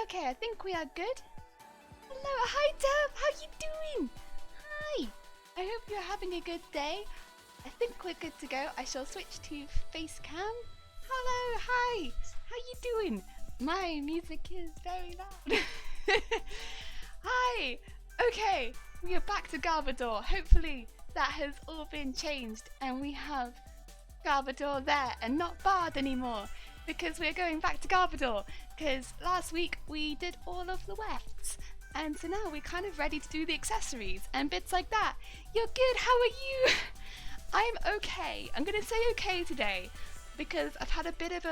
Okay, I think we are good. Hello, hi Deb, how you doing? Hi, I hope you're having a good day. I think we're good to go. I shall switch to face cam. Hello, hi, how you doing? My music is very loud. Hi, okay, we are back to Garbodor. Hopefully that has all been changed and we have Garbodor there and not Bard anymore, because we're going back to Garbodor, because last week we did all of the wefts, and so now we're kind of ready to do the accessories and bits like that. You're good, how are you? I'm okay. I'm gonna say okay today because I've had a bit of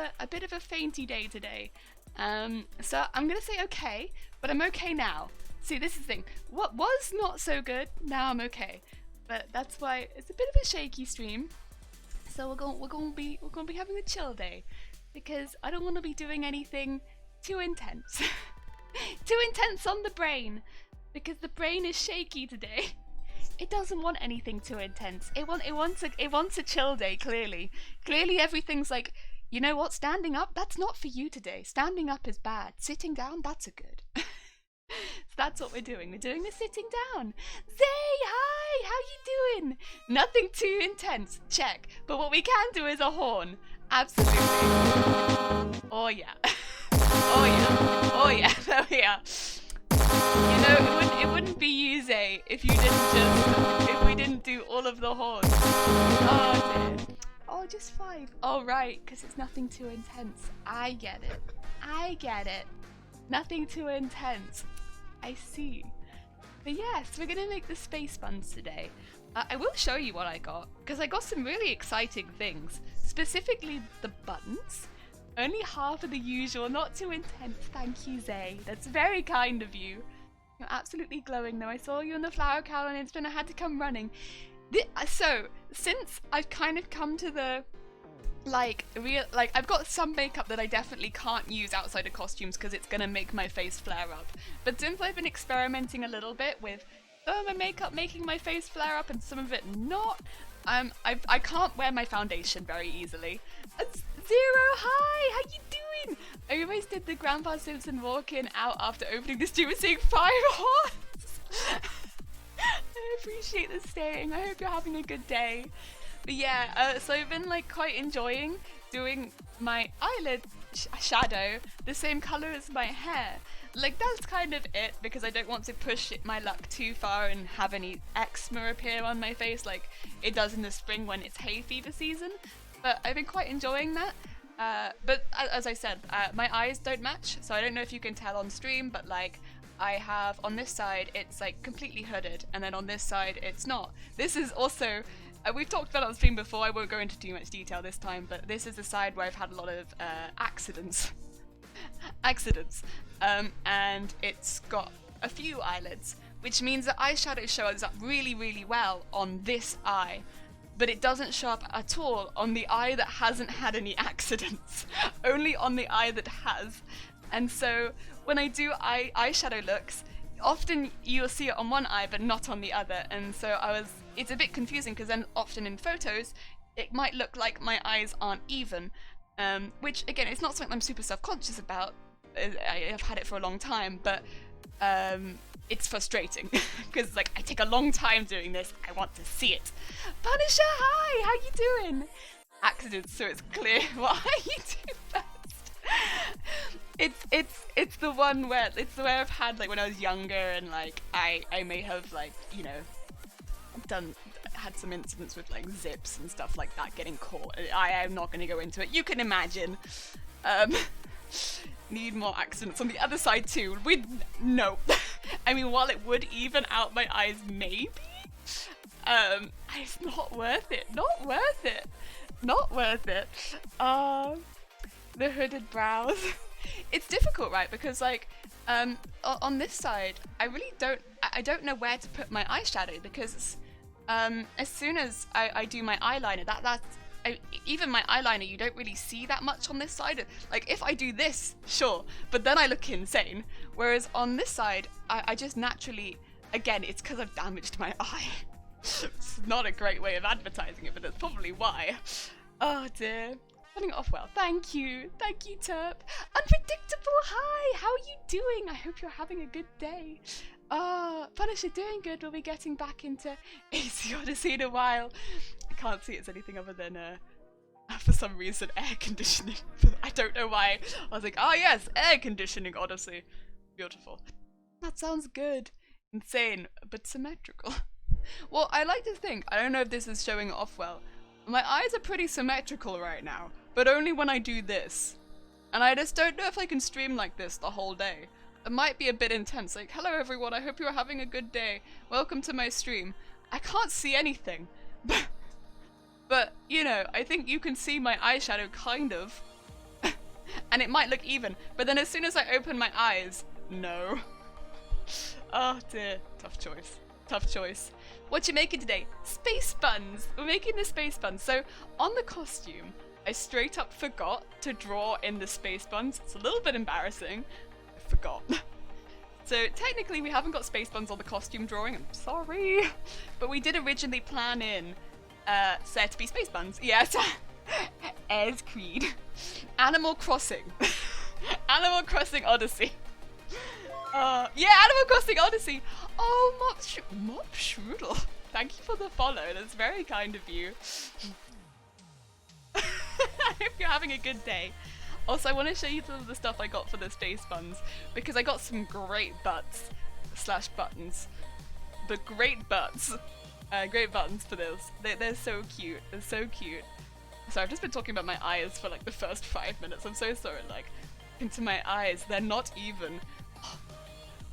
a fainty day today. So I'm gonna say okay, but I'm okay now. See, this is the thing. What was not so good, now I'm okay. But that's why it's a bit of a shaky stream. So we're gonna be having a chill day, because I don't want to be doing anything too intense. Too intense on the brain, because the brain is shaky today. It doesn't want anything too intense. It wants a chill day. Clearly everything's like, you know what? Standing up, that's not for you today. Standing up is bad. Sitting down, that's a good. So that's what we're doing. We're doing the sitting down. Zay, hi, how you doing? Nothing too intense, check. But what we can do is a horn. Absolutely. Oh yeah. Oh yeah. Oh yeah. There we are. You know, it wouldn't be you, Zay, if we didn't do all of the horns. Oh dear. Oh, just 5. Oh right, because it's nothing too intense. I get it. I get it. Nothing too intense. I see. But yes, we're gonna make the space buns today. I will show you what I got, because I got some really exciting things. Specifically the buns. Only half of the usual, not too intense. Thank you, Zay. That's very kind of you. You're absolutely glowing though. I saw you on the flower cow on Instagram. I had to come running. So, since I've kind of come to the I've got some makeup that I definitely can't use outside of costumes because it's gonna make my face flare up. But since I've been experimenting a little bit with some of my makeup making my face flare up and some of it not, I can't wear my foundation very easily. Zero, hi, how you doing? I always did the Grandpa Simpson walk-in out after opening the stream and seeing 5 horns. I appreciate the staying. I hope you're having a good day. But yeah, so I've been like quite enjoying doing my eyelid shadow the same color as my hair. Like that's kind of it, because I don't want to push my luck too far and have any eczema appear on my face like it does in the spring when it's hay fever season. But I've been quite enjoying that. But as I said, my eyes don't match, so I don't know if you can tell on stream, but like I have on this side it's like completely hooded, and then on this side it's not. This is also we've talked about it on stream before. I won't go into too much detail this time, but this is the side where I've had a lot of accidents. And it's got a few eyelids, which means that eyeshadow shows up really, really well on this eye, but it doesn't show up at all on the eye that hasn't had any accidents, only on the eye that has. And so when I do eyeshadow looks, often you'll see it on one eye but not on the other, and so it's a bit confusing, because then often in photos it might look like my eyes aren't even, which again, it's not something I'm super self-conscious about. I've had it for a long time, but it's frustrating because like I take a long time doing this. I want to see it. Punisher, hi, how you doing? Accidents, so it's clear what I do best. It's the one where I've had like when I was younger, and like I may have like, you know, had some incidents with like zips and stuff like that getting caught. I am not going to go into it. You can imagine. Need more accidents on the other side too. No. I mean, while it would even out my eyes, maybe. It's not worth it. Not worth it. Not worth it. The hooded brows. It's difficult, right? Because like, on this side, I don't know where to put my eyeshadow, because as soon as I do my eyeliner, even my eyeliner, you don't really see that much on this side. Like if I do this, sure, but then I look insane. Whereas on this side, I just naturally, again, it's because I've damaged my eye. It's not a great way of advertising it, but that's probably why. Oh dear. Putting it off well. Thank you, Terp. Unpredictable, hi, how are you doing? I hope you're having a good day. Punisher, doing good. We'll be getting back into AC Odyssey in a while. I can't see it's anything other than, for some reason, air conditioning. I don't know why. I was like, oh yes, air conditioning Odyssey. Beautiful. That sounds good. Insane, but symmetrical. Well, I like to think, I don't know if this is showing off well, my eyes are pretty symmetrical right now, but only when I do this. And I just don't know if I can stream like this the whole day. It might be a bit intense, like, hello everyone, I hope you're having a good day. Welcome to my stream. I can't see anything. But, you know, I think you can see my eyeshadow, kind of. And it might look even, but then as soon as I open my eyes, no. Oh dear, tough choice. Tough choice. What you making today? Space buns! We're making the space buns. So, on the costume, I straight up forgot to draw in the space buns. It's a little bit embarrassing. I forgot. So, technically we haven't got space buns on the costume drawing. I'm sorry. But we did originally plan in set to be space buns. Yes. As Creed. Animal Crossing. Animal Crossing Odyssey. Yeah, Animal Crossing Odyssey. Oh, Mop Strudel. Thank you for the follow. That's very kind of you. I hope you're having a good day. Also, I want to show you some of the stuff I got for the space buns because I got some great butts / buttons, but great butts. Great buttons for this. They're so cute. They're so cute. So I've just been talking about my eyes for like the first 5 minutes. I'm so sorry. Like, into my eyes, they're not even.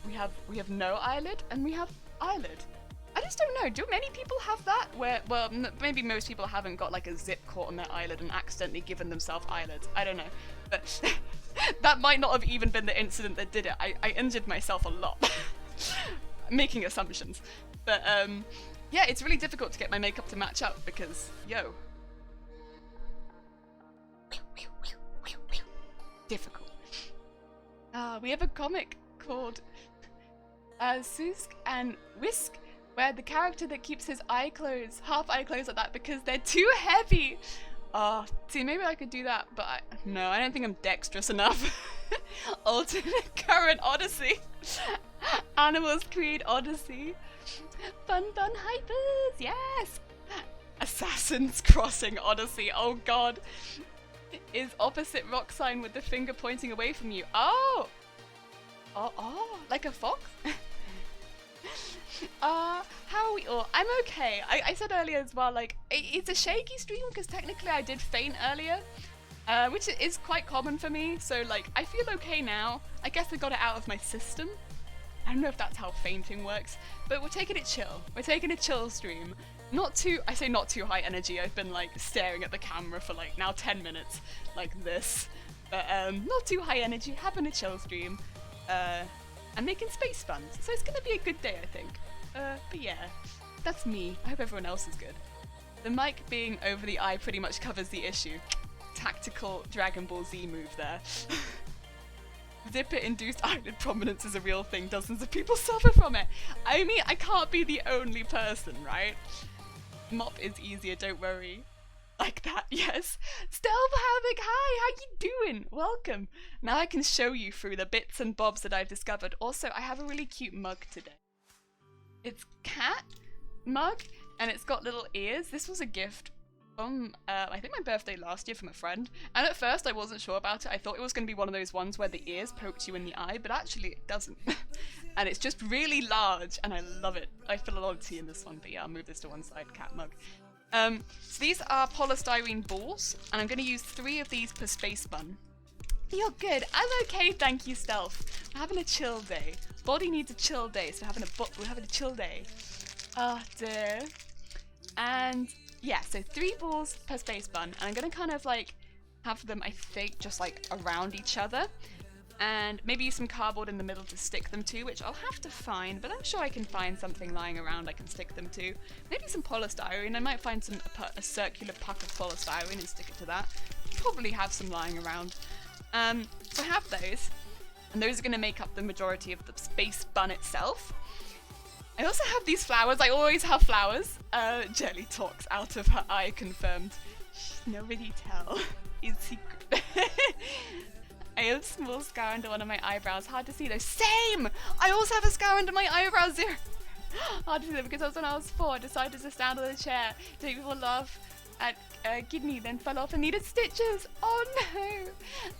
We have no eyelid and we have eyelid. I just don't know. Do many people have that? Where, well, maybe most people haven't got like a zip caught on their eyelid and accidentally given themselves eyelids. I don't know. But that might not have even been the incident that did it. I injured myself a lot. Making assumptions. But yeah, it's really difficult to get my makeup to match up because, yo. Difficult. We have a comic called Susk and Whisk, where the character that keeps his eye closed, half eye closed like that because they're too heavy. See, maybe I could do that, but no, I don't think I'm dexterous enough. Alternate current Odyssey. Animals Creed Odyssey. Fun hypers, yes. Assassin's Crossing Odyssey, oh god. Is opposite rock sign with the finger pointing away from you. Oh, like a fox? How are we all? I'm okay. I said earlier as well, like, it's a shaky stream because technically I did faint earlier, which is quite common for me, so like, I feel okay now. I guess I got it out of my system. I don't know if that's how fainting works, but we're taking it chill. We're taking a chill stream. I say not too high energy. I've been like staring at the camera for like now 10 minutes, like this. But not too high energy, having a chill stream. And making space buns. So it's gonna be a good day, I think. But yeah, that's me. I hope everyone else is good. The mic being over the eye pretty much covers the issue. Tactical Dragon Ball Z move there. Zipper-induced eyelid prominence is a real thing. Dozens of people suffer from it. I mean, I can't be the only person, right? Mop is easier, don't worry. Like that, yes. Stealth Havoc, hi, how you doing? Welcome. Now I can show you through the bits and bobs that I've discovered. Also, I have a really cute mug today. It's cat mug, and it's got little ears. This was a gift from, I think my birthday last year from a friend. And at first I wasn't sure about it. I thought it was going to be one of those ones where the ears poked you in the eye, but actually it doesn't. And it's just really large, and I love it. I feel a lot of tea in this one, but yeah, I'll move this to one side, cat mug. So these are polystyrene balls, and I'm going to use 3 of these per space bun. You're good. I'm okay, thank you, Stealth. We're having a chill day. Body needs a chill day, so we're having a chill day. Oh dear. And yeah, so 3 balls per space bun, and I'm going to kind of like have them, I think, just like around each other. And maybe use some cardboard in the middle to stick them to, which I'll have to find, but I'm sure I can find something lying around I can stick them to. Maybe some polystyrene. I might find a circular puck of polystyrene and stick it to that. Probably have some lying around. So I have those, and those are going to make up the majority of the space bun itself. I also have these flowers. I always have flowers. Jelly talks out of her eye, confirmed. Nobody tell. It's secret. I have small scar under one of my eyebrows. Hard to see though. Same! I also have a scar under my eyebrow. Zero. Hard to see though because when I was 4, I decided to stand on a chair to make people laugh at kidney, then fell off and needed stitches. Oh no!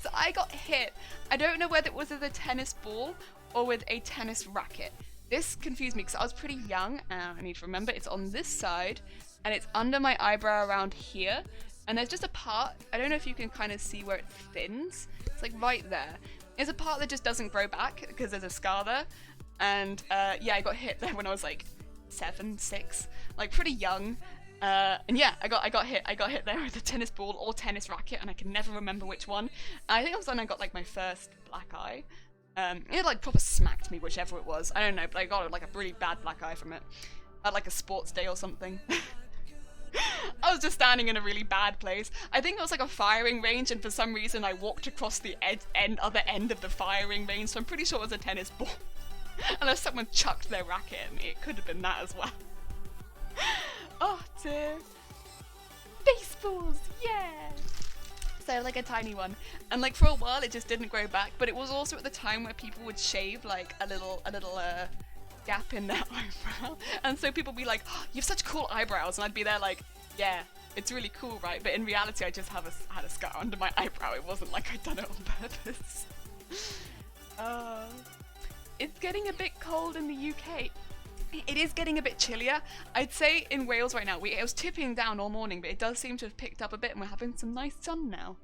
So I got hit. I don't know whether it was with a tennis ball or with a tennis racket. This confused me because I was pretty young, and I need to remember it's on this side and it's under my eyebrow around here. And there's just a part, I don't know if you can kind of see where it thins. It's like right there. There's a part that just doesn't grow back because there's a scar there. And yeah, I got hit there when I was like 7, 6, like pretty young. And yeah, I got hit there with a tennis ball or tennis racket, and I can never remember which one. I think it was when I got like my first black eye. It like proper smacked me, whichever it was. I don't know, but I got like a really bad black eye from it. At like a sports day or something. I was just standing in a really bad place. I think it was like a firing range, and for some reason I walked across the other end of the firing range, so I'm pretty sure it was a tennis ball. Unless someone chucked their racket at me, it could have been that as well. Oh dear. Baseballs, yeah! So like a tiny one. And like for a while it just didn't grow back, but it was also at the time where people would shave like a little gap in their eyebrow, and so people would be like, oh, you have such cool eyebrows, and I'd be there like, yeah, it's really cool, right? But in reality I just had a scar under my eyebrow. It wasn't like I'd done it on purpose. It's getting a bit cold in the UK. It is getting a bit chillier. I'd say in Wales right now, it was tipping down all morning, but it does seem to have picked up a bit and we're having some nice sun now.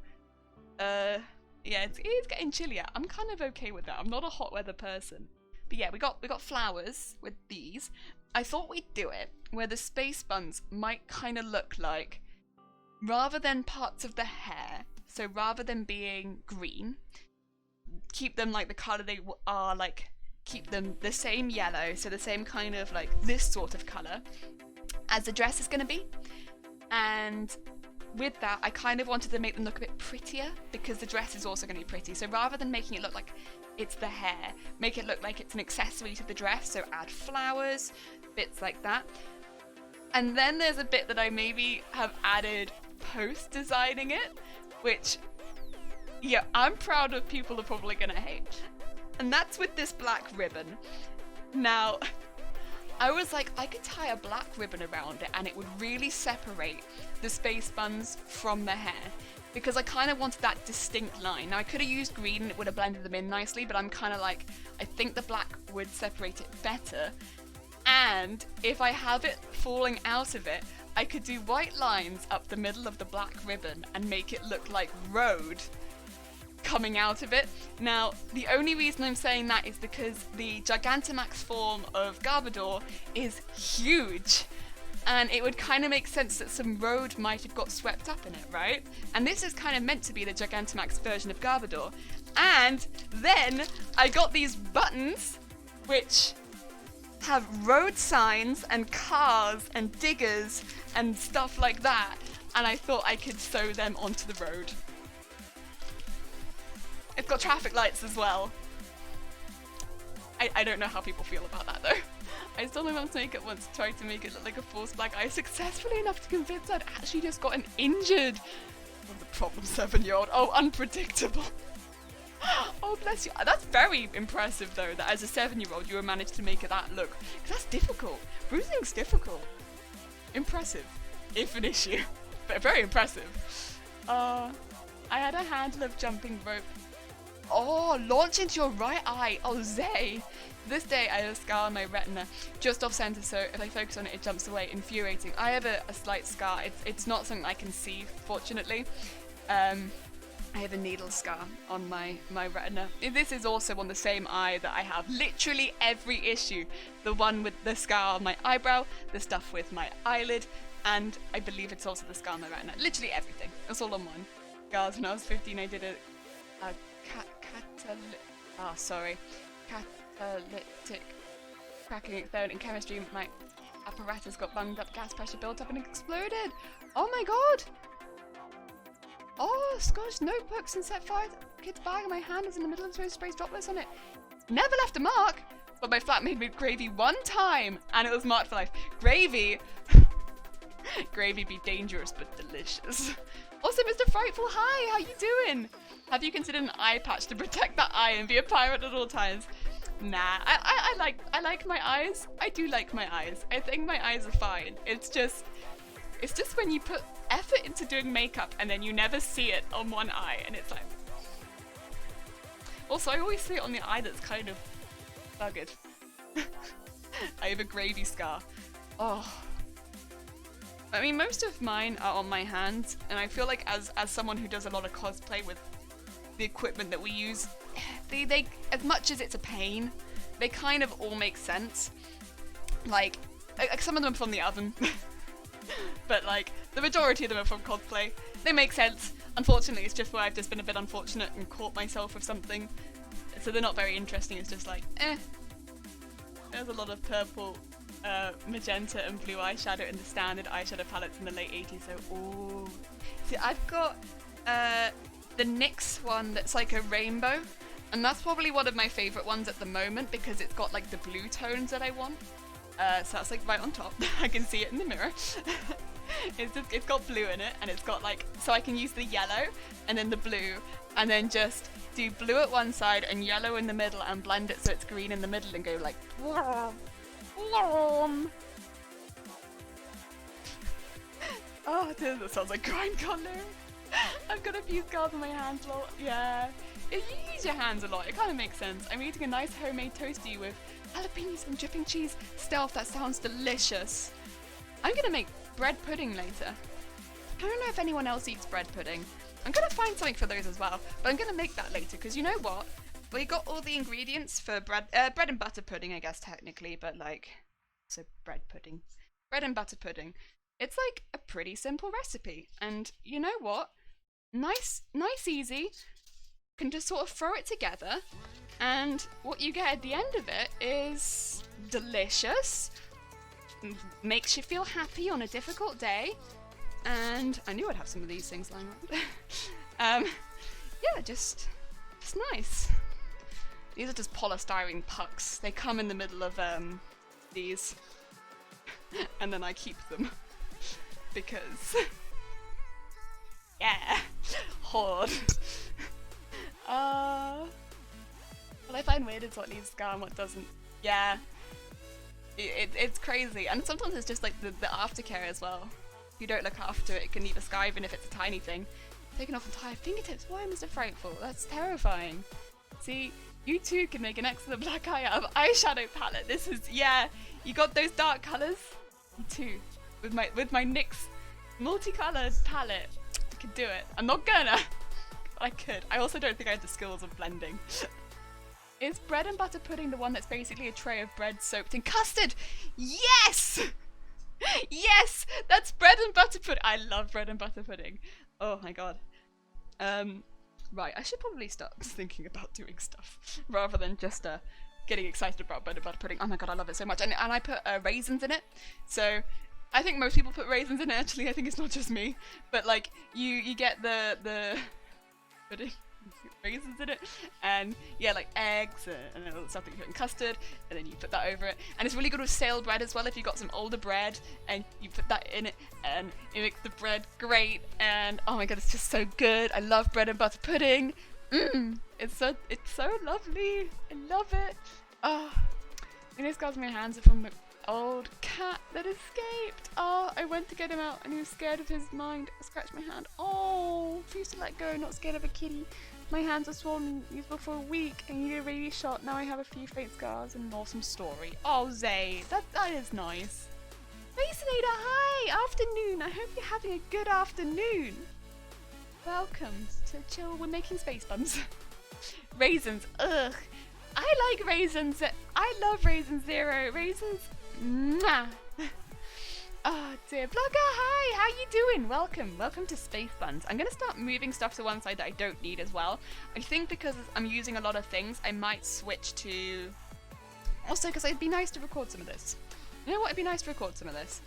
Yeah, it's getting chillier. I'm kind of okay with that. I'm not a hot weather person. But yeah, we got flowers with these. I thought we'd do it where the space buns might kind of look like, rather than parts of the hair, so rather than being green, keep them like the colour they are, like keep them the same yellow, so the same kind of like this sort of colour as the dress is going to be. And with that, I kind of wanted to make them look a bit prettier because the dress is also going to be pretty. So rather than making it look like it's the hair, make it look like it's an accessory to the dress, so add flowers, bits like that. And then there's a bit that I maybe have added post designing it, which, yeah, I'm proud of, people are probably gonna hate. And that's with this black ribbon. Now, I was like, I could tie a black ribbon around it and it would really separate the space buns from the hair, because I kind of wanted that distinct line. Now I could have used green and it would have blended them in nicely, but I'm kind of like, I think the black would separate it better. And if I have it falling out of it, I could do white lines up the middle of the black ribbon and make it look like road coming out of it. Now, the only reason I'm saying that is because the Gigantamax form of Garbodor is huge, and it would kind of make sense that some road might have got swept up in it, right? And this is kind of meant to be the Gigantamax version of Garbodor. And then I got these buttons, which have road signs and cars and diggers and stuff like that, and I thought I could sew them onto the road. It's got traffic lights as well. I don't know how people feel about that though. I saw my mum's makeup once, tried to make it look like a false black eye successfully enough to convince I'd actually just gotten injured. What the problem, 7-year-old? Oh, unpredictable. Oh, bless you. That's very impressive though, that as a 7-year-old you managed to make it that look. Because that's difficult. Bruising's difficult. Impressive, if an issue, but very impressive. I had a handle of jumping rope. Oh, launch into your right eye. Oh, Zay. This day I have a scar on my retina, just off center, so if I focus on it, it jumps away. Infuriating. I have a slight scar. It's not something I can see, fortunately. I have a needle scar on my retina. This is also on the same eye that I have literally every issue. The one with the scar on my eyebrow, the stuff with my eyelid, and I believe it's also the scar on my retina. Literally everything. It's all on one. Guys, when I was 15, I did a catalytic cracking experiment in chemistry. My apparatus got bunged up, gas pressure built up and exploded. Oh my god! Oh, Scottish notebooks and set fire to the kid's bag and my hand was in the middle of throwing sprays droplets on it. Never left a mark, but my flatmate made gravy one time and it was marked for life. Gravy Gravy be dangerous but delicious. Also, Mr. Frightful, hi, how you doing? Have you considered an eye patch to protect that eye and be a pirate at all times? Nah, I like my eyes. I do like my eyes. I think my eyes are fine. It's just when you put effort into doing makeup and then you never see it on one eye, and it's like. Also, I always see it on the eye that's kind of buggered. I have a gravy scar. Oh. I mean, most of mine are on my hands, and I feel like as someone who does a lot of cosplay with the equipment that we use, they as much as it's a pain, they kind of all make sense. Like some of them are from the oven, but like the majority of them are from cosplay. They make sense. Unfortunately, it's just where I've just been a bit unfortunate and caught myself with something, so they're not very interesting. It's just like, There's a lot of purple, magenta and blue eyeshadow in the standard eyeshadow palettes in the late 80s, so ooh. See, I've got the NYX one that's like a rainbow, and that's probably one of my favourite ones at the moment because it's got like the blue tones that I want. So that's like right on top. I can see it in the mirror. It's got blue in it, and it's got like, so I can use the yellow and then the blue, and then just do blue at one side and yellow in the middle and blend it so it's green in the middle and go like oh, that sounds like grime colour. I've got a few scars on my hands a lot. Yeah, if you use your hands a lot, it kind of makes sense. I'm eating a nice homemade toasty with jalapenos and dripping cheese. Stealth, that sounds delicious. I'm gonna make bread pudding later. I don't know if anyone else eats bread pudding. I'm gonna find something for those as well, but I'm gonna make that later because you know what? We got all the ingredients for bread and butter pudding, I guess technically, but like, so bread pudding, bread and butter pudding. It's like a pretty simple recipe, and you know what? Nice, easy. Can just sort of throw it together, and what you get at the end of it is delicious. Makes you feel happy on a difficult day, and I knew I'd have some of these things lying around. Yeah, just nice. These are just polystyrene pucks. They come in the middle of these, and then I keep them because yeah, hoard. What I find weird is what needs scar and what doesn't. Yeah. It's crazy, and sometimes it's just like the aftercare as well. If you don't look after it, it can leave a scar even if it's a tiny thing. Taking off entire fingertips, why Mr. Frightful? That's terrifying. See, you too can make an excellent black eye out of eyeshadow palette. This is, yeah, you got those dark colours? Me too. With my NYX multicoloured palette, I could do it. I'm not gonna, but I could. I also don't think I have the skills of blending. Is bread and butter pudding the one that's basically a tray of bread soaked in custard? Yes! Yes! That's bread and butter pudding. I love bread and butter pudding. Oh my god. Right, I should probably start thinking about doing stuff rather than just getting excited about bread and butter pudding. Oh my god, I love it so much. And I put raisins in it. So I think most people put raisins in it, actually. I think it's not just me. But like, you get the pudding. Raisins in it, and yeah, like eggs and all the stuff that you put in custard, and then you put that over it. And it's really good with stale bread as well. If you got some older bread and you put that in it, and it makes the bread great. And oh my god, it's just so good. I love bread and butter pudding. It's so lovely. I love it. Oh, these scars on my hands are from the old cat that escaped. Oh, I went to get him out and he was scared of his mind. I scratched my hand. Oh, refused to let go, not scared of a kitty. My hands were swollen, usable for a week, and you get a rabies shot. Now I have a few faint scars and an awesome story. Oh, Zay, that is nice. Raisinator, hi! Afternoon, I hope you're having a good afternoon. Welcome to Chill, we're making space buns. Raisins, ugh. I like raisins. I love Raisin Zero. Raisins, mwah. Oh dear, Blogger, hi, how you doing? Welcome to Space Buns. I'm gonna start moving stuff to one side that I don't need as well. I think because I'm using a lot of things, I might switch to, also because it'd be nice to record some of this. You know what, it'd be nice to record some of this.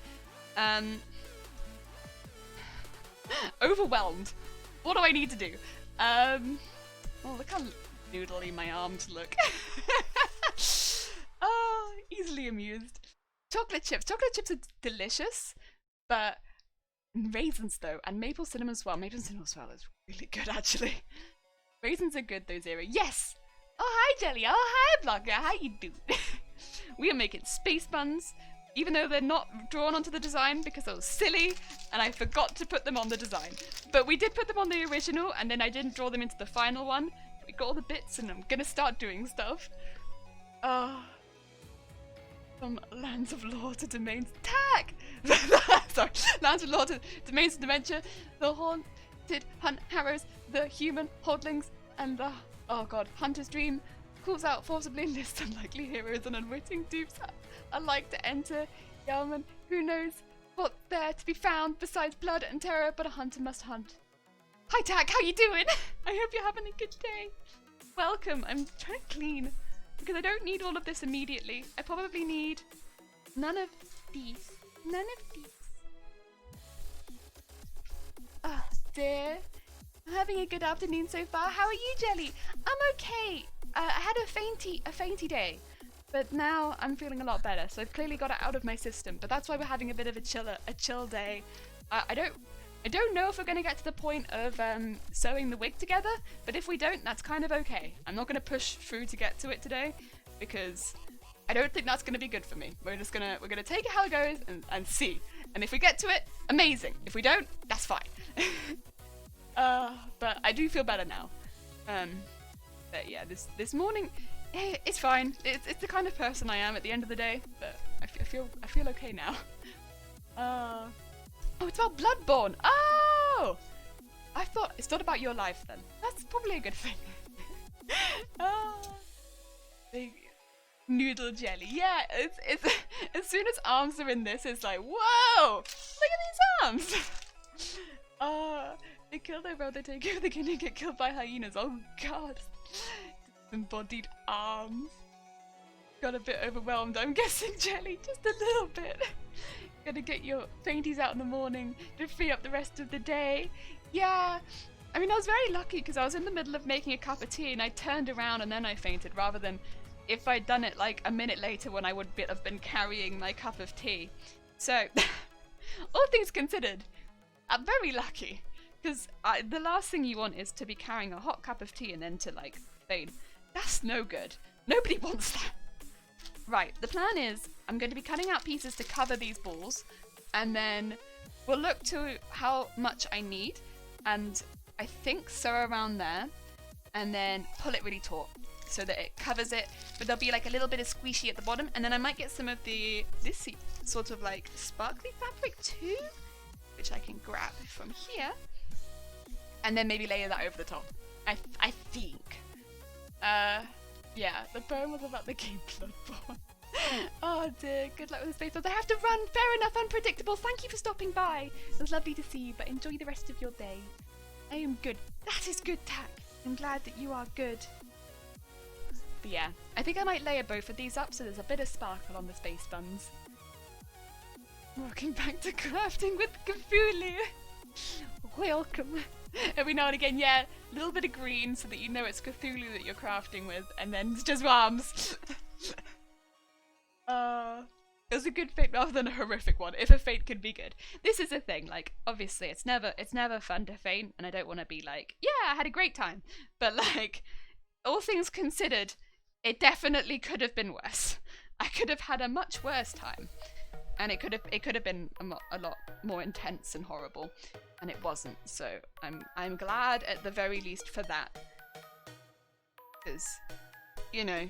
Overwhelmed. What do I need to do? Oh, look how noodly my arms look. Oh, easily amused. Chocolate chips are delicious, but Raisins though, and maple cinnamon swirl. Maple cinnamon swirl is really good actually. Raisins are good though, Zero. Yes! Oh hi Jelly, oh hi Blogger, how you doing? We are making space buns, even though they're not drawn onto the design because I was silly and I forgot to put them on the design. But we did put them on the original and then I didn't draw them into the final one. We got all the bits and I'm gonna start doing stuff. From Lands of Lore to Domains Tag! Sorry, Lands of Lore to Domains of Dementia, the Haunted Hunt Harrows, the Human Holdlings, and the, oh god, Hunter's Dream calls out forcibly lists unlikely heroes and unwitting dupes alike to enter. Yarman, who knows what's there to be found besides blood and terror, but a hunter must hunt. Hi Tag, how you doing? I hope you're having a good day. Welcome, I'm trying to clean. Because I don't need all of this immediately. I probably need none of these. None of these. Ah, dear. I'm having a good afternoon so far. How are you, Jelly? I'm okay. I had a fainty day. But now I'm feeling a lot better. So I've clearly got it out of my system. But that's why we're having a bit of a chill day. I don't know if we're going to get to the point of sewing the wig together, but if we don't, that's kind of okay. I'm not going to push through to get to it today, because I don't think that's going to be good for me. We're gonna take it how it goes and see. And if we get to it, amazing. If we don't, that's fine. But I do feel better now. But yeah, this morning, it's fine. It's the kind of person I am at the end of the day, but I feel okay now. Oh, it's about Bloodborne! Oh! I thought it's not about your life then. That's probably a good thing. Big noodle jelly. Yeah, it's as soon as arms are in this, it's like, whoa! Look at these arms! They kill their brother, take over the kingdom, get killed by hyenas. Oh god. Disembodied arms. Got a bit overwhelmed, I'm guessing, Jelly. Just a little bit. Gonna get your fainties out in the morning to free up the rest of the day. Yeah, I mean, I was very lucky because I was in the middle of making a cup of tea and I turned around and then I fainted, rather than if I'd done it like a minute later when I would have been carrying my cup of tea. So, all things considered, I'm very lucky, because the last thing you want is to be carrying a hot cup of tea and then to like faint. That's no good. Nobody wants that. Right, the plan is I'm going to be cutting out pieces to cover these balls, and then we'll look to how much I need, and I think sew around there, and then pull it really taut so that it covers it, but there'll be like a little bit of squishy at the bottom, and then I might get some of this sort of like sparkly fabric too, which I can grab from here, and then maybe layer that over the top. I think. Yeah, the poem was about the game Bloodborne. Oh dear, good luck with the space builds. I have to run, fair enough, unpredictable. Thank you for stopping by. It was lovely to see you, but enjoy the rest of your day. I am good. That is good, Tack. I'm glad that you are good. But yeah, I think I might layer both of these up so there's a bit of sparkle on the space buns. Walking back to crafting with Cthulhu. Welcome. Every now and again, yeah, a little bit of green so that you know it's Cthulhu that you're crafting with, and then it's just arms. It was a good fate rather than a horrific one, if a fate could be good. This is the thing, like, obviously it's never fun to faint, and I don't want to be like, yeah, I had a great time. But like, all things considered, it definitely could have been worse. I could have had a much worse time. And it could have been a lot more intense and horrible, and it wasn't. So I'm glad at the very least for that, because you know,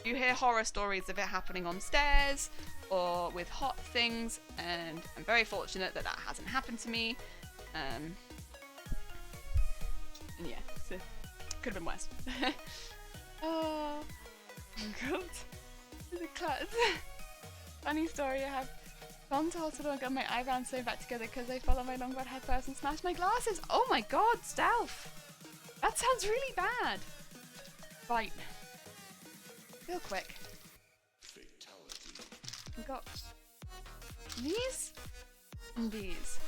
you hear horror stories of it happening on stairs or with hot things, and I'm very fortunate that hasn't happened to me. And yeah, so could have been worse. Oh god, the class. Funny story, I have gone to hospital and got my eyebrows sewn back together because I fell on my long red head first and smashed my glasses. Oh my god, Stealth! That sounds really bad. Right. Real quick. We've got these and these.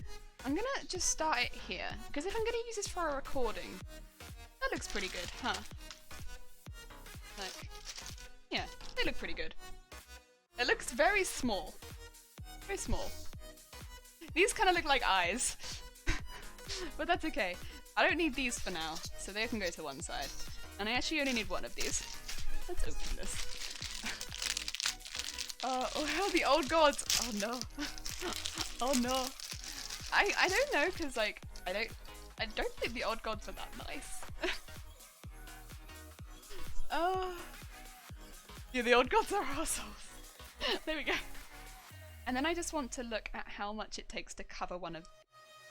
I'm gonna just start it here, because if I'm gonna use this for a recording, that looks pretty good, huh? Like, yeah, they look pretty good. It looks very small. Very small. These kind of look like eyes. But that's okay. I don't need these for now, so they can go to one side. And I actually only need one of these. Let's open this. Oh hell, the old gods! Oh no. Oh no. I don't know, cause like, I don't think the old gods are that nice. Oh. Yeah, the old gods are assholes. There we go. And then I just want to look at how much it takes to cover one of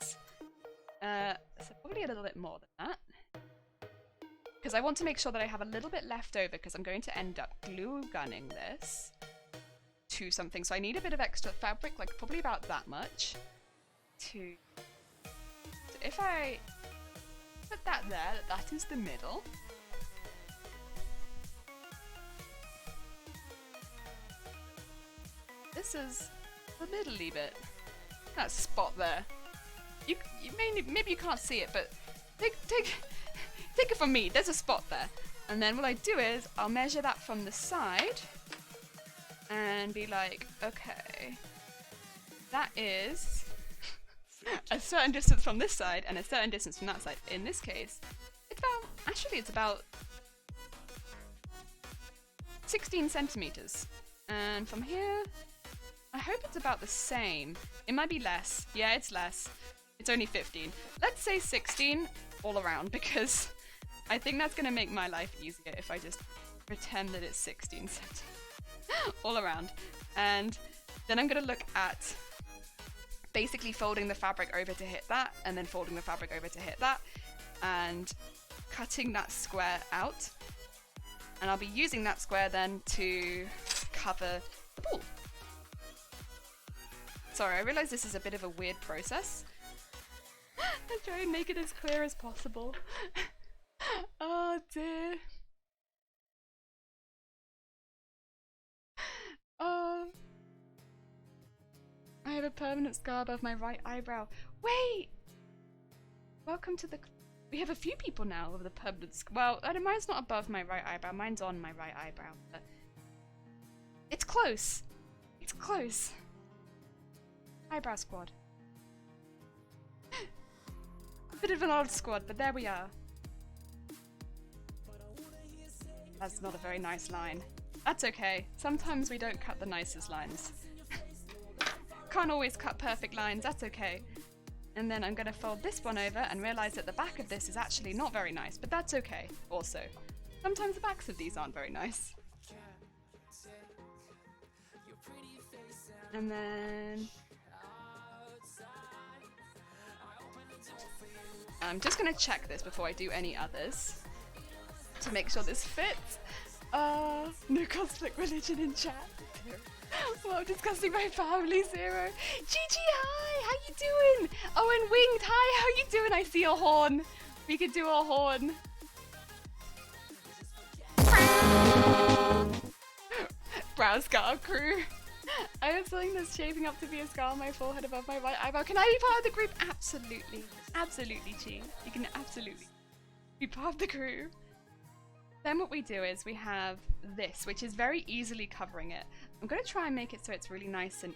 these. So probably a little bit more than that. Because I want to make sure that I have a little bit left over because I'm going to end up glue gunning this to something. So I need a bit of extra fabric, like probably about that much. So if I put that there, that is the middle. This is the middle-y bit. That spot there. You maybe you can't see it, but take it from me. There's a spot there, and then what I do is I'll measure that from the side and be like, okay, that is a certain distance from this side and a certain distance from that side. In this case, it's about 16 centimeters, and from here. I hope it's about the same. It might be less. Yeah, it's less. It's only 15. Let's say 16 all around because I think that's going to make my life easier if I just pretend that it's 16 centimeters all around. And then I'm going to look at basically folding the fabric over to hit that and then folding the fabric over to hit that and cutting that square out. And I'll be using that square then to cover the ball. Sorry, I realise this is a bit of a weird process. I'm trying to make it as clear as possible. Oh dear. Oh. I have a permanent scar above my right eyebrow. Wait! Welcome to the... We have a few people now with a permanent scar. Well, mine's not above my right eyebrow, mine's on my right eyebrow. But it's close. It's close. Eyebrow squad. A bit of an odd squad, but there we are. That's not a very nice line. That's okay. Sometimes we don't cut the nicest lines. Can't always cut perfect lines, that's okay. And then I'm going to fold this one over and realise that the back of this is actually not very nice, but that's okay also. Sometimes the backs of these aren't very nice. And then... I'm just going to check this before I do any others to make sure this fits. No conflict religion in chat. Well, discussing my family, Zero. Gigi, hi, how you doing? Oh, and Winged, hi, how you doing? I see a horn. We could do a horn. Brow scar crew. I have something that's shaping up to be a scar on my forehead above my right eyebrow. Can I be part of the group? Absolutely. Absolutely, Chi. You can absolutely be part of the crew. Then what we do is we have this, which is very easily covering it. I'm going to try and make it so it's really nice and...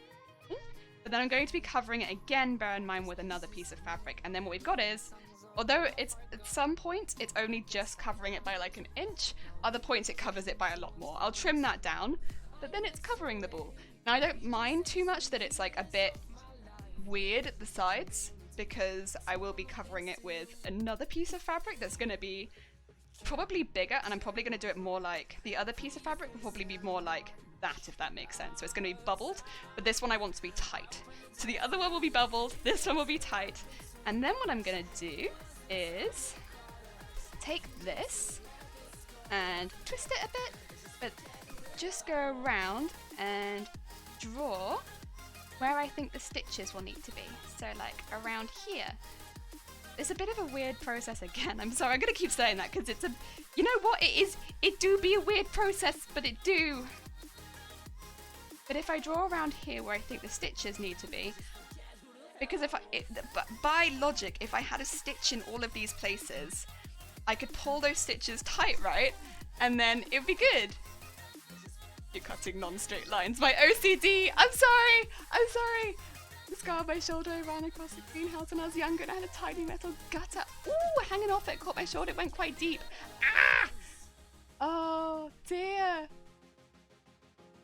But then I'm going to be covering it again, bear in mind, with another piece of fabric. And then what we've got is, although it's at some points it's only just covering it by like an inch, other points it covers it by a lot more. I'll trim that down, but then it's covering the ball. Now I don't mind too much that it's like a bit weird at the sides, because I will be covering it with another piece of fabric that's going to be probably bigger, and I'm probably going to do it more like the other piece of fabric will probably be more like that, if that makes sense. So it's going to be bubbled, but this one I want to be tight. So the other one will be bubbled, this one will be tight. And then what I'm going to do is take this and twist it a bit, but just go around and draw where I think the stitches will need to be. So like around here. It's a bit of a weird process again. I'm sorry, I'm gonna keep saying that because it's a, you know what, it do be a weird process, but it do. But if I draw around here where I think the stitches need to be, because by logic, if I had a stitch in all of these places, I could pull those stitches tight, right? And then it'd be good. You're cutting non-straight lines. My OCD. I'm sorry. scar on my shoulder. I ran across the greenhouse when I was younger and I had a tiny metal gutter. Ooh, hanging off it, caught my shoulder. It went quite deep. Ah! Oh, dear.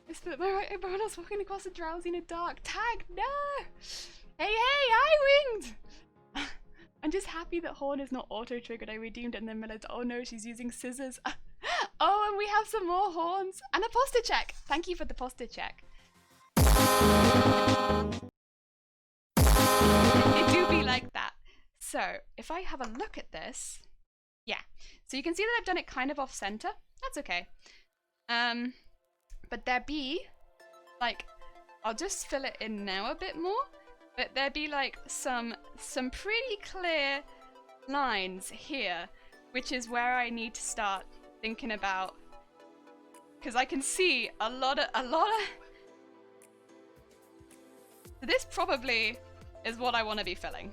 I split my right eyebrow when I was walking across the drowsy in a dark. Tag, no! Hey, I winged! I'm just happy that Horn is not auto-triggered. I redeemed it and then realized, oh no, she's using scissors. Oh, and we have some more horns. And a posture check. Thank you for the posture check. It do be like that. So, if I have a look at this, yeah. So you can see that I've done it kind of off-center. That's okay. But there be, like, I'll just fill it in now a bit more, but there be like some pretty clear lines here, which is where I need to start thinking about, because I can see a lot of, this probably is what I want to be filling.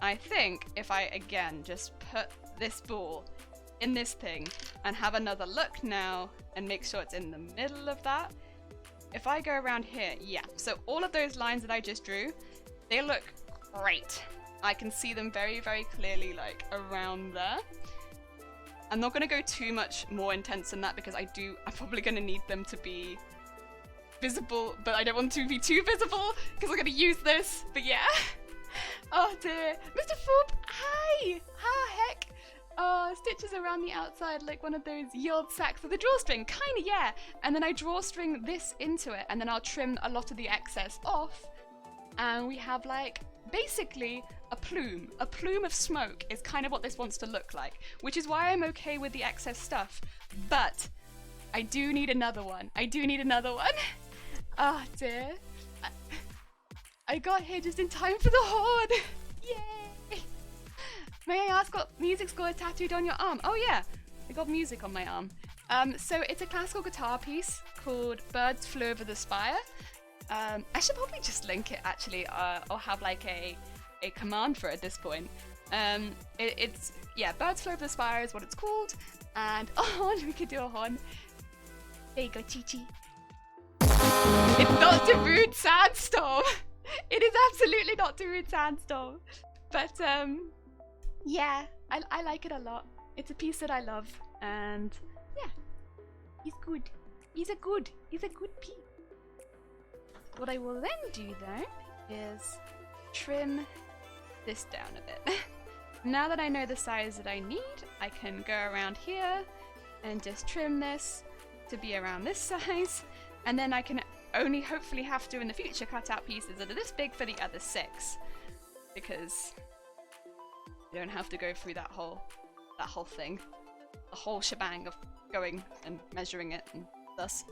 I think if I, again, just put this ball in this thing and have another look now and make sure it's in the middle of that. If I go around here, yeah, so all of those lines that I just drew, they look great. I can see them very, very clearly, like, around there. I'm not going to go too much more intense than that because I'm probably going to need them to be visible, but I don't want them to be too visible because I'm going to use this, but yeah. Oh dear. Mr. Foop, hi! Ha heck! Oh, stitches around the outside like one of those yield sacks with a drawstring, kinda, yeah. And then I drawstring this into it and then I'll trim a lot of the excess off. And we have like, basically a plume. A plume of smoke is kind of what this wants to look like, which is why I'm okay with the excess stuff. But I do need another one. Oh dear. I got here just in time for the horde. Yay! May I ask what music score is tattooed on your arm? Oh yeah, I got music on my arm. So it's a classical guitar piece called Birds Flew Over the Spire. I should probably just link it actually, or have like a command for it at this point. It's, yeah, Birds Flew Over the Spire is what it's called. And, oh, we could do a horn. There you go, Chi-Chi. It's not Darude Sandstorm. It is absolutely not Darude Sandstorm. But, yeah, I like it a lot. It's a piece that I love. And, yeah, he's good. He's a good piece. What I will then do, though, is trim this down a bit. Now that I know the size that I need, I can go around here and just trim this to be around this size. And then I can only hopefully have to in the future cut out pieces that are this big for the other 6, because you don't have to go through that whole thing, the whole shebang of going and measuring it and thus.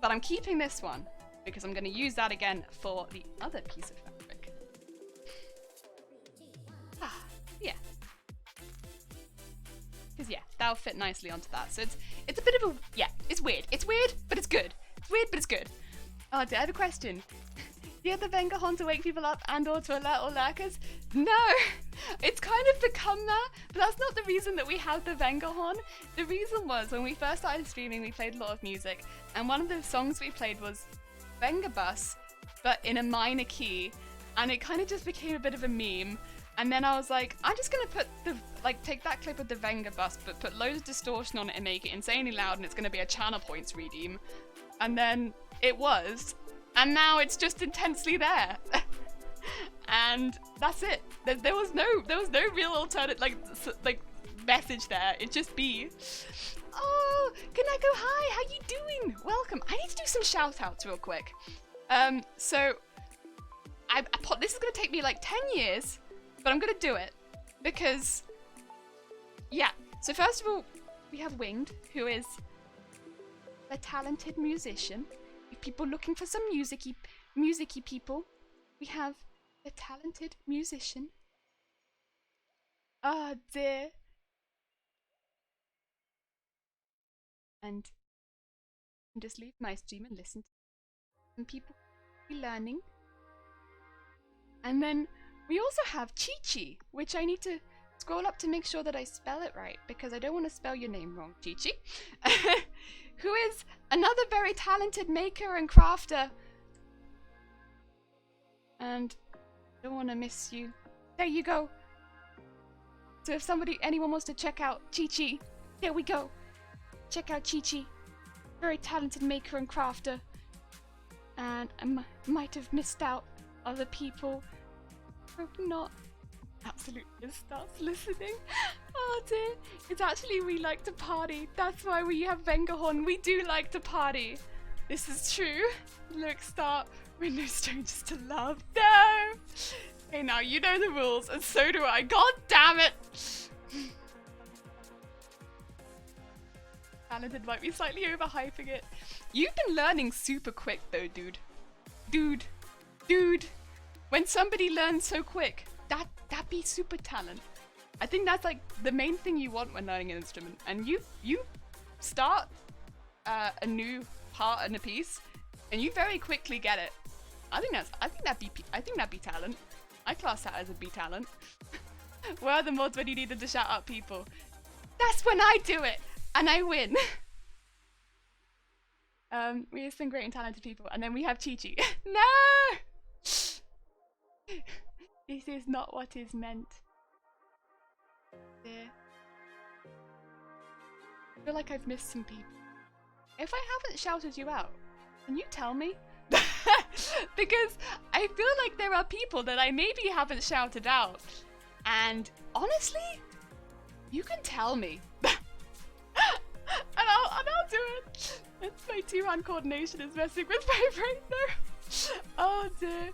But I'm keeping this one because I'm going to use that again for the other piece of fabric. Yeah. Because yeah, that'll fit nicely onto that. So it's a bit of a, yeah, it's weird. It's weird, but it's good. It's weird, but it's good. Oh, I have a question. Do you have the Vengahorn to wake people up and or to alert all lurkers? No! It's kind of become that, but that's not the reason that we have the Vengahorn. The reason was when we first started streaming, we played a lot of music, and one of the songs we played was Vengabus, but in a minor key, and it kind of just became a bit of a meme. And then I was like, I'm just gonna put the, like, take that clip of the Vengabus, but put loads of distortion on it and make it insanely loud, and it's gonna be a channel points redeem. And then it was, and now it's just intensely there. And that's it. There was no real alternate like message there. It just be, oh, Kaneko, hi, how you doing? Welcome. I need to do some shout outs real quick. So this is gonna take me like 10 years, but I'm gonna do it because, yeah. So first of all, we have Winged, who is a talented musician. If people looking for some musicy people, we have a talented musician. Oh dear. And just leave my stream and listen to some people be learning. And then we also have Chi-Chi, which I need to scroll up to make sure that I spell it right, because I don't want to spell your name wrong, Chi-Chi. Who is another very talented maker and crafter. And I don't want to miss you. There you go. So if anyone wants to check out Chi-Chi, there we go. Check out Chi-Chi. Very talented maker and crafter. And I might have missed out other people. Hope not. Absolutely starts listening. Oh dear. It's actually we like to party. That's why we have Vengahorn. We do like to party. This is true. Look, start. We're no strangers to love. No! Hey now, you know the rules, and so do I. God damn it! Talented might be slightly overhyping it. You've been learning super quick though, dude. Dude. When somebody learns so quick, that be super talent. I think that's like the main thing you want when learning an instrument. And you start a new part in a piece, and you very quickly get it. I think that'd be talent. I class that as a B talent. Where are the mods when you needed to shout out people? That's when I do it, and I win. We have some great and talented people, and then we have Chi-Chi. No! This is not what is meant. Dear. I feel like I've missed some people. If I haven't shouted you out, can you tell me? Because I feel like there are people that I maybe haven't shouted out. And honestly, you can tell me. and I'll do it. It's my two-hand coordination is messing with my brain there. Oh dear.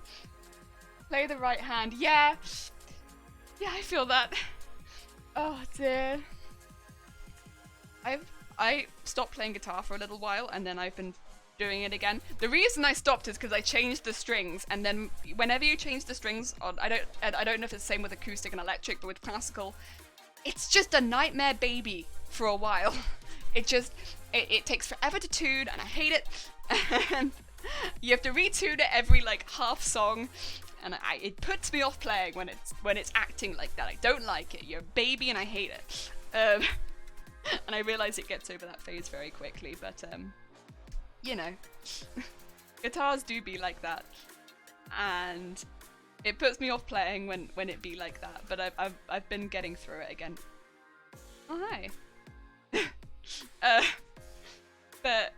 Play the right hand. Yeah, I feel that. Oh dear. I stopped playing guitar for a little while, and then I've been doing it again. The reason I stopped is because I changed the strings, and then whenever you change the strings, I don't know if it's the same with acoustic and electric, but with classical, it's just a nightmare baby for a while. It takes forever to tune, and I hate it. And you have to retune it every like half song. And it puts me off playing when it's acting like that. I don't like it. You're a baby and I hate it. And I realise it gets over that phase very quickly. But you know, guitars do be like that, and it puts me off playing when it be like that. But I've been getting through it again. Oh hi. But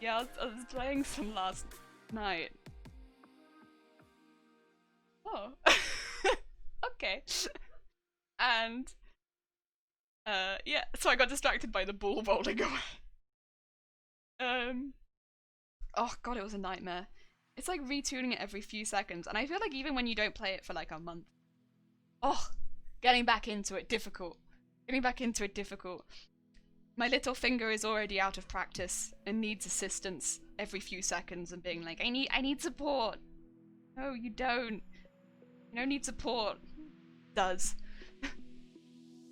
yeah, I was playing some last night. Oh, okay. And yeah, so I got distracted by the ball rolling away. Oh god, it was a nightmare. It's like retuning it every few seconds, and I feel like even when you don't play it for like a month, oh, getting back into it difficult. My little finger is already out of practice and needs assistance every few seconds and being like, I need support. No, you don't. You don't need support. Does.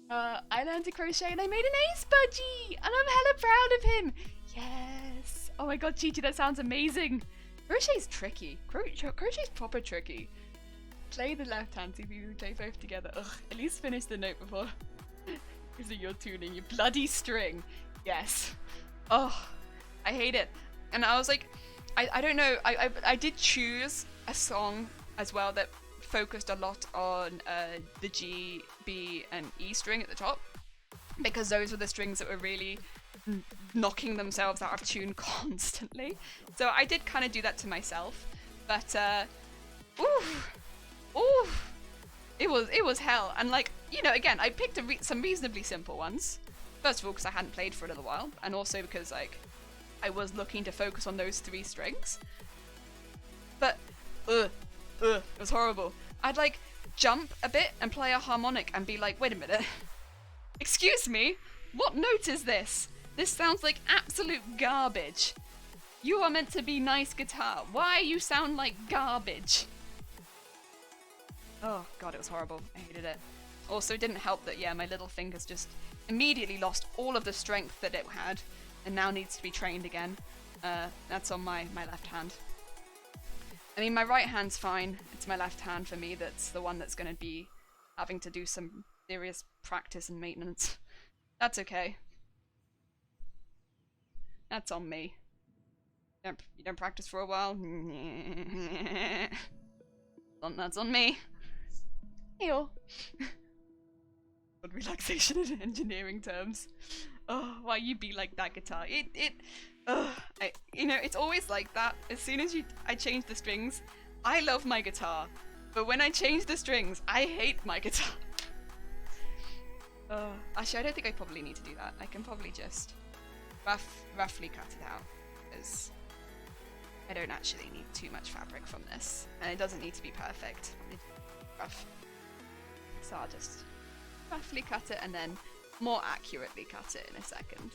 I learned to crochet and I made an ace budgie! And I'm hella proud of him! Yes! Oh my god, Chi-Chi, that sounds amazing! Crochet's tricky. Crochet's proper tricky. Play the left hand, see if you play both together. Ugh, at least finish the note before. Is it your tuning? You bloody string. Yes. Oh, I hate it. And I was like, I don't know, I did choose a song as well that focused a lot on the G, B, and E string at the top, because those were the strings that were really knocking themselves out of tune constantly. So I did kind of do that to myself, but it was hell. And like, you know, again, I picked some reasonably simple ones. First of all, because I hadn't played for a little while, and also because like I was looking to focus on those 3 strings. But it was horrible. I'd like jump a bit and play a harmonic and be like, wait a minute, excuse me, what note is this? This sounds like absolute garbage. You are meant to be nice guitar. Why you sound like garbage? Oh god, it was horrible. I hated it. Also, it didn't help that, yeah, my little finger's just immediately lost all of the strength that it had and now needs to be trained again. That's on my left hand. I mean, my right hand's fine. It's my left hand for me that's the one that's going to be having to do some serious practice and maintenance. That's okay. That's on me. You don't practice for a while? That's on me. Ew. Good relaxation in engineering terms. Oh, why you be like that guitar? You know, it's always like that. As soon as I change the strings, I love my guitar, but when I change the strings, I hate my guitar. Actually, I don't think I probably need to do that. I can probably just roughly cut it out, because I don't actually need too much fabric from this, and it doesn't need to be perfect. It's rough. So I'll just roughly cut it and then more accurately cut it in a second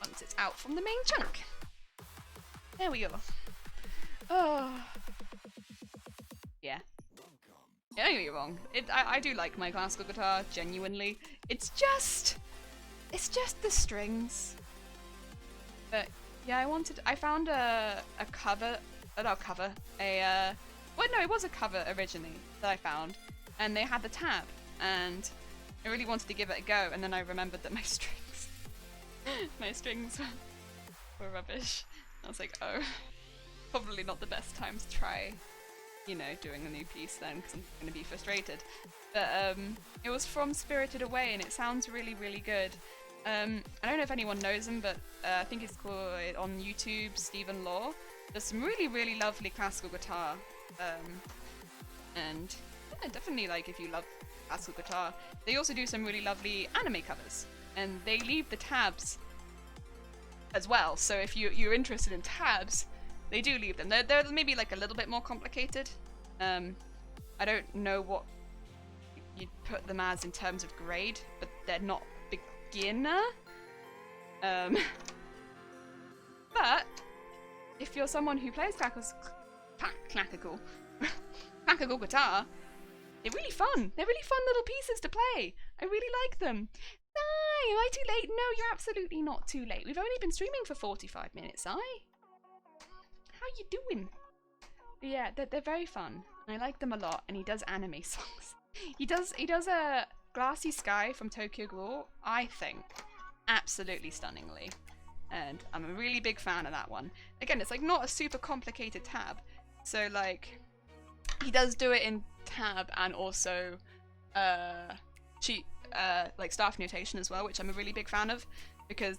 once it's out from the main chunk. There we are. Oh. Yeah. Yeah, don't get me wrong. I do like my classical guitar, genuinely. It's just the strings. But yeah, I found a cover, not cover, well no, it was a cover originally that I found, and they had the tab, and I really wanted to give it a go, and then I remembered that my strings were rubbish. I was like, oh, probably not the best time to try, you know, doing a new piece then, because I'm going to be frustrated. But it was from Spirited Away, and it sounds really, really good. I don't know if anyone knows him, but I think it's called on YouTube, Stephen Law. There's some really, really lovely classical guitar, and yeah, definitely, like, if you love classical guitar, they also do some really lovely anime covers, and they leave the tabs as well. So if you're interested in tabs, they do leave them. They're maybe like a little bit more complicated. I don't know what you'd put them as in terms of grade, but they're not beginner. But if you're someone who plays classical guitar, they're really fun. They're really fun little pieces to play. I really like them. Sai, am I too late? No, you're absolutely not too late. We've only been streaming for 45 minutes, Sai. How you doing? But yeah, they're very fun. I like them a lot, and he does anime songs. He does a Glassy Sky from Tokyo Ghoul, I think, absolutely stunningly. And I'm a really big fan of that one. Again, it's like not a super complicated tab. So like, he does do it in tab and also like staff notation as well, which I'm a really big fan of, because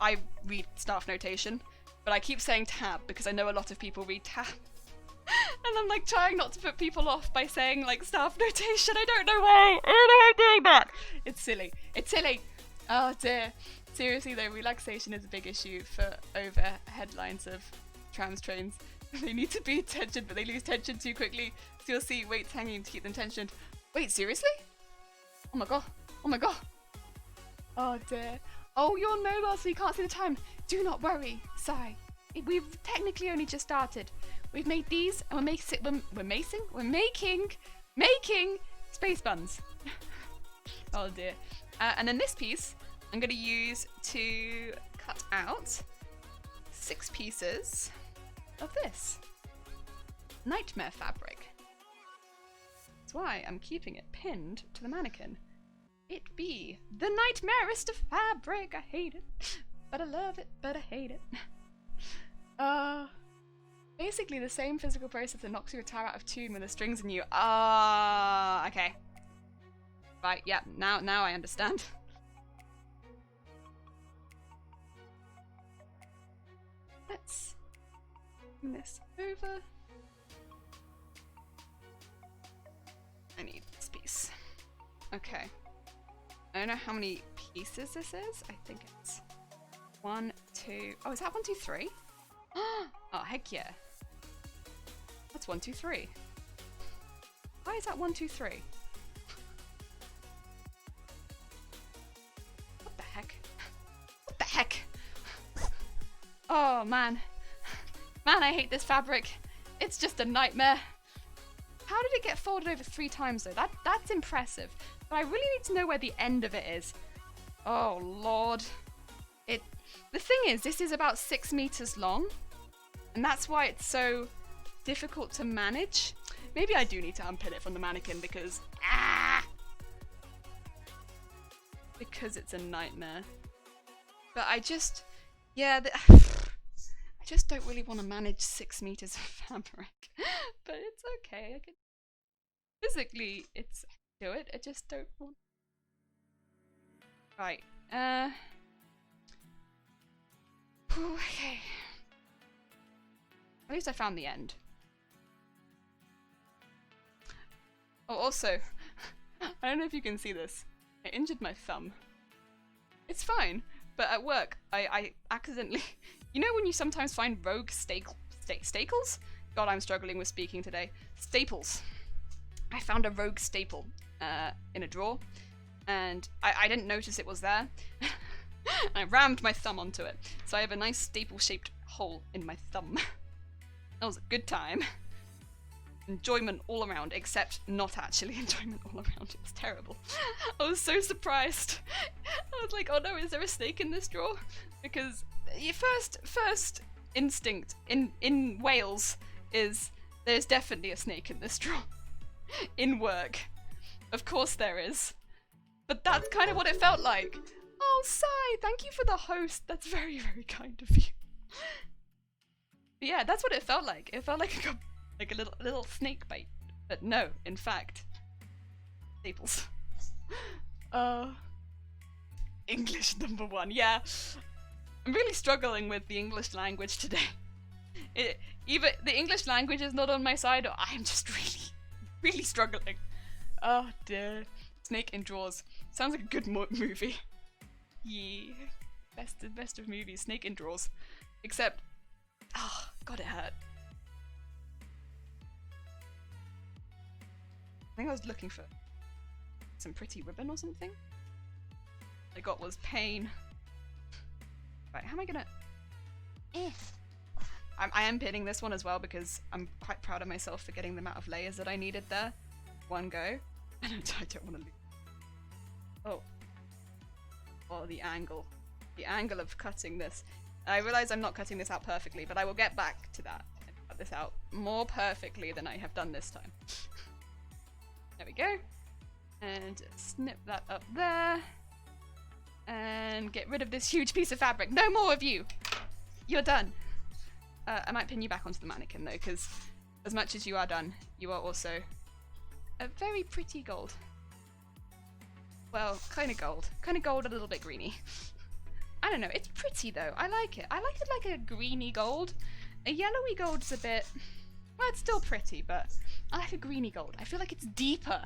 I read staff notation, but I keep saying tab because I know a lot of people read tab. And I'm like trying not to put people off by saying like staff notation. I don't know why. I don't know why I'm doing that. It's silly. It's silly. Oh dear. Seriously though, relaxation is a big issue for over headlines of trams trains. They need to be tensioned, but they lose tension too quickly. So you'll see weights hanging to keep them tensioned. Wait, seriously? Oh my god. Oh my god. Oh dear. Oh, you're on mobile, so you can't see the time. Do not worry, Sai. We've technically only just started. We've made these, and we're making space buns. Oh dear. And then this piece, I'm going to use to cut out 6 pieces of this nightmare fabric. That's why I'm keeping it pinned to the mannequin. It be the nightmarest of fabric. I hate it, but I love it, but I hate it. Basically the same physical process that knocks your guitar out of tune when the strings in you. Okay. Right, yeah, now I understand. Let's bring this over. I need this piece. Okay. I don't know how many pieces this is. I think it's 1, 2. Oh, is that 1, 2, 3? Oh, heck yeah. That's 1, 2, 3. Why is that 1, 2, 3? What the heck? What the heck? Oh man. Man, I hate this fabric. It's just a nightmare. How did it get folded over 3 times though? That's impressive. But I really need to know where the end of it is. Oh lord. The thing is, this is about 6 meters long, and that's why it's so difficult to manage. Maybe I do need to unpin it from the mannequin because it's a nightmare. But I just don't really want to manage 6 meters of fabric. But it's okay. physically it's do it. I just don't want. Right. Okay. At least I found the end. Oh, also, I don't know if you can see this. I injured my thumb. It's fine, but at work, I accidentally... You know when you sometimes find rogue staples? God, I'm struggling with speaking today. Staples. I found a rogue staple in a drawer, and I didn't notice it was there. I rammed my thumb onto it, so I have a nice staple-shaped hole in my thumb. That was a good time. Enjoyment all around, except not actually enjoyment all around. It was terrible. I was so surprised. I was like, oh no, is there a snake in this drawer? Because your first instinct in Wales is there's definitely a snake in this drawer. In work. Of course there is. But that's kind of what it felt like. Oh, Sai, thank you for the host. That's very, very kind of you. But yeah, that's what it felt like. It felt like a little snake bite. But no, in fact, staples. English #1. Yeah, I'm really struggling with the English language today. Either the English language is not on my side, or I am just really struggling. Oh dear. Snake in Drawers. Sounds like a good movie. Yeah. Best of movies. Snake in Drawers. Except, oh, God, it hurt. I think I was looking for some pretty ribbon or something. All I got was pain. Right, how am I gonna... I am pinning this one as well because I'm quite proud of myself for getting the amount of layers that I needed there. One go. And I don't want to lose. Oh. Oh, the angle. The angle of cutting this. I realise I'm not cutting this out perfectly, but I will get back to that and cut this out more perfectly than I have done this time. There we go. And snip that up there. And get rid of this huge piece of fabric. No more of you! You're done. I might pin you back onto the mannequin though, because as much as you are done, you are also a very pretty gold. Well, kind of gold. Kind of gold, a little bit greeny. I don't know, it's pretty though. I like it. I like it like a greeny gold. A yellowy gold's a bit... Well, it's still pretty, but I like a greeny gold. I feel like it's deeper.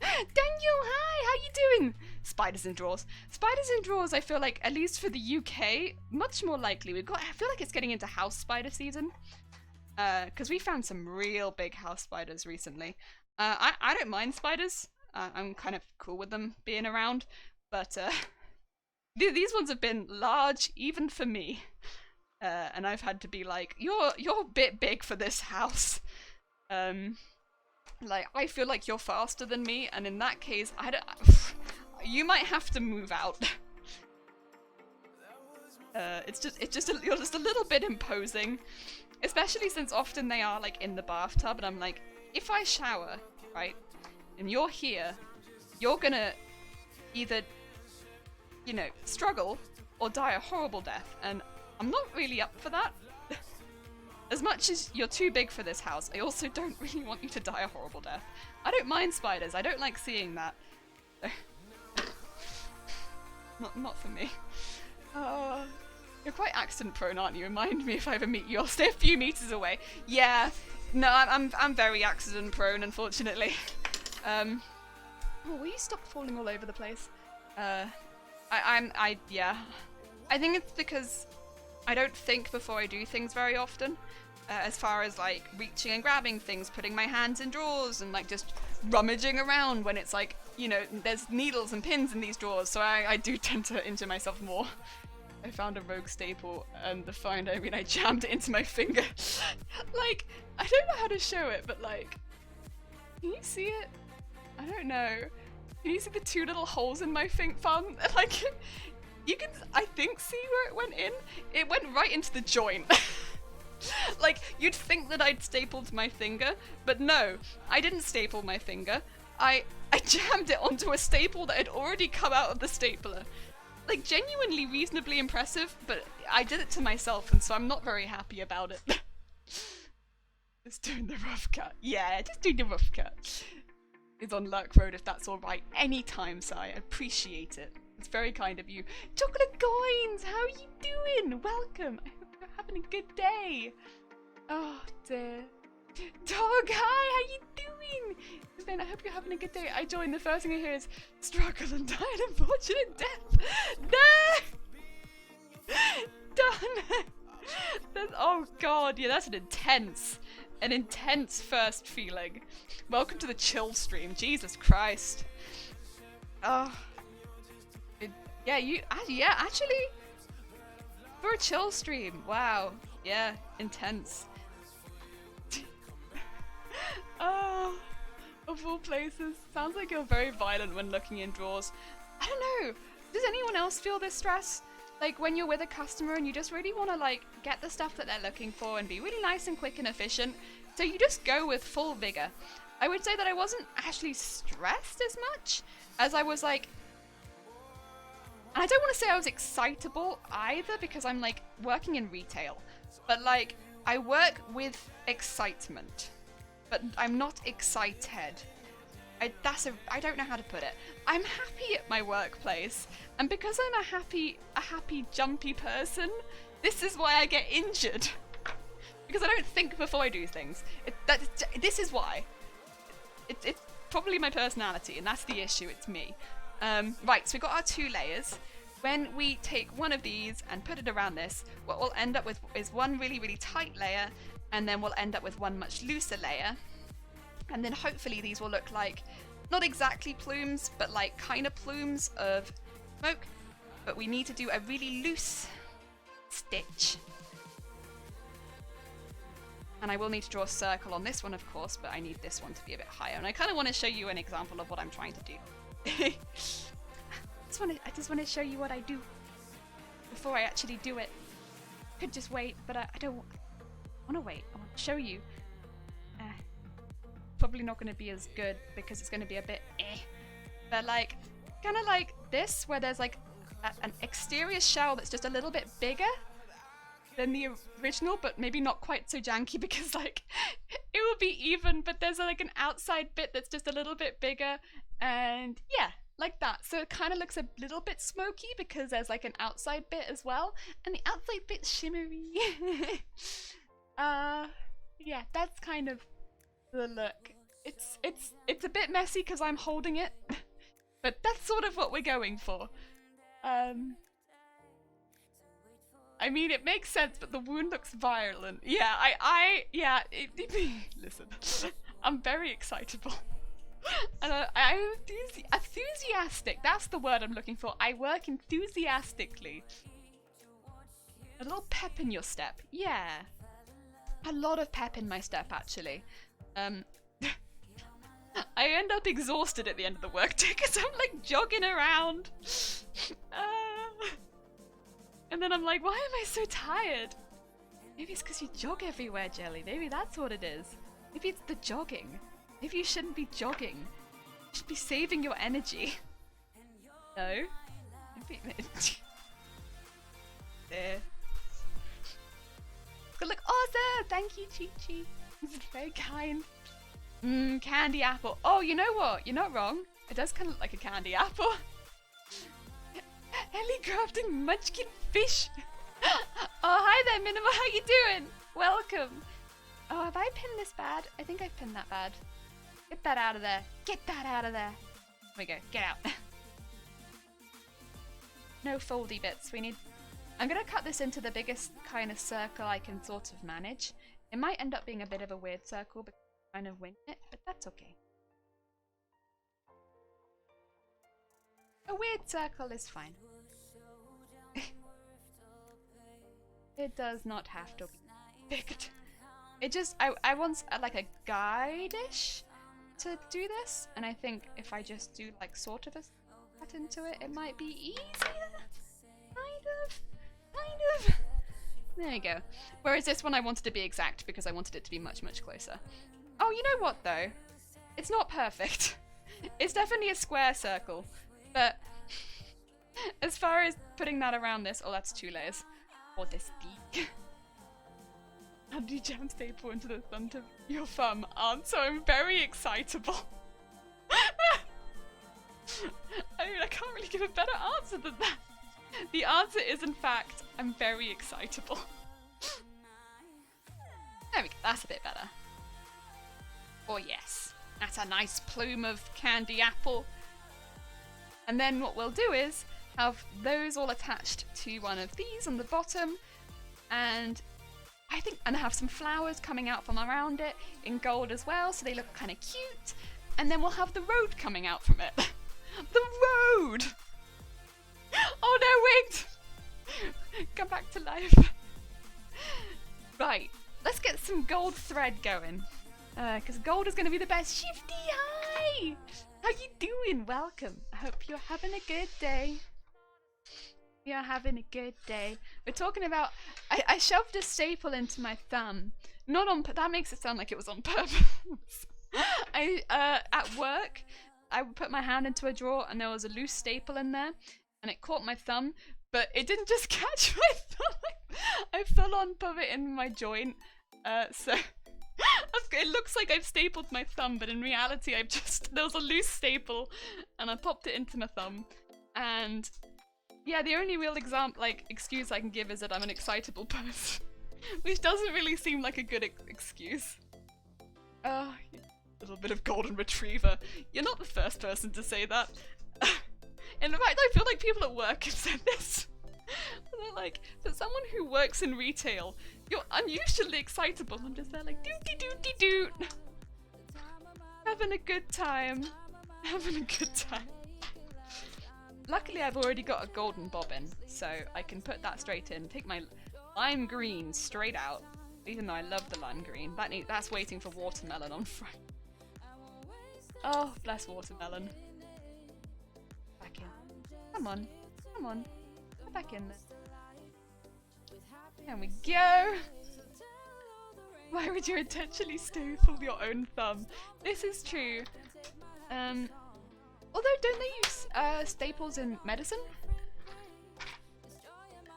Daniel, hi! How you doing? Spiders in drawers. Spiders in drawers, I feel like, at least for the UK, much more likely. I feel like it's getting into house spider season. Because we found some real big house spiders recently. I don't mind spiders. I'm kind of cool with them being around. But these ones have been large, even for me. And I've had to be like, you're a bit big for this house. Like, I feel like you're faster than me, and in that case, you might have to move out. You're just a little bit imposing, especially since often they are like in the bathtub, and I'm like, if I shower, right, and you're here, you're gonna either, you know, struggle or die a horrible death, and I'm not really up for that. As much as you're too big for this house, I also don't really want you to die a horrible death. I don't mind spiders, I don't like seeing that. Not for me. You're quite accident prone, aren't you? Remind me if I ever meet you, I'll stay a few meters away. Yeah, no, I'm very accident prone, unfortunately. Oh, will you stop falling all over the place? Yeah. I think it's because I don't think before I do things very often. As far as like reaching and grabbing things, putting my hands in drawers and like just rummaging around when it's like, you know, there's needles and pins in these drawers, so I do tend to injure myself more. I found a rogue staple and I jammed it into my finger. Like, I don't know how to show it, but like, can you see it? I don't know. Can you see the two little holes in my thumb? Like, you can, I think, see where it went in? It went right into the joint. Like, you'd think that I'd stapled my finger, but no, I didn't staple my finger. I jammed it onto a staple that had already come out of the stapler. Like, genuinely reasonably impressive, but I did it to myself, and so I'm not very happy about it. Just doing the rough cut. Yeah, just doing the rough cut. It's on Lurk Road if that's alright. Anytime, Si. I appreciate it. It's very kind of you. Chocolate Coins! How are you doing? Welcome. I hope you're having a good day. Oh, dear. Dog, hi! How you doing? Ben, I hope you're having a good day. I joined. The first thing I hear is struggle and die an unfortunate death. No! Done! Oh god, yeah, that's an intense first feeling. Welcome to the chill stream. Jesus Christ. Oh. Yeah, actually, for a chill stream, wow. Yeah, intense. Oh, of all places. Sounds like you're very violent when looking in drawers. I don't know. Does anyone else feel this stress? Like when you're with a customer and you just really want to like get the stuff that they're looking for and be really nice and quick and efficient. So you just go with full vigor. I would say that I wasn't actually stressed as much as I was like, and I don't want to say I was excitable either because I'm like working in retail, but like I work with excitement, but I'm not excited. I don't know how to put it. I'm happy at my workplace, and because I'm a happy, jumpy person, this is why I get injured. Because I don't think before I do things. This is why. It's probably my personality, and that's the issue. It's me. Right, so we've got our 2 layers. When we take one of these and put it around this, what we'll end up with is one really, really tight layer, and then we'll end up with one much looser layer. And then hopefully these will look like, not exactly plumes, but like kind of plumes of smoke. But we need to do a really loose stitch. And I will need to draw a circle on this one, of course, but I need this one to be a bit higher. And I kind of want to show you an example of what I'm trying to do. I just want to show you what I do before I actually do it. Could just wait, but I don't want to wait. I want to show you. Probably not going to be as good because it's going to be a bit but like kind of like this where there's like an exterior shell that's just a little bit bigger than the original, but maybe not quite so janky because like it will be even, but there's like an outside bit that's just a little bit bigger, and yeah, like that. So it kind of looks a little bit smoky because there's like an outside bit as well, and the outside bit's shimmery. Yeah, that's kind of the look. It's a bit messy because I'm holding it, but that's sort of what we're going for. I mean, it makes sense, but the wound looks violent. Yeah, listen, I'm very excitable. And I'm enthusiastic. That's the word I'm looking for. I work enthusiastically. A little pep in your step. Yeah. A lot of pep in my step, actually. I end up exhausted at the end of the workday because I'm like jogging around. And then I'm like, why am I so tired? Maybe it's because you jog everywhere, Jelly. Maybe that's what it is. Maybe it's the jogging. Maybe you shouldn't be jogging. You should be saving your energy. No? There. It's gonna look awesome! Thank you, Chi-Chi. This is very kind. Candy apple. Oh, you know what? You're not wrong. It does kind of look like a candy apple. Ellie crafting munchkin fish. Oh, hi there, Minimal. How you doing? Welcome. Oh, have I pinned this bad? I think I've pinned that bad. Get that out of there. Get that out of there. There we go. Get out. No foldy bits. We need... I'm going to cut this into the biggest kind of circle I can sort of manage. It might end up being a bit of a weird circle because I'm kind of wing it, but that's okay. A weird circle is fine. It does not have to be picked. It just, I want like a guide-ish to do this, and I think if I just do like sort of a cut into it, it might be easier. Kind of. There you go. Whereas this one I wanted to be exact because I wanted it to be much, much closer. Oh, you know what though? It's not perfect. It's definitely a square circle, but as far as putting that around this, oh, that's 2 layers. Or this deep. How do you jam staple into the thumb to your thumb? Answer, I'm very excitable. I mean, I can't really give a better answer than that. The answer is, in fact, I'm very excitable. There we go, that's a bit better. Oh yes, that's a nice plume of candy apple. And then what we'll do is have those all attached to one of these on the bottom, and have some flowers coming out from around it in gold as well, so they look kind of cute. And then we'll have the road coming out from it. The road! Oh no, wait! Come back to life. Right, let's get some gold thread going. Because gold is going to be the best. Shifty, hi! How you doing? Welcome. I hope you're having a good day. You're having a good day. We're talking about... I shoved a staple into my thumb. Not on... That makes it sound like it was on purpose. At work, I put my hand into a drawer and there was a loose staple in there. And it caught my thumb. But it didn't just catch my thumb. I full on put it in my joint. So... It looks like I've stapled my thumb, but in reality there was a loose staple and I popped it into my thumb. And yeah, the only real excuse I can give is that I'm an excitable person. Which doesn't really seem like a good excuse. Oh, a little bit of golden retriever. You're not the first person to say that. In fact, I feel like people at work have said this. They're like, for someone who works in retail, you're unusually excitable. I'm just there like, doot-de-doot-de-doot. Having a good time. Having a good time. Luckily, I've already got a golden bobbin, so I can put that straight in. Take my lime green straight out, even though I love the lime green. That's waiting for watermelon on front. Oh, bless watermelon. Back in. Come on. Come on. Get back in there. There we go. Why would you intentionally staple your own thumb? This is true. Although, don't they use staples in medicine?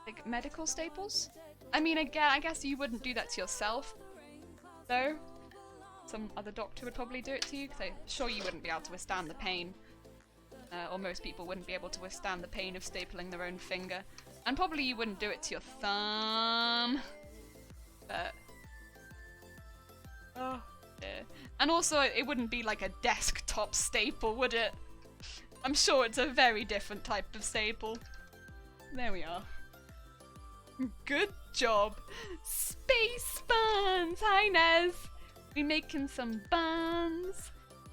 Like medical staples? I mean, again, I guess you wouldn't do that to yourself, though. Some other doctor would probably do it to you, because I'm sure you wouldn't be able to withstand the pain. Or most people wouldn't be able to withstand the pain of stapling their own finger. And probably you wouldn't do it to your thumb. But... oh, dear. And also, it wouldn't be like a desktop staple, would it? I'm sure it's a very different type of staple. There we are. Good job. Space buns! Hi, Nez! We're making some buns.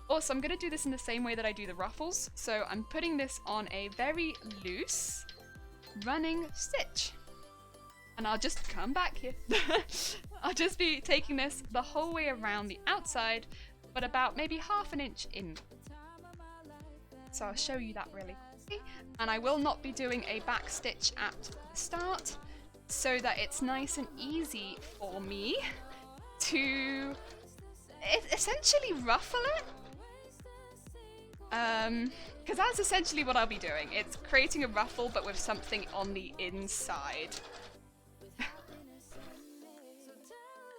Also, I'm going to do this in the same way that I do the ruffles. So I'm putting this on a very loose running stitch. And I'll just come back here. I'll just be taking this the whole way around the outside, but about maybe ½ an inch in. So I'll show you that really quickly. And I will not be doing a back stitch at the start, so that it's nice and easy for me to essentially ruffle it. Because that's essentially what I'll be doing. It's creating a ruffle, but with something on the inside.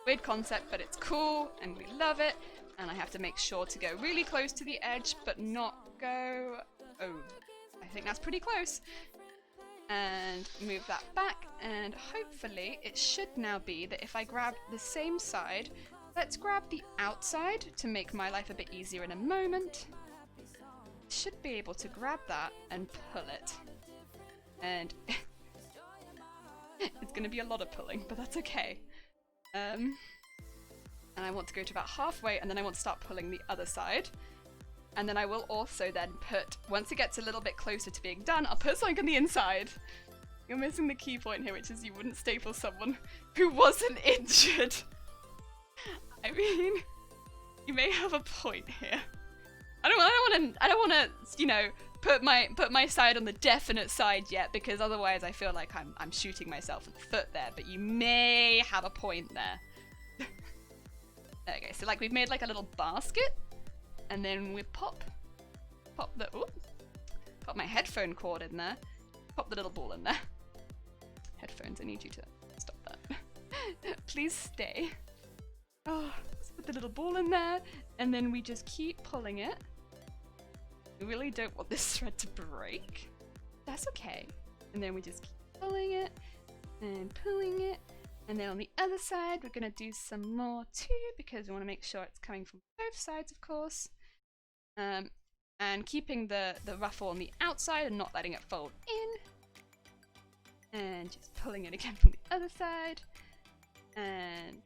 Weird concept, but it's cool, and we love it. And I have to make sure to go really close to the edge, but not go... oh, I think that's pretty close. And move that back, and hopefully it should now be that if I grab the same side, let's grab the outside to make my life a bit easier in a moment. Should be able to grab that and pull it. And it's going to be a lot of pulling, but that's okay. And I want to go to about halfway, and then I want to start pulling the other side. And then I will also then put, once it gets a little bit closer to being done, I'll put something on the inside. You're missing the key point here, which is you wouldn't staple someone who wasn't injured. I mean, you may have a point here. I don't want to, you know, put my side on the definite side yet, because otherwise I feel like I'm shooting myself in the foot there. But you may have a point there. Okay, so like we've made like a little basket, and then we pop my headphone cord in there, pop the little ball in there. Headphones, I need you to stop that. Please stay. Oh, let's put the little ball in there, and then we just keep pulling it. We really don't want this thread to break. That's okay. And then we just keep pulling it, and pulling it. And then on the other side, we're gonna do some more too, because we wanna make sure it's coming from both sides, of course. And keeping the ruffle on the outside and not letting it fold in. And just pulling it again from the other side. And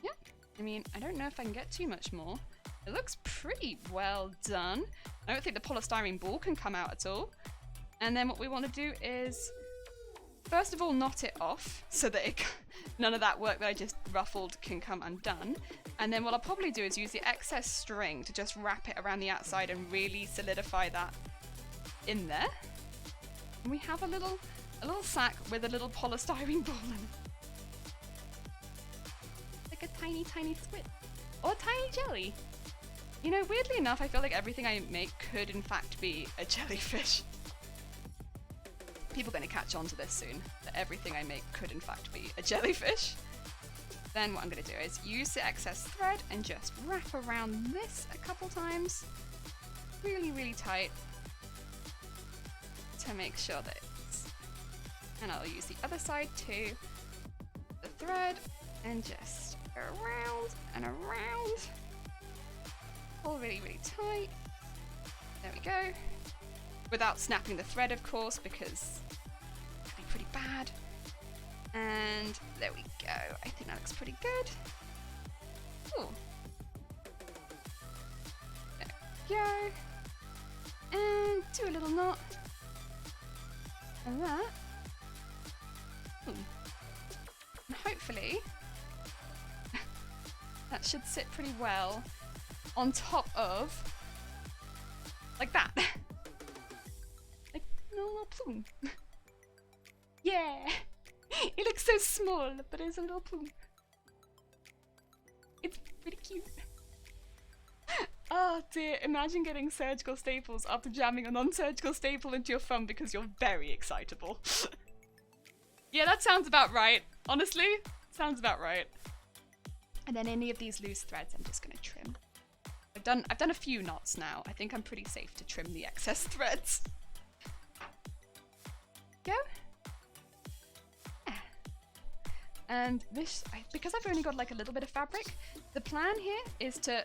yeah, I mean, I don't know if I can get too much more. It looks pretty well done. I don't think the polystyrene ball can come out at all. And then what we want to do is, first of all, knot it off so that none of that work that I just ruffled can come undone. And then what I'll probably do is use the excess string to just wrap it around the outside and really solidify that in there. And we have a little sack with a little polystyrene ball in it. Like a tiny, tiny squid. Or a tiny jelly. You know, weirdly enough, I feel like everything I make could in fact be a jellyfish. People are going to catch on to this soon, that everything I make could in fact be a jellyfish. Then what I'm going to do is use the excess thread and just wrap around this a couple times. Really, really tight. To make sure that it's... And I'll use the other side too. The thread and just around and around. All really, really tight. There we go. Without snapping the thread, of course, because that'd be pretty bad. And there we go. I think that looks pretty good. Ooh. There we go. And do a little knot. And that. Ooh. And hopefully that should sit pretty well on top of, like that. Like no more plume. Yeah! It looks so small, but it's a little plume. It's pretty cute. Oh dear, imagine getting surgical staples after jamming a non-surgical staple into your thumb because you're very excitable. Yeah, that sounds about right. Honestly, sounds about right. And then any of these loose threads I'm just gonna trim. I've done a few knots now. I think I'm pretty safe to trim the excess threads. Go. Yeah. And this, because I've only got like a little bit of fabric, the plan here is to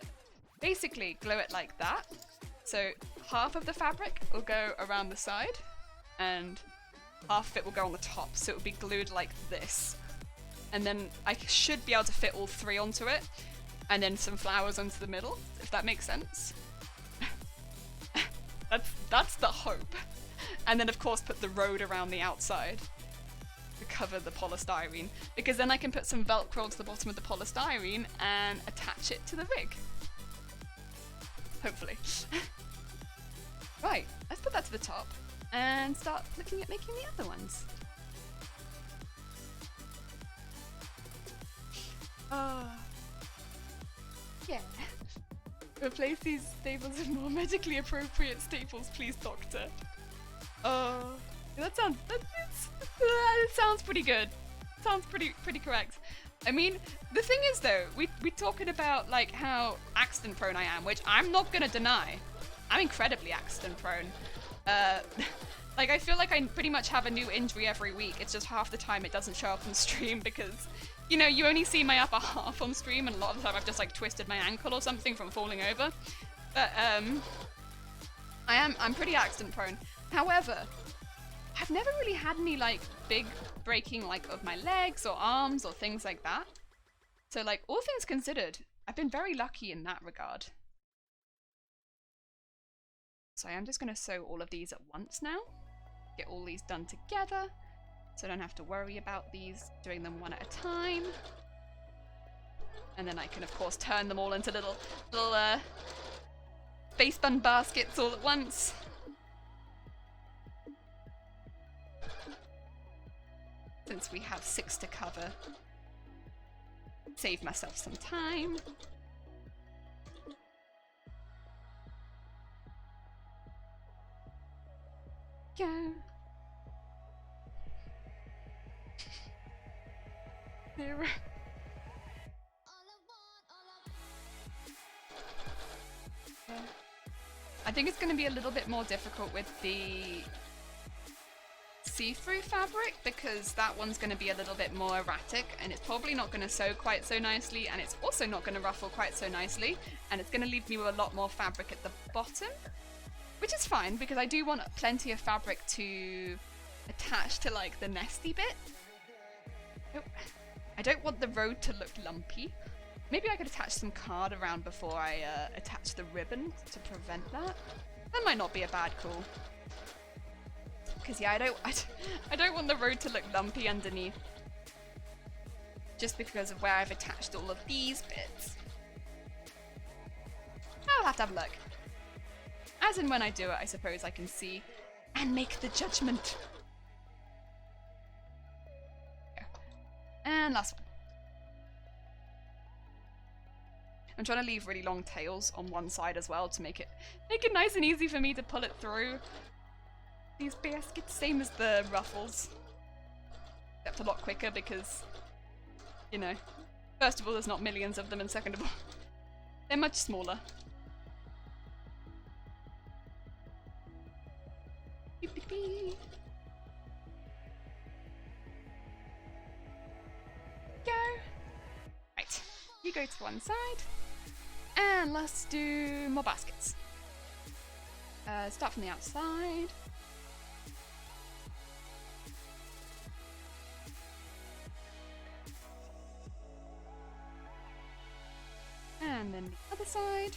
basically glue it like that. So half of the fabric will go around the side and half of it will go on the top. So it will be glued like this. And then I should be able to fit all three onto it. And then some flowers onto the middle, if that makes sense. That's the hope. And then of course put the road around the outside to cover the polystyrene, because then I can put some Velcro to the bottom of the polystyrene and attach it to the rig. Hopefully. Right, let's put that to the top and start looking at making the other ones. Yeah. Replace these staples with more medically appropriate staples, please, doctor. That sounds pretty good. Sounds pretty correct. I mean, the thing is though, we're talking about like how accident prone I am, which I'm not gonna deny. I'm incredibly accident prone. Like I feel like I pretty much have a new injury every week. It's just half the time it doesn't show up on stream because, you know, you only see my upper half on stream, and a lot of the time I've just like twisted my ankle or something from falling over. But I'm pretty accident prone. However, I've never really had any like big breaking like of my legs or arms or things like that. So like all things considered, I've been very lucky in that regard. So I'm just gonna sew all of these at once now. Get all these done together. So I don't have to worry about these, doing them one at a time. And then I can of course turn them all into little face bun baskets all at once. Since we have 6 to cover. Save myself some time. Go. 0. I think it's going to be a little bit more difficult with the see-through fabric because that one's going to be a little bit more erratic and it's probably not going to sew quite so nicely, and it's also not going to ruffle quite so nicely, and it's going to leave me with a lot more fabric at the bottom, which is fine because I do want plenty of fabric to attach to like the nesty bit. Oh, I don't want the road to look lumpy. Maybe I could attach some card around before I attach the ribbon to prevent that. That might not be a bad call. Because yeah, I don't want the road to look lumpy underneath. Just because of where I've attached all of these bits. I'll have to have a look. As in when I do it, I suppose I can see and make the judgment. And last one. I'm trying to leave really long tails on one side as well to make it nice and easy for me to pull it through these baskets, same as the ruffles. Except a lot quicker because, you know, first of all there's not millions of them, and second of all, they're much smaller. Beep, beep, beep. Go! Right, you go to one side. And let's do more baskets. Start from the outside. And then the other side.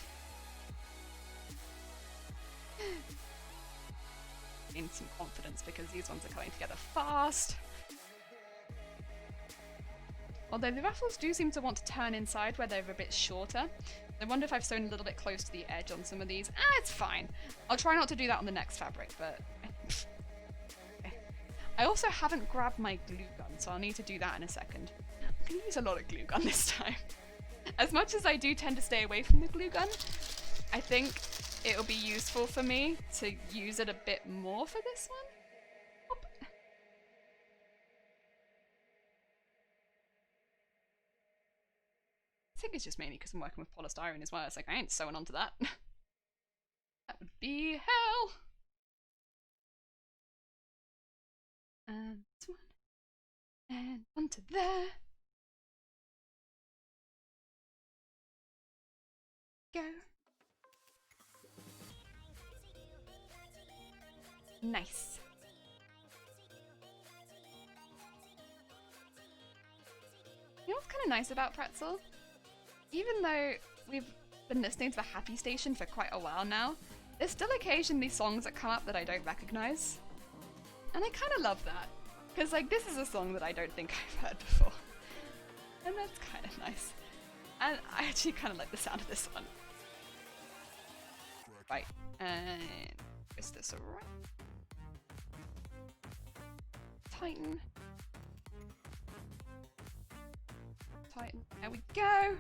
Gain some confidence because these ones are coming together fast. Although the ruffles do seem to want to turn inside where they're a bit shorter. I wonder if I've sewn a little bit close to the edge on some of these. It's fine. I'll try not to do that on the next fabric, but... I also haven't grabbed my glue gun, so I'll need to do that in a second. I'm going to use a lot of glue gun this time. As much as I do tend to stay away from the glue gun, I think it'll be useful for me to use it a bit more for this one. I think it's just mainly because I'm working with polystyrene as well. It's like, I ain't sewing onto that. That would be hell. And this one. And onto there. Go. Nice. You know what's kind of nice about Pretzel? Even though we've been listening to the Happy Station for quite a while now, there's still occasionally songs that come up that I don't recognize. And I kind of love that. Because like, this is a song that I don't think I've heard before. And that's kind of nice. And I actually kind of like the sound of this one. Right, and twist this around. Tighten. Tighten. There we go.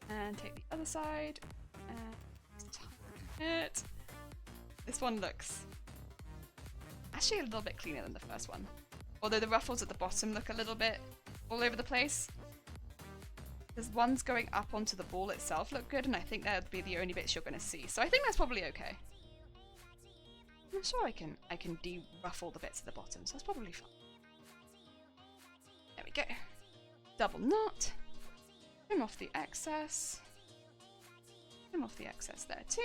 And take the other side and tighten it. This one looks actually a little bit cleaner than the first one. Although the ruffles at the bottom look a little bit all over the place. There's ones going up onto the ball itself look good, and I think that would be the only bits you're going to see. So I think that's probably okay. I'm sure I can de-ruffle the bits at the bottom, so that's probably fine. There we go. Double knot. Trim off the excess. Trim off the excess there too.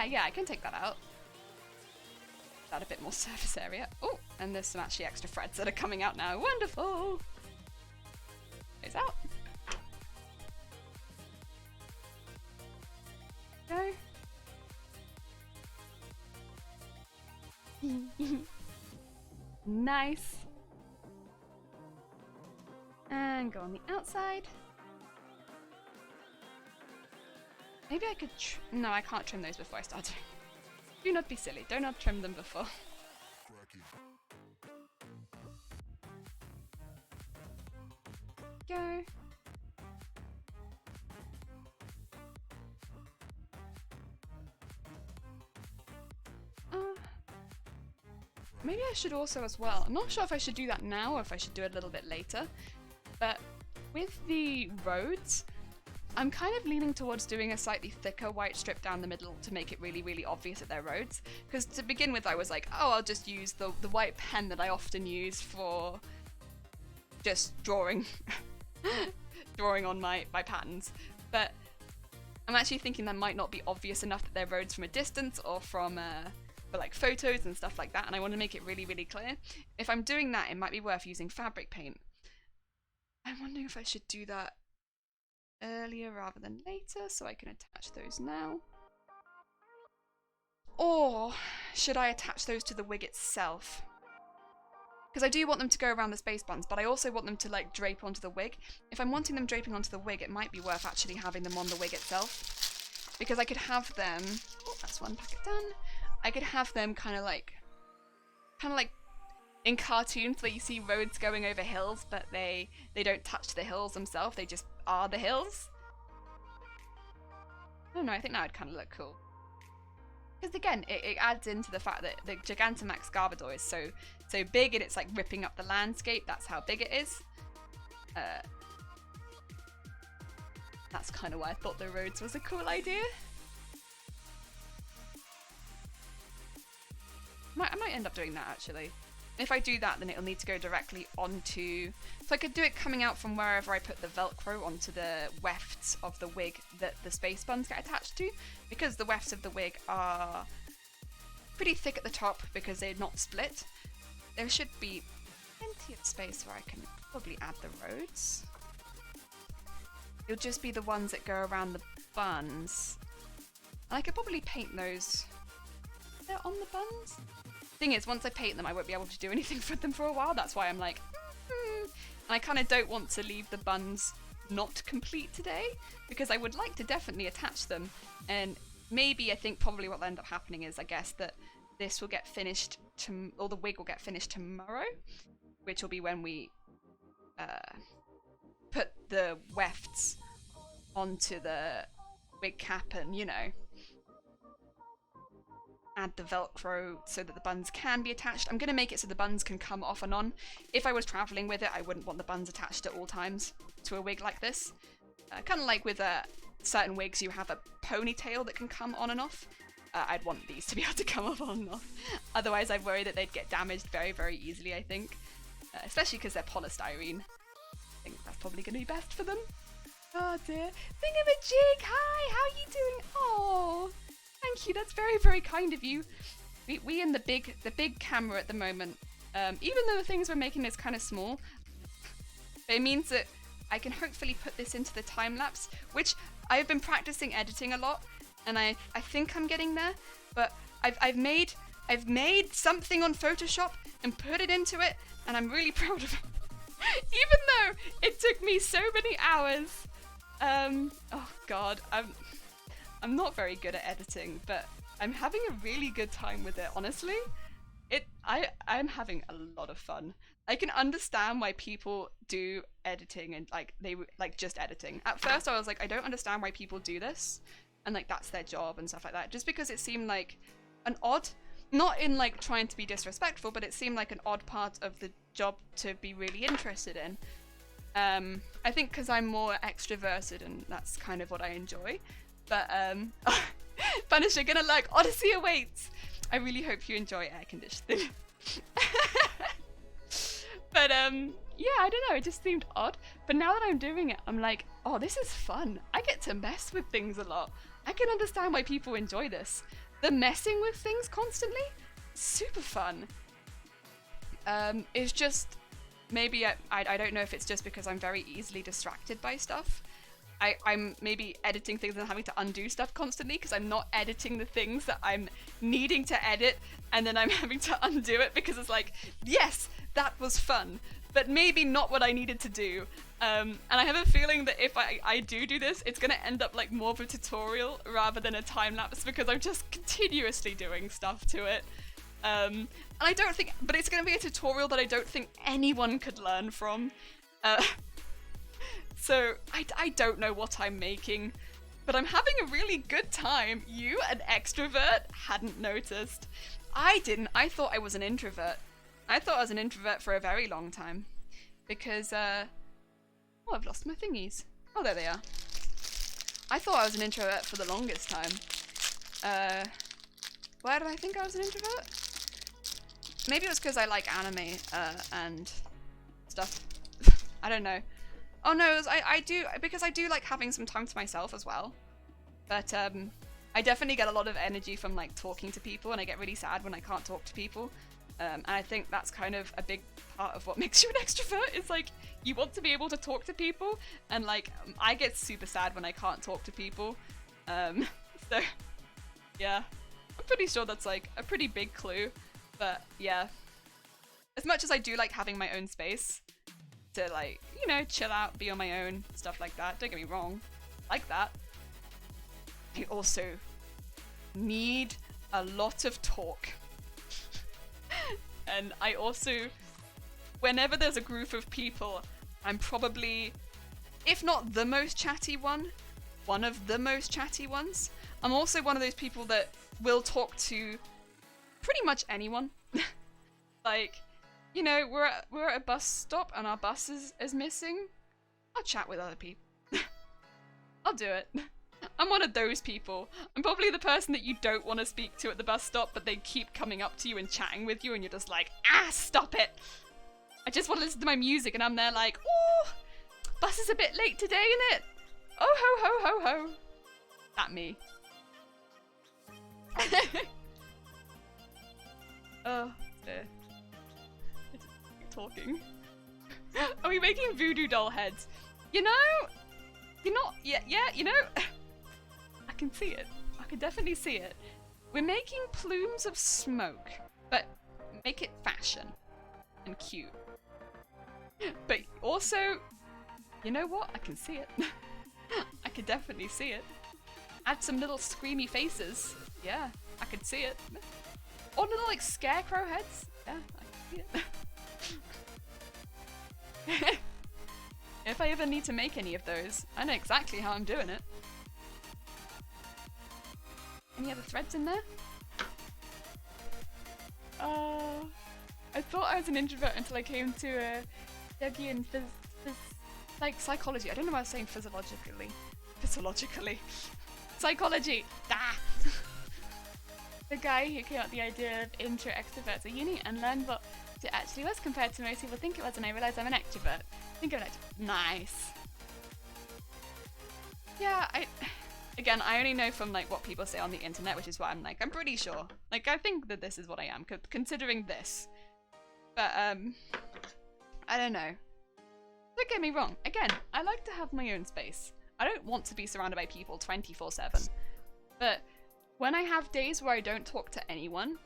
Yeah, I can take that out. Add a bit more surface area. Oh, and there's some actually extra threads that are coming out now. Wonderful! Goes out. Go. Nice. And go on the outside. Maybe I could no, I can't trim those before I start doing. Do not be silly. Do not trim them before. Go. maybe I should also as well. I'm not sure if I should do that now or if I should do it a little bit later. But with the roads, I'm kind of leaning towards doing a slightly thicker white strip down the middle to make it really, really obvious that they're roads. Because to begin with, I was like, oh, I'll just use the white pen that I often use for just drawing drawing on my patterns. But I'm actually thinking that might not be obvious enough that they're roads from a distance or from for like photos and stuff like that, and I want to make it really, really clear. If I'm doing that, it might be worth using fabric paint. I'm wondering if I should do that earlier rather than later so I can attach those now. Or should I attach those to the wig itself? Because I do want them to go around the space buns, but I also want them to like drape onto the wig. If I'm wanting them draping onto the wig, it might be worth actually having them on the wig itself. Because I could have them, oh, that's one packet done. I could have them kind of like in cartoons where you see roads going over hills, but they don't touch the hills themselves, they just are the hills. I don't know, I think that would kind of look cool. Because again, it adds into the fact that the Gigantamax Garbodor is so big and it's like ripping up the landscape. That's how big it is. That's kind of why I thought the roads was a cool idea. I might end up doing that actually. If I do that, then it'll need to go directly onto... So I could do it coming out from wherever I put the Velcro onto the wefts of the wig that the space buns get attached to. Because the wefts of the wig are pretty thick at the top because they're not split. There should be plenty of space where I can probably add the roads. It'll just be the ones that go around the buns. And I could probably paint those. They're on the buns? Thing is, once I paint them, I won't be able to do anything with them for a while. That's why I'm like, And I kind of don't want to leave the buns not complete today, because I would like to definitely attach them. And maybe, I think probably what will end up happening is, I guess, that this will get finished, or the wig will get finished tomorrow, which will be when we put the wefts onto the wig cap and, you know, add the Velcro so that the buns can be attached. I'm going to make it so the buns can come off and on. If I was traveling with it, I wouldn't want the buns attached at all times to a wig like this. Kind of like with certain wigs, you have a ponytail that can come on and off. I'd want these to be able to come off on and off. Otherwise, I worry that they'd get damaged very, very easily, I think. Especially because they're polystyrene. I think that's probably going to be best for them. Oh dear. Thingamajig! Hi! How are you doing? Oh, thank you, that's very, very kind of you. We in the big camera at the moment, even though the things we're making is kind of small, it means that I can hopefully put this into the time lapse, which I've been practicing editing a lot, and I think I'm getting there. But I've made something on Photoshop and put it into it, and I'm really proud of it. Even though it took me so many hours. Oh god, I'm not very good at editing, but I'm having a really good time with it, honestly. I'm having a lot of fun. I can understand why people do editing and like just editing. At first I was like, I don't understand why people do this, and like that's their job and stuff like that, just because it seemed like an odd, not in like trying to be disrespectful, but it seemed like an odd part of the job to be really interested in. I think because I'm more extroverted and that's kind of what I enjoy. But Punisher, gonna like Odyssey awaits. I really hope you enjoy air conditioning. But yeah, I don't know, it just seemed odd. But now that I'm doing it, I'm like, oh, this is fun. I get to mess with things a lot. I can understand why people enjoy this. The messing with things constantly, super fun. It's just, maybe I don't know if it's just because I'm very easily distracted by stuff. I'm maybe editing things and having to undo stuff constantly because I'm not editing the things that I'm needing to edit, and then I'm having to undo it because it's like, yes, that was fun, but maybe not what I needed to do. And I have a feeling that if I do this, it's going to end up like more of a tutorial rather than a time lapse because I'm just continuously doing stuff to it. And I don't think, but it's going to be a tutorial that I don't think anyone could learn from. So I don't know what I'm making, but I'm having a really good time. You, an extrovert, hadn't noticed. I didn't. I thought I was an introvert. I thought I was an introvert for a very long time. Because, oh, I've lost my thingies. Oh, there they are. I thought I was an introvert for the longest time. Why did I think I was an introvert? Maybe it was because I like anime, and stuff. I don't know. Oh no, it was, I do, because I do like having some time to myself as well. But, I definitely get a lot of energy from like talking to people, and I get really sad when I can't talk to people. And I think that's kind of a big part of what makes you an extrovert, is like, you want to be able to talk to people, and like, I get super sad when I can't talk to people. So, yeah. I'm pretty sure that's like a pretty big clue, but yeah. As much as I do like having my own space to like, you know, chill out, be on my own, stuff like that, don't get me wrong, like that. I also need a lot of talk. And I also, whenever there's a group of people, I'm probably, if not the most chatty one of the most chatty ones. I'm also one of those people that will talk to pretty much anyone. Like, you know, we're at a bus stop and our bus is missing. I'll chat with other people. I'll do it. I'm one of those people. I'm probably the person that you don't want to speak to at the bus stop, but they keep coming up to you and chatting with you, and you're just like, ah, stop it. I just want to listen to my music, and I'm there like, oh, bus is a bit late today, innit? Oh ho ho ho ho. That me. Oh, dear. Talking. Are we making voodoo doll heads? You know, you're not, yeah, you know, I can see it. I can definitely see it. We're making plumes of smoke, but make it fashion and cute. But also, you know what? I can see it. I can definitely see it. Add some little screamy faces. Yeah, I could see it. Or little like scarecrow heads. Yeah, I can see it. If I ever need to make any of those, I know exactly how I'm doing it. Any other threads in there? I thought I was an introvert until I came to Jungian like psychology. I don't know why I was saying physiologically. Psychology! Da! The guy who came up with the idea of intro extroverts at uni and learned what it actually was compared to most people think it was, and I realised I'm an extrovert. Think of it. Nice. Yeah, again, I only know from like what people say on the internet, which is why I'm like, I'm pretty sure. Like, I think that this is what I am, considering this. But, I don't know. Don't get me wrong. Again, I like to have my own space. I don't want to be surrounded by people 24/7. But when I have days where I don't talk to anyone,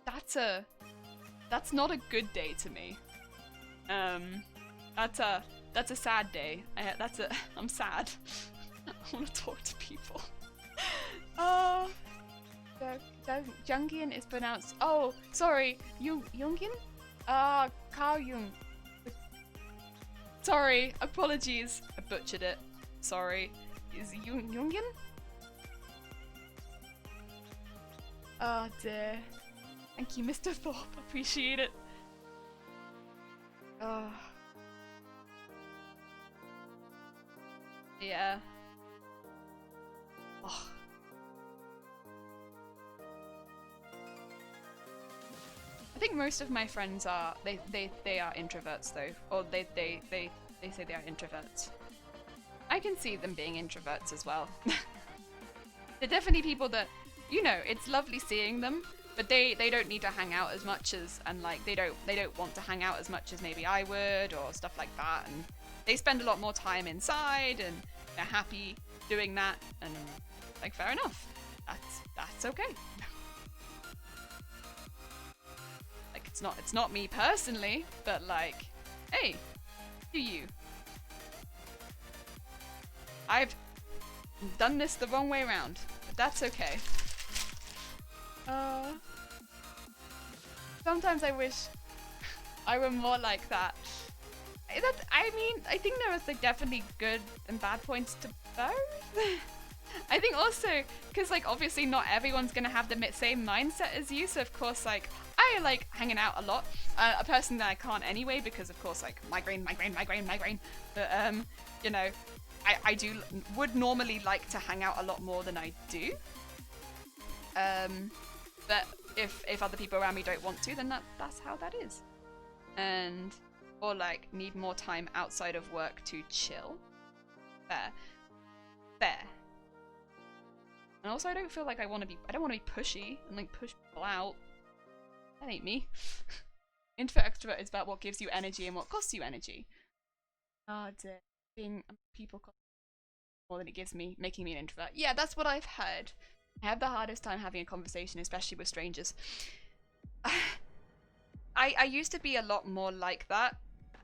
that's not a good day to me. That's a sad day. I'm sad. I want to talk to people. Jungian is pronounced. Oh, sorry. Jungian? Carl Jung. Sorry. Apologies. I butchered it. Sorry. Is Jungian? Oh dear. Thank you, Mr. Thorpe. Appreciate it. Oh. Yeah. Oh. I think most of my friends are they are introverts though, or they say they are introverts. I can see them being introverts as well. They're definitely people that, you know, it's lovely seeing them, but they don't need to hang out as much as, and like they don't want to hang out as much as maybe I would or stuff like that, and they spend a lot more time inside and they're happy doing that, and like fair enough. That's okay. Like it's not me personally, but like, hey, do you? I've done this the wrong way around, but that's okay. Sometimes I wish I were more like that. I mean, I think there was like definitely good and bad points to both. I think also, because like obviously not everyone's gonna have the same mindset as you, so of course like, I like hanging out a lot. A person that I can't anyway, because of course like migraine. But you know, I would normally like to hang out a lot more than I do. But if other people around me don't want to, then that's how that is. And or like need more time outside of work to chill. Fair. And also I don't feel like I don't want to be pushy and like push people out. That ain't me. Introvert extrovert is about what gives you energy and what costs you energy. Being people cost more than it gives me, making me an introvert. Yeah, that's what I've heard. I have the hardest time having a conversation, especially with strangers. I used to be a lot more like that.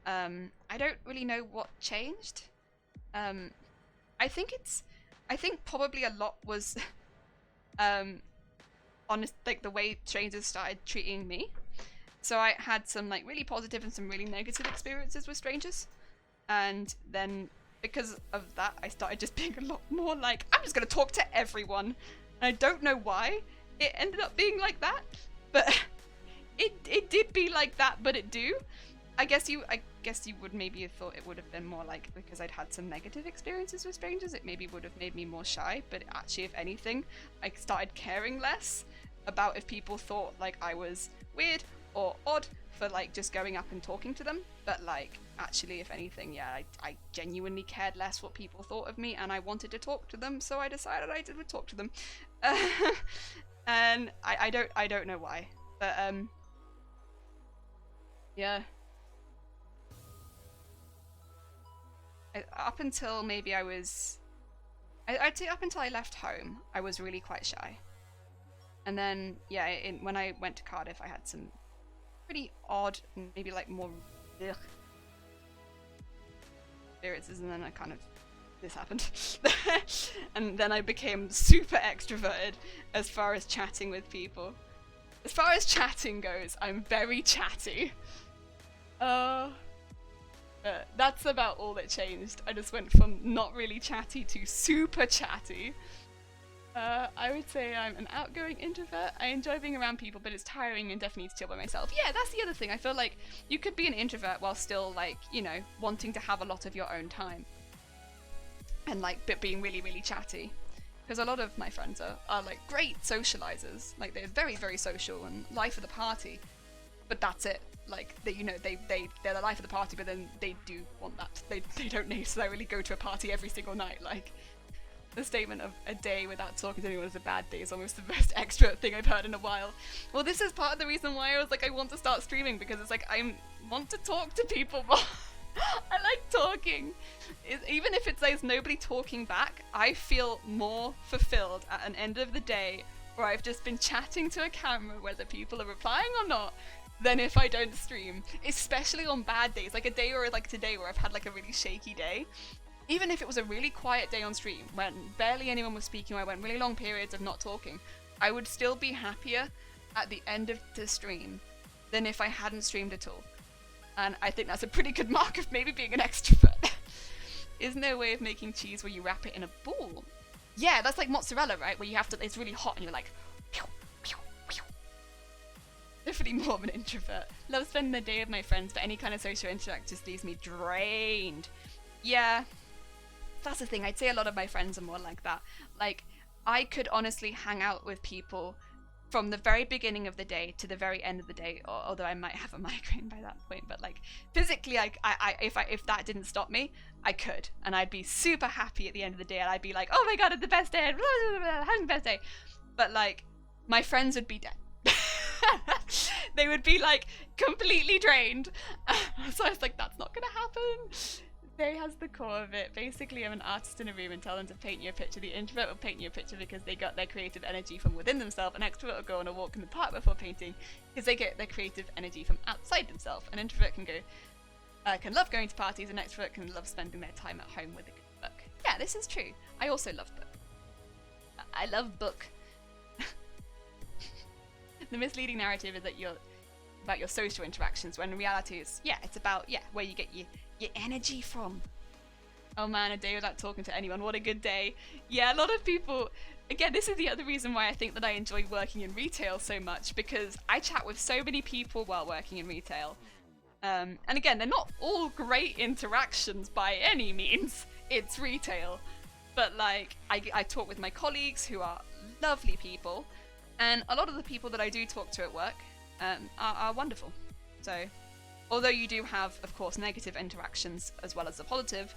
I don't really know what changed. I think probably a lot was honest, like the way strangers started treating me. So I had some like really positive and some really negative experiences with strangers, and then because of that I started just being a lot more like, I'm just gonna talk to everyone. And I don't know why it ended up being like that, but it did be like that, but it do. I guess you would maybe have thought it would have been more like, because I'd had some negative experiences with strangers, it maybe would have made me more shy, but actually, if anything, I started caring less about if people thought like I was weird or odd for like just going up and talking to them. But like, actually, if anything, yeah, I genuinely cared less what people thought of me, and I wanted to talk to them, so I decided I would talk to them. And I don't know why, but yeah. Up until maybe I'd say up until I left home, I was really quite shy. And then, yeah, when I went to Cardiff, I had some pretty odd, maybe like more experiences, and then this happened. And then I became super extroverted as far as chatting with people. As far as chatting goes, I'm very chatty. That's about all that changed. I just went from not really chatty to super chatty. I would say I'm an outgoing introvert. I enjoy being around people, but it's tiring and definitely need to chill by myself. Yeah, that's the other thing. I feel like you could be an introvert while still, like, you know, wanting to have a lot of your own time. And, like, but being really, really chatty. Because a lot of my friends are like, great socializers. Like, they're very, very social and life of the party. But that's it. Like, they're the life of the party, but then they do want that. They don't necessarily go to a party every single night. Like, the statement of a day without talking to anyone is a bad day is almost the most extra thing I've heard in a while. Well, this is part of the reason why I was like, I want to start streaming, because it's like, I want to talk to people more. I like talking. Even if it says nobody talking back, I feel more fulfilled at an end of the day where I've just been chatting to a camera, whether people are replying or not, than if I don't stream. Especially on bad days, like a day or like today where I've had like a really shaky day. Even if it was a really quiet day on stream, when barely anyone was speaking, or I went really long periods of not talking, I would still be happier at the end of the stream than if I hadn't streamed at all. And I think that's a pretty good mark of maybe being an extrovert. Isn't there a way of making cheese where you wrap it in a ball? Yeah, that's like mozzarella, right? Where you have to, it's really hot and you're like, pew, pew, pew. Definitely more of an introvert. Love spending the day with my friends, but any kind of social interaction just leaves me drained. Yeah, that's the thing. I'd say a lot of my friends are more like that. Like, I could honestly hang out with people from the very beginning of the day to the very end of the day, although I might have a migraine by that point, but like physically, if that didn't stop me, I could, and I'd be super happy at the end of the day, and I'd be like, oh my god, it's the best day, having the best day. But like, my friends would be dead. They would be like completely drained. So I was like, that's not gonna happen. They has the core of it. Basically, I'm an artist in a room and tell them to paint you a picture. The introvert will paint you a picture because they got their creative energy from within themselves. An extrovert will go on a walk in the park before painting because they get their creative energy from outside themselves. An introvert can love going to parties. An extrovert can love spending their time at home with a good book. Yeah, this is true. I also love book. I love book. The misleading narrative is that you're about your social interactions, when in reality it's about where you get your energy from. Oh man, a day without talking to anyone, what a good day. Yeah, a lot of people, again, this is the other reason why I think that I enjoy working in retail so much, because I chat with so many people while working in retail. And again, they're not all great interactions by any means, it's retail. But like, I talk with my colleagues who are lovely people, and a lot of the people that I do talk to at work are wonderful. So, although you do have, of course, negative interactions as well as the positive,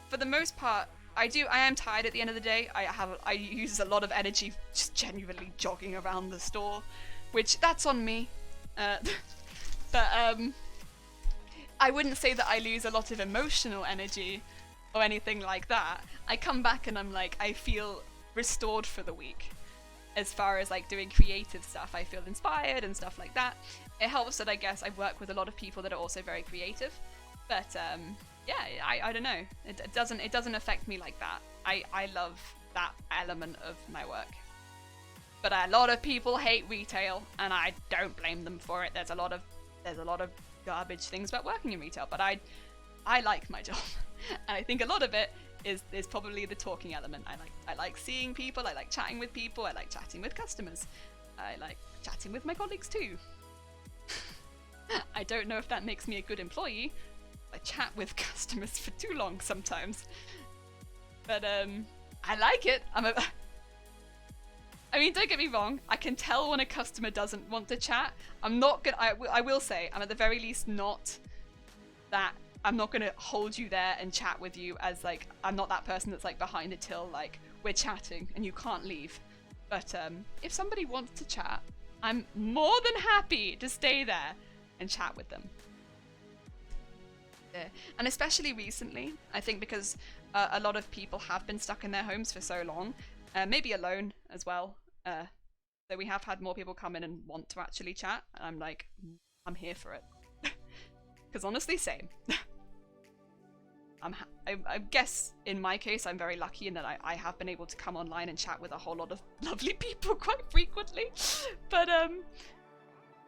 for the most part, I am tired at the end of the day. I use a lot of energy just genuinely jogging around the store, which that's on me. But I wouldn't say that I lose a lot of emotional energy or anything like that. I come back and I'm like, I feel restored for the week. As far as like doing creative stuff, I feel inspired and stuff like that. It helps that I guess I work with a lot of people that are also very creative. But yeah, I don't know. It doesn't affect me like that. I love that element of my work. But a lot of people hate retail, and I don't blame them for it. There's a lot of garbage things about working in retail, but I like my job, and I think a lot of it is probably the talking element. I like seeing people. I like chatting with people. I like chatting with customers. I like chatting with my colleagues too. I don't know if that makes me a good employee. I chat with customers for too long sometimes, but I like it. I mean, don't get me wrong. I can tell when a customer doesn't want to chat. I'm not gonna. I will say, I'm at the very least not that. I'm not gonna hold you there and chat with you as like I'm not that person that's like behind the till, like we're chatting and you can't leave. But if somebody wants to chat, I'm more than happy to stay there and chat with them. And especially recently, I think because a lot of people have been stuck in their homes for so long, maybe alone as well. So we have had more people come in and want to actually chat, and I'm like, I'm here for it. Because honestly, same. I guess in my case, I'm very lucky in that I have been able to come online and chat with a whole lot of lovely people quite frequently. But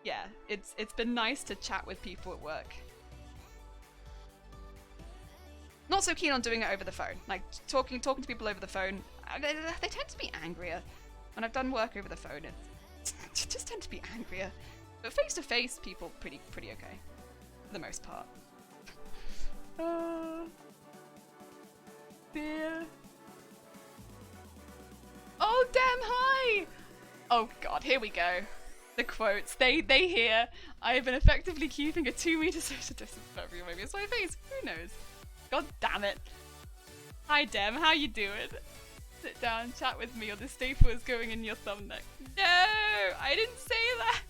yeah, it's been nice to chat with people at work. Not so keen on doing it over the phone. Like talking to people over the phone, they tend to be angrier. When I've done work over the phone, it just tend to be angrier. But face to face, people pretty okay, for the most part. Dear. Oh damn! Hi. Oh god, here we go. The quotes. They hear. I have been effectively keeping a 2-meter social distance from everyone. Maybe it's my face. Who knows? God damn it. Hi Dem, how you doing? Sit down, chat with me, or the staple is going in your thumbnail. No! I didn't say that!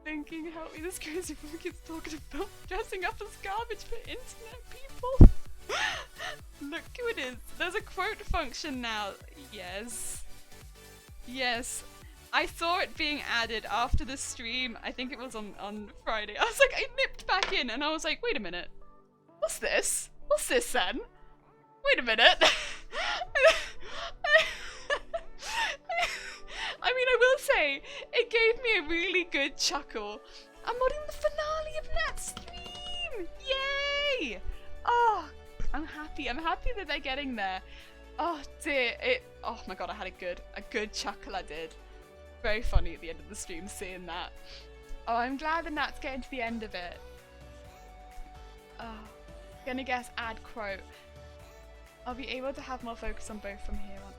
Thinking, help me, this crazy woman keeps talking about dressing up as garbage for internet people. Look who it is. There's a quote function now. Yes. Yes. I saw it being added after the stream. I think it was on Friday. I was like, I nipped back in and I was like, wait a minute. What's this? What's this then? Wait a minute. I mean, I will say, it gave me a really good chuckle. I'm modding the finale of that stream! Yay! Oh, I'm happy. I'm happy that they're getting there. Oh dear, oh my god, I had a good chuckle I did. Very funny at the end of the stream seeing that. Oh, I'm glad that Nat's getting to the end of it. Oh. Gonna guess add quote. I'll be able to have more focus on both from here on.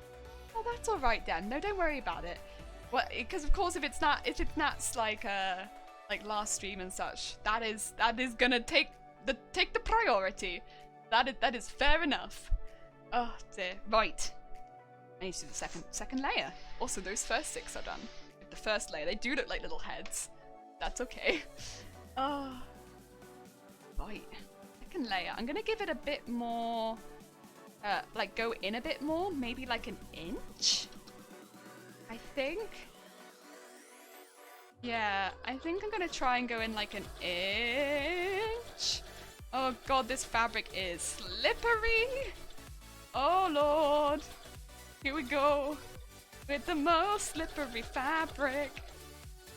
Oh, that's all right, Dan. No, don't worry about it. Well, because of course, if it's Nat's like last stream and such, that is gonna take the priority. That is fair enough. Oh dear. Right. I need to do the second layer. Also, those first 6 are done. The first layer, they do look like little heads. That's okay. Oh. Right. Second layer. I'm gonna give it a bit more, like go in a bit more, maybe like an inch, I think. Yeah, I think I'm gonna try and go in like an inch. Oh god, this fabric is slippery. Oh lord. Here we go. With the most slippery fabric.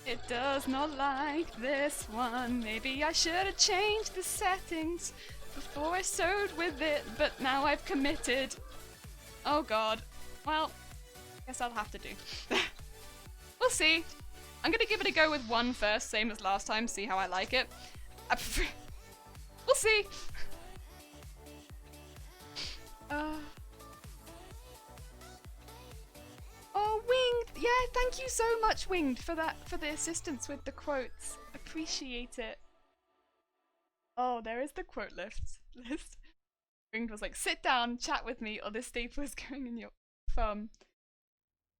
It does not like this one. Maybe I should have changed the settings Before I sewed with it, but now I've committed. Oh god. Well, guess I'll have to do. We'll see. I'm gonna give it a go with one first, same as last time, see how I like it. We'll see. Oh, Winged! Yeah, thank you so much, Winged, for the assistance with the quotes. Appreciate it. Oh, there is the quote list. Winged was like, sit down, chat with me, or this staple is going in your thumb.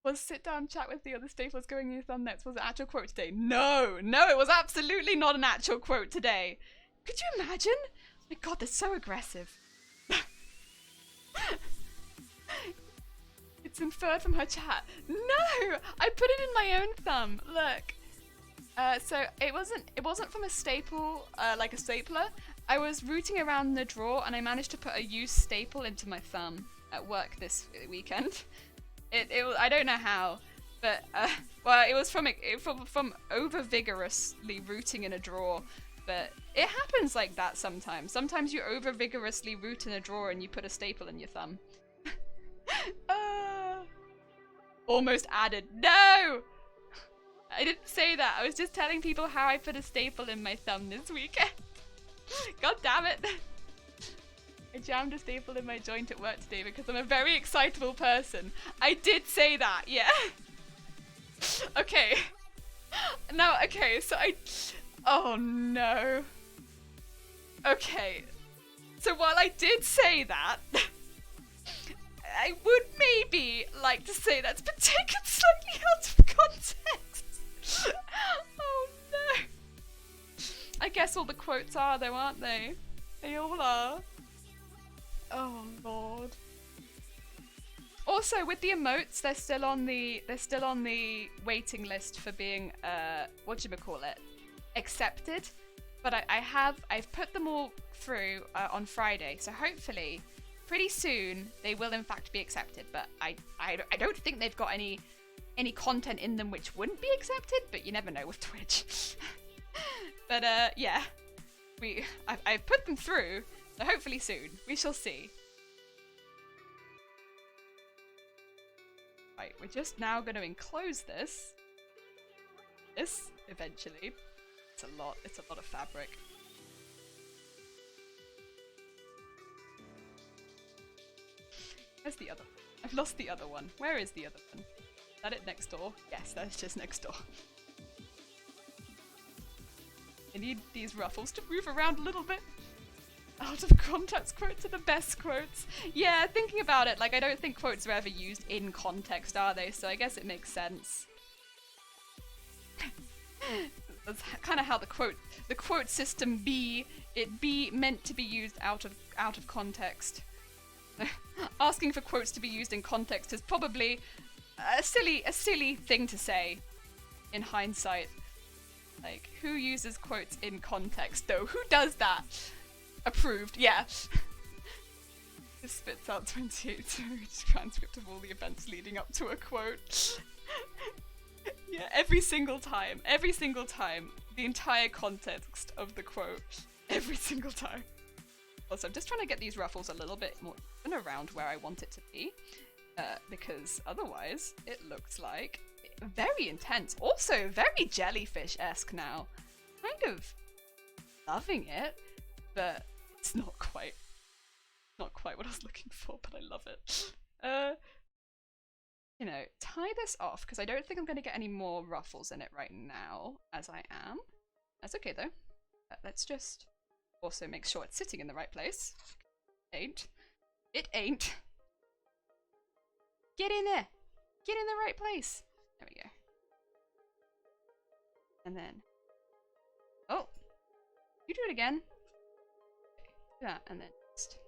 Was sit down, chat with me, or the staple is going in your thumb next. Was an actual quote today? No, it was absolutely not an actual quote today. Could you imagine? Oh my god, they're so aggressive. It's inferred from her chat. No, I put it in my own thumb. Look. So it wasn't from a staple, like a stapler. I was rooting around the drawer and I managed to put a used staple into my thumb at work this weekend. I don't know how, but well, it was from over vigorously rooting in a drawer. But it happens like that sometimes. Sometimes you over vigorously root in a drawer and you put a staple in your thumb. Almost added. No! I didn't say that. I was just telling people how I put a staple in my thumb this weekend. God damn it. I jammed a staple in my joint at work today because I'm a very excitable person. I did say that, yeah. Okay. Now, okay, so oh no. Okay. So while I did say that, I would maybe like to say that's been taken slightly out of context. Oh no. I guess all the quotes are though, aren't they? They all are. Oh lord. Also, with the emotes, they're still on the waiting list for being whatchamacallit, accepted. But I've put them all through on Friday, so hopefully pretty soon they will in fact be accepted. But I don't think they've got any content in them which wouldn't be accepted, but you never know with Twitch. But yeah, I've put them through, so hopefully soon we shall see. Right, we're just now going to enclose this eventually. It's a lot of fabric. Where's the other one? I've lost the other one. Where is the other one? Is that it next door? Yes, that's just next door. I need these ruffles to move around a little bit. Out of context quotes are the best quotes. Yeah, thinking about it, like I don't think quotes are ever used in context, are they? So I guess it makes sense. That's kind of how the quote system be meant to be used out of context. Asking for quotes to be used in context is probably a silly thing to say in hindsight. Like, who uses quotes in context though? Who does that? Approved, yeah. This spits out 28-page transcript of all the events leading up to a quote. Yeah, every single time, the entire context of the quote, every single time. Also, I'm just trying to get these ruffles a little bit more even around where I want it to be, because otherwise it looks like very intense. Also, very jellyfish-esque now. Kind of loving it, but it's not quite what I was looking for, but I love it. You know, tie this off, because I don't think I'm going to get any more ruffles in it right now, as I am. That's okay, though. Let's just also make sure it's sitting in the right place. It ain't. Get in there! Get in the right place! There we go. And then... Oh! You do it again. Okay, do that, and then just...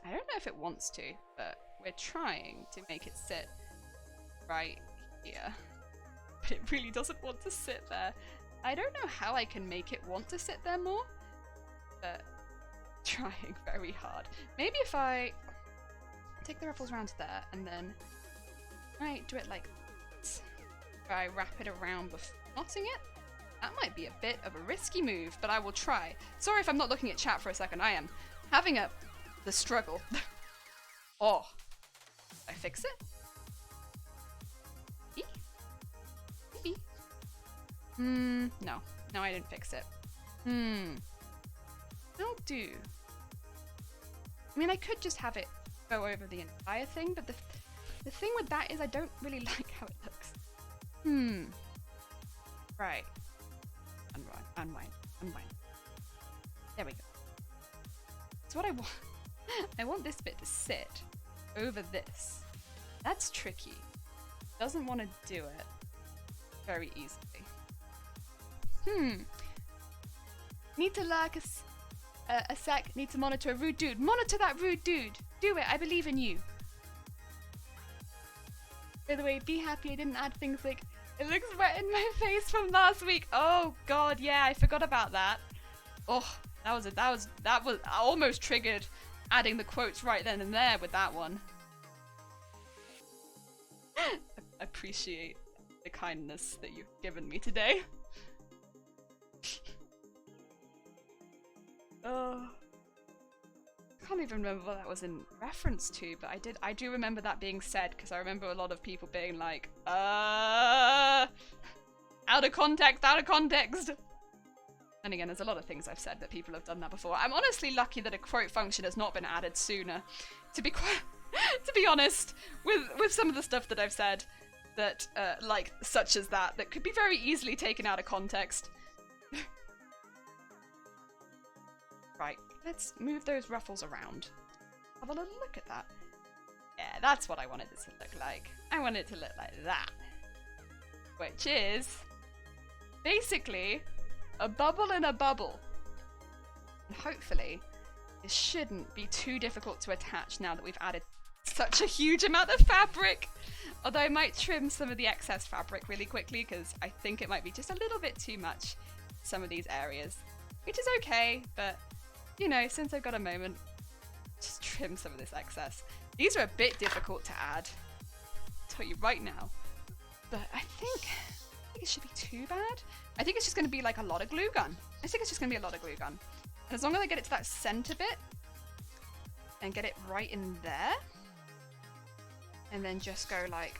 I don't know if it wants to, but we're trying to make it sit right here. But it really doesn't want to sit there. I don't know how I can make it want to sit there more, but trying very hard. Maybe if I take the ruffles around to there and then I do it like this. If I wrap it around before knotting it, That might be a bit of a risky move, but I will try. Sorry if I'm not looking at chat for a second. I am having the struggle. Oh. Did I fix it? Maybe. No. No, I didn't fix it. That'll do. I mean, I could just have it go over the entire thing, but the thing with that is I don't really like how it looks. Right. Unwind. There we go. That's what I want. I want this bit to sit over this. That's tricky. Doesn't want to do it very easily. Need to lurk a sec. Need to monitor a rude dude. Monitor that rude dude. Do it. I believe in you. By the way, be happy I didn't add things like, it looks wet in my face from last week. Oh god, yeah, I forgot about that. Oh, that was I almost triggered adding the quotes right then and there with that one. I appreciate the kindness that you've given me today. Oh, I can't even remember what that was in reference to, but I do remember that being said, because I remember a lot of people being like, out of context. And again, there's a lot of things I've said that people have done that before. I'm honestly lucky that a quote function has not been added sooner. To be honest, with some of the stuff that I've said, that like such as that could be very easily taken out of context. Right, let's move those ruffles around. Have a little look at that. Yeah, that's what I wanted this to look like. I want it to look like that. Which is basically a bubble in a bubble. And hopefully this shouldn't be too difficult to attach now that we've added such a huge amount of fabric. Although I might trim some of the excess fabric really quickly because I think it might be just a little bit too much in some of these areas. Which is okay, but you know, since I've got a moment, just trim some of this excess. These are a bit difficult to add, I'll tell you right now. But I think it should be too bad. I think it's just going to be like a lot of glue gun. I think it's just going to be a lot of glue gun. And as long as I get it to that center bit and get it right in there, and then just go like,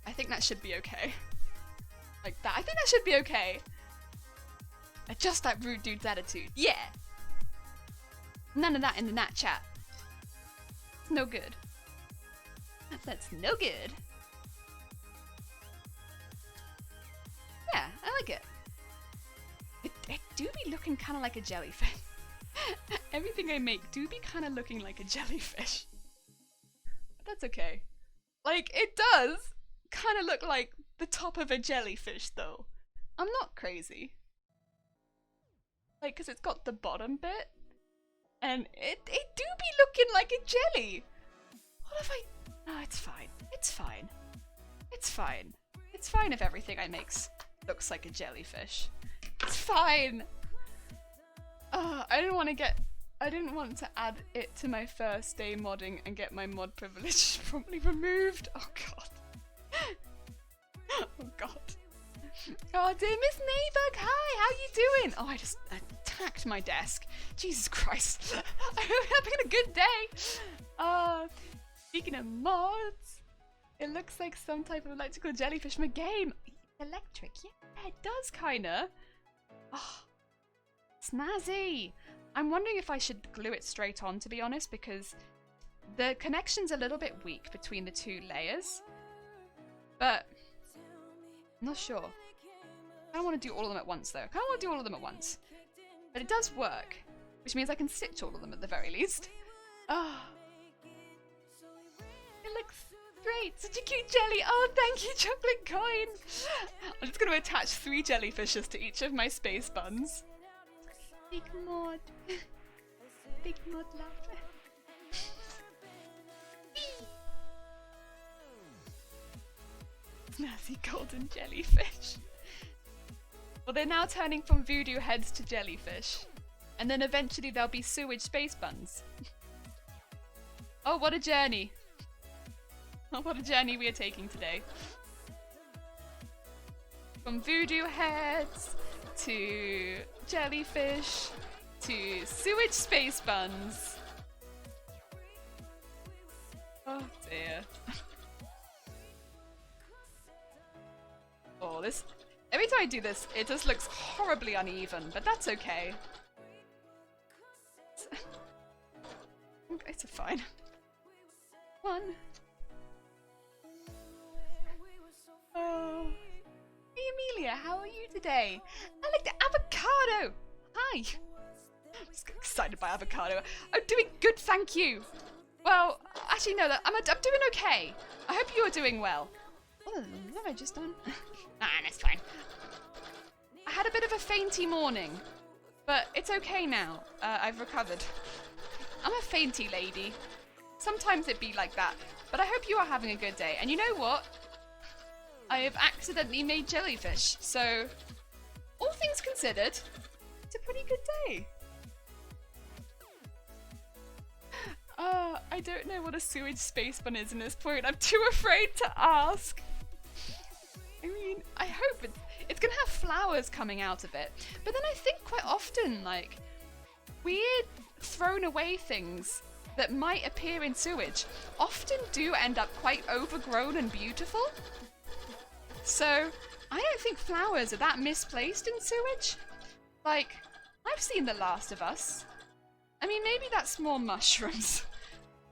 I think that should be okay. Like that. I think that should be okay. Adjust that rude dude's attitude. Yeah. None of that in the nat chat. No good. That's no good. Yeah, I like it. It do be looking kind of like a jellyfish. Everything I make do be kind of looking like a jellyfish. But that's okay. Like, it does kind of look like the top of a jellyfish, though. I'm not crazy. Like, because it's got the bottom bit. And it do be looking like a jelly. What if I... No, it's fine. It's fine. It's fine. It's fine if everything I make looks like a jellyfish. It's fine. I didn't want to add it to my first day modding and get my mod privilege promptly removed. Oh god. Oh god. Oh dear Miss Mayberg, hi, how you doing? Oh, I just attacked my desk. Jesus Christ. I'm having a good day. Speaking of mods, it looks like some type of electrical jellyfish from a game. Electric, yeah, it does kinda. Oh, snazzy. I'm wondering if I should glue it straight on, to be honest, because the connection's a little bit weak between the two layers. But I'm not sure. I don't want to do all of them at once, though. I kind of want to do all of them at once. But it does work, which means I can stitch all of them at the very least. Ah. It looks great. Such a cute jelly. Oh, thank you, chocolate coin. I'm just going to attach 3 jellyfishes to each of my space buns. Big mod. Big mod laughter. Snazzy golden jellyfish. Well, they're now turning from voodoo heads to jellyfish. And then eventually there'll be sewage space buns. Oh, what a journey. Oh, what a journey we are taking today. From voodoo heads to jellyfish to sewage space buns. Oh dear. Oh, this. Every time I do this, it just looks horribly uneven, but that's okay. It's fine. One. Oh. Hey Amelia, how are you today? I like the avocado! Hi! I'm just excited by avocado. I'm doing good, thank you! Well, actually no, I'm doing okay. I hope you are doing well. What have I just done? Nah, that's fine. I had a bit of a fainty morning, but it's okay now. I've recovered. I'm a fainty lady. Sometimes it be like that, but I hope you are having a good day. And you know what? I have accidentally made jellyfish, so all things considered, it's a pretty good day. I don't know what a sewage space bun is in this point. I'm too afraid to ask. I mean, I hope it's gonna have flowers coming out of it. But then I think quite often, like, weird thrown away things that might appear in sewage often do end up quite overgrown and beautiful. So, I don't think flowers are that misplaced in sewage. Like, I've seen The Last of Us. I mean, maybe that's more mushrooms.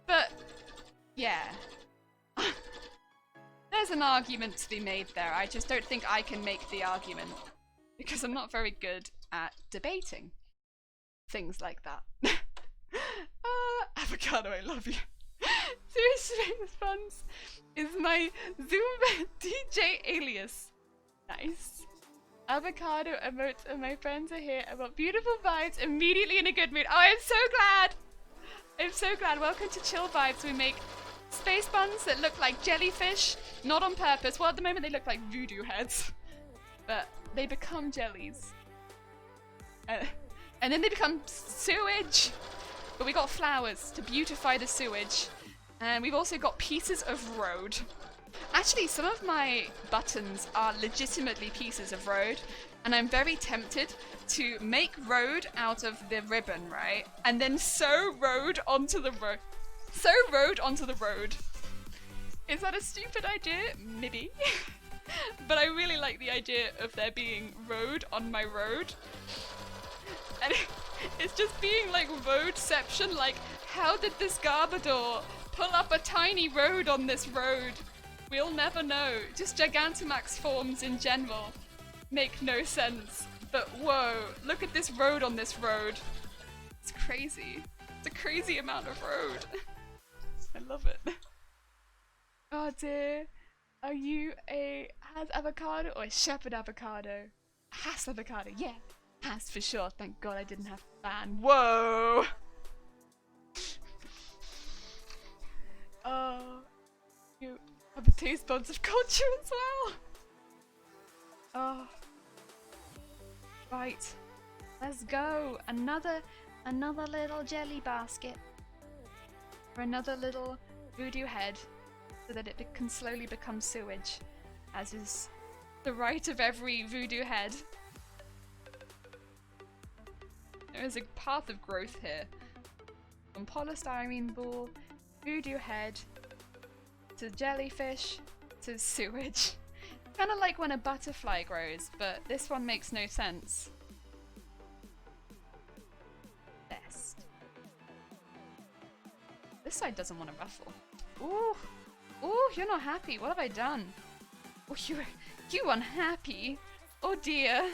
But, yeah. There's an argument to be made there. I just don't think I can make the argument. Because I'm not very good at debating things like that. Avocado, I love you. Seriously, Buns is my Zoom DJ alias. Nice. Avocado emotes and my friends are here. I want beautiful vibes immediately in a good mood. Oh, I'm so glad. I'm so glad. Welcome to Chill Vibes. We make space buns that look like jellyfish, not on purpose. Well, at the moment they look like voodoo heads, but they become jellies. And then they become sewage. But we got flowers to beautify the sewage. And we've also got pieces of road. Actually, some of my buttons are legitimately pieces of road. And I'm very tempted to make road out of the ribbon, right? And then sew road onto the road. Sew road onto the road. Is that a stupid idea? Maybe. But I really like the idea of there being road on my road. And it's just being like roadception, like how did this Garbodor pull up a tiny road on this road? We'll never know. Just Gigantamax forms in general make no sense. But whoa, look at this road on this road. It's crazy. It's a crazy amount of road. I love it. Oh dear. Are you a Has avocado or a shepherd avocado? Has avocado, yeah. Has for sure. Thank God I didn't have to ban. Whoa! Oh, you have a taste buds of culture as well. Oh, right. Let's go. Another little jelly basket for another little voodoo head, so that it can slowly become sewage, as is the right of every voodoo head. There is a path of growth here. From polystyrene ball, voodoo head, to jellyfish, to sewage. Kind of like when a butterfly grows, but this one makes no sense. Best. This side doesn't want to ruffle. Ooh! Ooh, you're not happy. What have I done? Oh, you unhappy? Oh dear.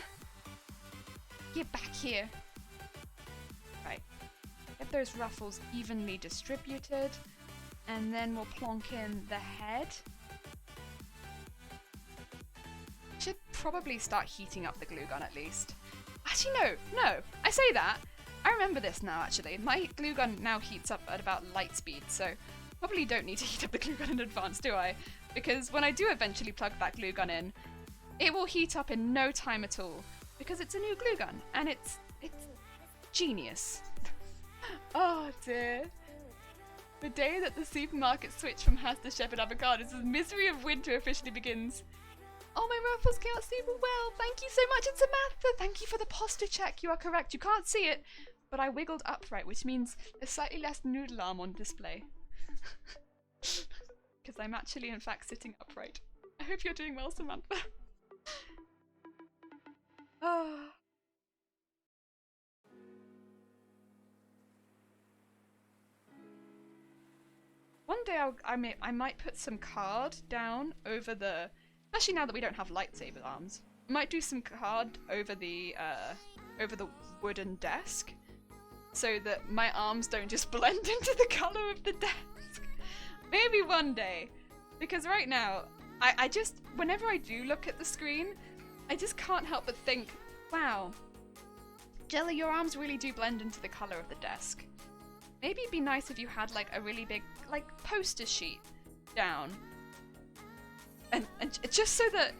Get back here. Right. Get those ruffles evenly distributed. And then we'll plonk in the head. Should probably start heating up the glue gun at least. Actually, no. I say that. I remember this now, actually. My glue gun now heats up at about light speed, so probably don't need to heat up the glue gun in advance, do I? Because when I do eventually plug that glue gun in, it will heat up in no time at all. Because it's a new glue gun, and it's genius. Oh dear. The day that the supermarket switched from Has to Shepherd avocados, the misery of winter officially begins. Oh, my ruffles came out super well. Thank you so much. And Samantha, thank you for the posture check. You are correct. You can't see it, but I wiggled upright, which means there's slightly less noodle arm on display. Because I'm actually, in fact, sitting upright. I hope you're doing well, Samantha. Oh. One day I might put some card down over the, especially now that we don't have lightsaber arms. I might do some card over the wooden desk, so that my arms don't just blend into the color of the desk. Maybe one day, because right now I just, whenever I do look at the screen, I just can't help but think, wow, Jelly, your arms really do blend into the color of the desk. Maybe it'd be nice if you had like a really big like poster sheet down, and just so that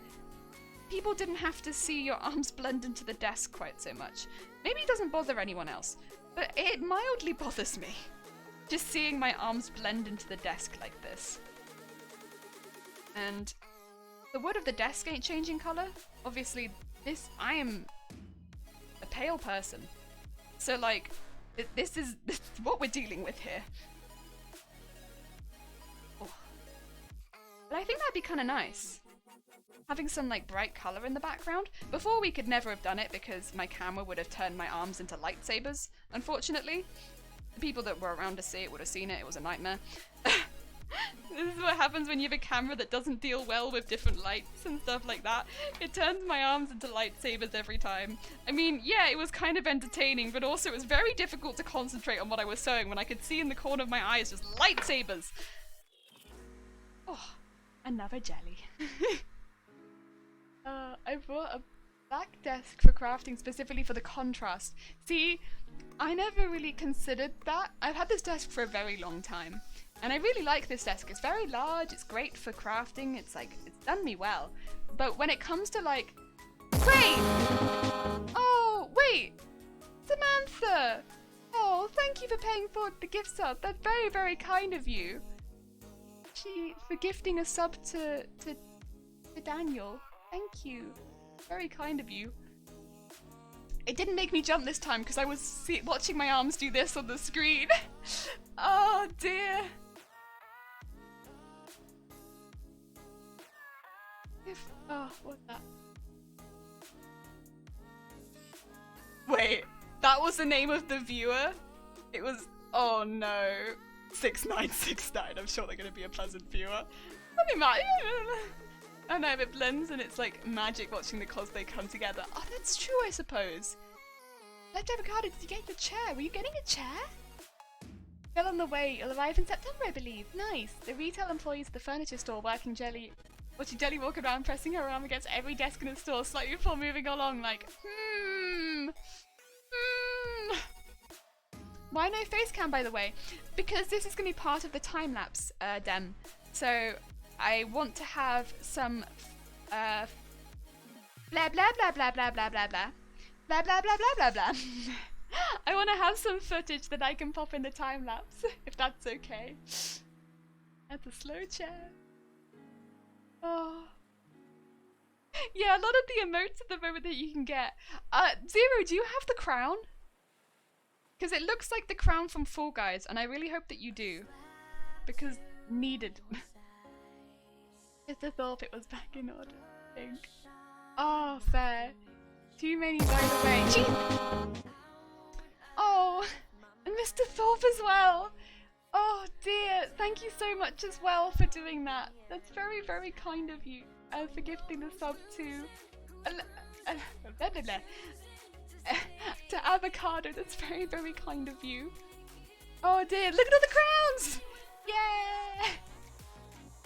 people didn't have to see your arms blend into the desk quite so much. Maybe it doesn't bother anyone else, but it mildly bothers me just seeing my arms blend into the desk like this. And the wood of the desk ain't changing color. Obviously, I am a pale person, so like. This is what we're dealing with here. Oh. But I think that'd be kind of nice. Having some like bright color in the background. Before we could never have done it because my camera would have turned my arms into lightsabers, unfortunately. The people that were around to see it would have seen it. It was a nightmare. This is what happens when you have a camera that doesn't deal well with different lights and stuff like that. It turns my arms into lightsabers every time. I mean, yeah, it was kind of entertaining, but also it was very difficult to concentrate on what I was sewing when I could see in the corner of my eyes just lightsabers. Oh, another jelly. I brought a black desk for crafting specifically for the contrast. See, I never really considered that. I've had this desk for a very long time. And I really like this desk. It's very large, it's great for crafting, it's like, it's done me well. But when it comes to like, wait! Oh, wait! Samantha! Oh, thank you for paying for the gift sub. That's very, very kind of you. For gifting a sub to Daniel. Thank you. Very kind of you. It didn't make me jump this time because I was watching my arms do this on the screen. Oh dear. Oh, what's that? Wait, that was the name of the viewer? It was, oh no, 6969. I'm sure they're going to be a pleasant viewer. Nothing much. I know, it blends and it's like magic watching the cosplay come together. Oh, that's true, I suppose. Left Avocado, did you get the chair? Were you getting a chair? Well on the way. It'll arrive in September, I believe. Nice. The retail employees at the furniture store watching Jelly walk around pressing her arm against every desk in the store slightly before moving along like, Why no face cam, by the way? Because this is going to be part of the time-lapse dem. So I want to have some blah blah blah blah blah blah blah blah. Blah blah blah blah blah blah. I want to have some footage that I can pop in the time lapse, if that's okay. That's a slow chair. Oh. Yeah, a lot of the emotes at the moment that you can get. Zero, do you have the crown? Because it looks like the crown from Fall Guys, and I really hope that you do. Because needed. It's a thought it was back in order, I think. Oh, fair. Too many by the way. Jeez. Oh, and Mr. Thorpe as well. Oh dear, thank you so much as well for doing that. That's very, very kind of you. For gifting the sub to to Avocado. That's very, very kind of you. Oh dear, look at all the crowns! Yeah!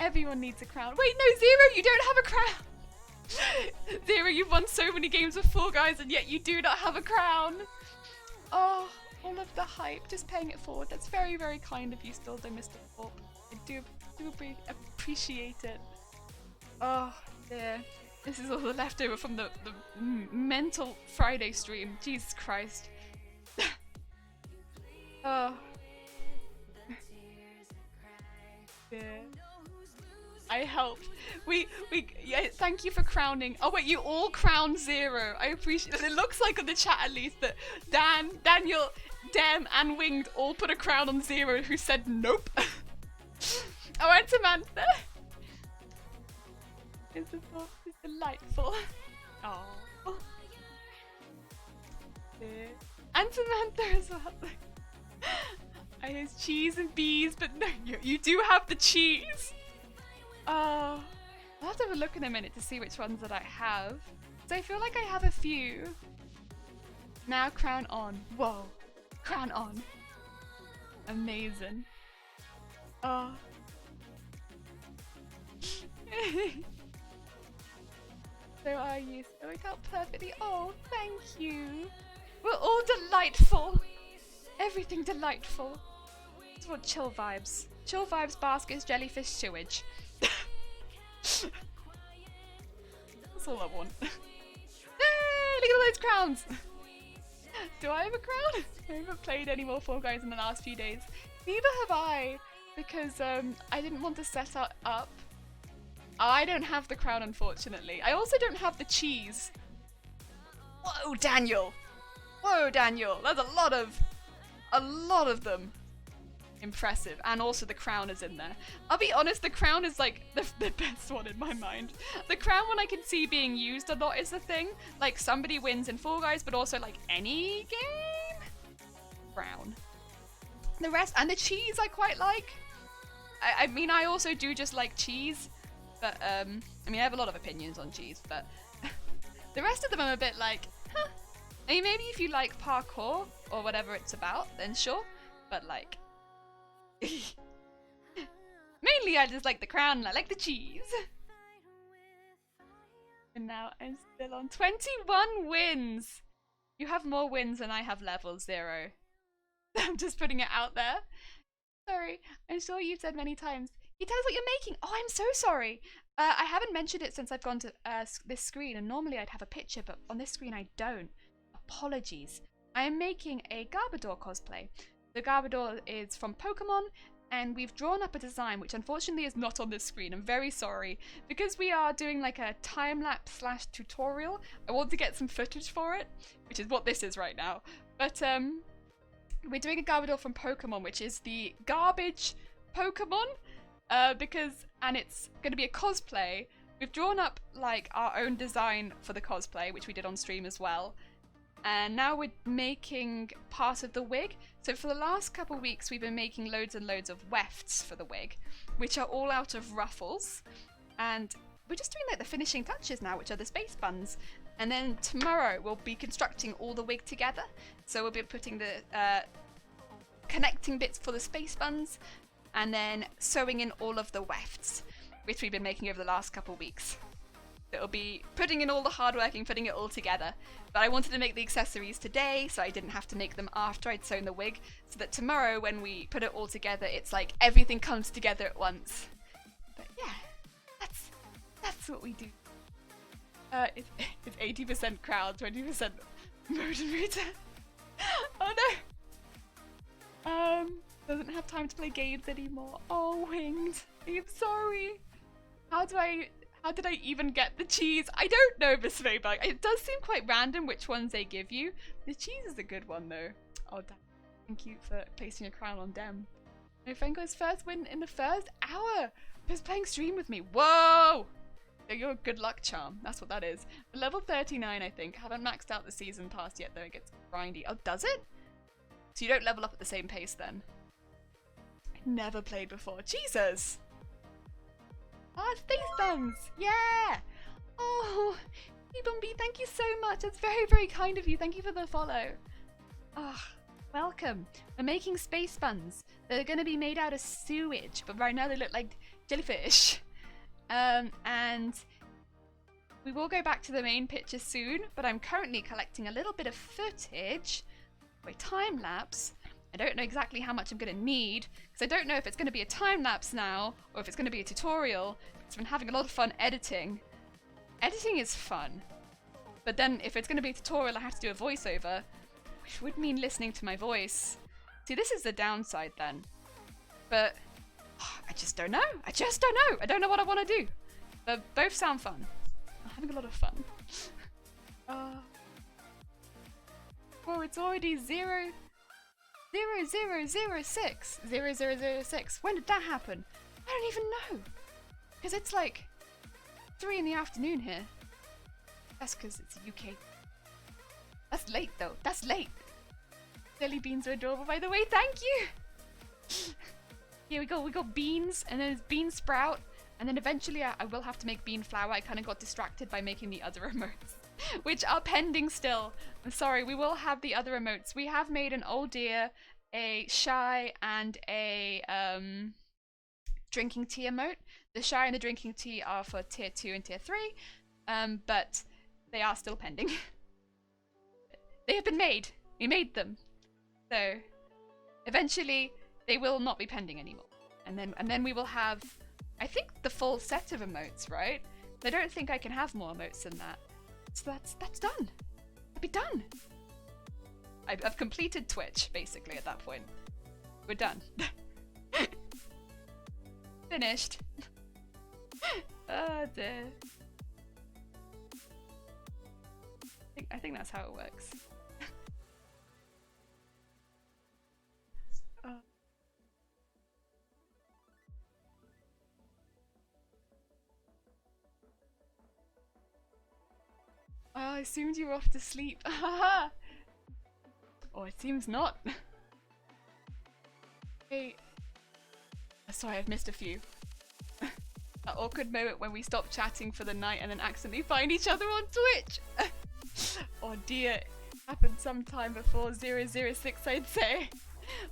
Everyone needs a crown. Wait, no, Zero, you don't have a crown! Zero, you've won so many games with Fall Guys and yet you do not have a crown! Oh, all of the hype, just paying it forward. That's very, very kind of you still, though, Mr. Thorpe. I do appreciate it. Oh, dear. This is all the leftover from the mental Friday stream. Jesus Christ. Oh. Yeah. I help. Yeah, thank you for crowning. Oh wait, you all crowned 0. I appreciate it. It looks like on the chat at least that Dan, Daniel, Dem, and Winged all put a crown on 0 who said nope. Oh, and Samantha. This is delightful. Oh. And Samantha as well. I have cheese and bees, but no, you do have the cheese. I'll have to have a look in a minute to see which ones that I have. So I feel like I have a few. Now crown on. Whoa. Crown on. Amazing. Oh. So are you. So I got perfectly. Oh, thank you. We're all delightful. Everything delightful. It's what chill vibes. Chill vibes, baskets, jellyfish, sewage. That's all I want. Yay! Look at all those crowns! Do I have a crown? I haven't played any more Fall Guys in the last few days. Neither have I, because I didn't want to set up. I don't have the crown, unfortunately. I also don't have the cheese. Whoa, Daniel! Whoa, Daniel! That's a lot of them. Impressive. And also the crown is in there. I'll be honest, the crown is like the best one in my mind. The crown one I can see being used a lot is the thing. Like somebody wins in Fall Guys, but also like any game. Crown. The rest, and the cheese I quite like. I mean, I also do just like cheese. But, I mean, I have a lot of opinions on cheese, but the rest of them I'm a bit like, huh. I mean, maybe if you like parkour or whatever it's about, then sure. But like, mainly I just like the crown and I like the cheese. And now I'm still on 21 wins. You have more wins than I have levels, 0. I'm just putting it out there. Sorry, I'm sure you've said many times. You tell us what you're making. Oh, I'm so sorry. I haven't mentioned it since I've gone to this screen, and normally I'd have a picture, but on this screen I don't. Apologies. I am making a Garbodor cosplay. The Garbodor is from Pokemon, and we've drawn up a design which unfortunately is not on this screen. I'm very sorry. Because we are doing like a time-lapse / tutorial, I want to get some footage for it, which is what this is right now. But we're doing a Garbodor from Pokemon, which is the garbage Pokemon. And it's going to be a cosplay. We've drawn up like our own design for the cosplay, which we did on stream as well. And now we're making part of the wig. So for the last couple weeks, we've been making loads and loads of wefts for the wig, which are all out of ruffles. And we're just doing like the finishing touches now, which are the space buns. And then tomorrow we'll be constructing all the wig together. So we'll be putting the connecting bits for the space buns, and then sewing in all of the wefts, which we've been making over the last couple weeks. It'll be putting in all the hard working, putting it all together. But I wanted to make the accessories today, so I didn't have to make them after I'd sewn the wig, so that tomorrow when we put it all together, it's like everything comes together at once. But yeah, that's what we do. It's 80% crowd, 20% moderator. Oh no! Doesn't have time to play games anymore. Oh, Winged. I'm sorry. How did I even get the cheese? I don't know, Miss Maybank. It does seem quite random which ones they give you. The cheese is a good one, though. Oh, damn. Thank you for placing a crown on Dem. My friend got his first win in the first hour. He was playing stream with me. Whoa! You're a good luck charm. That's what that is. Level 39, I think. Haven't maxed out the season pass yet, though. It gets grindy. Oh, does it? So you don't level up at the same pace, then? Never played before. Jesus! Ah, space buns! Yeah! Oh, Bumby, thank you so much. That's very, very kind of you. Thank you for the follow. Ah, welcome. We're making space buns. They're going to be made out of sewage, but right now they look like jellyfish. And we will go back to the main picture soon, but I'm currently collecting a little bit of footage by time lapse. I don't know exactly how much I'm going to need, because I don't know if it's going to be a time-lapse now, or if it's going to be a tutorial, because I've been having a lot of fun editing. Editing is fun, but then if it's going to be a tutorial I have to do a voiceover, which would mean listening to my voice. See, this is the downside then. But I just don't know. I just don't know. I don't know what I want to do. But both sound fun. I'm having a lot of fun. Oh, it's already 0:00:06. 00:06. When did that happen? I don't even know. Because it's like 3 in the afternoon here. That's because it's UK. That's late though. That's late. Jelly beans are adorable, by the way. Thank you. Here we go. We got beans, and then it's bean sprout, and then eventually I will have to make bean flour. I kind of got distracted by making the other emotes, which are pending still. I'm sorry. We will have the other emotes. We have made an old dear, a shy, and a drinking tea emote. The shy and the drinking tea are for tier 2 and tier 3, but they are still pending. They have been made. We made them. So eventually they will not be pending anymore. And then we will have, I think, the full set of emotes, right? I don't think I can have more emotes than that. So that's done. I'll be done. I've completed Twitch, basically, at that point. We're done. Finished. Oh dear. I think that's how it works. I assumed you were off to sleep. Oh, it seems not. Hey. Sorry, I've missed a few. That awkward moment when we stop chatting for the night and then accidentally find each other on Twitch. Oh dear. Happened sometime before 0:06, I'd say.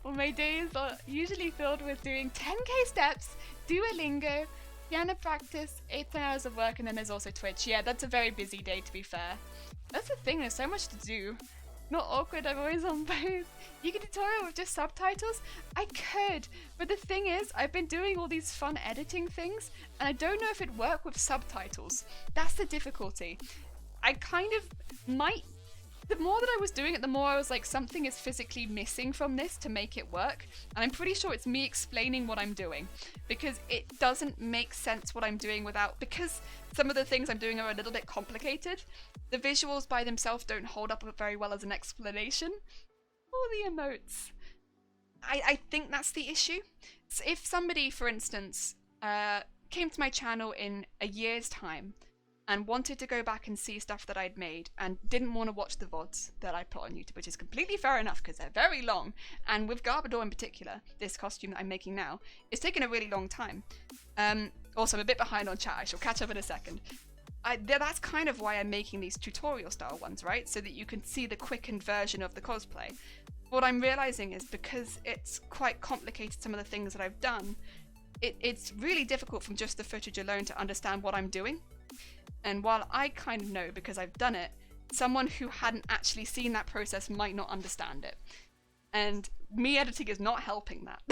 Well, my days are usually filled with doing 10k steps, Duolingo, piano practice, 8 hours of work, and then there's also Twitch. Yeah, that's a very busy day, to be fair. That's the thing, there's so much to do. Not awkward, I'm always on both. You can tutorial with just subtitles? I could, but the thing is, I've been doing all these fun editing things, and I don't know if it'd work with subtitles. That's the difficulty. I kind of might. The more that I was doing it, the more I was like, something is physically missing from this to make it work. And I'm pretty sure it's me explaining what I'm doing, because it doesn't make sense what I'm doing because some of the things I'm doing are a little bit complicated. The visuals by themselves don't hold up very well as an explanation. All the emotes. I think that's the issue. So if somebody, for instance, came to my channel in a year's time and wanted to go back and see stuff that I'd made and didn't want to watch the VODs that I put on YouTube, which is completely fair enough because they're very long. And with Garbodor in particular, this costume that I'm making now, it's taken a really long time. Also, I'm a bit behind on chat. I shall catch up in a second. That's kind of why I'm making these tutorial style ones, right? So that you can see the quickened version of the cosplay. What I'm realizing is because it's quite complicated, some of the things that I've done, it's really difficult from just the footage alone to understand what I'm doing. And while I kind of know because I've done it, someone who hadn't actually seen that process might not understand it. And me editing is not helping that.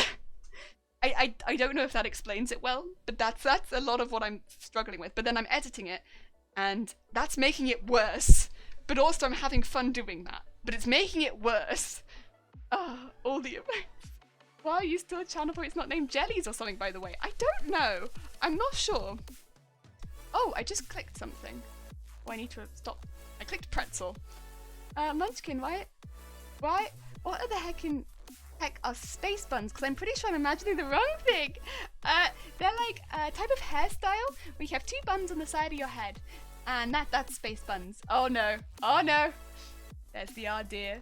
I don't know if that explains it well, but that's a lot of what I'm struggling with. But then I'm editing it, and that's making it worse. But also I'm having fun doing that. But it's making it worse. Oh, all the effects. Why are you still a channel for it's not named Jellies or something, by the way? I don't know. I'm not sure. Oh, I just clicked something. Oh, I need to stop. I clicked pretzel. Munchkin, what are the heck are space buns? Because I'm pretty sure I'm imagining the wrong thing. They're like a type of hairstyle where you have 2 buns on the side of your head. And that's space buns. Oh no. Oh no. There's the idea.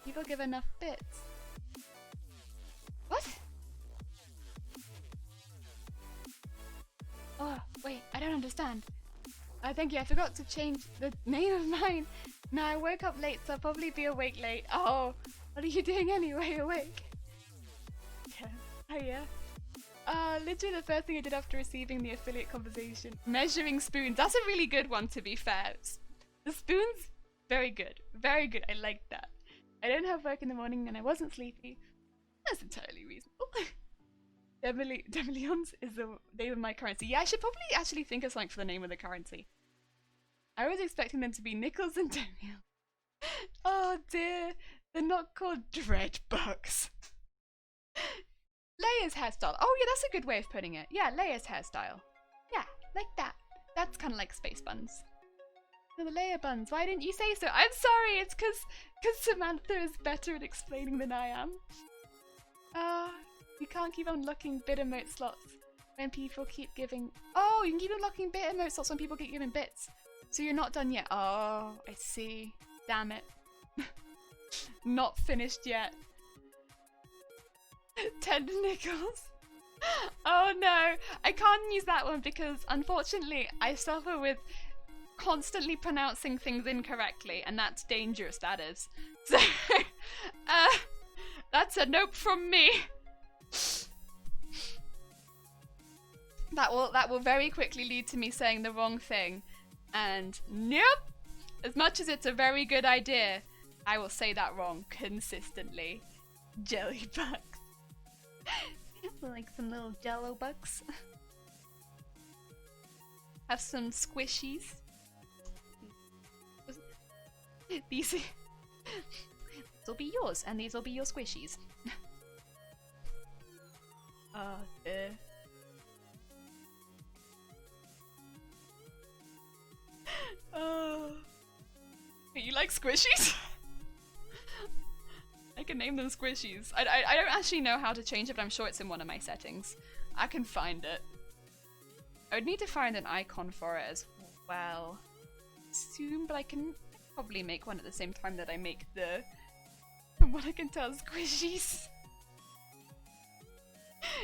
People give enough bits. What? Oh, wait, I don't understand. Thank you, I forgot to change the name of mine. Now I woke up late, so I'll probably be awake late. Oh, what are you doing anyway, awake? Yeah. Oh yeah. Literally the first thing I did after receiving the affiliate conversation. Measuring spoons. That's a really good one, to be fair. The spoons, very good. Very good, I like that. I don't have work in the morning and I wasn't sleepy. That's entirely reasonable. Demilions is the name of my currency. Yeah, I should probably actually think of something for the name of the currency. I was expecting them to be nickels and demilions. Oh dear, they're not called dread bucks. Leia's hairstyle. Oh yeah, that's a good way of putting it. Yeah, Leia's hairstyle. Yeah, like that. That's kind of like space buns. No, the Leia buns. Why didn't you say so? I'm sorry. It's because Samantha is better at explaining than I am. You can't keep unlocking bit emote slots when people keep giving. Oh, you can keep unlocking bit emote slots when people keep giving bits. So you're not done yet. Oh, I see. Damn it. Not finished yet. 10 nickels. Oh no, I can't use that one because unfortunately I suffer with constantly pronouncing things incorrectly, and that's dangerous, that is. So, that's a nope from me. That will very quickly lead to me saying the wrong thing, and nope. As much as it's a very good idea, I will say that wrong consistently. Jelly bugs. Like some little jello bugs. Have some squishies. These will be yours, and these will be your squishies. You like squishies? I can name them squishies. I don't actually know how to change it, but I'm sure it's in one of my settings. I can find it. I would need to find an icon for it as well soon, but I can probably make one at the same time that I make the, from what I can tell, squishies.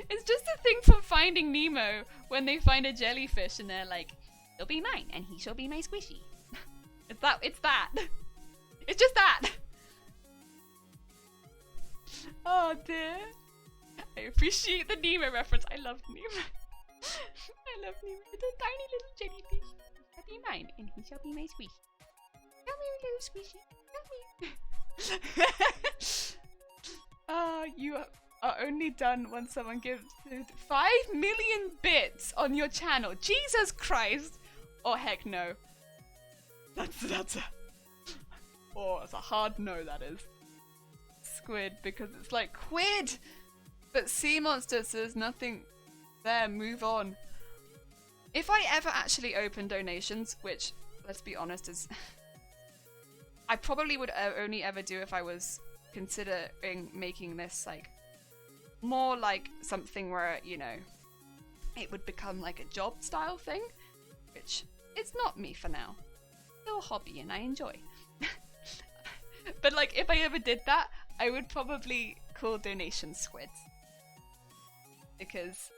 It's just a thing from Finding Nemo when they find a jellyfish and they're like, he'll be mine and he shall be my squishy. It's that. It's just that. Oh dear. I appreciate the Nemo reference. I love Nemo. I love Nemo. It's a tiny little jellyfish. He shall be mine and he shall be my squishy. Come here, little squishy. Come here. You are only done when someone gives 5 million bits on your channel. Jesus Christ. Oh heck no. That's a it's a hard no, that is. Squid, because it's like quid, but sea monster says nothing there, move on. If I ever actually open donations, which let's be honest is I probably would only ever do if I was considering making this like more like something where, you know, it would become like a job style thing, which it's not me for now. Still a hobby and I enjoy. But like if I ever did that, I would probably call donations squids. Because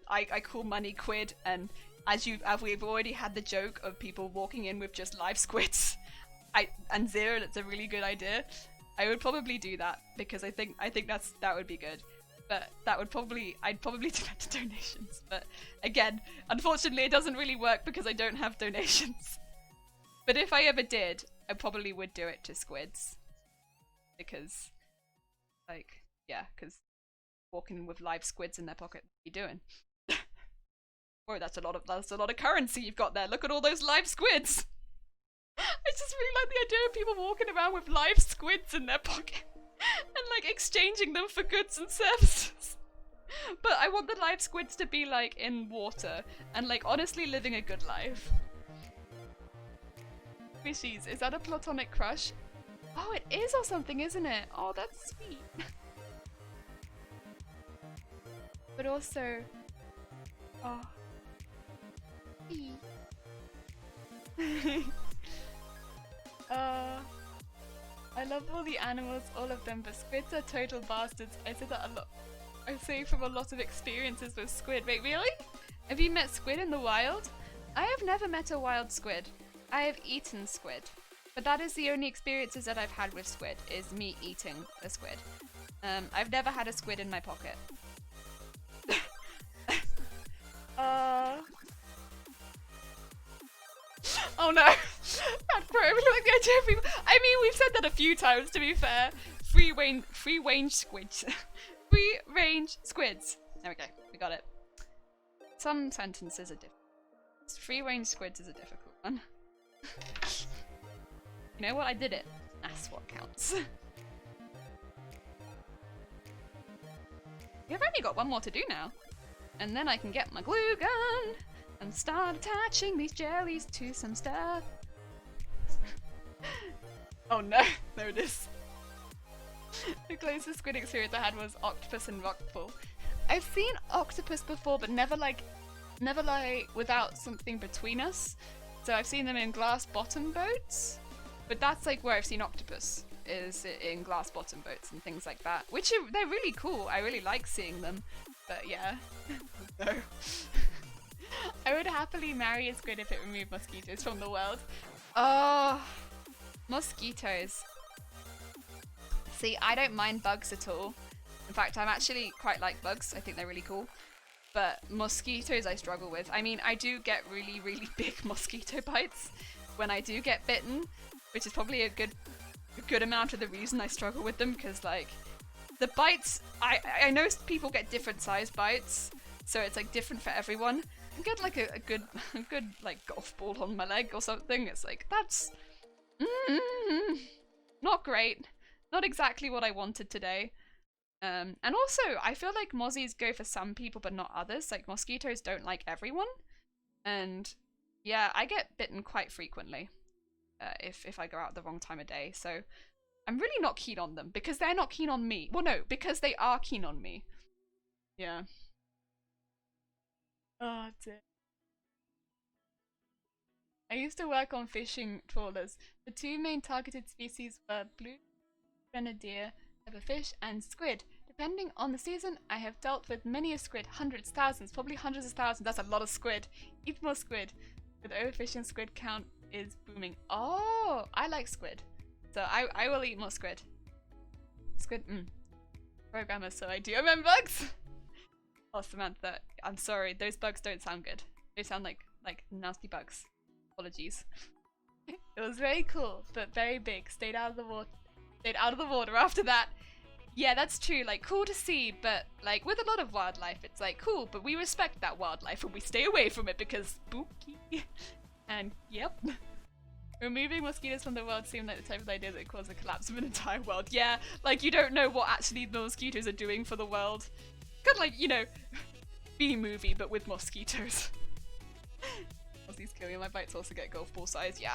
I call money quid, and as we've already had the joke of people walking in with just live squids. And Zero, that's a really good idea. I would probably do that because I think that would be good. But I'd probably do that to donations. But again, unfortunately it doesn't really work because I don't have donations. But if I ever did, I probably would do it to squids. Because, like, yeah, because walking with live squids in their pocket, what are you doing? Whoa, that's a lot of currency you've got there. Look at all those live squids. I just really like the idea of people walking around with live squids in their pocket and like exchanging them for goods and services. But I want the live squids to be like in water and like honestly living a good life. Squishies, is that a platonic crush? Oh, it is or something, isn't it? Oh, that's sweet. But also, oh. I love all the animals, all of them, but squids are total bastards. I say that a lot. I say from a lot of experiences with squid. Wait, really? Have you met squid in the wild? I have never met a wild squid. I have eaten squid. But that is the only experiences that I've had with squid, is me eating a squid. I've never had a squid in my pocket. Oh no! I really like the idea of people. I mean, we've said that a few times, to be fair. Free range squids. Free range squids. There we go. We got it. Some sentences are difficult. Free range squids is a difficult one. You know what? I did it. That's what counts. We've only got one more to do now. And then I can get my glue gun and start attaching these jellies to some stuff. Oh no, there it is. The closest squid experience I had was octopus and rockpool. I've seen octopus before, but never like without something between us. So I've seen them in glass bottom boats, but that's like where I've seen octopus, is in glass bottom boats and things like that, which they're really cool. I really like seeing them, but yeah. No. I would happily marry a squid if it removed mosquitoes from the world. Oh, mosquitoes. See, I don't mind bugs at all. In fact, I'm actually quite like bugs. I think they're really cool. But mosquitoes I struggle with. I mean, I do get really, really big mosquito bites when I do get bitten, which is probably a good amount of the reason I struggle with them, because like the bites, I know people get different size bites, so it's like different for everyone. I get like a good like golf ball on my leg or something. It's like, that's not great. Not exactly what I wanted today. And also, I feel like mozzies go for some people but not others. Like, mosquitoes don't like everyone. And yeah, I get bitten quite frequently if I go out the wrong time of day. So I'm really not keen on them because they're not keen on me. Well, no, because they are keen on me. Yeah. Oh, dear. I used to work on fishing trawlers. The two main targeted species were blue grenadier, fish, and squid. Depending on the season, I have dealt with many a squid, hundreds, thousands, probably hundreds of thousands. That's a lot of squid. Eat more squid. With overfishing, squid count is booming. Oh, I like squid. So I will eat more squid. Squid, programmer, so I do remember bugs. Oh, Samantha, I'm sorry. Those bugs don't sound good. They sound like nasty bugs. Apologies. It was very cool, but very big. Stayed out of the water after that. Yeah, that's true. Like, cool to see, but like with a lot of wildlife, it's like cool, but we respect that wildlife and we stay away from it because spooky. And yep. Removing mosquitoes from the world seemed like the type of idea that would cause the collapse of an entire world. Yeah, like you don't know what actually the mosquitoes are doing for the world. Kind of like, you know, B-movie, but with mosquitoes. Mozzie's killing my bites also get golf ball size. Yeah,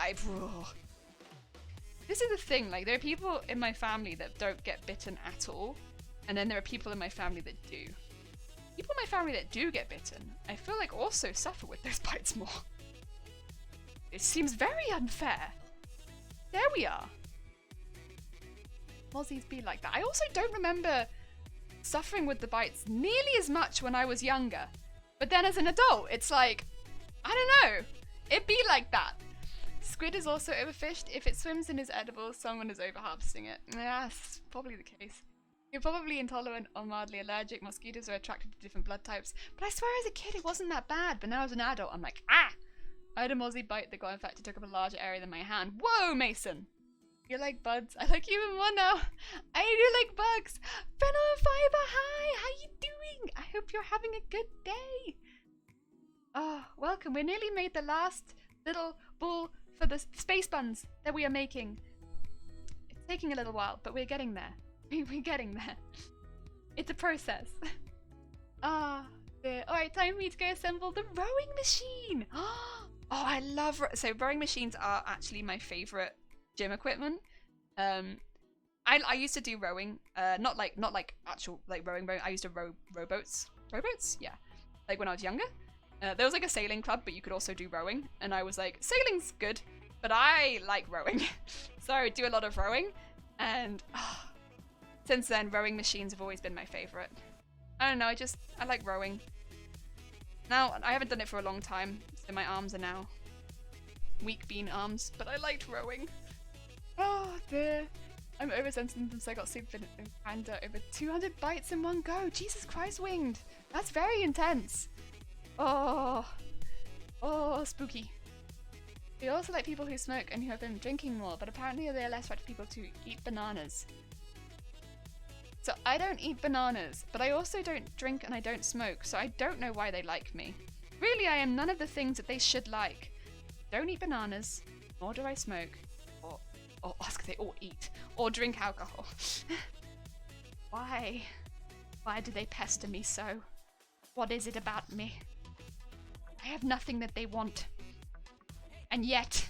this is the thing, like there are people in my family that don't get bitten at all, and then there are people in my family that do. People in my family that do get bitten, I feel like also suffer with those bites more. It seems very unfair. There we are. Mozzies be like that. I also don't remember suffering with the bites nearly as much when I was younger, but then as an adult, it's like, I don't know, it be like that. Squid is also overfished. If it swims and is edible, someone is over-harvesting it. Yeah, that's probably the case. You're probably intolerant or mildly allergic. Mosquitoes are attracted to different blood types. But I swear as a kid it wasn't that bad. But now as an adult, I'm like, ah! I had a mozzie bite that got infected, took up a larger area than my hand. Whoa, Mason! You like buds? I like you even more now. I do like bugs. Venom Fiber, hi! How you doing? I hope you're having a good day. Oh, welcome. We nearly made the last little ball for the space buns that we are making. It's taking a little while, but we're getting there. We're getting there. It's a process. Alright, time for me to go assemble the rowing machine. Oh, I love so rowing machines are actually my favorite gym equipment. I used to do rowing, not like actual like rowing. I used to row rowboats. Rowboats? Yeah. Like when I was younger. There was like a sailing club, but you could also do rowing. And I was like, sailing's good, but I like rowing. So I would do a lot of rowing. And since then, rowing machines have always been my favorite. I don't know, I like rowing. Now, I haven't done it for a long time, so my arms are now weak bean arms, but I liked rowing. Oh, dear. I'm oversensitive, so I got super and over 200 bites in one go. Jesus Christ, Winged. That's very intense. Oh, spooky. We also like people who smoke and who have been drinking more, but apparently they are less likely people to eat bananas. So I don't eat bananas, but I also don't drink and I don't smoke, so I don't know why they like me. Really, I am none of the things that they should like. Don't eat bananas, nor do I smoke, or I was gonna say, or eat, or drink alcohol. Why? Why do they pester me so? What is it about me? I have nothing that they want. And yet...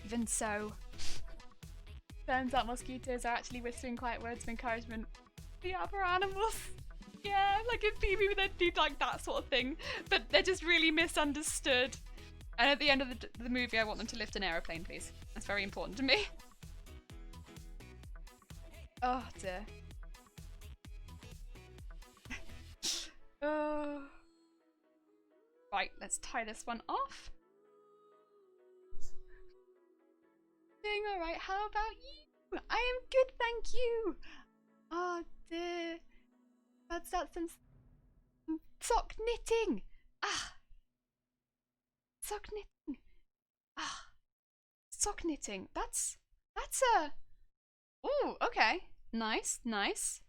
even so... Turns out mosquitoes are actually whispering quiet words of encouragement to the other animals. Yeah, like in Phoebe they'd do like that sort of thing. But they're just really misunderstood. And at the end of the movie I want them to lift an aeroplane, please. That's very important to me. Oh dear. Right, let's tie this one off. Doing alright, how about you? I am good, thank you. Oh dear. Let's start some sock knitting. Ah. Sock knitting. Ah. Sock knitting. That's a... Ooh, okay. Nice, nice.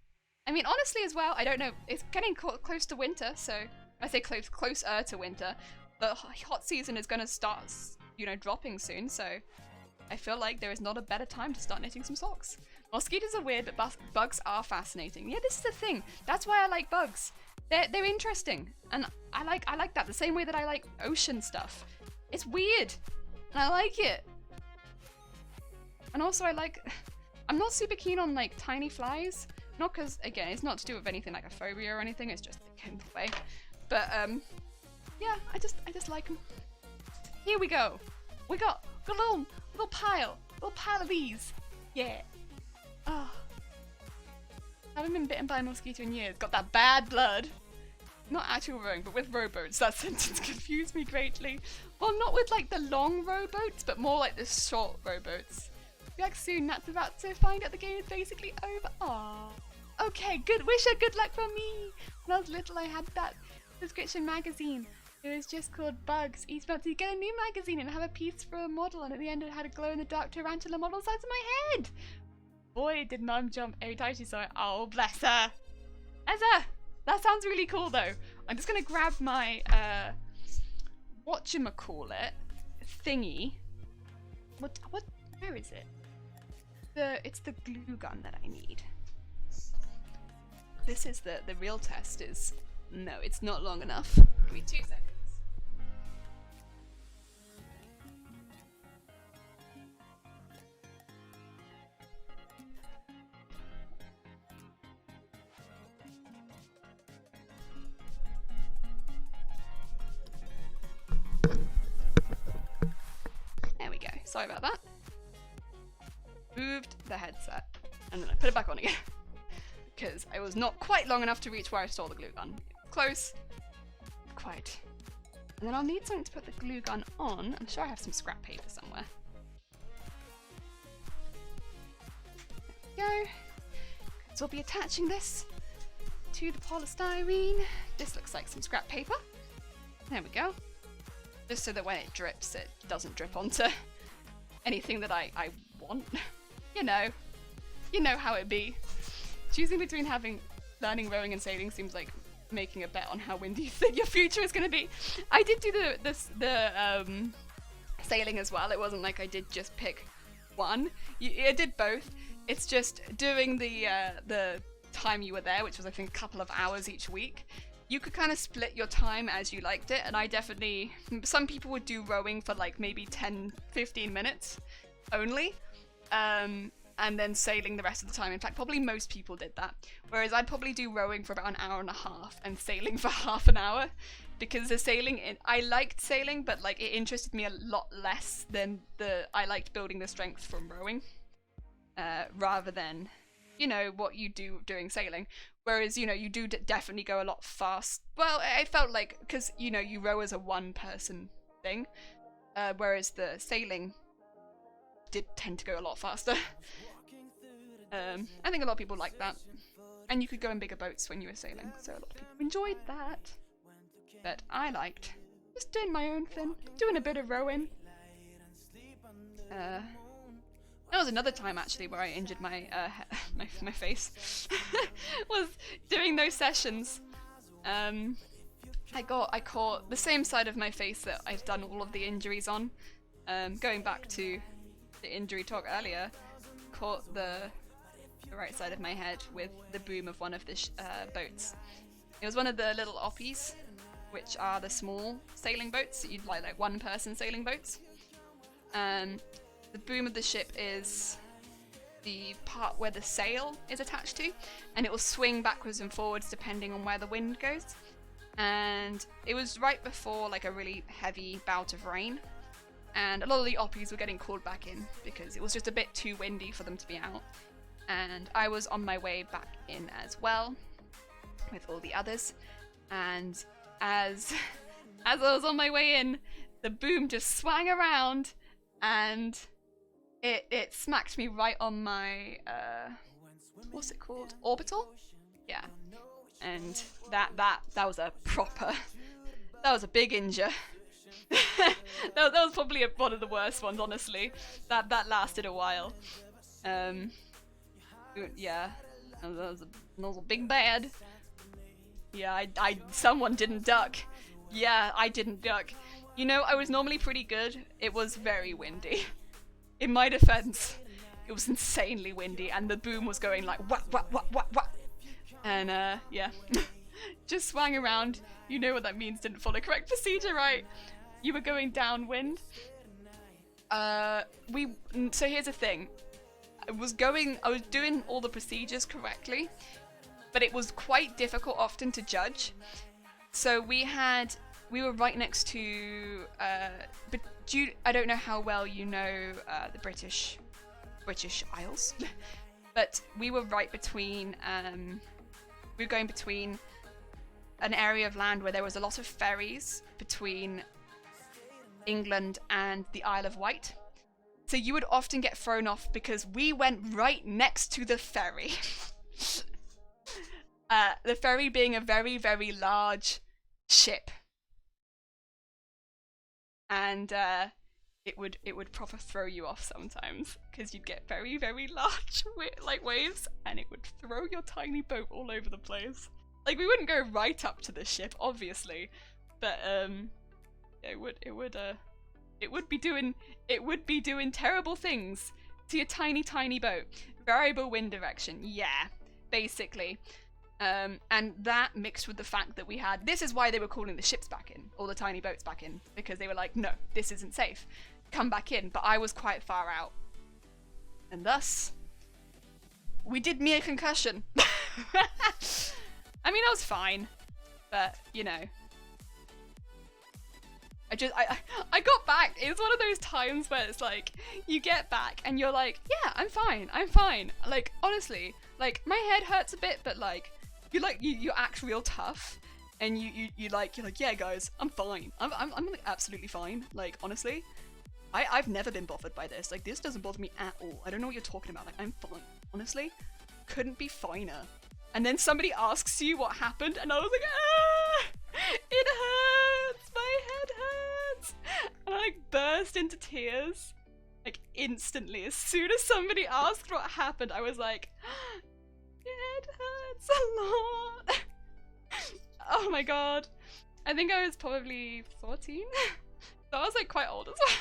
I mean, honestly as well, I don't know, it's getting close to winter, so... I say closer to winter. The hot season is going to start, you know, dropping soon, so... I feel like there is not a better time to start knitting some socks. Mosquitoes are weird, but bugs are fascinating. Yeah, this is the thing. That's why I like bugs. They're interesting, and I like that the same way that I like ocean stuff. It's weird, and I like it. And also I'm not super keen on like tiny flies. Not because, again, it's not to do with anything like a phobia or anything. It's just in the way. But yeah, I just like them. Here we go. We got a little pile of these. Yeah. Oh. Haven't been bitten by a mosquito in years. Got that bad blood. Not actual rowing, but with rowboats. That sentence confused me greatly. Well, not with like the long rowboats, but more like the short rowboats. Be back soon. That's about to find out the game is basically over. Aww. Okay, good. Wish her good luck from me. When I was little, I had that subscription magazine. It was just called Bugs. Each month you get a new magazine and have a piece for a model, and at the end it had a glow-in-the-dark tarantula model the size of my head. Boy, did Mum jump every time she saw it. Oh, bless her. Ezra, that sounds really cool though. I'm just gonna grab my whatchamacallit thingy. Where is it? It's the glue gun that I need. This is the real test is, no, it's not long enough. Give me 2 seconds. There we go. Sorry about that. Moved the headset and then I put it back on again because I was not quite long enough to reach where I saw the glue gun. Close. Quite. And then I'll need something to put the glue gun on. I'm sure I have some scrap paper somewhere. There we go. So we'll be attaching this to the polystyrene. This looks like some scrap paper. There we go. Just so that when it drips, it doesn't drip onto anything that I want. You know how it be. Choosing between learning rowing and sailing seems like making a bet on how windy you think your future is going to be. I did do the sailing as well. It wasn't like I did just pick one. I did both. It's just during the time you were there, which was I think a couple of hours each week, you could kind of split your time as you liked it, and I definitely, some people would do rowing for like maybe 10-15 minutes only, and then sailing the rest of the time. In fact, probably most people did that. Whereas I'd probably do rowing for about an hour and a half and sailing for half an hour, because the sailing, I liked sailing, but like it interested me a lot less than I liked building the strength from rowing, rather than, you know, what you do during sailing. Whereas, you know, you do definitely go a lot fast. Well, I felt like, because, you know, you row as a one-person thing, whereas the sailing did tend to go a lot faster. I think a lot of people like that. And you could go in bigger boats when you were sailing, so a lot of people enjoyed that. But I liked just doing my own thing, doing a bit of rowing. There was another time actually where I injured my my face. Was doing those sessions. I caught the same side of my face that I've done all of the injuries on. Going back to the injury talk earlier, caught the the right side of my head with the boom of one of the boats. It was one of the little oppies, which are the small sailing boats that you'd like one-person sailing boats. The boom of the ship is the part where the sail is attached to, and it will swing backwards and forwards depending on where the wind goes. And it was right before like a really heavy bout of rain, and a lot of the oppies were getting called back in because it was just a bit too windy for them to be out. And I was on my way back in as well with all the others, and as I was on my way in, the boom just swang around and it smacked me right on my what's it called? Orbital? Yeah. And that was a proper, that was a big injure. that was probably one of the worst ones, honestly. That lasted a while. Yeah, that was a big bad. Yeah, someone didn't duck. Yeah, I didn't duck. You know, I was normally pretty good. It was very windy. In my defense, it was insanely windy, and the boom was going like whack, whack, whack, whack, whack. And yeah, just swang around. You know what that means, didn't follow correct procedure, right? You were going downwind. So here's the thing. I was doing all the procedures correctly, but it was quite difficult often to judge. So we were right next to, but I don't know how well you know the British Isles, but we were right between, we were going between an area of land where there was a lot of ferries between England and the Isle of Wight. So you would often get thrown off because we went right next to the ferry. The ferry being a very, very large ship. And it would proper throw you off sometimes because you'd get very, very large waves, and it would throw your tiny boat all over the place. Like, we wouldn't go right up to the ship, obviously, but it would be doing terrible things to your tiny, tiny boat. Variable wind direction, yeah, basically. And that mixed with the fact that this is why they were calling the ships back in, all the tiny boats back in, because they were like, no, this isn't safe, come back in. But I was quite far out, and thus we did me a concussion. I mean, I was fine, but you know, I got back. It was one of those times where it's like, you get back and you're like, yeah, I'm fine. Like, honestly, like, my head hurts a bit, but like, you act real tough, and you're like, yeah, guys, I'm fine. I'm like, absolutely fine. Like, honestly, I've never been bothered by this. Like, this doesn't bother me at all. I don't know what you're talking about. Like, I'm fine. Honestly, couldn't be finer. And then somebody asks you what happened, and I was like, it hurts. My head hurts. And I like burst into tears, like instantly. As soon as somebody asked what happened, I was like, it hurts a lot. Oh my god. I think I was probably 14. So I was like quite old as well.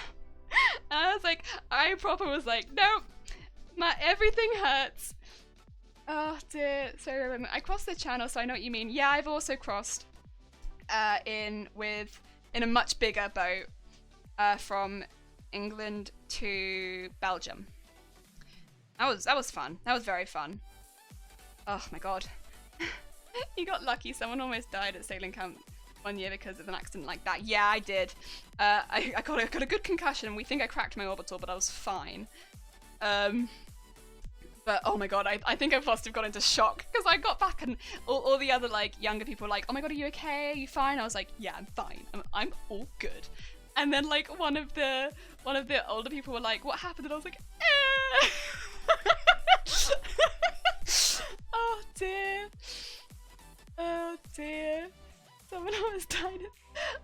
And I was like, I proper was like, nope, everything hurts. Oh dear. So I crossed the channel, so I know what you mean. Yeah, I've also crossed in a much bigger boat from England to Belgium. That was fun. That was very fun. Oh my god. You got lucky. Someone almost died at sailing camp one year because of an accident like that. Yeah, I did. I got a good concussion. We think I cracked my orbital, but I was fine. But oh my god, I think I must have gone into shock because I got back and all the other like younger people were like, oh my god, are you okay? Are you fine? I was like, yeah, I'm fine. I'm all good. And then like one of the older people were like, what happened? And I was like, eh. Oh dear. Oh dear. Someone almost died.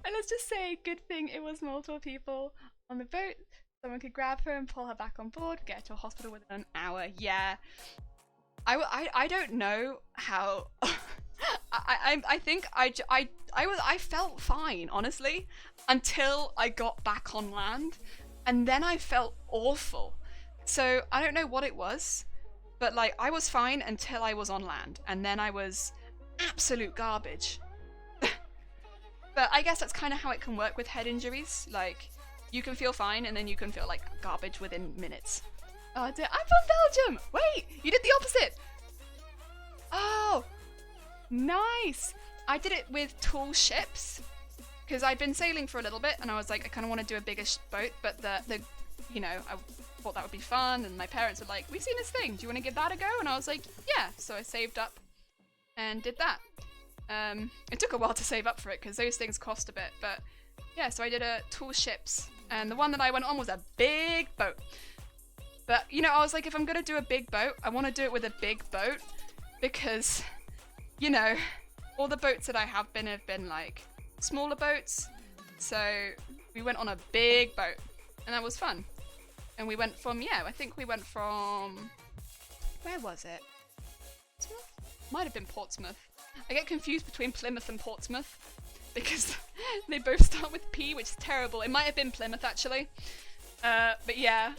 And let's just say, good thing it was multiple people on the boat. Someone could grab her and pull her back on board, get her to a hospital within an hour. Yeah. I don't know how. I think I felt fine, honestly, until I got back on land, and then I felt awful. So I don't know what it was, But like, I was fine until I was on land, and then I was absolute garbage. But I guess that's kind of how it can work with head injuries. Like, you can feel fine, and then you can feel like garbage within minutes. Oh dear, I'm from Belgium! Wait, you did the opposite! Oh, nice! I did it with tall ships, because I'd been sailing for a little bit, and I was like, I kind of want to do a bigger boat, but the you know, I thought that would be fun, and my parents were like, we've seen this thing, do you want to give that a go? And I was like, yeah, so I saved up and did that. It took a while to save up for it, because those things cost a bit, but yeah, so I did a tall ships, and the one that I went on was a big boat. But, you know, I was like, if I'm going to do a big boat, I want to do it with a big boat, because, you know, all the boats that I have been like smaller boats, so we went on a big boat, and that was fun. And we went from, yeah, I think we went from, where was it? Portsmouth? Might have been Portsmouth. I get confused between Plymouth and Portsmouth, because they both start with P, which is terrible. It might have been Plymouth, actually. But yeah.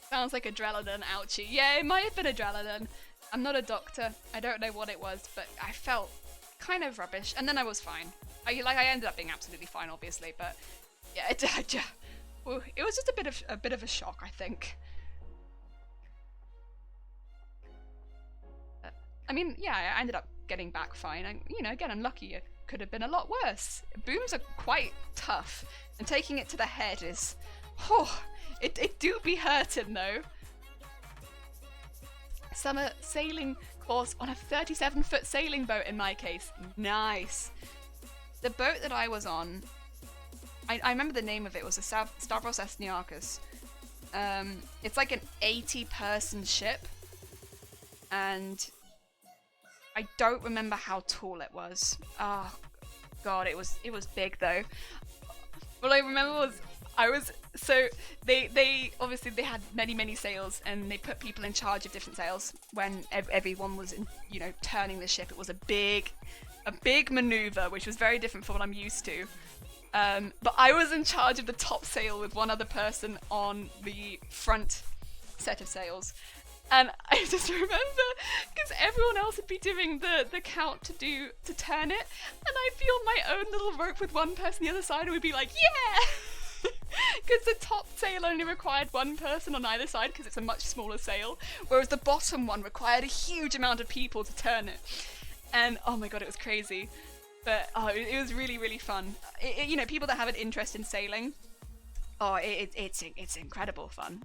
Sounds like adrenaline, ouchie. Yeah, it might have been adrenaline. I'm not a doctor. I don't know what it was, but I felt kind of rubbish, and then I was fine. I ended up being absolutely fine, obviously, but yeah, it was just a bit of a shock, I think. I mean, yeah, I ended up getting back fine. And, you know, again, unlucky. It could have been a lot worse. Booms are quite tough, and taking it to the head is, oh, it do be hurting though. Summer sailing course on a 37-foot sailing boat in my case. Nice. The boat that I was on, I remember the name of it, was a Stavros Esniarchus. It's like an 80-person ship, and I don't remember how tall it was. Oh god, it was big though. What I remember was they obviously they had many sails, and they put people in charge of different sails when everyone was you know, turning the ship. It was a big maneuver, which was very different from what I'm used to. But I was in charge of the top sail with one other person on the front set of sails. And I just remember, because everyone else would be doing the count to turn it, and I'd be on my own little rope with one person on the other side, and we'd be like, yeah! Because the top sail only required one person on either side, because it's a much smaller sail, whereas the bottom one required a huge amount of people to turn it. And oh my god, it was crazy. But oh, it was really fun. You know, people that have an interest in sailing, oh, it's incredible fun.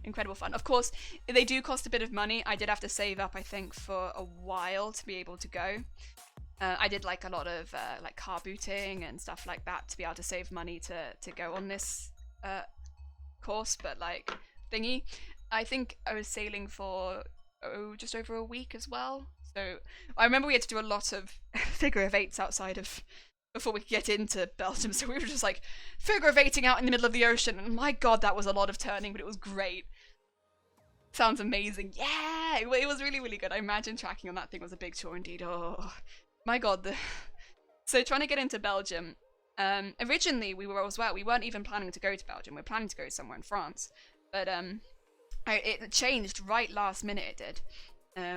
Of course, they do cost a bit of money. I did have to save up, I think, for a while to be able to go. I did like a lot of like car booting and stuff like that to be able to save money to go on this course. But like thingy, I think I was sailing for just over a week as well. So I remember we had to do a lot of figure of eights outside of before we could get into Belgium. So we were just like figure of eighting out in the middle of the ocean, and my god, that was a lot of turning, but it was great. Sounds amazing. Yeah, it was really good. I imagine tracking on that thing was a big chore indeed. Oh my god. So trying to get into Belgium, originally we weren't even planning to go to Belgium. We were planning to go somewhere in France, but it changed right last minute, it did.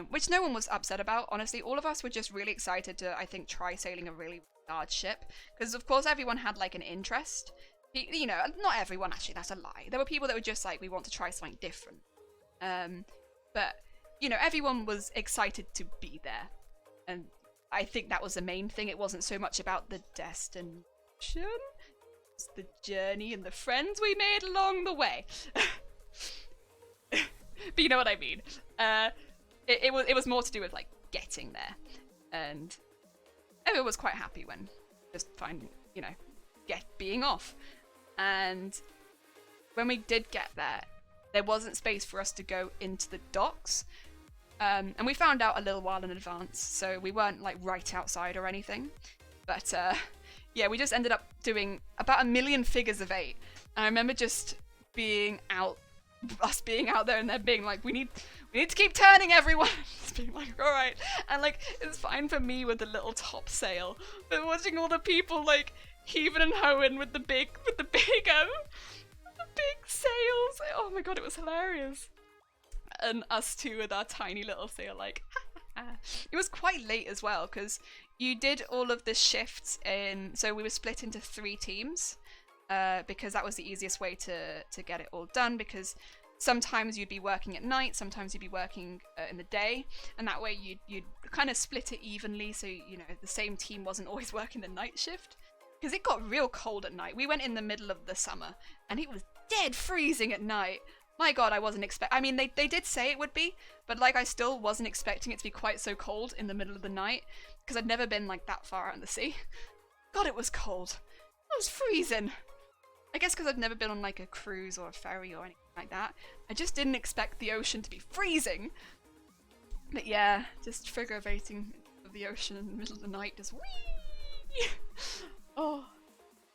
Which no one was upset about, honestly. All of us were just really excited to, I think, try sailing a really large ship, because of course everyone had like an interest. You know, not everyone, actually, that's a lie. There were people that were just like, we want to try something different. But you know, everyone was excited to be there, and I think that was the main thing. It wasn't so much about the destination, it's the journey and the friends we made along the way. But you know what I mean. It was more to do with like getting there, and everyone was quite happy when just finding, you know, being off. And when we did get there wasn't space for us to go into the docks, and we found out a little while in advance, so we weren't like right outside or anything. But yeah, we just ended up doing about 1 million figures of 8. And I remember just being out there and there being like, we need to keep turning, everyone. Just being like, all right. And like, it's fine for me with the little top sail, but watching all the people like heaving and hoeing with the big sails. Oh my god, it was hilarious. And us two with our tiny little sail, like, it was quite late as well, because you did all of the shifts in, so we were split into 3 teams, because that was the easiest way to get it all done, because sometimes you'd be working at night, sometimes you'd be working in the day, and that way you'd kind of split it evenly, so, you know, the same team wasn't always working the night shift, because it got real cold at night. We went in the middle of the summer, and it was dead freezing at night. My god, I wasn't I mean, they did say it would be, but like I still wasn't expecting it to be quite so cold in the middle of the night, because I'd never been like that far out in the sea. God, it was cold. It was freezing. I guess because I've never been on like a cruise or a ferry or anything like that. I just didn't expect the ocean to be freezing. But yeah, just figure rating of the ocean in the middle of the night, just whee! Oh,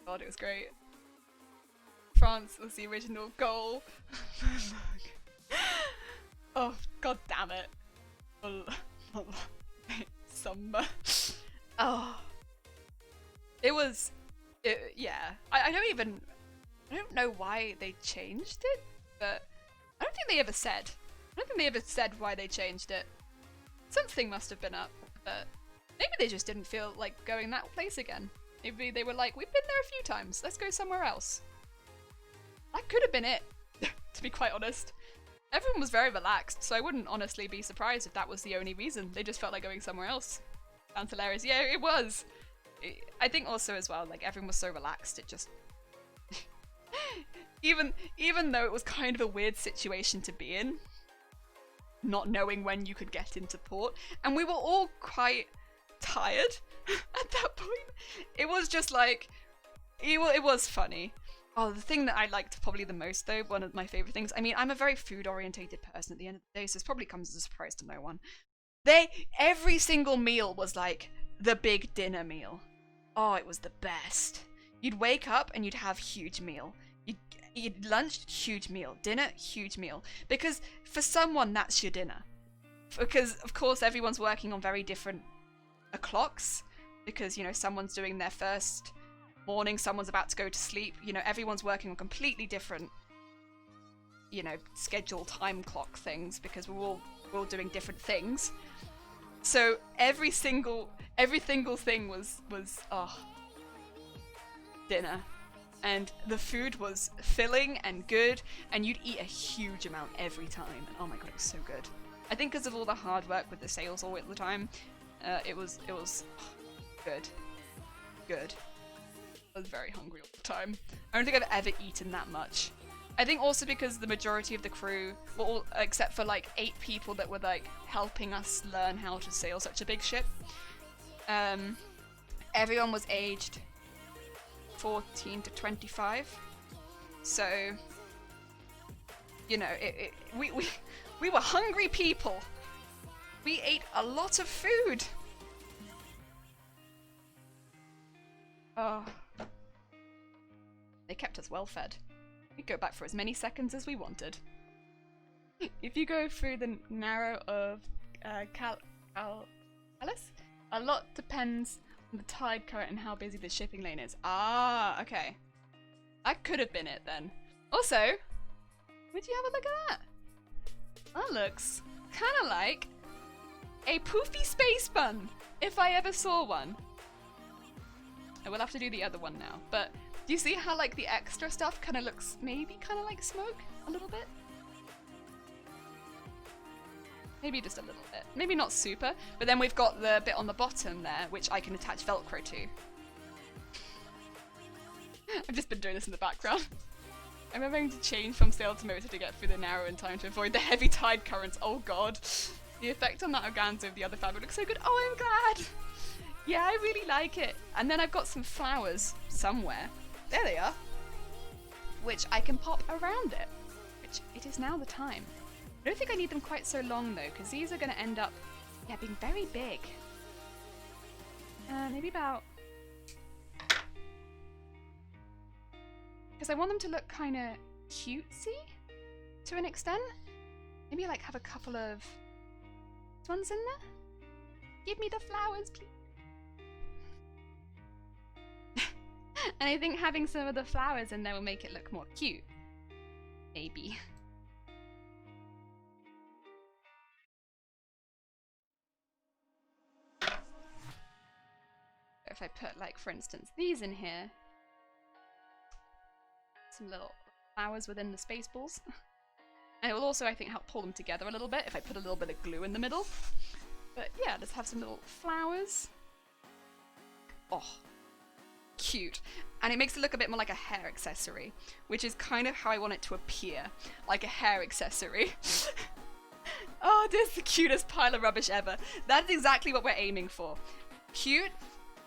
god, it was great. France was the original goal. Oh, god damn it. Summer. Oh. Yeah. I don't know why they changed it, but I don't think they ever said. I don't think they ever said why they changed it. Something must have been up, but maybe they just didn't feel like going that place again. Maybe they were like, we've been there a few times, let's go somewhere else. That could have been it, to be quite honest. Everyone was very relaxed, so I wouldn't honestly be surprised if that was the only reason. They just felt like going somewhere else. Sounds hilarious. Yeah, it was. I think also as well, like everyone was so relaxed, it just... even though it was kind of a weird situation to be in, not knowing when you could get into port, and we were all quite tired at that point. It was just like, it was funny. Oh, the thing that I liked probably the most though, one of my favourite things, I mean, I'm a very food orientated person at the end of the day, so this probably comes as a surprise to no one. Every single meal was like the big dinner meal. Oh, it was the best. You'd wake up and you'd have huge meal. You'd lunch, huge meal. Dinner, huge meal. Because for someone, that's your dinner. Because, of course, everyone's working on very different clocks. Because, you know, someone's doing their first morning, someone's about to go to sleep. You know, everyone's working on completely different, you know, schedule time clock things. Because we're all doing different things. So every single thing was dinner. And the food was filling and good, and you'd eat a huge amount every time. And oh my god, it was so good. I think because of all the hard work with the sales all the time, it was good. Good. I was very hungry all the time. I don't think I've ever eaten that much. I think also because the majority of the crew, were all, except for like 8 people that were like helping us learn how to sail such a big ship, everyone was aged 14 to 25, so you know, we were hungry people. We ate a lot of food. Oh, they kept us well fed. We'd go back for as many seconds as we wanted. If you go through the narrow of Calais, a lot depends on the tide current and how busy the shipping lane is. Ah, okay. That could have been it then. Also, would you have a look at that? That looks kind of like a poofy space bun, if I ever saw one. I will have to do the other one now, but do you see how like the extra stuff kind of looks maybe kind of like smoke a little bit? Maybe just a little bit. Maybe not super, but then we've got the bit on the bottom there, which I can attach Velcro to. I've just been doing this in the background. I'm having to change from sail to motor to get through the narrow in time to avoid the heavy tide currents. Oh god. The effect on that organza of the other fabric looks so good. Oh, I'm glad. Yeah, I really like it. And then I've got some flowers somewhere. There they are. Which I can pop around it. Which it is now the time. I don't think I need them quite so long though, because these are going to end up, yeah, being very big. Maybe about... Because I want them to look kind of cutesy to an extent. Maybe like have a couple of ones in there. Give me the flowers, please. And I think having some of the flowers in there will make it look more cute. Maybe. if I put, like, for instance, these in here. Some little flowers within the space balls. And it will also, I think, help pull them together a little bit if I put a little bit of glue in the middle. But yeah, let's have some little flowers. Oh, cute. And it makes it look a bit more like a hair accessory, which is kind of how I want it to appear, like a hair accessory. Oh, this is the cutest pile of rubbish ever. That's exactly what we're aiming for. Cute,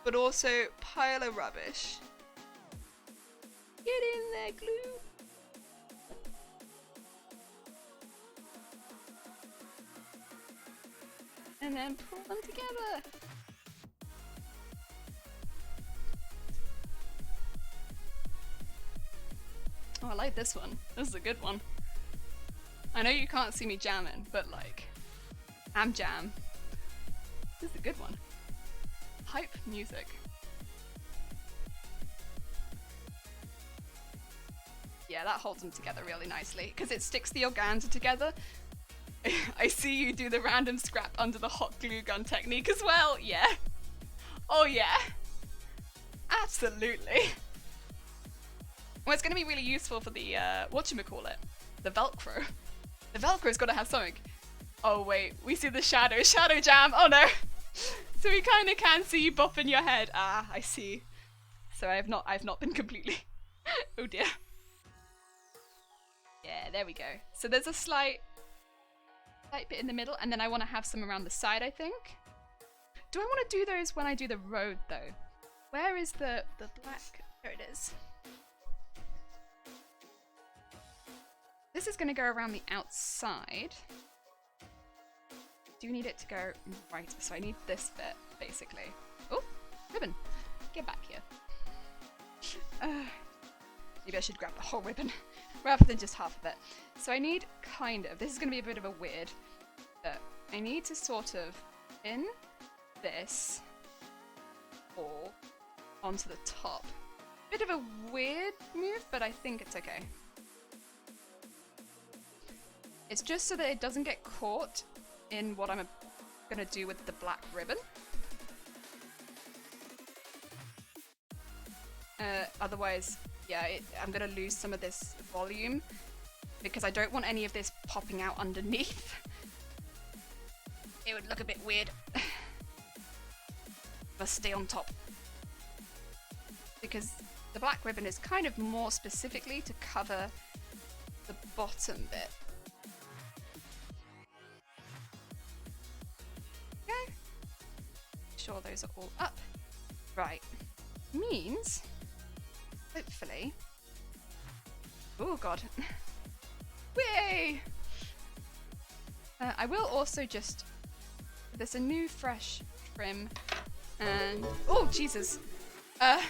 but also pile of rubbish. Get in there, glue. And then pull them together. Oh, I like this one. This is a good one. I know you can't see me jamming, but like, I'm jam. This is a good one. Hype music. Yeah, that holds them together really nicely because it sticks the organza together. I see you do the random scrap under the hot glue gun technique as well. Yeah. Oh yeah. Absolutely. Well, it's going to be really useful for the, whatchamacallit? The Velcro. The Velcro's got to have something. Oh wait, we see the shadow. Shadow jam. Oh no. So we kind of can see you bopping your head. Ah, I see. So I've not been completely. Oh dear. Yeah, there we go. So there's a slight bit in the middle, and then I want to have some around the side, I think. Do I want to do those when I do the road, though? Where is the black? There it is. This is going to go around the outside. Do need it to go right, so I need this bit, basically. Oh, ribbon. Get back here. Maybe I should grab the whole ribbon rather than just half of it. So I need kind of, this is going to be a bit of a weird, but I need to sort of pin this all onto the top. Bit of a weird move, but I think it's okay. It's just so that it doesn't get caught in what I'm going to do with the black ribbon. Otherwise, yeah, I'm going to lose some of this volume because I don't want any of this popping out underneath. It would look a bit weird. Must stay on top. Because the black ribbon is kind of more specifically to cover the bottom bit. Okay. Sure those are all up. Right. Means, hopefully... Oh god. Yay! I will also just... There's a new fresh trim and... Oh, Jesus. Oh,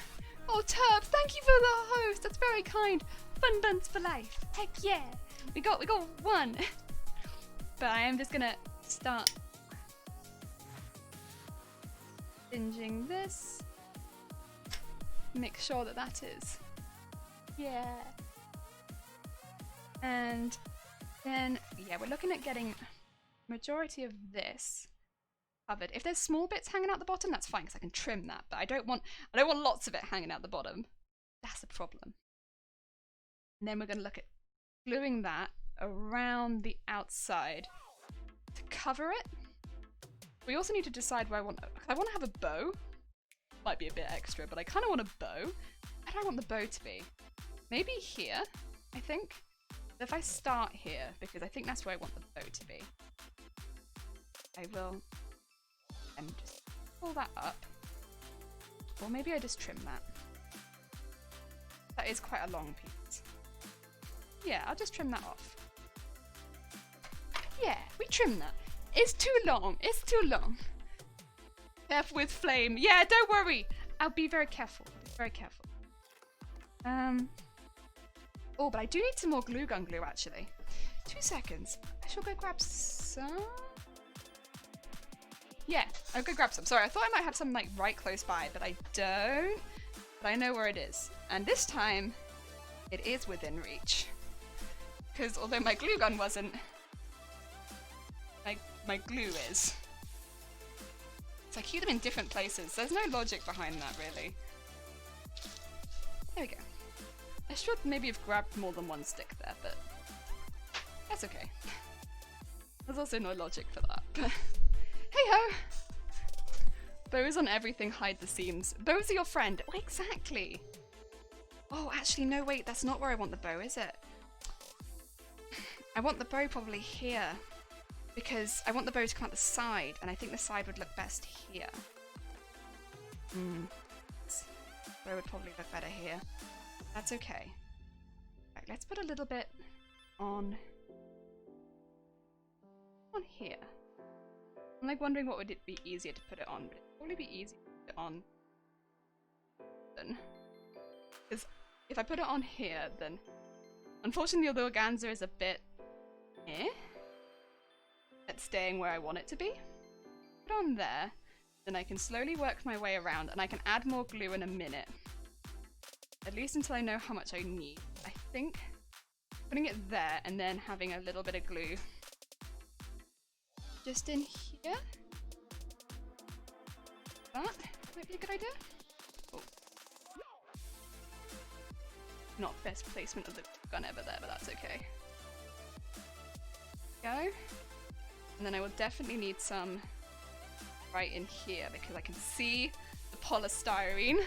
Turb, thank you for the host. That's very kind. Fun buns for life. Heck yeah. We got one. But I am just gonna start binging this. Make sure that that is. Yeah. And then, yeah, we're looking at getting majority of this covered. If there's small bits hanging out the bottom, that's fine because I can trim that. But I don't want lots of it hanging out the bottom. That's a problem. And then we're going to look at gluing that around the outside to cover it. We also need to decide where I want to have a bow. Might be a bit extra, but I kind of want a bow. Where do I want the bow to be? Maybe here, I think. If I start here, because I think that's where I want the bow to be, I will just pull that up. Or maybe I just trim that. That is quite a long piece. Yeah, I'll just trim that off. Yeah, we trim that. It's too long. It's too long. Careful with flame. Yeah, don't worry. I'll be very careful. Very careful. Oh, but I do need some more glue gun glue, actually. 2 seconds. I shall go grab some. Yeah, I'll go grab some. Sorry, I thought I might have some like right close by, but I don't. But I know where it is. And this time, it is within reach. Because although my glue gun wasn't, my glue is. So I keep them in different places. There's no logic behind that, really. There we go. I should maybe have grabbed more than one stick there, but that's okay. There's also no logic for that. Hey-ho! Bows on everything hide the seams. Bows are your friend. Oh, exactly. Oh, actually, no, wait. That's not where I want the bow, is it? I want the bow probably here. Because I want the bow to come out the side, and I think the side would look best here. Bow would probably look better here. That's okay. Right, let's put a little bit on here. I'm like wondering what would it be easier to put it on, but it'd probably be easier to put it on then. Because if I put it on here, then unfortunately the organza is a bit at staying where I want it to be. Put it on there, then I can slowly work my way around, and I can add more glue in a minute. At least until I know how much I need. I think putting it there and then having a little bit of glue just in here. That might be a good idea. Oh. Not best placement of the gun ever there, but that's okay. Go. And then I will definitely need some right in here because I can see the polystyrene.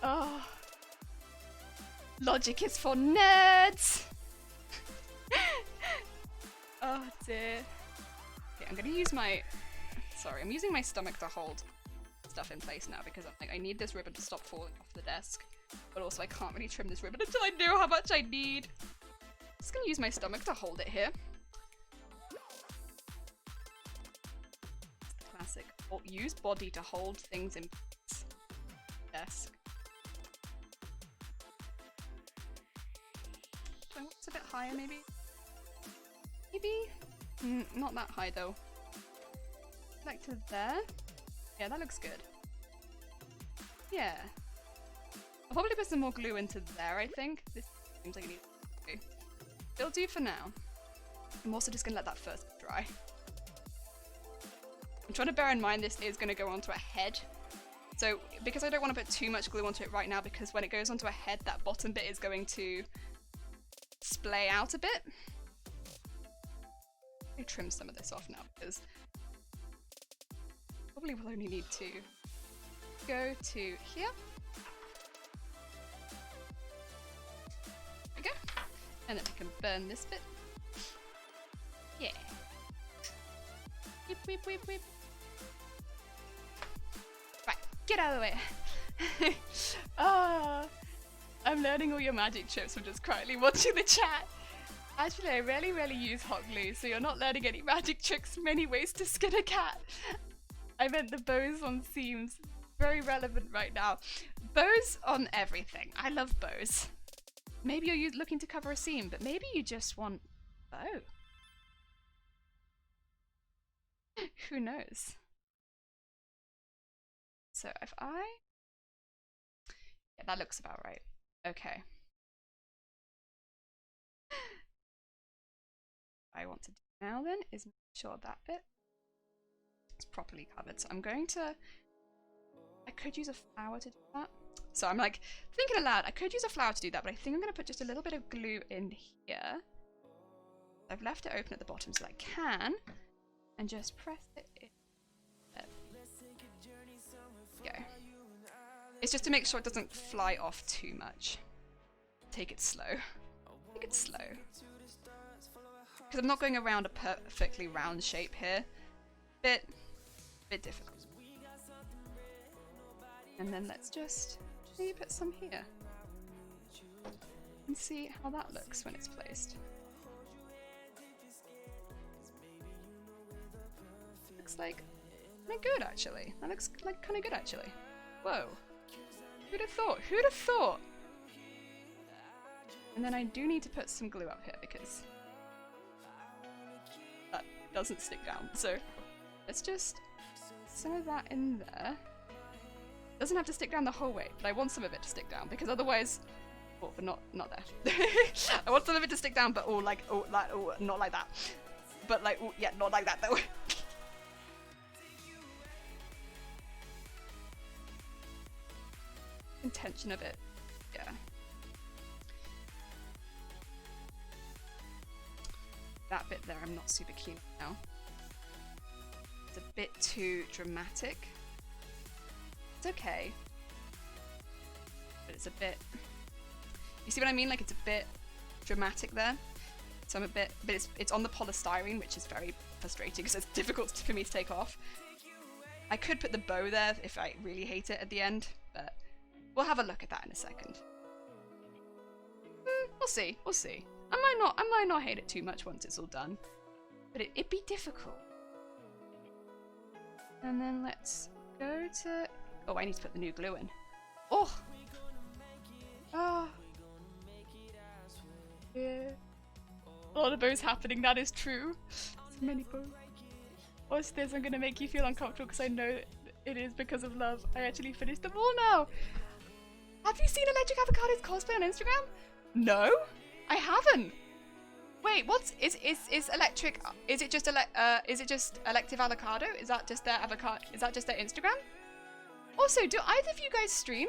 Oh. Logic is for nerds! Oh dear. Okay, I'm gonna use my... Sorry, I'm using my stomach to hold stuff in place now because I'm like, I need this ribbon to stop falling off the desk. But also I can't really trim this ribbon until I know how much I need. Just gonna use my stomach to hold it here. It's the classic. Use body to hold things in place. Desk. It's a bit higher, maybe? Maybe? Not that high, though. Like to there? Yeah, that looks good. Yeah. I'll probably put some more glue into there, I think. This seems like it needs glue. It'll do for now. I'm also just gonna let that first dry. I'm trying to bear in mind this is gonna go onto a head. So, because I don't want to put too much glue onto it right now, because when it goes onto a head, that bottom bit is going to splay out a bit. Let me trim some of this off now because probably will only need to go to here. There we go. And then we can burn this bit. Yeah. Whip, whip, whip, whip. Right, get out of the way. Ah. I'm learning all your magic tricks from just quietly watching the chat. Actually, I rarely use hot glue, so you're not learning any magic tricks, many ways to skin a cat. I meant the bows on seams. Very relevant right now. Bows on everything. I love bows. Maybe you're looking to cover a seam, but maybe you just want a bow. Who knows? So if yeah, that looks about right. Okay. What I want to do now then is make sure that bit is properly covered. So I'm going to... I could use a flower to do that. So I'm like thinking aloud, I could use a flower to do that, but I think I'm going to put just a little bit of glue in here. I've left it open at the bottom so I can, and just press it in. There we go. It's just to make sure it doesn't fly off too much. Take it slow. Take it slow. Because I'm not going around a perfectly round shape here. Bit difficult. And then let's just maybe put some here. And see how that looks when it's placed. Looks like good actually. That looks like kind of good actually. Whoa. Who'd have thought? Who'd have thought? And then I do need to put some glue up here because that doesn't stick down. So let's just some of that in there. Doesn't have to stick down the whole way, but I want some of it to stick down because otherwise, oh, but not there. I want some of it to stick down, but not like that. But like, yeah, not like that though. intention of it. Yeah. That bit there I'm not super keen on now. It's a bit too dramatic. It's okay. But it's a bit... You see what I mean? Like, it's a bit dramatic there. So I'm a bit... But it's on the polystyrene, which is very frustrating because it's difficult for me to take off. I could put the bow there if I really hate it at the end, but we'll have a look at that in a second. We'll see. We'll see. I might not hate it too much once it's all done, but it'd be difficult. And then let's go to... Oh, I need to put the new glue in. Oh! Ah! Yeah. A lot of bows happening, that is true. So many bows. What's this? I'm gonna make you feel uncomfortable because I know it is because of love. I actually finished them all now. Have you seen Electric Avocado's cosplay on Instagram? No, I haven't. Wait, is electric? Is it just Elective Avocado? Is that just their avocado? Is that just their Instagram? Also, do either of you guys stream?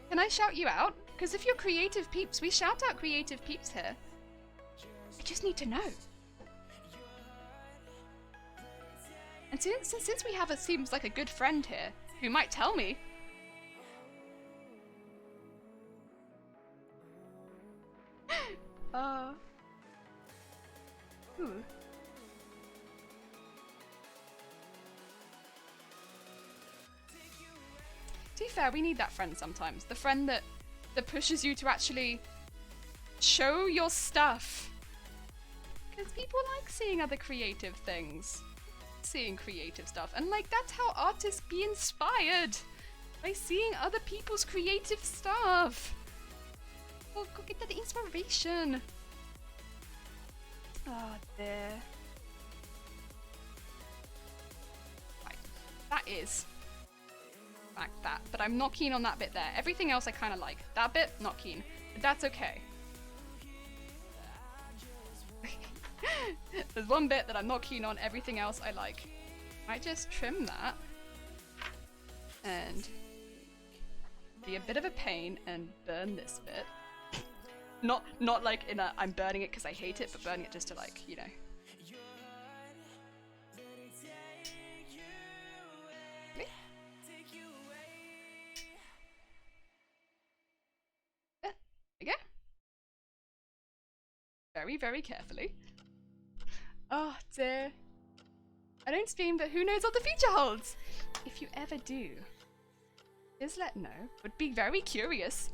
Can I shout you out? Because if you're creative peeps, we shout out creative peeps here. I just need to know. And since we have a seems like a good friend here who might tell me. Ooh. To be fair, we need that friend sometimes. The friend that pushes you to actually show your stuff. Because people like seeing other creative things. Seeing creative stuff. And like, that's how artists be inspired. By seeing other people's creative stuff. Oh, go get that inspiration. Ah, there. Right. That is like that, but I'm not keen on that bit there. Everything else I kind of like. That bit, not keen, but that's okay. There's one bit that I'm not keen on, everything else I like. I just trim that and be a bit of a pain and burn this bit. Not like in a I'm burning it because I hate it, but burning it just to like, you know. There we go. Very, very carefully. Oh dear. I don't stream, but who knows what the future holds? If you ever do, just let know. Would be very curious.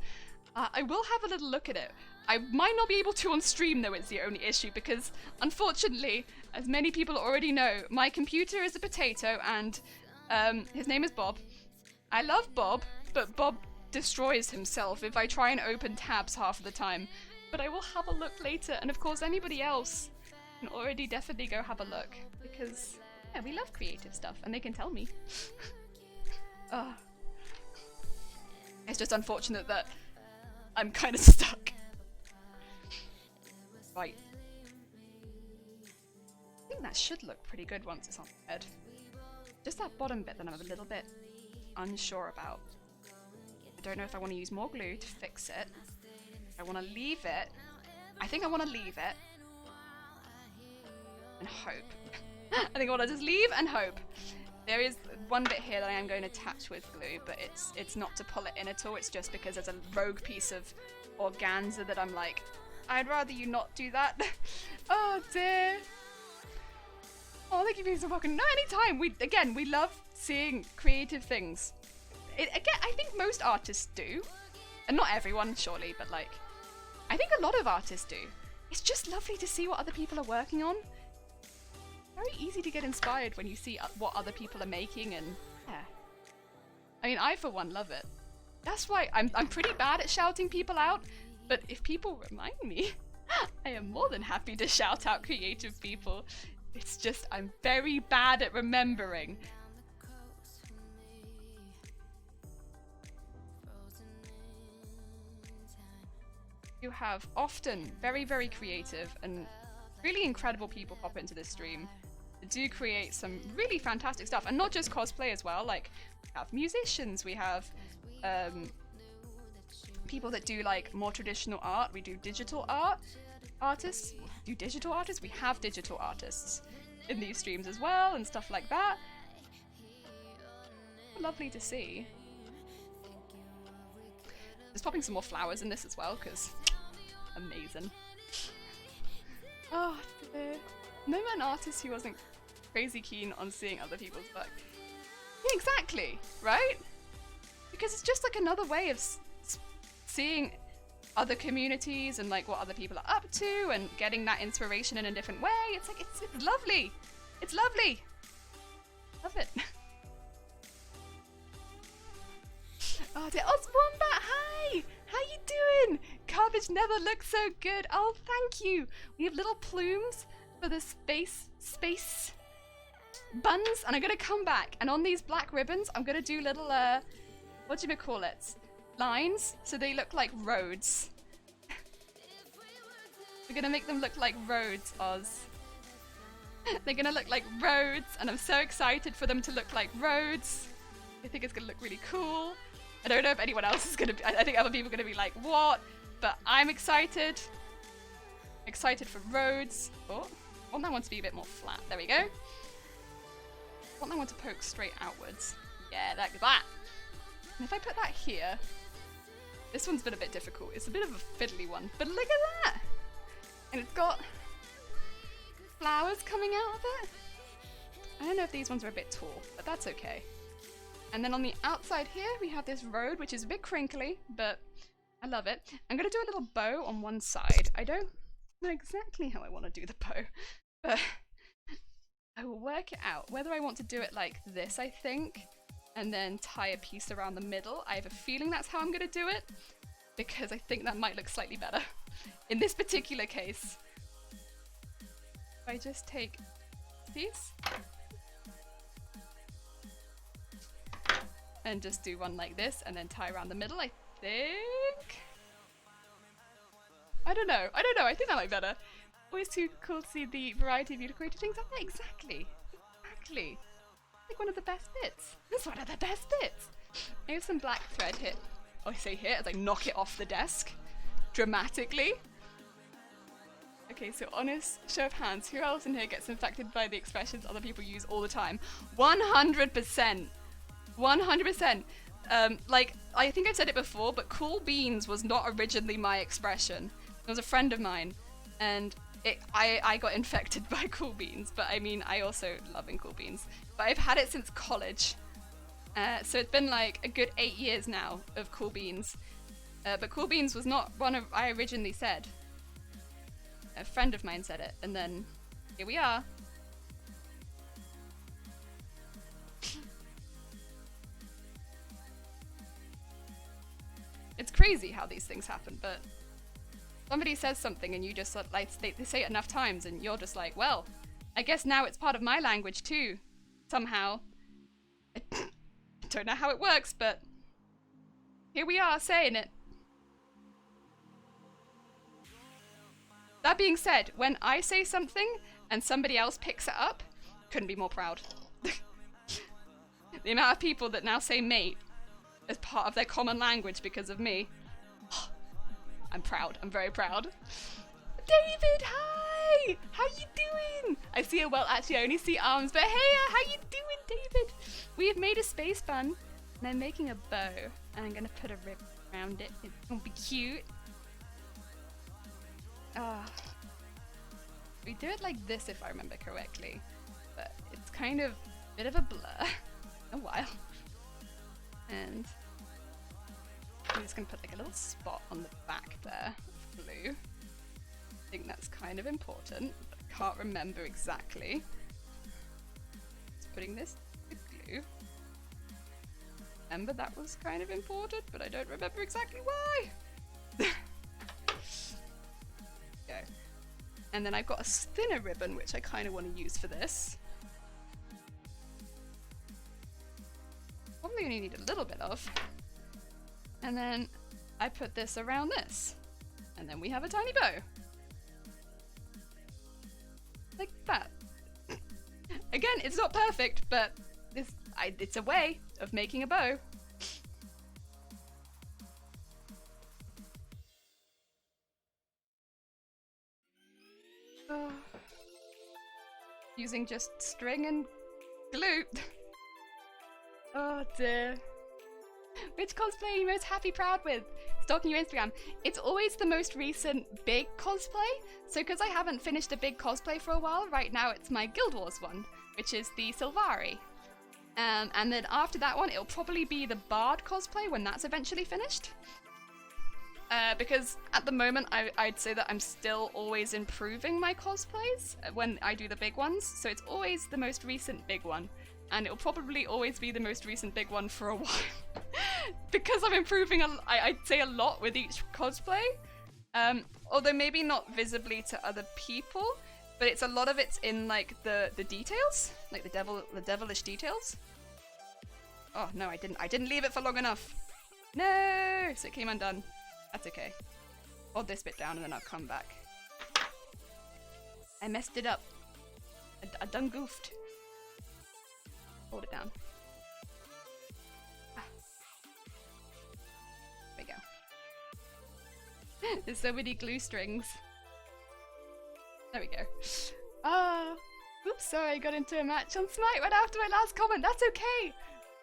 I will have a little look at it. I might not be able to on stream though, it's the only issue, because unfortunately, as many people already know, my computer is a potato and his name is Bob. I love Bob, but Bob destroys himself if I try and open tabs half of the time. But I will have a look later, and of course anybody else can already definitely go have a look, because yeah, we love creative stuff and they can tell me. It's just unfortunate that I'm kind of stuck. Right. I think that should look pretty good once it's on the head. Just that bottom bit that I'm a little bit unsure about. I don't know if I want to use more glue to fix it. I want to leave it. I think I want to leave it. And hope. I think I want to just leave and hope. There is one bit here that I am going to attach with glue, but it's not to pull it in at all. It's just because there's a rogue piece of organza that I'm like, I'd rather you not do that. Oh dear. Oh, thank you for being so welcome. No, anytime. We love seeing creative things. Again, I think most artists do. And not everyone, surely, but like, I think a lot of artists do. It's just lovely to see what other people are working on. Very easy to get inspired when you see what other people are making, and yeah. I mean, I for one love it. That's why I'm pretty bad at shouting people out, but if people remind me, I am more than happy to shout out creative people. It's just I'm very bad at remembering. You have often very, very creative and really incredible people pop into this stream. that do create some really fantastic stuff, and not just cosplay as well. Like, we have musicians, we have people that do like more traditional art. We do digital artists. Do digital artists? We have digital artists in these streams as well, and stuff like that. Lovely to see. Just popping some more flowers in this as well, because amazing. Oh, no an artist who wasn't crazy keen on seeing other people's work. Yeah, exactly, right? Because it's just like another way of seeing other communities and like what other people are up to and getting that inspiration in a different way. It's like, it's lovely. It's lovely. Love it. Oh, Wombat, hi! How you doing? Garbage never looked so good. Oh, thank you. We have little plumes for the space buns, and I'm gonna come back, and on these black ribbons, I'm gonna do little, what do you call it? Lines, so they look like roads. We're gonna make them look like roads, Oz. They're gonna look like roads, and I'm so excited for them to look like roads. I think it's gonna look really cool. I don't know if anyone else is gonna be, I think other people are gonna be like, what? But I'm excited. Excited for roads. Oh, I want that one to be a bit more flat. There we go. I want that one to poke straight outwards. Yeah, like that. And if I put that here, this one's been a bit difficult. It's a bit of a fiddly one, but look at that. And it's got flowers coming out of it. I don't know if these ones are a bit tall, but that's okay. And then on the outside here, we have this road, which is a bit crinkly, but I love it. I'm going to do a little bow on one side. I don't know exactly how I want to do the bow, but I will work it out. Whether I want to do it like this, I think, and then tie a piece around the middle. I have a feeling that's how I'm going to do it, because I think that might look slightly better. In this particular case, if I just take these, and just do one like this and then tie around the middle, I think. I don't know, I think that might be better. Always too cool to see the variety of you created things. Oh, exactly. Like one of the best bits. That's one of the best bits. I have some black thread here. Oh, I say here as I knock it off the desk. Dramatically. Okay, so honest show of hands, who else in here gets infected by the expressions other people use all the time? 100%. 100%. Like, I think I've said it before, but cool beans was not originally my expression. It was a friend of mine, and I got infected by cool beans, but I mean, I also love cool beans. But I've had it since college. So it's been like a good 8 years now of cool beans. But cool beans was not one of I originally said. A friend of mine said it, and then here we are. It's crazy how these things happen, but somebody says something and you just like they say it enough times and you're just like, well, I guess now it's part of my language too, somehow. I don't know how it works, but here we are saying it. That being said, when I say something and somebody else picks it up, couldn't be more proud. The amount of people that now say mate as part of their common language because of me. I'm proud. I'm very proud. David, hi! How you doing? I see well, actually I only see arms, but hey, how you doing, David? We have made a space bun, and I'm making a bow, and I'm gonna put a ribbon around it. It's gonna be cute. We do it like this if I remember correctly, but it's kind of a bit of a blur. A while. And I'm just gonna put like a little spot on the back there of blue. I think that's kind of important, but I can't remember exactly. Just putting this with glue. Remember that was kind of important, but I don't remember exactly why. Go. And then I've got a thinner ribbon which I kind of want to use for this. Probably only need a little bit of. And then I put this around this. And then we have a tiny bow. Like that. Again, it's not perfect, but it's a way of making a bow. Using just string and glue. Oh dear. Which cosplay are you most happy proud with? Stalking your Instagram. It's always the most recent big cosplay. So because I haven't finished a big cosplay for a while, right now it's my Guild Wars one, which is the Sylvari. And then after that one, it'll probably be the Bard cosplay when that's eventually finished. Because at the moment, I'd say that I'm still always improving my cosplays when I do the big ones. So it's always the most recent big one. And it'll probably always be the most recent big one for a while. Because I'm improving, I'd say a lot with each cosplay. Although maybe not visibly to other people, but it's a lot of it's in like the details, like the devilish details. Oh no, I didn't leave it for long enough. No, so it came undone. That's okay. Hold this bit down and then I'll come back. I messed it up. I done goofed. Hold it down. Ah. There we go. There's so many glue strings. There we go. Oops, sorry, I got into a match on Smite right after my last comment. That's okay.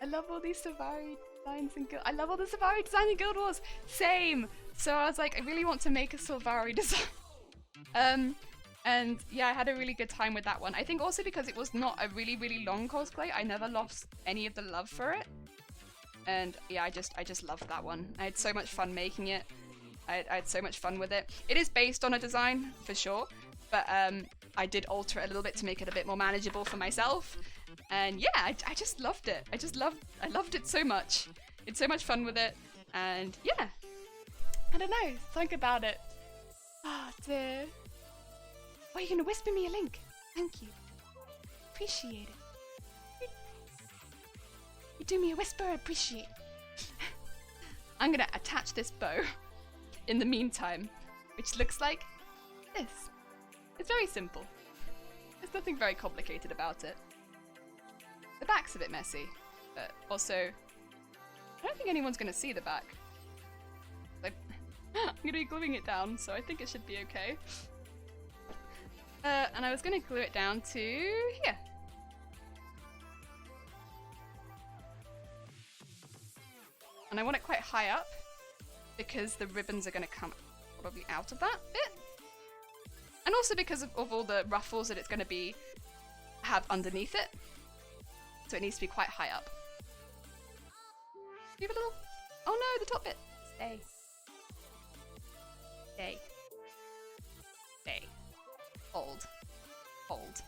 I love all these Sylvari designs and I love all the Sylvari designs in Guild Wars. Same. So I was like, I really want to make a Sylvari design. And yeah, I had a really good time with that one. I think also because it was not a really, really long cosplay, I never lost any of the love for it. And yeah, I just loved that one. I had so much fun making it. I had so much fun with it. It is based on a design, for sure. But I did alter it a little bit to make it a bit more manageable for myself. And yeah, I just loved it. I loved it so much. It's so much fun with it. And yeah, I don't know, think about it. Oh dear. Oh, you're gonna whisper me a link. Thank you. Appreciate it. You do me a whisper, I appreciate. I'm gonna attach this bow in the meantime, which looks like this. It's very simple. There's nothing very complicated about it. The back's a bit messy, but also, I don't think anyone's gonna see the back. Like, I'm gonna be gluing it down, so I think it should be okay. And I was gonna glue it down to here. And I want it quite high up because the ribbons are gonna come probably out of that bit. And also because of all the ruffles that it's gonna have underneath it. So it needs to be quite high up. Leave a little, oh no, the top bit. Stay. Stay. Stay. Hold. Hold.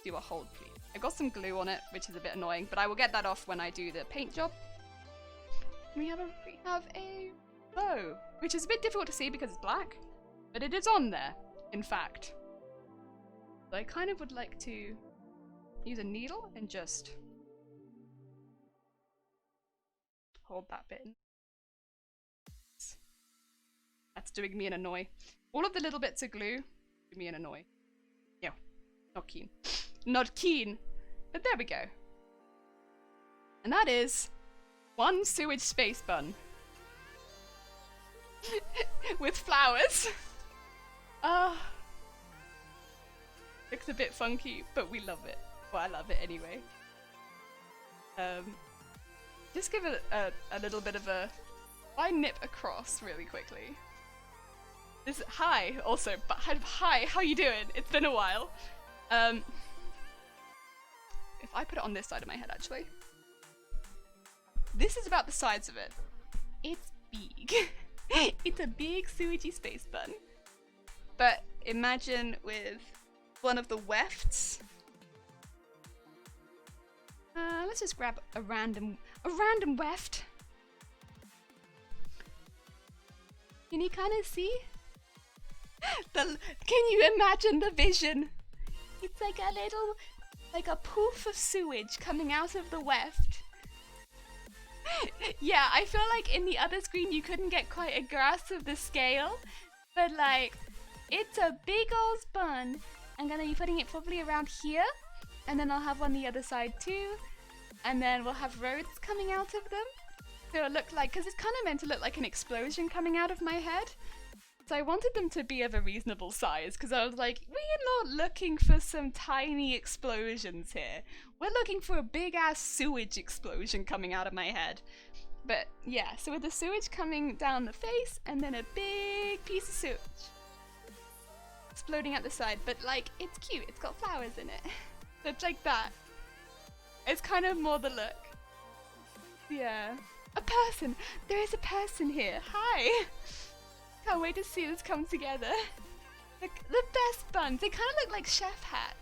Do a hold, please. I got some glue on it, which is a bit annoying, but I will get that off when I do the paint job. We have a bow, which is a bit difficult to see because it's black, but it is on there, in fact. So I kind of would like to use a needle and just hold that bit in. That's doing me an annoy. All of the little bits of glue do me an annoy. Yeah, not keen. Not keen. But there we go. And that is one sewage space bun. With flowers. Looks a bit funky, but we love it. Well, I love it anyway. Just give it a little bit of a... I nip across really quickly. Hi, also, but hi, how you doing? It's been a while. If I put it on this side of my head, actually. This is about the size of it. It's big. It's a big sewagey space bun. But imagine with one of the wefts. Let's just grab a random weft. Can you kind of see? Can you imagine the vision? It's like a poof of sewage coming out of the weft. Yeah, I feel like in the other screen you couldn't get quite a grasp of the scale, but like, it's a big old bun. I'm gonna be putting it probably around here, and then I'll have one the other side too, and then we'll have roads coming out of them. So it'll look like, because it's kind of meant to look like an explosion coming out of my head. So I wanted them to be of a reasonable size, because I was like, we're not looking for some tiny explosions here. We're looking for a big ass sewage explosion coming out of my head. But yeah, so with the sewage coming down the face, and then a big piece of sewage exploding at the side. But like, it's cute, it's got flowers in it. So it's like that. It's kind of more the look. Yeah. A person! There is a person here. Hi! Can't wait to see this come together. The best buns. They kind of look like chef hats.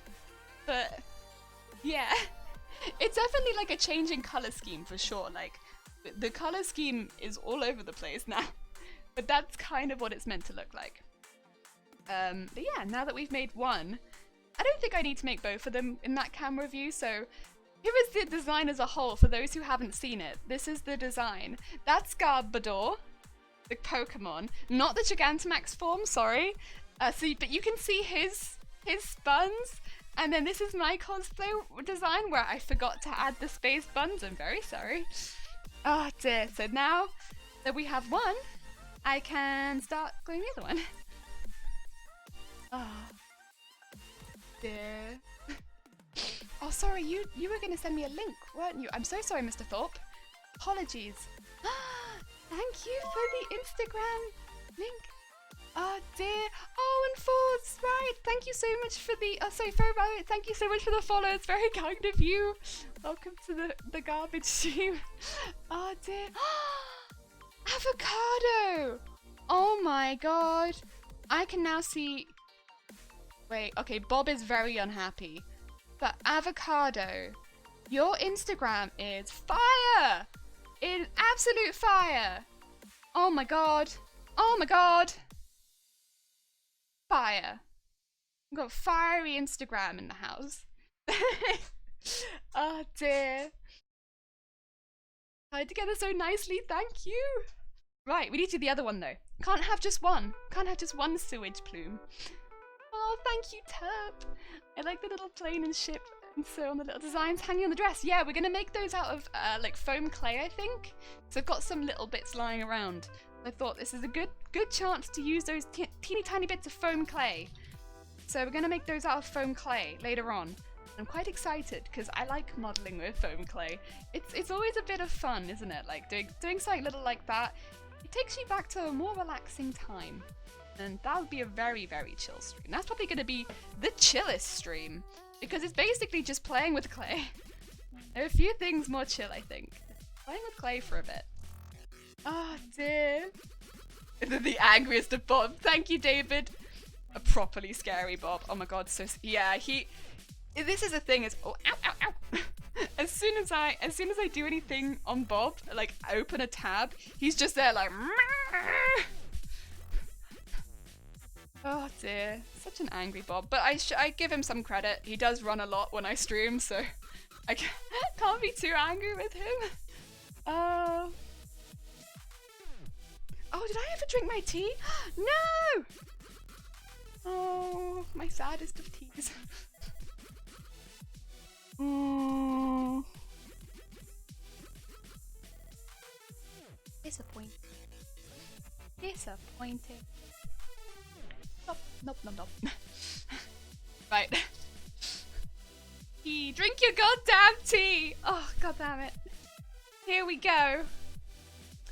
But yeah. It's definitely like a changing color scheme for sure. Like, the color scheme is all over the place now. But that's kind of what it's meant to look like. But yeah, now that we've made one, I don't think I need to make both of them in that camera view, so here is the design as a whole for those who haven't seen it. This is the design. That's Garbodor, the Pokemon, not the Gigantamax form, sorry. But you can see his buns, and then this is my cosplay design where I forgot to add the space buns. I'm very sorry. Oh dear. So now that we have one, I can start gluing the other one. Oh dear. Oh, sorry, you were going to send me a link, weren't you? I'm so sorry, Mr. Thorpe. Apologies. Thank you for the Instagram link. Oh, dear. Oh, and Fords, right. Thank you so much for the... Oh, sorry, thank you so much for the follow. It's very kind of you. Welcome to the garbage stream. Oh, dear. Avocado. Oh, my God. I can now see... Wait, okay, Bob is very unhappy. But Avocado, your Instagram is fire! It's absolute fire! Oh my god. Oh my god! Fire. I've got fiery Instagram in the house. Oh dear. Tied together so nicely, thank you! Right, we need to do the other one though. Can't have just one. Can't have just one sewage plume. Oh, thank you, Terp. I like the little plane and ship and so on the little designs hanging on the dress. Yeah, we're gonna make those out of like foam clay, I think. So I've got some little bits lying around. I thought this is a good chance to use those teeny tiny bits of foam clay. So we're gonna make those out of foam clay later on. I'm quite excited because I like modeling with foam clay. It's always a bit of fun, isn't it? Like doing something little like that. It takes you back to a more relaxing time. And that would be a very, very chill stream. That's probably going to be the chillest stream, because it's basically just playing with clay. There are a few things more chill, I think. Playing with clay for a bit. Oh dear. The angriest of Bob. Thank you, David. A properly scary Bob. Oh my god, so yeah, this is a thing, is oh ow ow ow. As soon as I do anything on Bob, like open a tab, he's just there like oh dear, such an angry Bob. But I give him some credit. He does run a lot when I stream, so I can't be too angry with him. Oh, did I ever drink my tea? No! Oh, my saddest of teas. Disappointing. Disappointing. Nope. Right. Drink your goddamn tea! Oh, goddamn it. Here we go.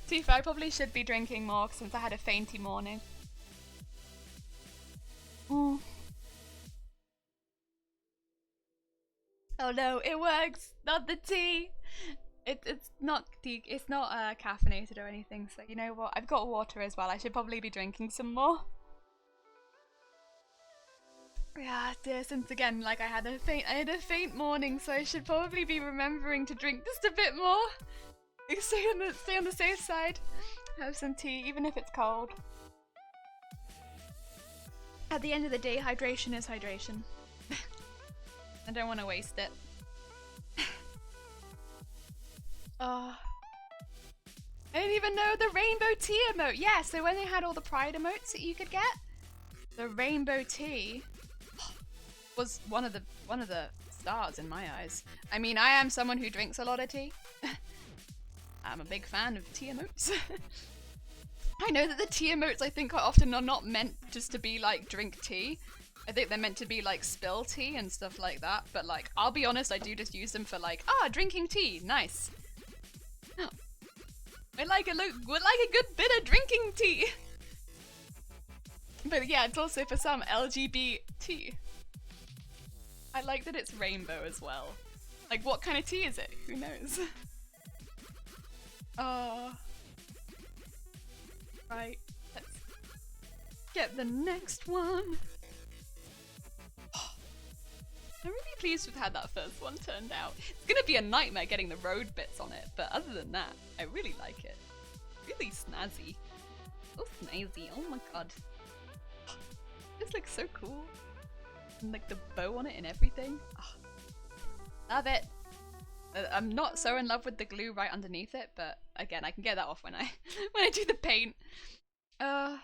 Tifa, I probably should be drinking more since I had a fainty morning. Oh no, it works! Not the tea! It's not tea, it's not caffeinated or anything, so you know what? I've got water as well. I should probably be drinking some more. Yeah, dear, since again, like I had a faint morning, so I should probably be remembering to drink just a bit more. Stay on the safe side. Have some tea, even if it's cold. At the end of the day, hydration is hydration. I don't want to waste it. Oh. I didn't even know the rainbow tea emote. Yeah, so when they had all the pride emotes that you could get, the rainbow tea. was one of the stars in my eyes. I mean, I am someone who drinks a lot of tea. I'm a big fan of tea emotes. I know that the tea emotes I think quite often are not meant just to be like drink tea. I think they're meant to be like spill tea and stuff like that, but like I'll be honest, I do just use them for like, drinking tea, nice. Oh. I like a good bit of drinking tea. But yeah, it's also for some LGBT. I like that it's rainbow as well. Like, what kind of tea is it? Who knows? Right, let's get the next one. I'm really pleased with how that first one turned out. It's gonna be a nightmare getting the road bits on it, but other than that, I really like it. Really snazzy. So snazzy, oh my god. This looks so cool. And like the bow on it and everything. Oh, love it. I'm not so in love with the glue right underneath it, but again, I can get that off when I do the paint. Bow.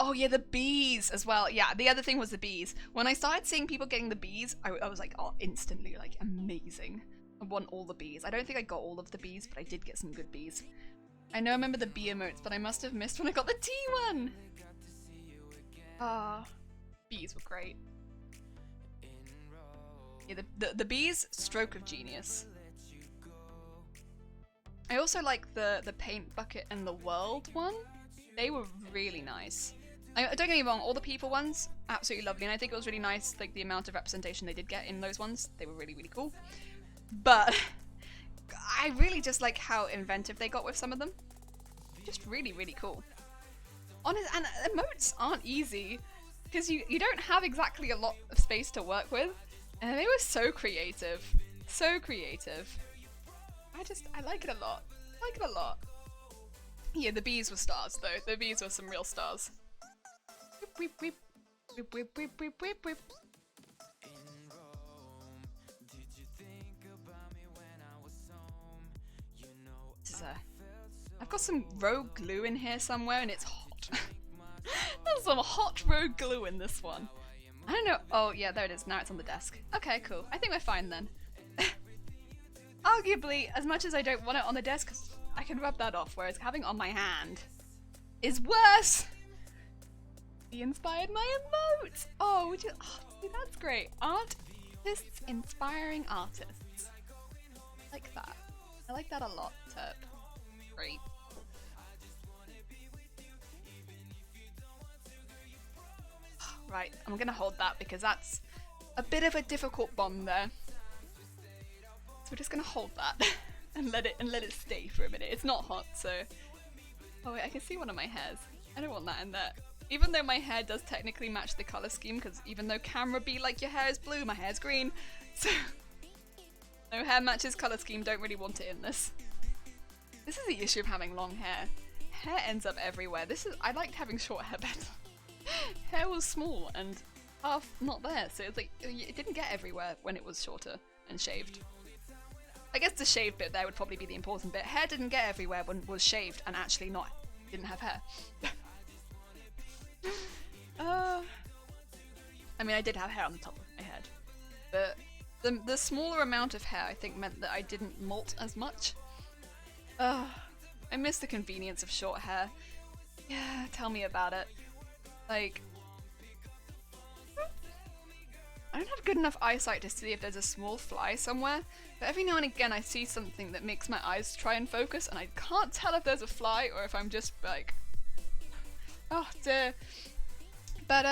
Oh yeah, the bees as well. Yeah, the other thing was the bees. When I started seeing people getting the bees, I was like, oh, instantly, like, amazing. I want all the bees. I don't think I got all of the bees, but I did get some good bees. I know I remember the bee emotes, but I must have missed when I got the tea one! Bees were great. Yeah, the bees, stroke of genius. I also like the paint bucket and the world one. They were really nice. Don't get me wrong, all the people ones, absolutely lovely, and I think it was really nice, like the amount of representation they did get in those ones. They were really, really cool. But I really just like how inventive they got with some of them. Just really, really cool. Honest, and emotes aren't easy, because you don't have exactly a lot of space to work with, and they were so creative. So creative. I like it a lot. I like it a lot. Yeah, the bees were stars though. The bees were some real stars. Whip, whip, whip, whip, whip, whip, whip, whip. This is I've got some rogue glue in here somewhere and it's hot. There's some hot rogue glue in this one. I don't know. Oh yeah, there it is. Now it's on the desk. Okay, cool. I think we're fine then. Arguably, as much as I don't want it on the desk, I can rub that off, whereas having it on my hand is worse. He inspired my emotes. Oh, would you? Oh, see, that's great. Artists inspiring artists. I like that. I like that a lot, Terp. Great. Right, I'm gonna hold that because that's a bit of a difficult bomb there. So we're just gonna hold that and let it stay for a minute. It's not hot, so. Oh wait, I can see one of my hairs. I don't want that in there. Even though my hair does technically match the color scheme, because even though camera be like your hair is blue, my hair's green. So no hair matches color scheme. Don't really want it in this. This is the issue of having long hair. Hair ends up everywhere. I liked having short hair better. Hair was small and half not there, so it's like it didn't get everywhere when it was shorter and shaved. I guess the shaved bit there would probably be the important bit. Hair didn't get everywhere when it was shaved and actually didn't have hair. I mean, I did have hair on the top of my head, but the smaller amount of hair I think meant that I didn't molt as much. I miss the convenience of short hair. Yeah, tell me about it. Like, I don't have good enough eyesight to see if there's a small fly somewhere, but every now and again I see something that makes my eyes try and focus and I can't tell if there's a fly or if I'm just like, oh dear. But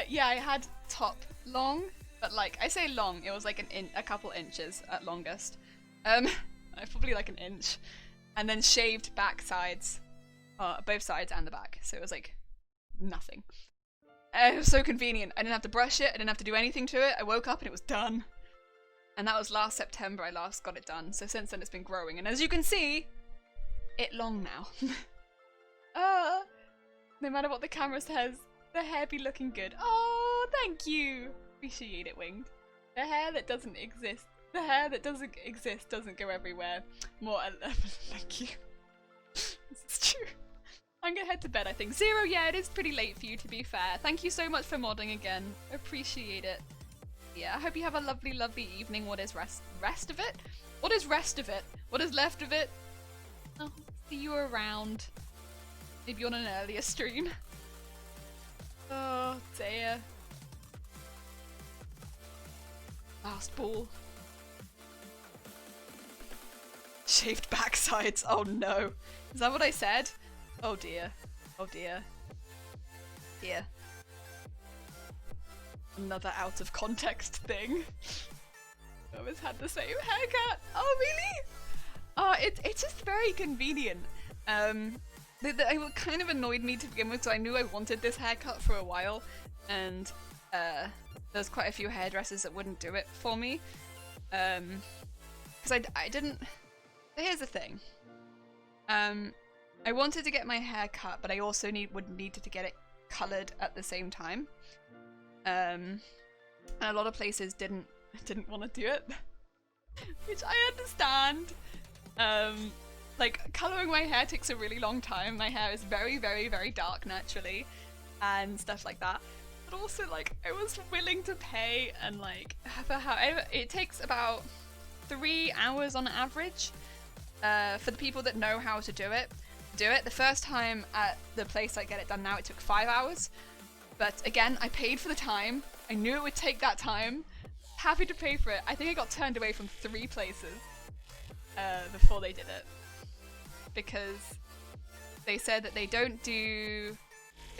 yeah, I had top long, but like, I say long, it was like a couple inches at longest. Probably like an inch. And then shaved back sides, both sides and the back, so it was like nothing. It was so convenient. I didn't have to brush it, I didn't have to do anything to it. I woke up and it was done. And that was last September I last got it done, so since then it's been growing. And as you can see, it's long now. No matter what the camera says, the hair be looking good. Oh, thank you! Appreciate it, Winged. The hair that doesn't exist. The hair that doesn't exist doesn't go everywhere. More thank you. This is true. I'm gonna head to bed, I think. Zero, yeah, it is pretty late for you, to be fair. Thank you so much for modding again. Appreciate it. Yeah, I hope you have a lovely, lovely evening. What is rest of it? What is rest of it? What is left of it? I'll see you around. Maybe on an earlier stream. Oh, dear. Last ball. Shaved backsides. Oh no. Is that what I said? Oh dear. Oh dear. Dear. Another out of context thing. I always had the same haircut. Oh really? Oh, it's just very convenient. It kind of annoyed me to begin with because I knew I wanted this haircut for a while, and there's quite a few hairdressers that wouldn't do it for me. Because I didn't. Here's the thing. I wanted to get my hair cut, but I also needed to get it coloured at the same time. And a lot of places didn't want to do it, which I understand. Like, colouring my hair takes a really long time. My hair is very, very, very dark naturally, and stuff like that. But also, like, I was willing to pay, and like, for however, it takes about 3 hours on average. For the people that know how to do it. The first time at the place I get it done now, it took 5 hours. But again, I paid for the time. I knew it would take that time. Happy to pay for it. I think I got turned away from 3 places before they did it. Because they said that they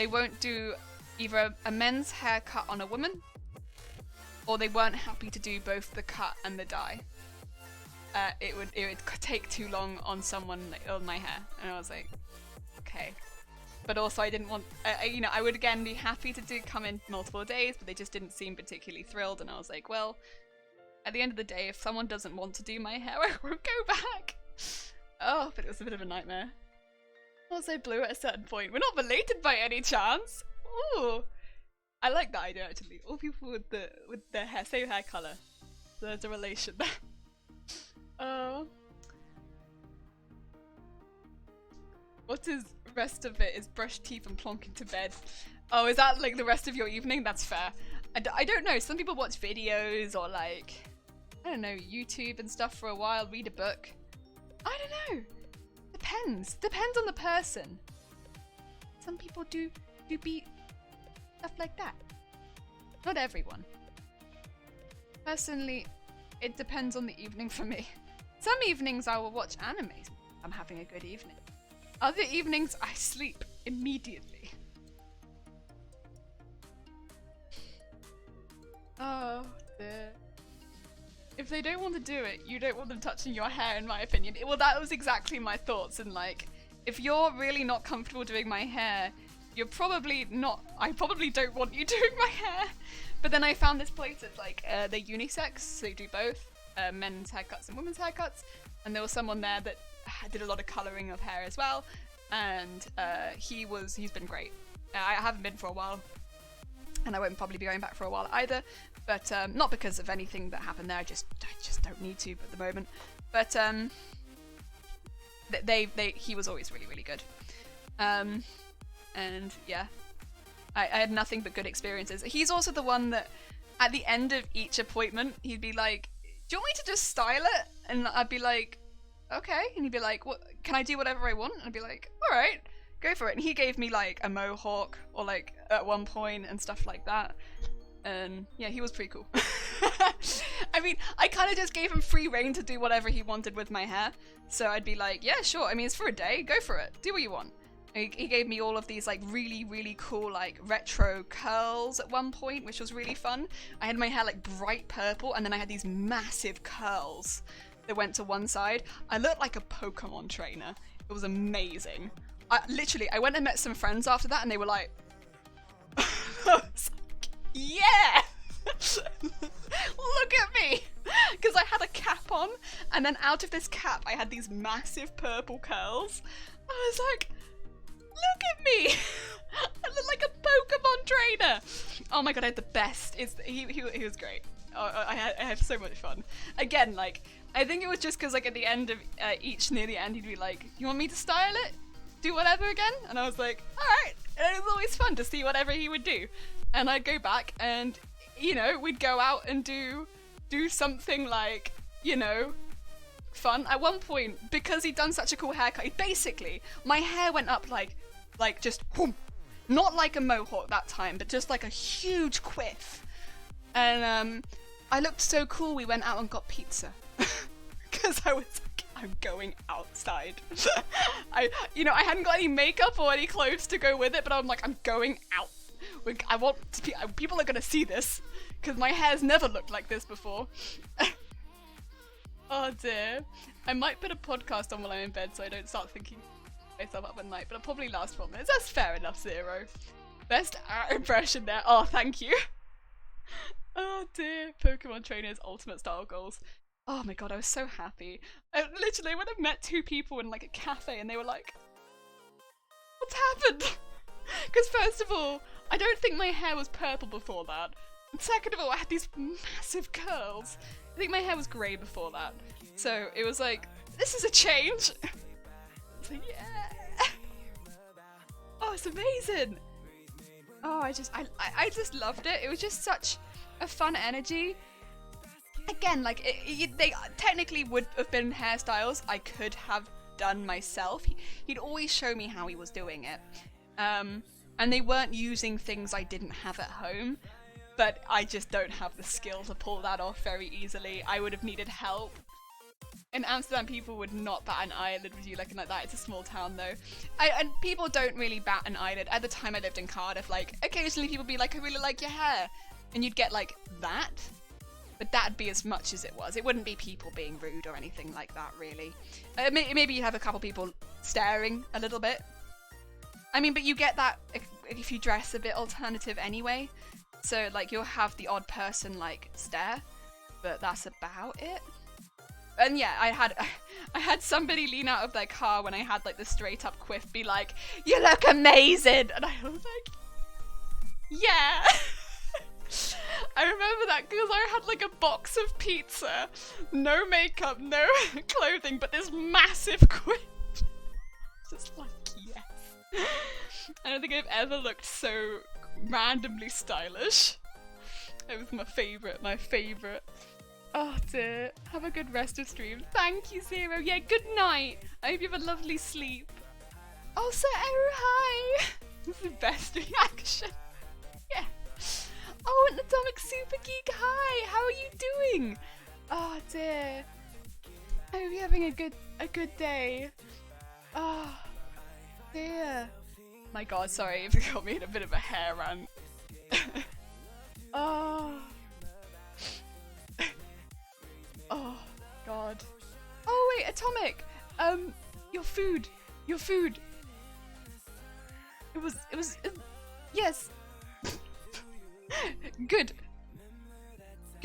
won't do either a men's haircut on a woman, or they weren't happy to do both the cut and the dye. It would take too long on someone on my hair, and I was like, okay. But also I didn't want, I would again be happy to come in multiple days, but they just didn't seem particularly thrilled, and I was like, well, at the end of the day, if someone doesn't want to do my hair, I won't go back. Oh, but it was a bit of a nightmare. Also blue at a certain point. We're not related by any chance. Ooh, I like that idea actually. All people with their hair, same hair color. So there's a relation there. Oh. What is rest of it is brush teeth and plonk into bed. Oh, is that like the rest of your evening? That's fair. I don't know. Some people watch videos or like, I don't know, YouTube and stuff for a while, read a book. I don't know. Depends on the person. Some people do be stuff like that. Not everyone. Personally, it depends on the evening for me. Some evenings I will watch anime. I'm having a good evening. Other evenings I sleep immediately. Oh dear. If they don't want to do it, you don't want them touching your hair, in my opinion. Well, that was exactly my thoughts, and like, if you're really not comfortable doing my hair, you're probably not, I probably don't want you doing my hair. But then I found this place that's like, they're unisex, so they do both, men's haircuts and women's haircuts, and there was someone there that did a lot of colouring of hair as well, and he's been great. I haven't been for a while, and I won't probably be going back for a while either, but not because of anything that happened there, I just don't need to at the moment. But he was always really, really good. And yeah, I had nothing but good experiences. He's also the one that at the end of each appointment, he'd be like, do you want me to just style it? And I'd be like, okay. And he'd be like, what, can I do whatever I want? And I'd be like, all right, go for it. And he gave me like a mohawk or like at one point and stuff like that. And yeah, he was pretty cool. I mean, I kind of just gave him free reign to do whatever he wanted with my hair. So I'd be like, yeah, sure. I mean, it's for a day. Go for it. Do what you want. He gave me all of these like really, really cool like retro curls at one point, which was really fun. I had my hair like bright purple, and then I had these massive curls that went to one side. I looked like a Pokemon trainer. It was amazing. I went and met some friends after that, and they were like, yeah! Look at me! Because I had a cap on, and then out of this cap I had these massive purple curls. I was like, look at me! I look like a Pokemon trainer! Oh my god, I had the best. He was great. Oh, I had so much fun. Again, like, I think it was just because like at the end of near the end, he'd be like, you want me to style it? do whatever again? And I was like, alright. And it was always fun to see whatever he would do. And I'd go back and, you know, we'd go out and do something like, you know, fun. At one point, because he'd done such a cool haircut, basically, my hair went up like just, whoom. Not like a mohawk that time, but just like a huge quiff. And I looked so cool, we went out and got pizza. Because I was like, I'm going outside. I hadn't got any makeup or any clothes to go with it, but I'm like, I'm going out. I want to be, people are gonna see this, because my hair's never looked like this before. Oh dear. I might put a podcast on while I'm in bed so I don't start thinking myself up at night, but I'll probably last 12 minutes. That's fair enough, Zero. Best impression there. Oh, thank you. Oh dear. Pokemon Trainers Ultimate Style Goals. Oh my god, I was so happy. I literally would have met two people in like a cafe and they were like, what's happened? Because first of all, I don't think my hair was purple before that. And second of all, I had these massive curls. I think my hair was grey before that. So it was like, this is a change. It's like, yeah. Oh, it's amazing. Oh, I just loved it. It was just such a fun energy. Again, like, they technically would have been hairstyles I could have done myself. He'd always show me how he was doing it. And they weren't using things I didn't have at home, but I just don't have the skill to pull that off very easily. I would have needed help. In Amsterdam, people would not bat an eyelid with you looking like that. It's a small town, though. And people don't really bat an eyelid. At the time I lived in Cardiff, like, occasionally people would be like, I really like your hair. And you'd get, like, that. But that'd be as much as it was. It wouldn't be people being rude or anything like that, really. Maybe you'd have a couple people staring a little bit. I mean, but you get that if you dress a bit alternative anyway. So, like, you'll have the odd person, like, stare. But that's about it. And yeah, I had somebody lean out of their car when I had, like, the straight up quiff be like, you look amazing! And I was like, yeah! I remember that because I had like a box of pizza, no makeup, no clothing, but this massive quiff. Just like, yes. I don't think I've ever looked so randomly stylish. It was my favourite. Oh dear. Have a good rest of stream. Thank you, Zero. Yeah, good night. I hope you have a lovely sleep. Oh, Sir Eru, hi! This is the best reaction. Yeah. Oh, and Atomic Super Geek, hi! How are you doing? Oh dear. I hope you're having a good day. Oh dear. My god, sorry if you got me in a bit of a hair rant. Oh. Oh god. Oh wait, Atomic! Your food. It was yes. Good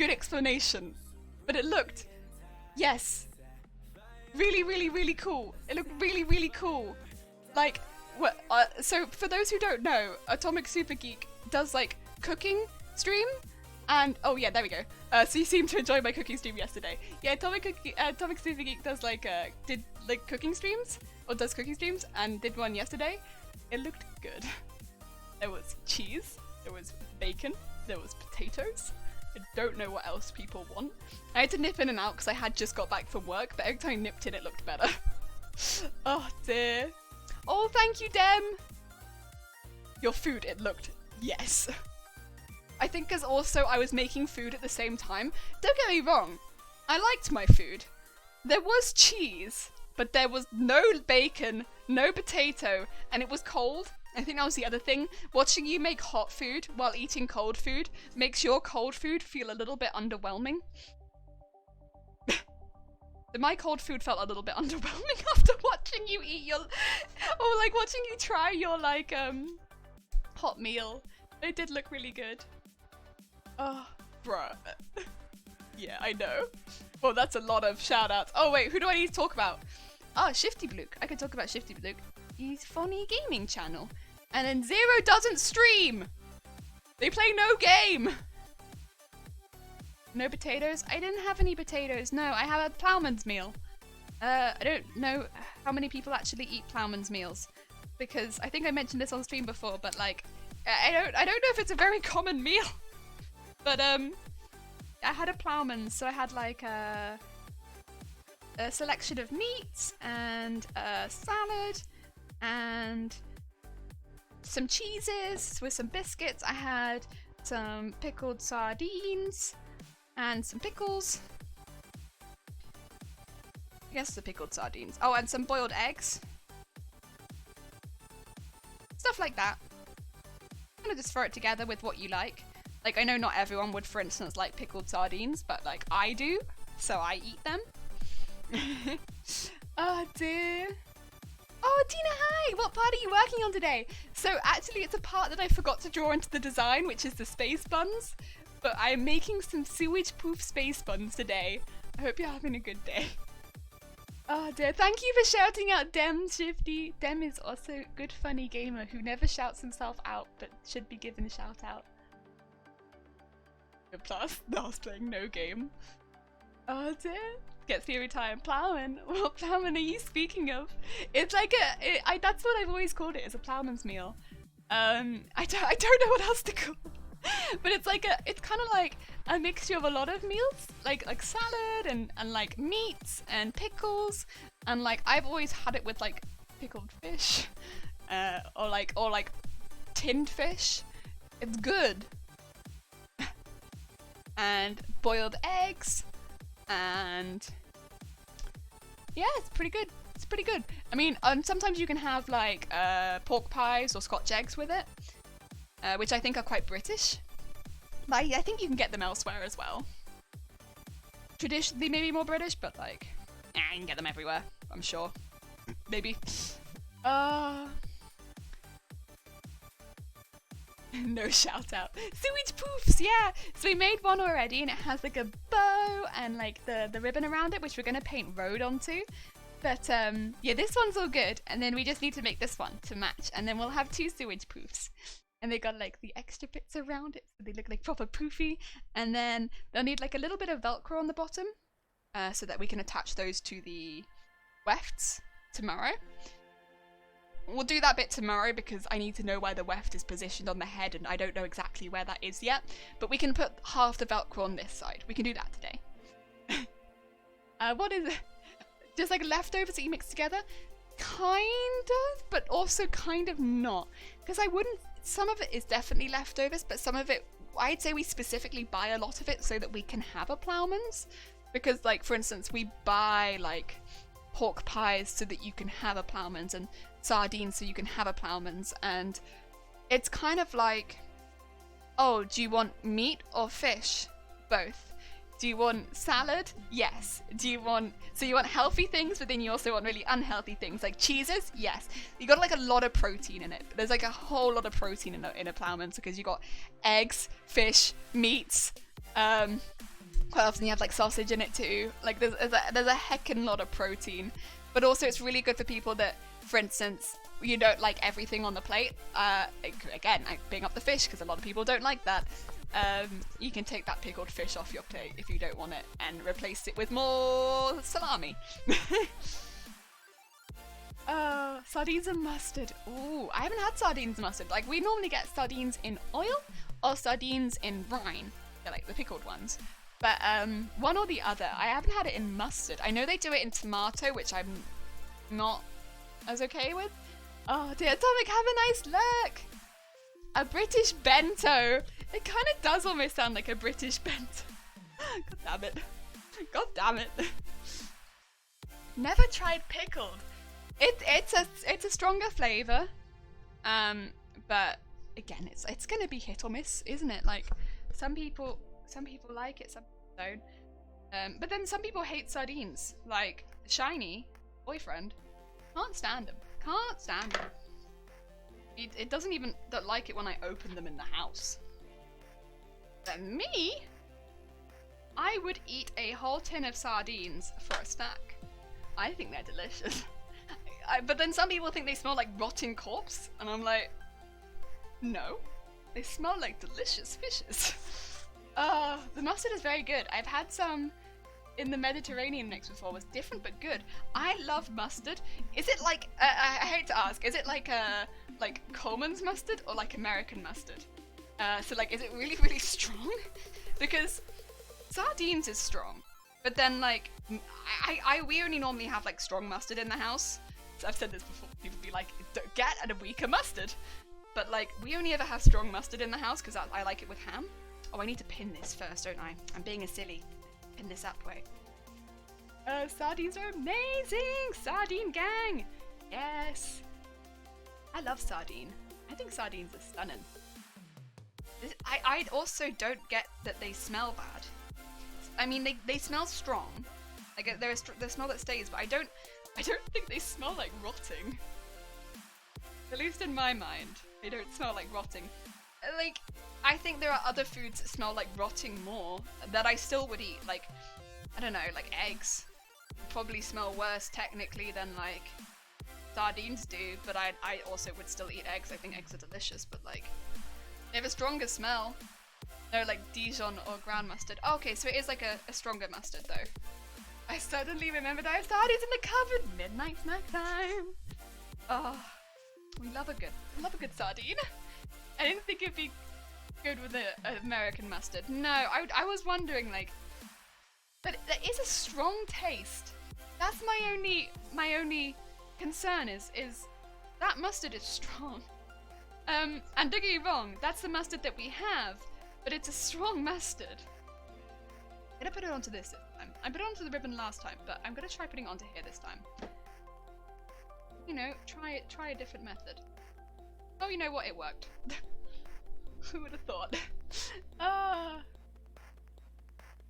explanation. But it looked, yes, really cool. It looked really cool. Like, what? So for those who don't know, Atomic Super Geek does like cooking stream, and oh yeah, there we go. So you seemed to enjoy my cooking stream yesterday. Yeah, Atomic Super Geek does like did like cooking streams, or does cooking streams, and did one yesterday. It looked good. There was cheese. There was bacon, there was potatoes. I don't know what else people want. I had to nip in and out because I had just got back from work, but every time I nipped in it looked better. Oh dear. Oh, thank you, Dem! Your food, it looked, yes. I think because also I was making food at the same time. Don't get me wrong, I liked my food. There was cheese, but there was no bacon, no potato, and it was cold. I think that was the other thing. Watching you make hot food while eating cold food makes your cold food feel a little bit underwhelming. My cold food felt a little bit underwhelming after watching you eat your... or like watching you try your like hot meal. It did look really good. Oh, bruh. Yeah, I know. Well, that's a lot of shout outs. Oh wait, who do I need to talk about? Oh, Shifty Bluke. I could talk about Shifty Bluke. He's funny gaming channel. And then Zero doesn't stream! They play no game! No potatoes? I didn't have any potatoes, no. I have a ploughman's meal. I don't know how many people actually eat ploughman's meals. because I think I mentioned this on stream before, but like, I don't know if it's a very common meal, but I had a ploughman's, so I had like a selection of meats and a salad and some cheeses with some biscuits. I had some pickled sardines and some pickles. I guess the pickled sardines. Oh, and some boiled eggs. Stuff like that. I'm gonna just throw it together with what you like. Like, I know not everyone would, for instance, like pickled sardines, but like I do, so I eat them. Oh dear. Oh, Tina, hi! What part are you working on today? So actually it's a part that I forgot to draw into the design, which is the space buns. But I'm making some sewage-proof space buns today. I hope you're having a good day. Oh dear, thank you for shouting out Dem, Shifty. Dem is also a good funny gamer who never shouts himself out, but should be given a shout out. Plus, last playing no game. Oh dear. Gets me every time. Plowman. What plowman are you speaking of? It's like that's what I've always called it, is a plowman's meal. I don't know what else to call it. But it's like it's kind of like a mixture of a lot of meals, like salad and like meats and pickles, and like I've always had it with like pickled fish, or like tinned fish. It's good. And boiled eggs, and yeah, it's pretty good. It's pretty good. I mean, sometimes you can have like pork pies or Scotch eggs with it, which I think are quite British. But I think you can get them elsewhere as well. Traditionally, maybe more British, but like, you can get them everywhere, I'm sure. Maybe. No shout out. Sewage poofs, yeah! So we made one already, and it has like a bow and like the ribbon around it, which we're gonna paint road onto. But yeah, this one's all good, and then we just need to make this one to match, and then we'll have 2 sewage poofs. And they got like the extra bits around it, so they look like proper poofy. And then they'll need like a little bit of Velcro on the bottom, so that we can attach those to the wefts tomorrow. We'll do that bit tomorrow because I need to know where the weft is positioned on the head, and I don't know exactly where that is yet. But we can put half the Velcro on this side. We can do that today. What is it? Just like leftovers that you mix together? Kind of, but also kind of not. Because I wouldn't... Some of it is definitely leftovers, but some of it... I'd say we specifically buy a lot of it so that we can have a ploughman's. Because, like, for instance, we buy, like, pork pies so that you can have a ploughman's, and sardines so you can have a ploughman's, and it's kind of like, oh, do you want meat or fish? Both. Do you want salad? Yes. Do you want, so you want healthy things, but then you also want really unhealthy things like cheeses? Yes. You got like a lot of protein in it. There's like a whole lot of protein in a ploughman's, because you got eggs, fish, meats, quite often you have like sausage in it too. Like there's a heckin' lot of protein, but also it's really good for people that, for instance, you don't like everything on the plate. Again, I bring up the fish because a lot of people don't like that. You can take that pickled fish off your plate if you don't want it and replace it with more salami. Sardines and mustard. Ooh, I haven't had sardines and mustard. Like, we normally get sardines in oil or sardines in brine. They're like the pickled ones. But one or the other. I haven't had it in mustard. I know they do it in tomato, which I'm not as okay with. Oh dear, Atomic, have a nice look! A British bento. It kind of does almost sound like a British bento. God damn it. God damn it. Never tried pickled. It's a stronger flavour. But again, it's gonna be hit or miss, isn't it? Like some people like it, some don't. But then some people hate sardines. Like Shiny, boyfriend, can't stand them. Can't stand them. It doesn't even don't like it when I open them in the house. But me, I would eat a whole tin of sardines for a snack. I think they're delicious. But then some people think they smell like rotten corpse, and I'm like, no, they smell like delicious fishes. The mustard is very good. I've had some in the Mediterranean mix before was different but good. I love mustard. Is it like I hate to ask, is it like Coleman's mustard or like American mustard? So like, is it really really strong? Because sardines is strong, but then like we only normally have like strong mustard in the house. So I've said this before. People be like, get a weaker mustard. But like, we only ever have strong mustard in the house because I like it with ham. Oh, I need to pin this first, don't I? I'm being a silly. Pin this up, wait. Sardines are amazing! Sardine gang! Yes! I love sardine. I think sardines are stunning. I also don't get that they smell bad. I mean, they smell strong. Like, they're a smell that stays, but I don't think they smell like rotting. At least in my mind, they don't smell like rotting. Like, I think there are other foods that smell like rotting more that I still would eat. Like, I don't know, like eggs probably smell worse technically than like sardines do, but I also would still eat eggs. I think eggs are delicious, but like, they have a stronger smell. No, like Dijon or ground mustard. Oh, okay, so it is like a stronger mustard though. I suddenly remembered I have sardines in the cupboard. Midnight snack time. Oh, we love a good sardine. I didn't think it'd be good with an American mustard. No, I was wondering like, but there is a strong taste. That's my only concern is that mustard is strong. And don't get me wrong, that's the mustard that we have, but it's a strong mustard. I'm gonna put it onto this time. I put it onto the ribbon last time, but I'm gonna try putting it onto here this time. You know, try a different method. Oh, you know what? It worked. Who would have thought?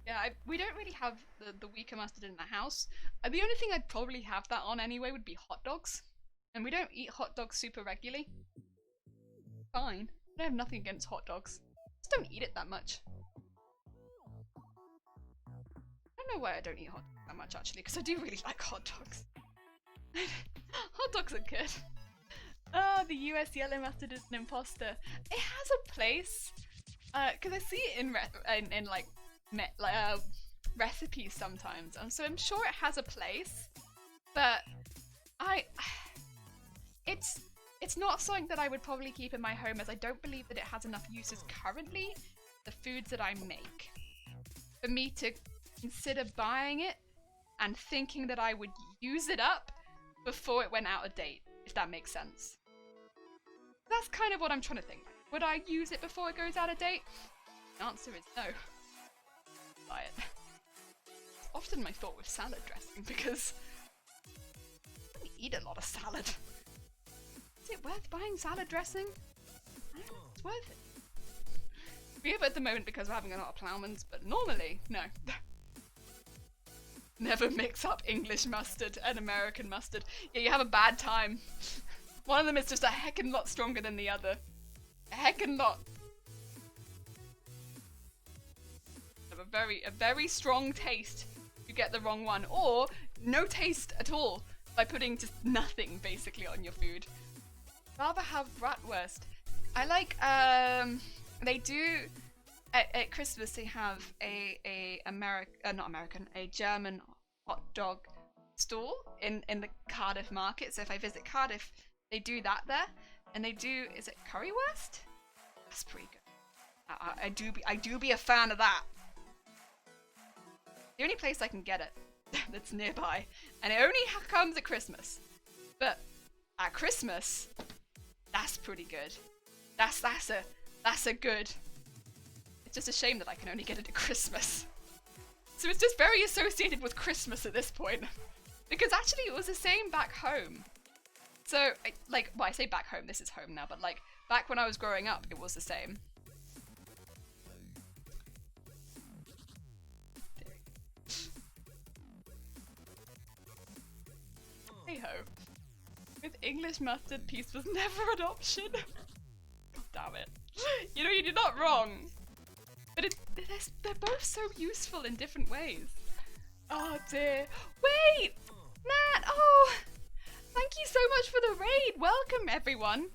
Yeah, we don't really have the weaker mustard in the house. The only thing I'd probably have that on anyway would be hot dogs. And we don't eat hot dogs super regularly. Fine. I have nothing against hot dogs. Just don't eat it that much. I don't know why I don't eat hot dogs that much actually, because I do really like hot dogs. Hot dogs are good. Oh, the US yellow mustard is an imposter. It has a place, because I see it in like recipes sometimes, and so I'm sure it has a place. But it's not something that I would probably keep in my home, as I don't believe that it has enough uses currently, the foods that I make, for me to consider buying it and thinking that I would use it up before it went out of date, if that makes sense. That's kind of what I'm trying to think. Would I use it before it goes out of date? The answer is no. Buy it. It's often my thought with salad dressing, because I don't eat a lot of salad. Is it worth buying salad dressing? I don't know, it's worth it. We have it at the moment because we're having a lot of ploughmans, but normally, no. Never mix up English mustard and American mustard. Yeah, you have a bad time. One of them is just a heckin' lot stronger than the other. A heckin' lot. Have a very strong taste. You get the wrong one, or no taste at all by putting just nothing basically on your food. Rather have bratwurst. I like they do at Christmas they have a German hot dog stall in the Cardiff market. So if I visit Cardiff, they do that there, and they do, is it currywurst? That's pretty good. I do be a fan of that. The only place I can get it that's nearby, and it only comes at Christmas. But at Christmas, that's pretty good. That's a good. It's just a shame that I can only get it at Christmas. So it's just very associated with Christmas at this point. Because actually it was the same back home. So, I say back home, this is home now, but like, back when I was growing up, it was the same. Hey ho. With English mustard, peace was never an option. God damn it. You know, you're not wrong. But they're both so useful in different ways. Oh dear. Wait! Nat! Oh! Thank you so much for the raid! Welcome, everyone!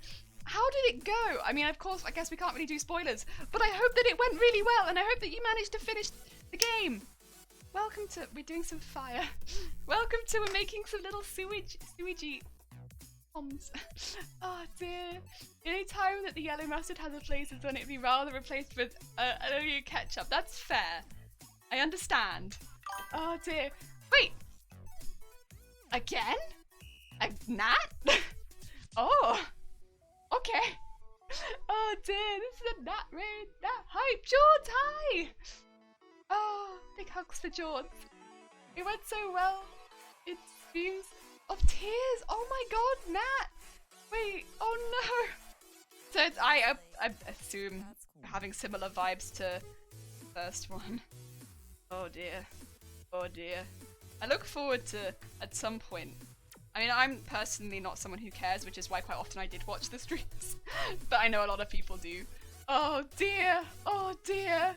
How did it go? I mean, of course, I guess we can't really do spoilers, but I hope that it went really well, and I hope that you managed to finish the game. welcome to, we're doing some fire. Welcome to, we're making some little sewagey bombs. Oh dear. The only time that the yellow mustard has a place is when it'd be rather replaced with an OU ketchup. That's fair. I understand. Oh dear. Wait. Again? A gnat? Oh. Okay. Oh dear, this is a gnat raid. Gnat hype. George, hi! Oh, big hugs for George. It went so well. It's streams of tears. Oh my god, Nat! Wait, oh no! So it's, I assume having similar vibes to the first one. Oh dear. Oh dear. I look forward to, at some point, I mean, I'm personally not someone who cares, which is why quite often I did watch the streams. But I know a lot of people do. Oh dear! Oh dear!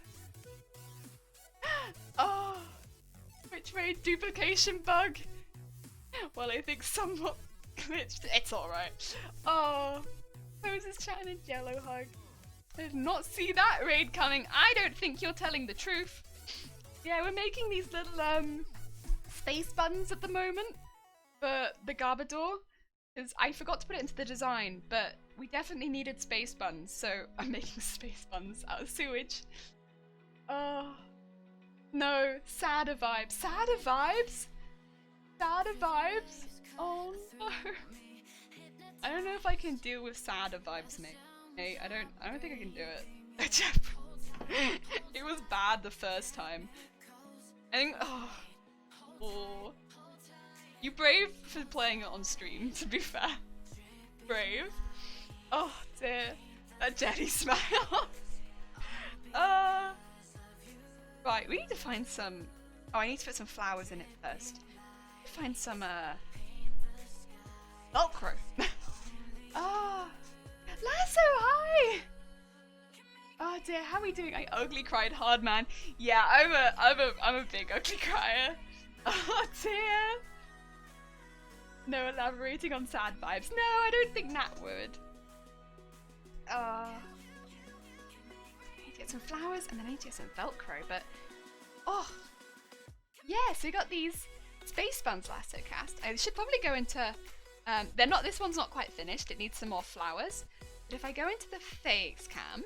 Oh! Which raid duplication bug? Well, I think somewhat glitched. It's alright. Oh! Moses chatting a jello hug. I did not see that raid coming. I don't think you're telling the truth. Yeah, we're making these little, space buns at the moment. For the Garbodor, because I forgot to put it into the design, but we definitely needed space buns, so I'm making space buns out of sewage. Oh, no, sadder vibes. Sadder vibes? Sadder vibes? Oh no. I don't know if I can deal with sadder vibes, mate. Hey, I don't think I can do it. It was bad the first time. I think, oh. You brave for playing it on stream, to be fair. Brave. Oh dear. That Jenny smile. Right, we need to find some... Oh, I need to put some flowers in it first. Find some, Velcro. Oh. Lasso, hi! Oh dear, how are we doing? I ugly cried hard, man. Yeah, I'm a big ugly crier. Oh dear. No elaborating on sad vibes. No, I don't think Nat would. I need to get some flowers and then I need to get some Velcro, but... Oh! Yeah, so we got these space buns lasso cast. I should probably go into... they're not... This one's not quite finished. It needs some more flowers. But if I go into the face cam...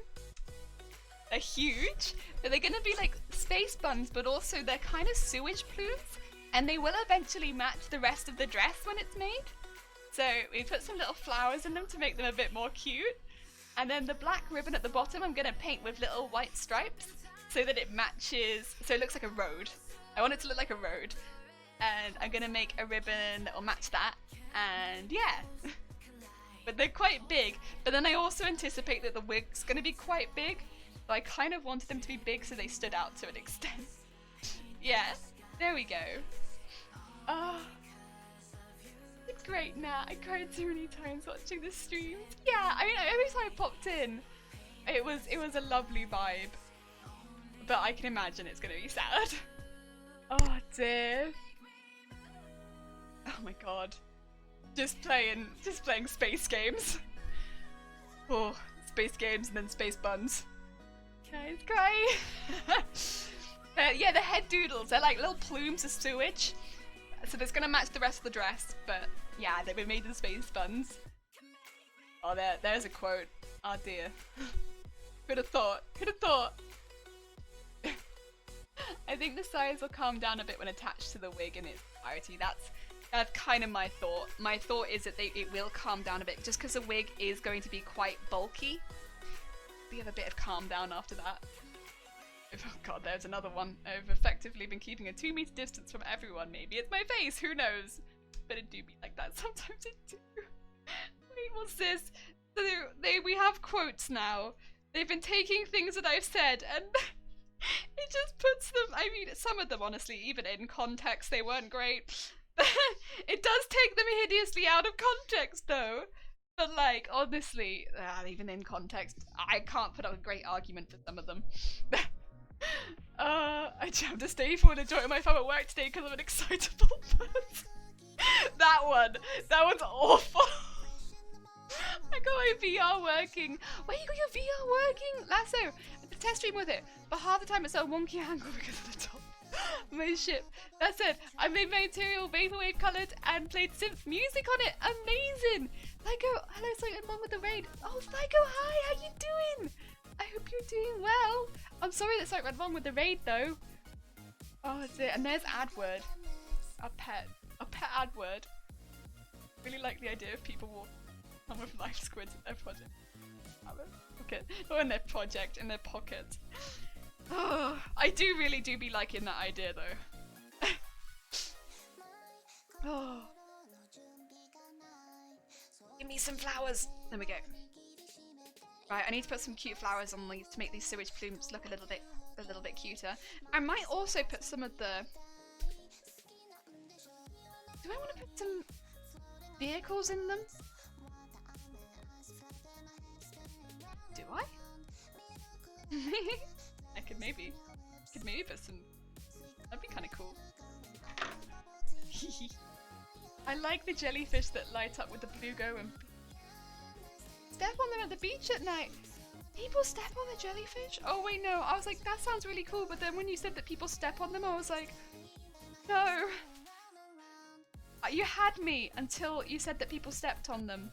They're huge, but they're gonna be like space buns, but also they're kind of sewage plumes. And they will eventually match the rest of the dress when it's made. So we put some little flowers in them to make them a bit more cute. And then the black ribbon at the bottom I'm going to paint with little white stripes so that it matches, so it looks like a road. I want it to look like a road. And I'm going to make a ribbon that will match that. And yeah. But they're quite big. But then I also anticipate that the wig's going to be quite big. So I kind of wanted them to be big so they stood out to an extent. Yeah, there we go. Oh, it's great, Nat. I cried so many times watching the streams. Yeah, I mean, every time I popped in, it was a lovely vibe. But I can imagine it's gonna be sad. Oh dear. Oh my god. Just playing space games. Oh, space games and then space buns. Guys, cry. Yeah, the head doodles. They're like little plumes of sewage. So that's gonna match the rest of the dress, but yeah, they've been made in space buns. Oh, there's a quote. Oh dear. Could have thought. I think the size will calm down a bit when attached to the wig in its entirety. That's kind of my thought. My thought is that it will calm down a bit, just because the wig is going to be quite bulky. We have a bit of calm down after that. Oh god, there's another one. I've effectively been keeping a 2-meter distance from everyone. Maybe it's my face, who knows? But it do be like that sometimes, it do. Wait, what's this? So we have quotes now. They've been taking things that I've said and it just puts them, I mean, some of them honestly, even in context, they weren't great. It does take them hideously out of context though. But like, honestly, even in context, I can't put up a great argument for some of them. I jammed a stay for and enjoying my fun at work today because I'm an excitable person. That one's awful. I got my VR working. Wait, you got your VR working? Lasso, I did a test stream with it, but half the time it's at a wonky angle because of the top. My ship. That said, I made my material vaporwave coloured and played synth music on it. Amazing! Lyco, hello, Cyclone One with the raid. Oh, Lyco, hi, how you doing? I hope you're doing well. I'm sorry that Cyclone One with the raid though. Oh dear, and there's Adword. A pet Adword. Really like the idea of people walking with life squids in their project. Or in their project, in their pocket. Oh, I really do be liking that idea though. Oh. Give me some flowers. There we go. Right, I need to put some cute flowers on these to make these sewage plumes look a little bit cuter. I might also put some of the. Do I want to put some vehicles in them? Do I? I could maybe put some. That'd be kind of cool. I like the jellyfish that light up with the blue go and step on them at the beach at night. People step on the jellyfish? Oh wait, no. I was like, that sounds really cool. But then when you said that people step on them, I was like, no. You had me until you said that people stepped on them,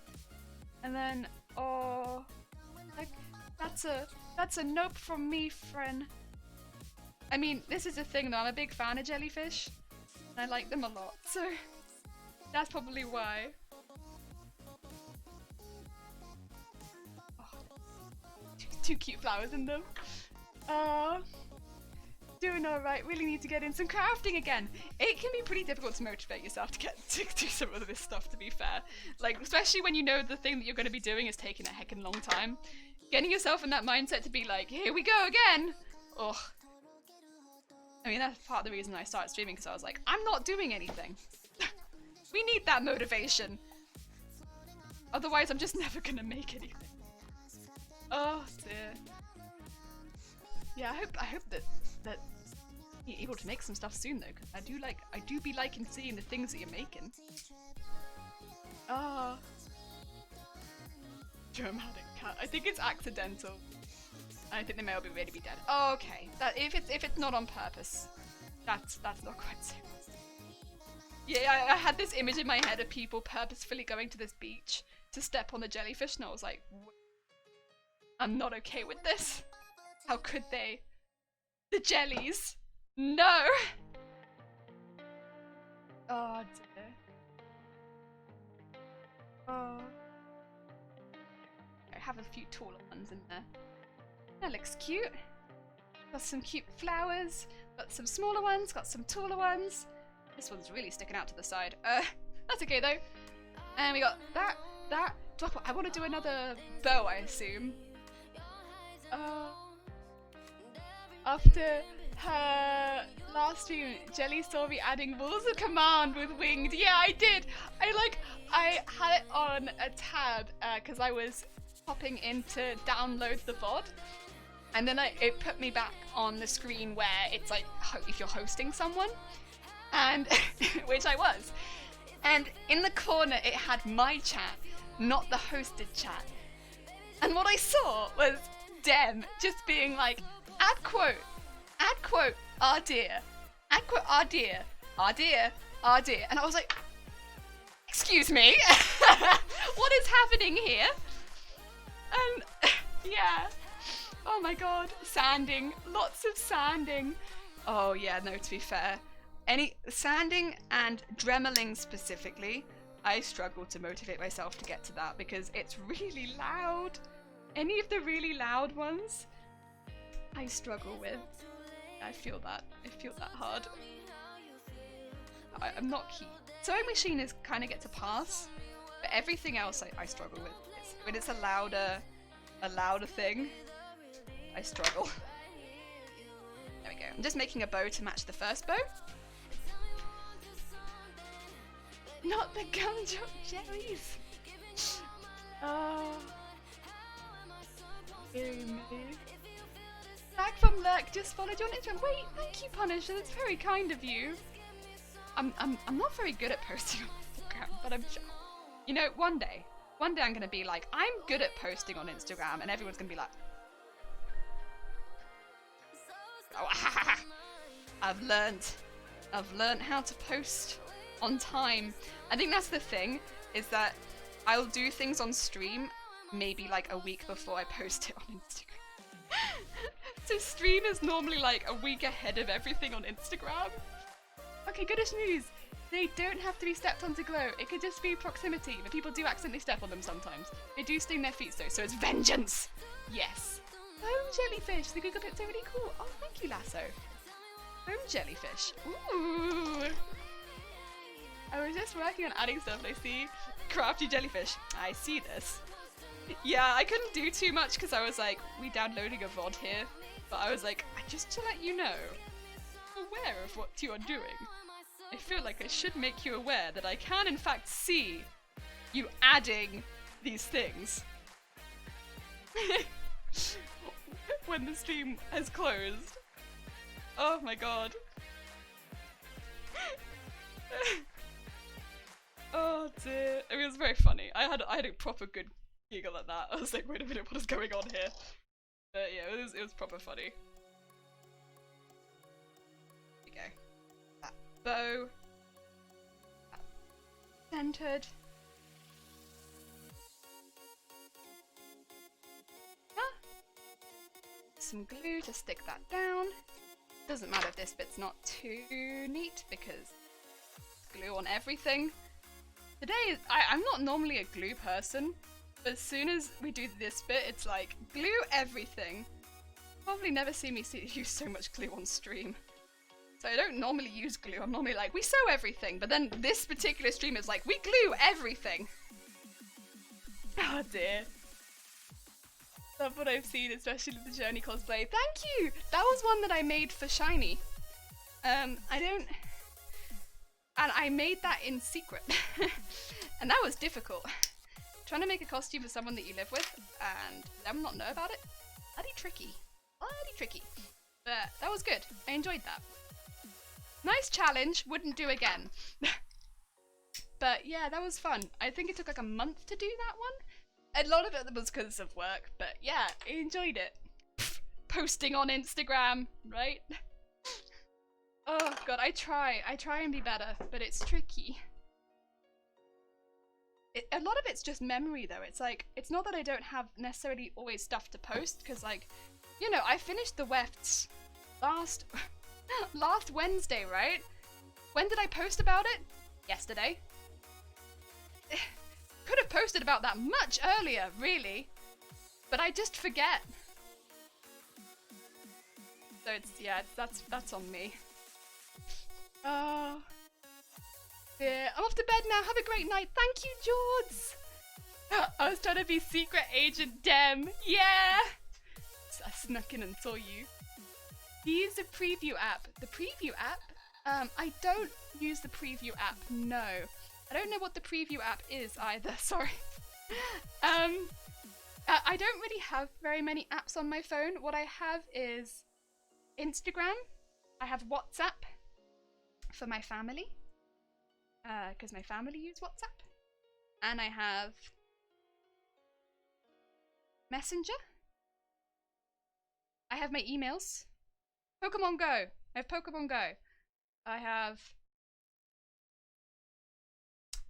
and then oh, like that's a nope from me, friend. I mean, this is the thing though. I'm a big fan of jellyfish, and I like them a lot, so that's probably why. Oh, two cute flowers in them. Doing alright, really need to get in some crafting again. It can be pretty difficult to motivate yourself to do some of this stuff, to be fair. Like, especially when you know the thing that you're going to be doing is taking a heckin' long time. Getting yourself in that mindset to be like, here we go again! Ugh. I mean, that's part of the reason I started streaming, because I was like, I'm not doing anything. We need that motivation. Otherwise, I'm just never gonna make anything. Oh dear. Yeah, I hope that you're able to make some stuff soon though, because I do be liking seeing the things that you're making. Ah. Dramatic cat. I think it's accidental. I think they may already be dead. Oh, okay. That if it's not on purpose, that's not quite so. Yeah, I had this image in my head of people purposefully going to this beach to step on the jellyfish, and I was like, I'm not okay with this. How could they? The jellies. No! Oh dear. Oh. I have a few taller ones in there. That looks cute. Got some cute flowers. Got some smaller ones. Got some taller ones. This one's really sticking out to the side. That's okay though. And we got that. I want to do another bow, I assume. After her last stream, Jelly saw me adding Rules of Command with Winged. Yeah, I did. I had it on a tab because I was popping in to download the VOD, and then it put me back on the screen where it's like if you're hosting someone, and which I was, and in the corner it had my chat, not the hosted chat, and what I saw was Dem just being like, add quote, ah dear, add quote, ah dear, ah dear, ah dear, and I was like, excuse me, what is happening here? And yeah, oh my god, sanding, lots of sanding. Oh yeah, no, to be fair, any sanding and dremeling specifically, I struggle to motivate myself to get to that because it's really loud. Any of the really loud ones, I struggle with. I feel that hard. I'm not keen. Sewing machine is kind of gets a pass, but everything else I struggle with. When it's a louder thing, I struggle. There we go. I'm just making a bow to match the first bow. Not the gumdrop jellies. Oh. Back from Lurk, just followed you on Instagram. Wait, thank you, Punisher. That's very kind of you. I'm not very good at posting on Instagram, but you know, one day I'm gonna be like, I'm good at posting on Instagram, and everyone's gonna be like, oh, I've learned how to post on time. I think that's the thing, is that I'll do things on stream maybe like a week before I post it on Instagram. So stream is normally like a week ahead of everything on Instagram. Okay, goodish news. They don't have to be stepped on to glow. It could just be proximity, but people do accidentally step on them sometimes. They do sting their feet though, so it's vengeance. Yes. Home jellyfish. The Google bits are really cool. Oh, thank you, Lasso. Home jellyfish. Ooh. I was just working on adding stuff and I see crafty jellyfish. I see this. Yeah, I couldn't do too much because I was like, we downloading a VOD here. But I was like, just to let you know, aware of what you are doing. I feel like I should make you aware that I can in fact see you adding these things. When the stream has closed. Oh my god. Oh dear. I mean, it was very funny. I had a proper good giggle at that. I was like, wait a minute, what is going on here? But yeah, it was proper funny. There you go. That bow. Centered. Some glue to stick that down. Doesn't matter if this bit's not too neat because glue on everything. Today, I'm not normally a glue person, but as soon as we do this bit, it's like glue everything. Probably never see me use so much glue on stream. So I don't normally use glue. I'm normally like, we sew everything, but then this particular stream is like, we glue everything. Oh dear. Love what I've seen, especially with the Journey cosplay. Thank you! That was one that I made for Shiny. And I made that in secret. And that was difficult. Trying to make a costume for someone that you live with and them not know about it. Bloody tricky. Bloody tricky. But that was good. I enjoyed that. Nice challenge. Wouldn't do again. But yeah, that was fun. I think it took like a month to do that one. A lot of it was because of work, but yeah, I enjoyed it. Posting on Instagram, right? Oh god, I try and be better, but it's tricky. A lot of it's just memory though. It's like, it's not that I don't have necessarily always stuff to post, because like, you know, I finished the wefts last Wednesday, right? When did I post about it? Yesterday. Could have posted about that much earlier, really, but I just forget. So it's, yeah, that's on me. Oh, yeah, I'm off to bed now. Have a great night. Thank you, Jords. I was trying to be Secret Agent Dem. Yeah. So I snuck in and saw you. Use the preview app. The preview app? I don't use the preview app. No. I don't know what the preview app is either, sorry. I don't really have very many apps on my phone. What I have is Instagram. I have WhatsApp for my family, because my family use WhatsApp. And I have Messenger. I have my emails. Pokemon Go. I have Pokemon Go. I have...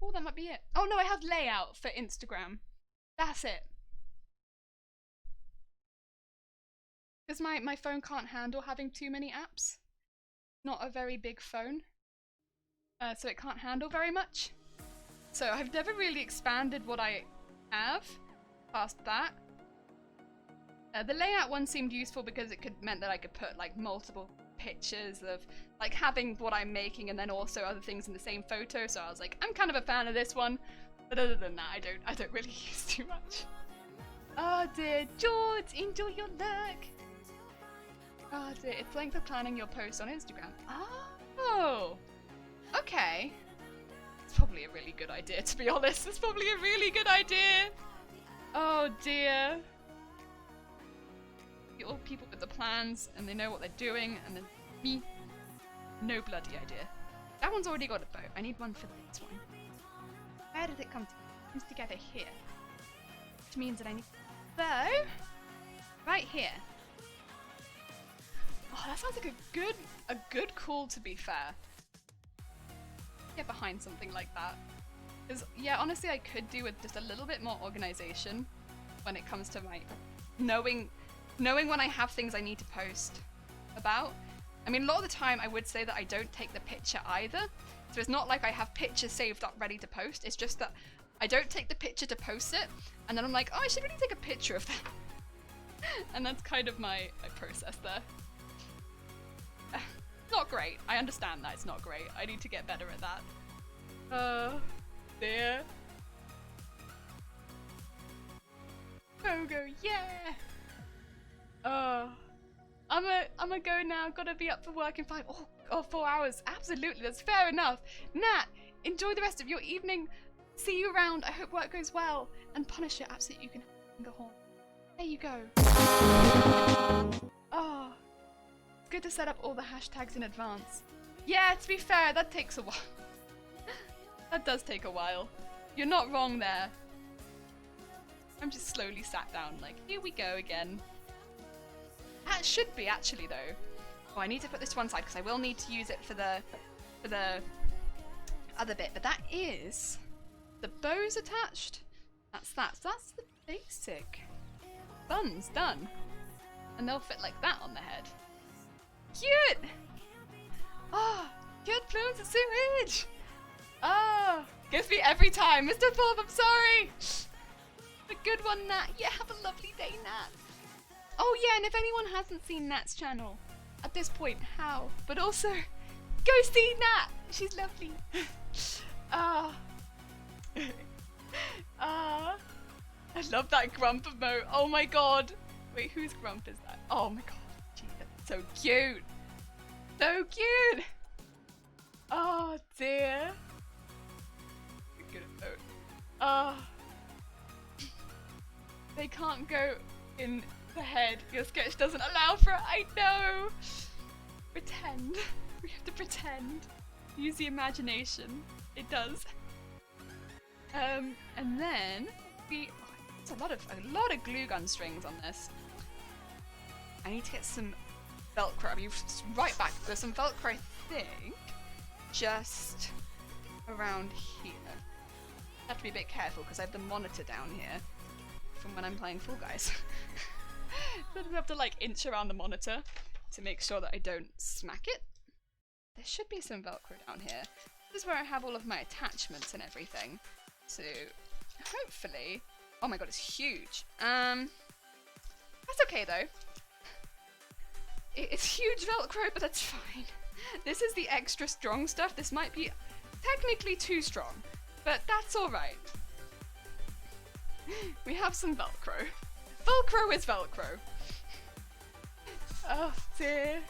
Oh, that might be it. Oh no, I have Layout for Instagram. That's it. Because my phone can't handle having too many apps. Not a very big phone. So it can't handle very much. So I've never really expanded what I have past that. The Layout one seemed useful because it meant that I could put like multiple pictures of like having what I'm making and then also other things in the same photo, so I was like, I'm kind of a fan of this one, but other than that I don't really use too much. Oh dear, George, enjoy your look. Oh dear, it's length of planning your post on Instagram. Oh, okay. It's probably a really good idea, to be honest. It's probably a really good idea. Oh dear. All people with the plans and they know what they're doing, and then me, no bloody idea. That one's already got a bow. I need one for this one. Where did it come to? It comes together here, which means that I need a bow right here. Oh, Oh, that sounds like a good call, to be fair. Get behind something like that. Because, yeah, honestly, I could do with just a little bit more organization when it comes to my knowing when I have things I need to post about. I mean, a lot of the time I would say that I don't take the picture either. So it's not like I have pictures saved up ready to post. It's just that I don't take the picture to post it. And then I'm like, oh, I should really take a picture of that. And that's kind of my process there. Not great. I understand that it's not great. I need to get better at that. There. Pogo, yeah! I'm a go now. Gotta be up for work in 4 hours. Absolutely, that's fair enough. Nat, enjoy the rest of your evening. See you around. I hope work goes well. And Punisher, absolutely, you can go home. There you go. Oh, it's good to set up all the hashtags in advance. Yeah, to be fair, that takes a while. That does take a while. You're not wrong there. I'm just slowly sat down like, here we go again. That should be actually though. Oh, I need to put this to one side because I will need to use it for the other bit. But that is the bows attached. That's that. So that's the basic. Buns done. And they'll fit like that on the head. Cute! Ah, oh, cute plumes of sewage! Ah, oh, gives me every time. Mr. Thorpe, I'm sorry! A good one, Nat. Yeah, have a lovely day, Nat. Oh yeah, and if anyone hasn't seen Nat's channel, at this point, how? But also, go see Nat! She's lovely. I love that grump emote. Oh my god. Wait, whose grump is that? Oh my god. Gee, that's so cute. So cute. Oh dear. Good emote. They can't go in the head. Your sketch doesn't allow for it. I know. Pretend. We have to pretend. Use the imagination. It does. And then it's a lot of glue gun strings on this. I need to get some Velcro. I'll be right back. There's some Velcro, I think, just around here. I have to be a bit careful because I have the monitor down here from when I'm playing Fall Guys. So I have to like inch around the monitor to make sure that I don't smack it. There should be some Velcro down here. This is where I have all of my attachments and everything. So hopefully, oh my god, it's huge. That's okay though. It's huge Velcro, but that's fine. This is the extra strong stuff. This might be technically too strong, but that's all right. We have some Velcro. Velcro is Velcro. Oh dear.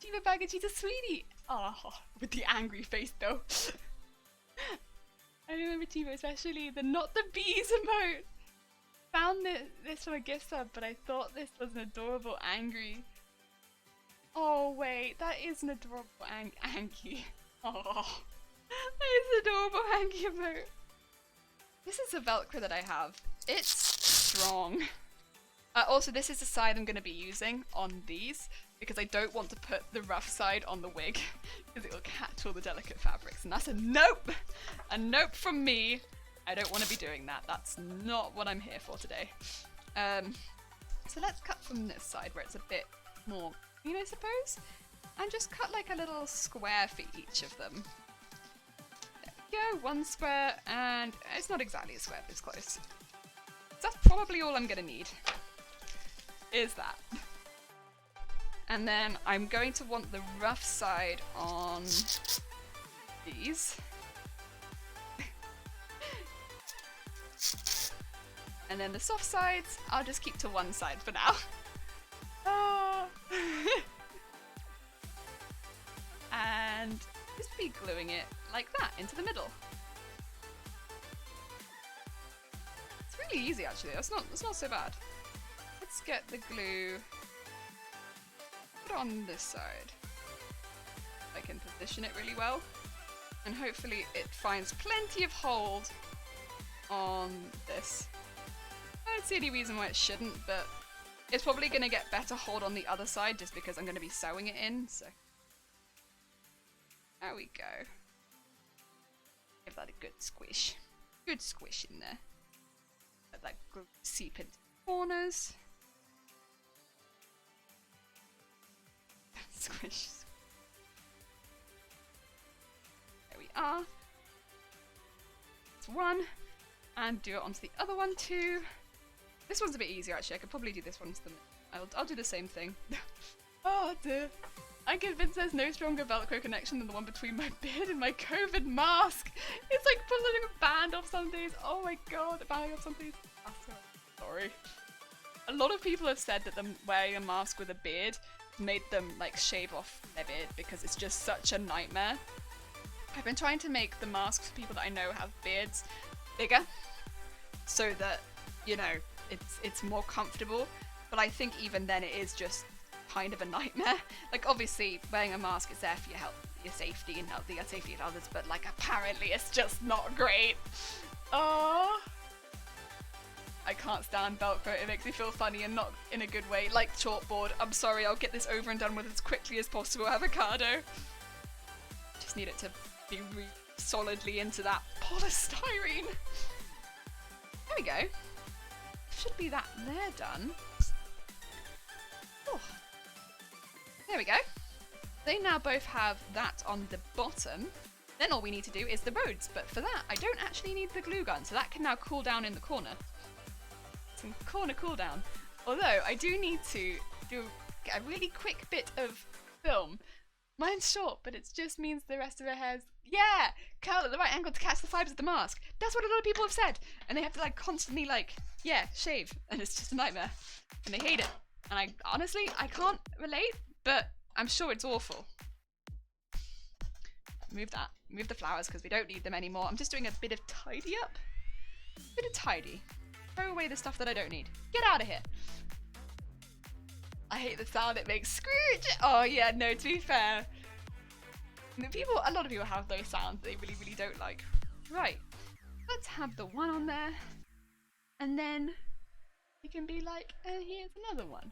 Chiba Bagger, she's a sweetie. Oh, with the angry face though. I remember Chiba, especially the not the bees emote. Found this from a gift sub, but I thought this was an adorable angry. Oh wait, that is an adorable Anki. Oh, that is an adorable Anki emote. This is the Velcro that I have. It's strong. Also, this is the side I'm going to be using on these because I don't want to put the rough side on the wig because it will catch all the delicate fabrics, and that's a nope! A nope from me. I don't want to be doing that. That's not what I'm here for today. So let's cut from this side where it's a bit more clean, I suppose, and just cut like a little square for each of them. There we go, one square, and it's not exactly a square, but it's close. So that's probably all I'm going to need. Is that. And then I'm going to want the rough side on these. And then the soft sides, I'll just keep to one side for now. And just be gluing it like that into the middle. It's really easy actually, it's not so bad. Let's get the glue, put it on this side. I can position it really well, and hopefully it finds plenty of hold on this. I don't see any reason why it shouldn't, but It's probably going to get better hold on the other side just because I'm going to be sewing it in, so. There we go. Give that a good squish. Good squish in there. Let that seep into the corners. Squish. There we are. That's one. And do it onto the other one too. This one's a bit easier actually. I could probably do this one to the... I'll do the same thing. Oh dear. I'm convinced there's no stronger Velcro connection than the one between my beard and my COVID mask. It's like pulling a band off some days. Oh my god, a band off some days. I'm so sorry. A lot of people have said that them wearing a mask with a beard made them like shave off their beard because it's just such a nightmare. I've been trying to make the masks for people that I know have beards bigger so that, you know, it's more comfortable, but I think even then it is just kind of a nightmare. Like obviously wearing a mask is there for your health, your safety and the safety of others, but like apparently it's just not great. Oh, I can't stand Velcro. It makes me feel funny and not in a good way. Like chalkboard. I'm sorry, I'll get this over and done with as quickly as possible. Avocado. Just need it to be solidly into that polystyrene. There we go. Should be that there done. Oh. There we go. They now both have that on the bottom. Then all we need to do is the roads, but for that I don't actually need the glue gun, so that can now cool down in the corner. Some corner cooldown. Although I do need to do a really quick bit of film. Mine's short, but it just means the rest of her hair's, yeah, curl at the right angle to catch the fibers of the mask. That's what a lot of people have said. And they have to like constantly like, yeah, shave. And it's just a nightmare. And they hate it. And I honestly, I can't relate, but I'm sure it's awful. Move that. Move the flowers because we don't need them anymore. I'm just doing a bit of tidy up. Bit of tidy. Throw away the stuff that I don't need. Get out of here. I hate the sound it makes. Scrooge! Oh yeah, no, to be fair. A lot of people have those sounds they really, really don't like. Right. Let's have the one on there. And then we can be like, and here's another one.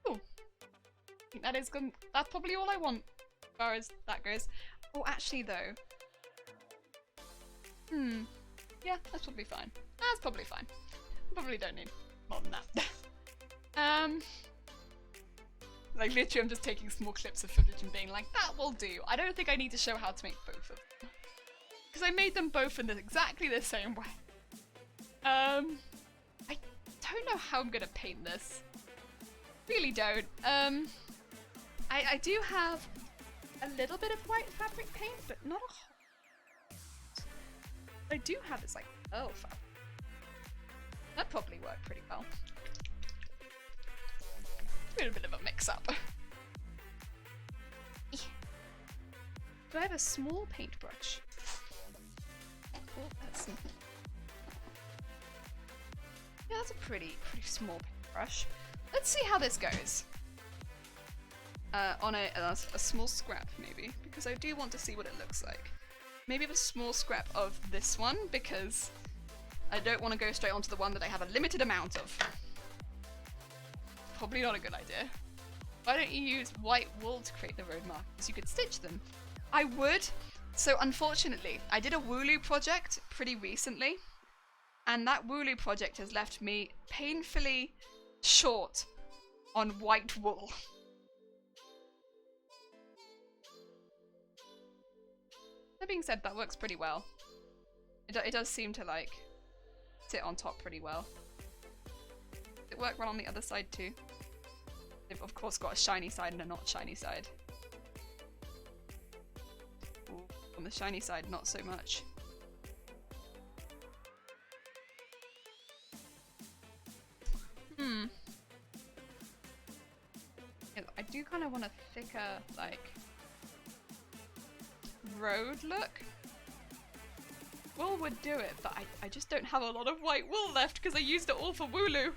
Cool. I think that is good. That's probably all I want as far as that goes. Oh, actually though. Yeah, that's probably fine. That's probably fine. Probably don't need more than that. Like literally I'm just taking small clips of footage and being like, that will do. I don't think I need to show how to make both of them. Because I made them both in exactly the same way. I don't know how I'm gonna paint this. Really don't. I do have a little bit of white fabric paint, but not a whole. I do have this like pearl fabric. That probably worked pretty well. A bit of a mix-up. Do I have a small paintbrush? Oh, that's... Yeah, that's a pretty small paintbrush. Let's see how this goes. On a small scrap, maybe, because I do want to see what it looks like. Maybe a small scrap of this one, because I don't want to go straight onto the one that I have a limited amount of. Probably not a good idea. Why don't you use white wool to create the road markers? You could stitch them. I would. So unfortunately, I did a Wooloo project pretty recently, and that Wooloo project has left me painfully short on white wool. That being said, that works pretty well. It does seem to like sit on top pretty well. Does it work well on the other side too? They've of course got a shiny side and a not shiny side. Ooh, on the shiny side, not so much. Yeah, I do kind of want a thicker, like, road look. Wool would do it, but I just don't have a lot of white wool left because I used it all for Wooloo.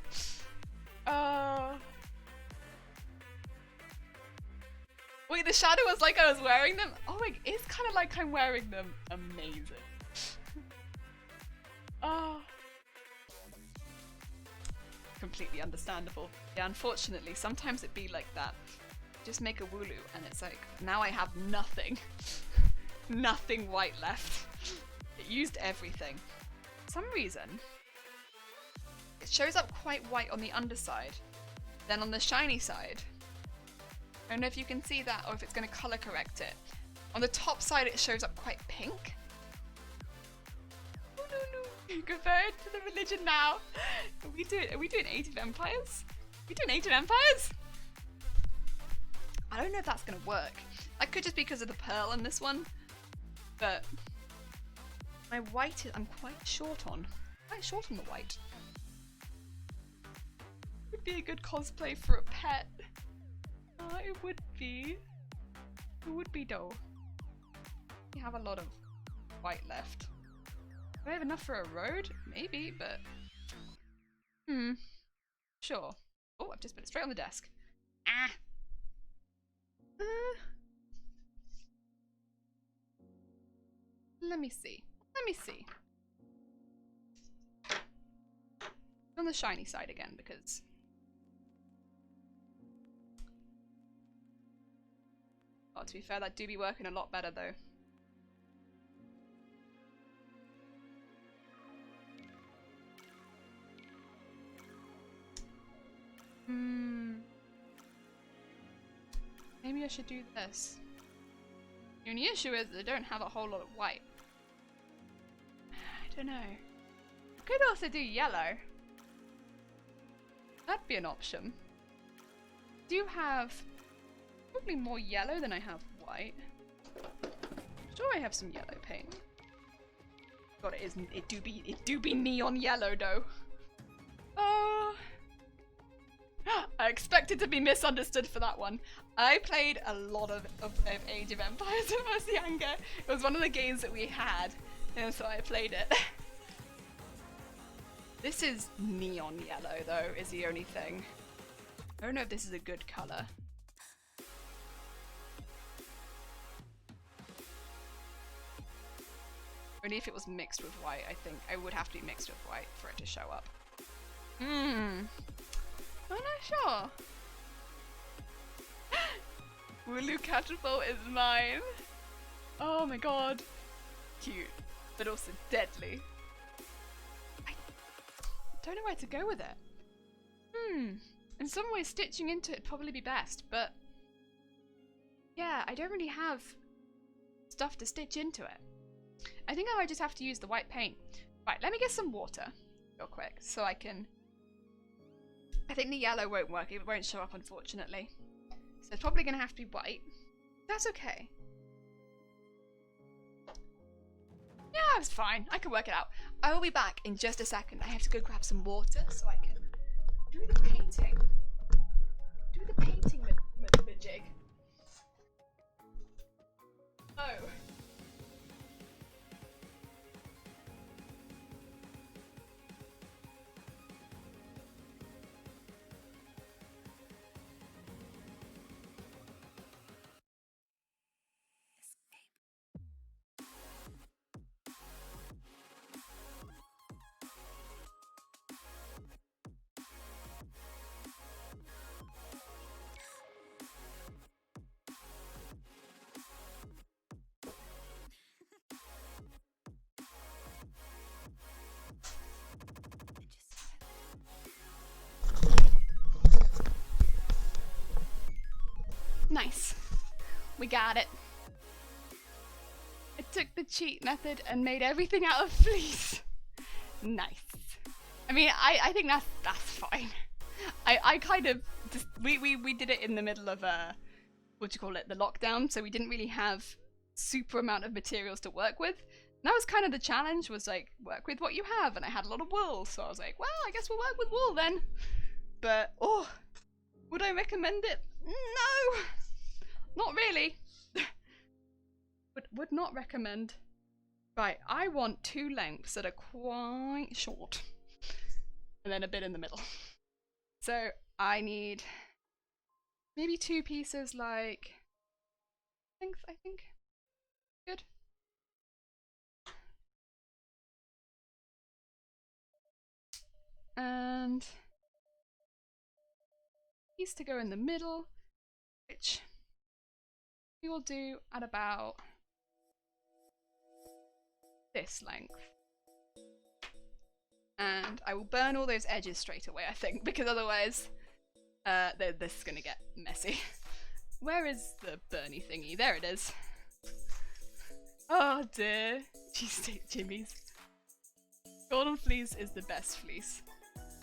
Wait, the shadow was like I was wearing them? Oh, it is kind of like I'm wearing them. Amazing. Oh. Completely understandable. Yeah, unfortunately, sometimes it be like that. Just make a Wooloo and it's like, now I have nothing. Nothing white left. It used everything. For some reason, it shows up quite white on the underside. Then on the shiny side, I don't know if you can see that or if it's going to color correct it. On the top side it shows up quite pink. Oh no no, convert to the religion now. Are we doing Age of Empires? Are we doing Age of Empires? I don't know if that's going to work. That could just be because of the pearl in this one. But my white is, I'm quite short on. Quite short on the white. Would be a good cosplay for a pet. It would be. It would be though. We have a lot of white left. Do I have enough for a road? Maybe, but sure. Oh, I've just put it straight on the desk. Ah. Let me see. Let me see. On the shiny side again, because oh, to be fair, that do be working a lot better though. Maybe I should do this. The only issue is that I don't have a whole lot of white. I don't know. I could also do yellow. That'd be an option. I do have probably more yellow than I have white. Sure, I have some yellow paint. God, it do be neon yellow though. I expected to be misunderstood for that one. I played a lot of Age of Empires when I was younger. It was one of the games that we had, and so I played it. This is neon yellow though, is the only thing. I don't know if this is a good colour. Only if it was mixed with white, I think. I would have to be mixed with white for it to show up. I'm not sure. Wooloo Catapult is mine. Oh my god. Cute, but also deadly. I don't know where to go with it. In some ways stitching into it would probably be best, but yeah, I don't really have stuff to stitch into it. I think I might just have to use the white paint. Right, let me get some water real quick so I can... I think the yellow won't work, it won't show up unfortunately. So it's probably going to have to be white. That's okay. Yeah, it's fine. I can work it out. I will be back in just a second. I have to go grab some water so I can do the painting. Do the painting jig. Oh. Nice. We got it. I took the cheat method and made everything out of fleece. Nice. I mean, I think that's fine. I kind of just we did it in the middle of what do you call it, the lockdown, so we didn't really have super amount of materials to work with. And that was kind of the challenge, was like, work with what you have, and I had a lot of wool, so I was like, well, I guess we'll work with wool then. But oh, would I recommend it? No, not really. Would not recommend. Right, I want two lengths that are quite short, and then a bit in the middle. So I need maybe two pieces like length, I think. Good. and piece to go in the middle, which we will do at about this length. And I will burn all those edges straight away, I think, because otherwise this is gonna get messy. Where is the burny thingy? There it is. Oh dear. Cheesesteak Jimmy's. Golden fleece is the best fleece.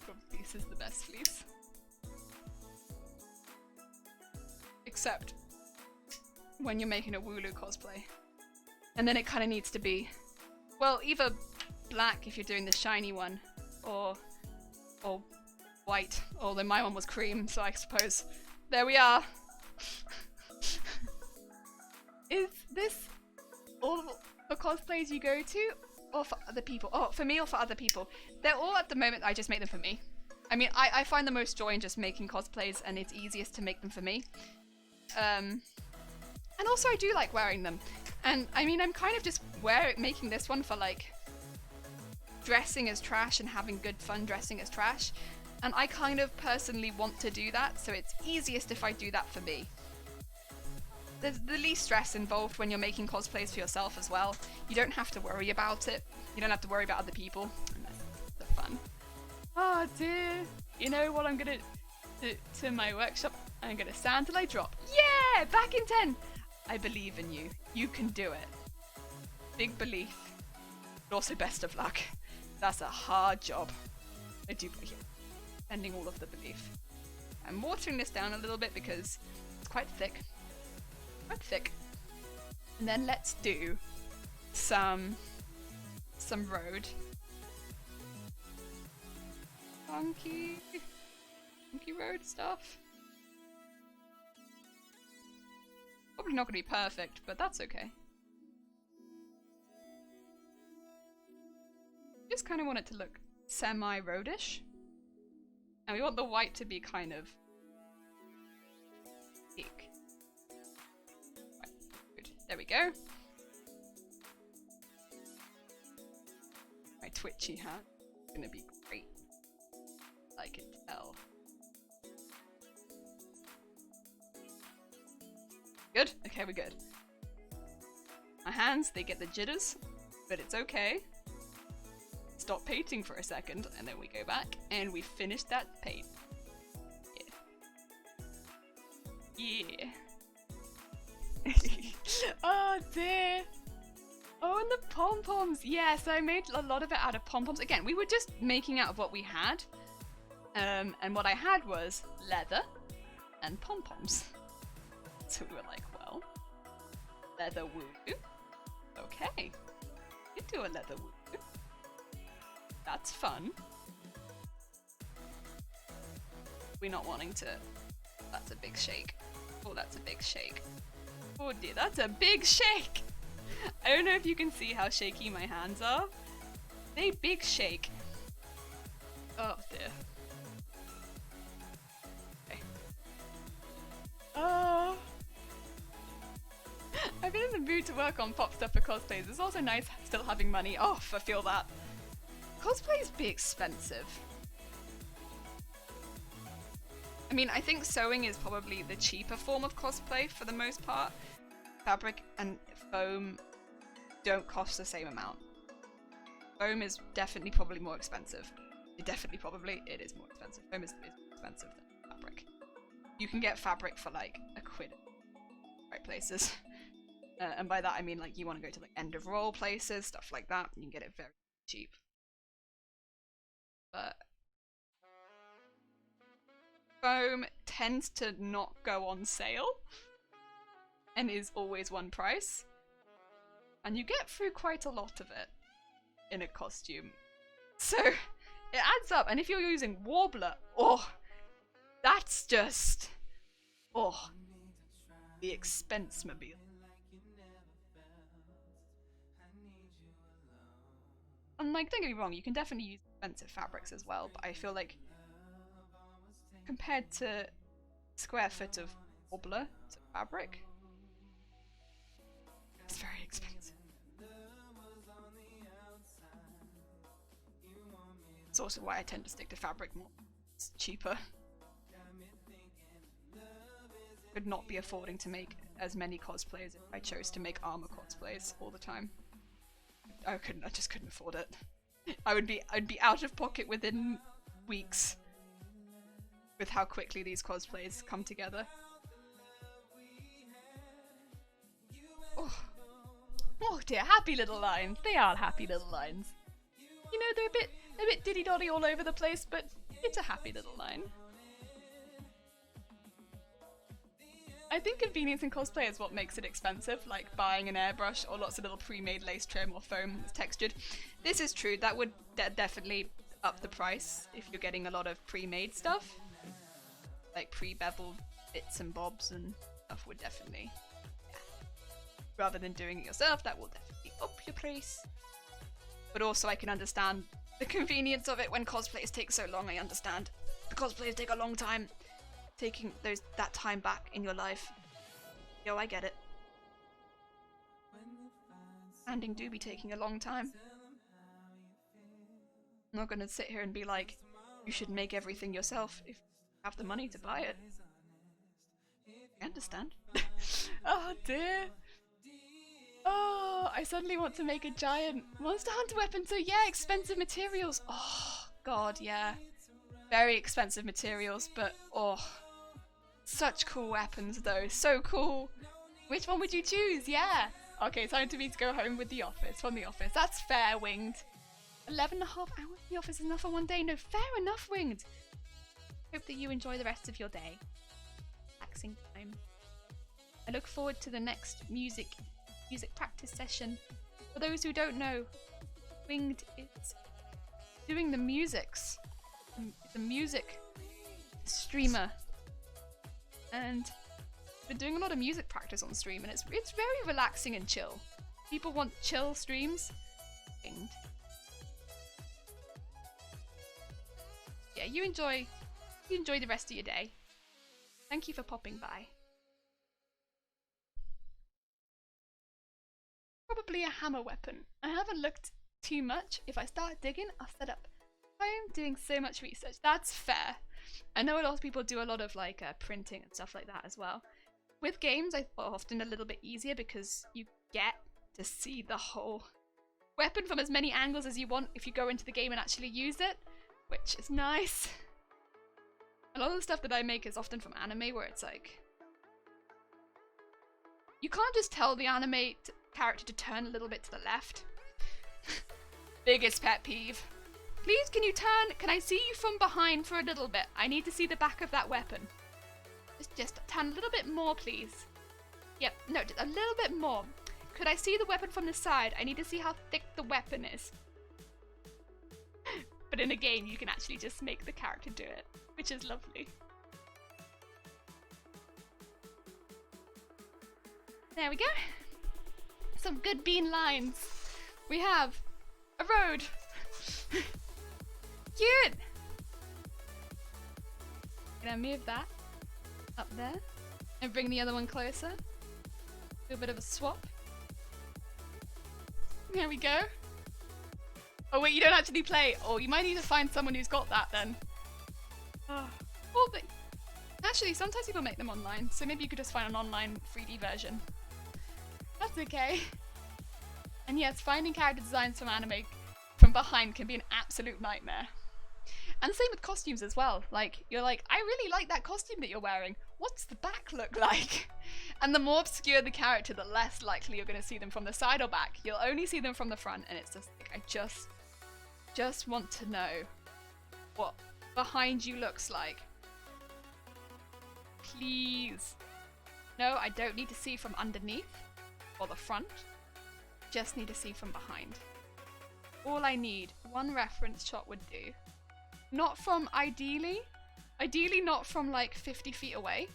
Golden fleece is the best fleece. Except when you're making a Wooloo cosplay. And then it kind of needs to be, well, either black if you're doing the shiny one, or white. Although my one was cream, so I suppose there we are. Is this all the cosplays you go to, or for other people? Oh, for me or for other people? They're all at the moment. I just make them for me. I mean, I find the most joy in just making cosplays, and it's easiest to make them for me. And also I do like wearing them. And I mean, I'm kind of just making this one for like dressing as trash and having good fun dressing as trash. And I kind of personally want to do that, so it's easiest if I do that for me. There's the least stress involved when you're making cosplays for yourself as well. You don't have to worry about it. You don't have to worry about other people. And that's the fun. Oh dear. You know what I'm gonna do to my workshop? I'm gonna stand till I drop. Yeah! Back in 10! I believe in you. You can do it. Big belief. But also best of luck. That's a hard job. I do believe. Spending all of the belief. I'm watering this down a little bit because it's quite thick. Quite thick. And then let's do some road. Funky road stuff. Probably not going to be perfect, but that's okay. Just kind of want it to look semi-roadish. And we want the white to be kind of big. Right, good. There we go. My twitchy hat is going to be great. I can tell. Good? Okay, we're good. My hands, they get the jitters, but it's okay. Stop painting for a second, and then we go back, and we finish that paint. Yeah. Yeah. Oh dear. Oh, and the pom-poms. Yeah, so I made a lot of it out of pom-poms. Again, we were just making out of what we had. And what I had was leather and pom-poms. So we were like, well, leather Wooloo. Okay. You do a leather Wooloo. That's fun. We're not wanting to... That's a big shake. Oh, that's a big shake. Oh dear, that's a big shake! I don't know if you can see how shaky my hands are. They big shake. Oh dear. Okay. Oh. I've been in the mood to work on pop stuff for cosplays. It's also nice still having money. Oh, I feel that. Cosplays be expensive. I mean, I think sewing is probably the cheaper form of cosplay for the most part. Fabric and foam don't cost the same amount. Foam is definitely probably more expensive. It is more expensive. Foam is more expensive than fabric. You can get fabric for like £1 in right places. And by that I mean like you want to go to like end of roll places, stuff like that. You can get it very cheap. But foam tends to not go on sale and is always one price. And you get through quite a lot of it in a costume. So it adds up. And if you're using Warbler, oh, that's just, oh, the expense mobile. And like, don't get me wrong, you can definitely use expensive fabrics as well, but I feel like compared to square foot of Warbler to fabric, it's very expensive. It's also why I tend to stick to fabric more. It's cheaper. Could not be affording to make as many cosplays if I chose to make armor cosplays all the time. I just couldn't afford it. I'd be out of pocket within weeks with how quickly these cosplays come together. Oh dear, happy little lines. They are happy little lines. You know, they're a bit diddy-doddy all over the place, but it's a happy little line. I think convenience in cosplay is what makes it expensive, like buying an airbrush or lots of little pre-made lace trim or foam that's textured. This is true, that would definitely up the price if you're getting a lot of pre-made stuff. Like pre-beveled bits and bobs and stuff would definitely, yeah. Rather than doing it yourself, that will definitely up your price. But also I can understand the convenience of it when cosplays take so long. I understand. The cosplayers take a long time. Taking that time back in your life. Yo, I get it. Standing do be taking a long time. I'm not gonna sit here and be like, you should make everything yourself if you have the money to buy it. I understand. Oh dear. Oh, I suddenly want to make a giant Monster Hunter weapon, so yeah, expensive materials. Oh, god, yeah. Very expensive materials, but oh. Such cool weapons though, so cool. Which one would you choose? Yeah. Okay, time for me to go home with the office, from the office. That's fair, Winged. 11.5 hours in the office is enough for one day. No, fair enough, Winged. Hope that you enjoy the rest of your day. Relaxing time. I look forward to the next music practice session. For those who don't know, Winged is doing the musics. The music streamer. And been doing a lot of music practice on stream, and it's very relaxing and chill. People want chill streams. And yeah, you enjoy the rest of your day. Thank you for popping by. Probably a hammer weapon. I haven't looked too much. If I start digging, I'll set up. I'm doing so much research. That's fair. I know a lot of people do a lot of like printing and stuff like that as well. With games, I often a little bit easier because you get to see the whole weapon from as many angles as you want if you go into the game and actually use it, which is nice. A lot of the stuff that I make is often from anime where it's like, you can't just tell the anime character to turn a little bit to the left. Biggest pet peeve. Please, can you turn? Can I see you from behind for a little bit? I need to see the back of that weapon. Just turn a little bit more, please. Yep, no, just a little bit more. Could I see the weapon from the side? I need to see how thick the weapon is. But in a game, you can actually just make the character do it, which is lovely. There we go. Some good bean lines. We have a road. Cute! Gonna move that up there and bring the other one closer. Do a bit of a swap. There we go. Oh wait, you don't actually play. Oh, you might need to find someone who's got that then. Oh, well, but actually, sometimes people make them online, so maybe you could just find an online 3D version. That's okay. And yes, finding character designs from anime from behind can be an absolute nightmare. And the same with costumes as well. Like, you're like, I really like that costume that you're wearing. What's the back look like? And the more obscure the character, the less likely you're going to see them from the side or back. You'll only see them from the front, and it's just like, I just want to know what behind you looks like. Please. No, I don't need to see from underneath or the front. Just need to see from behind. All I need, one reference shot would do. Not from, ideally not from like 50 feet away.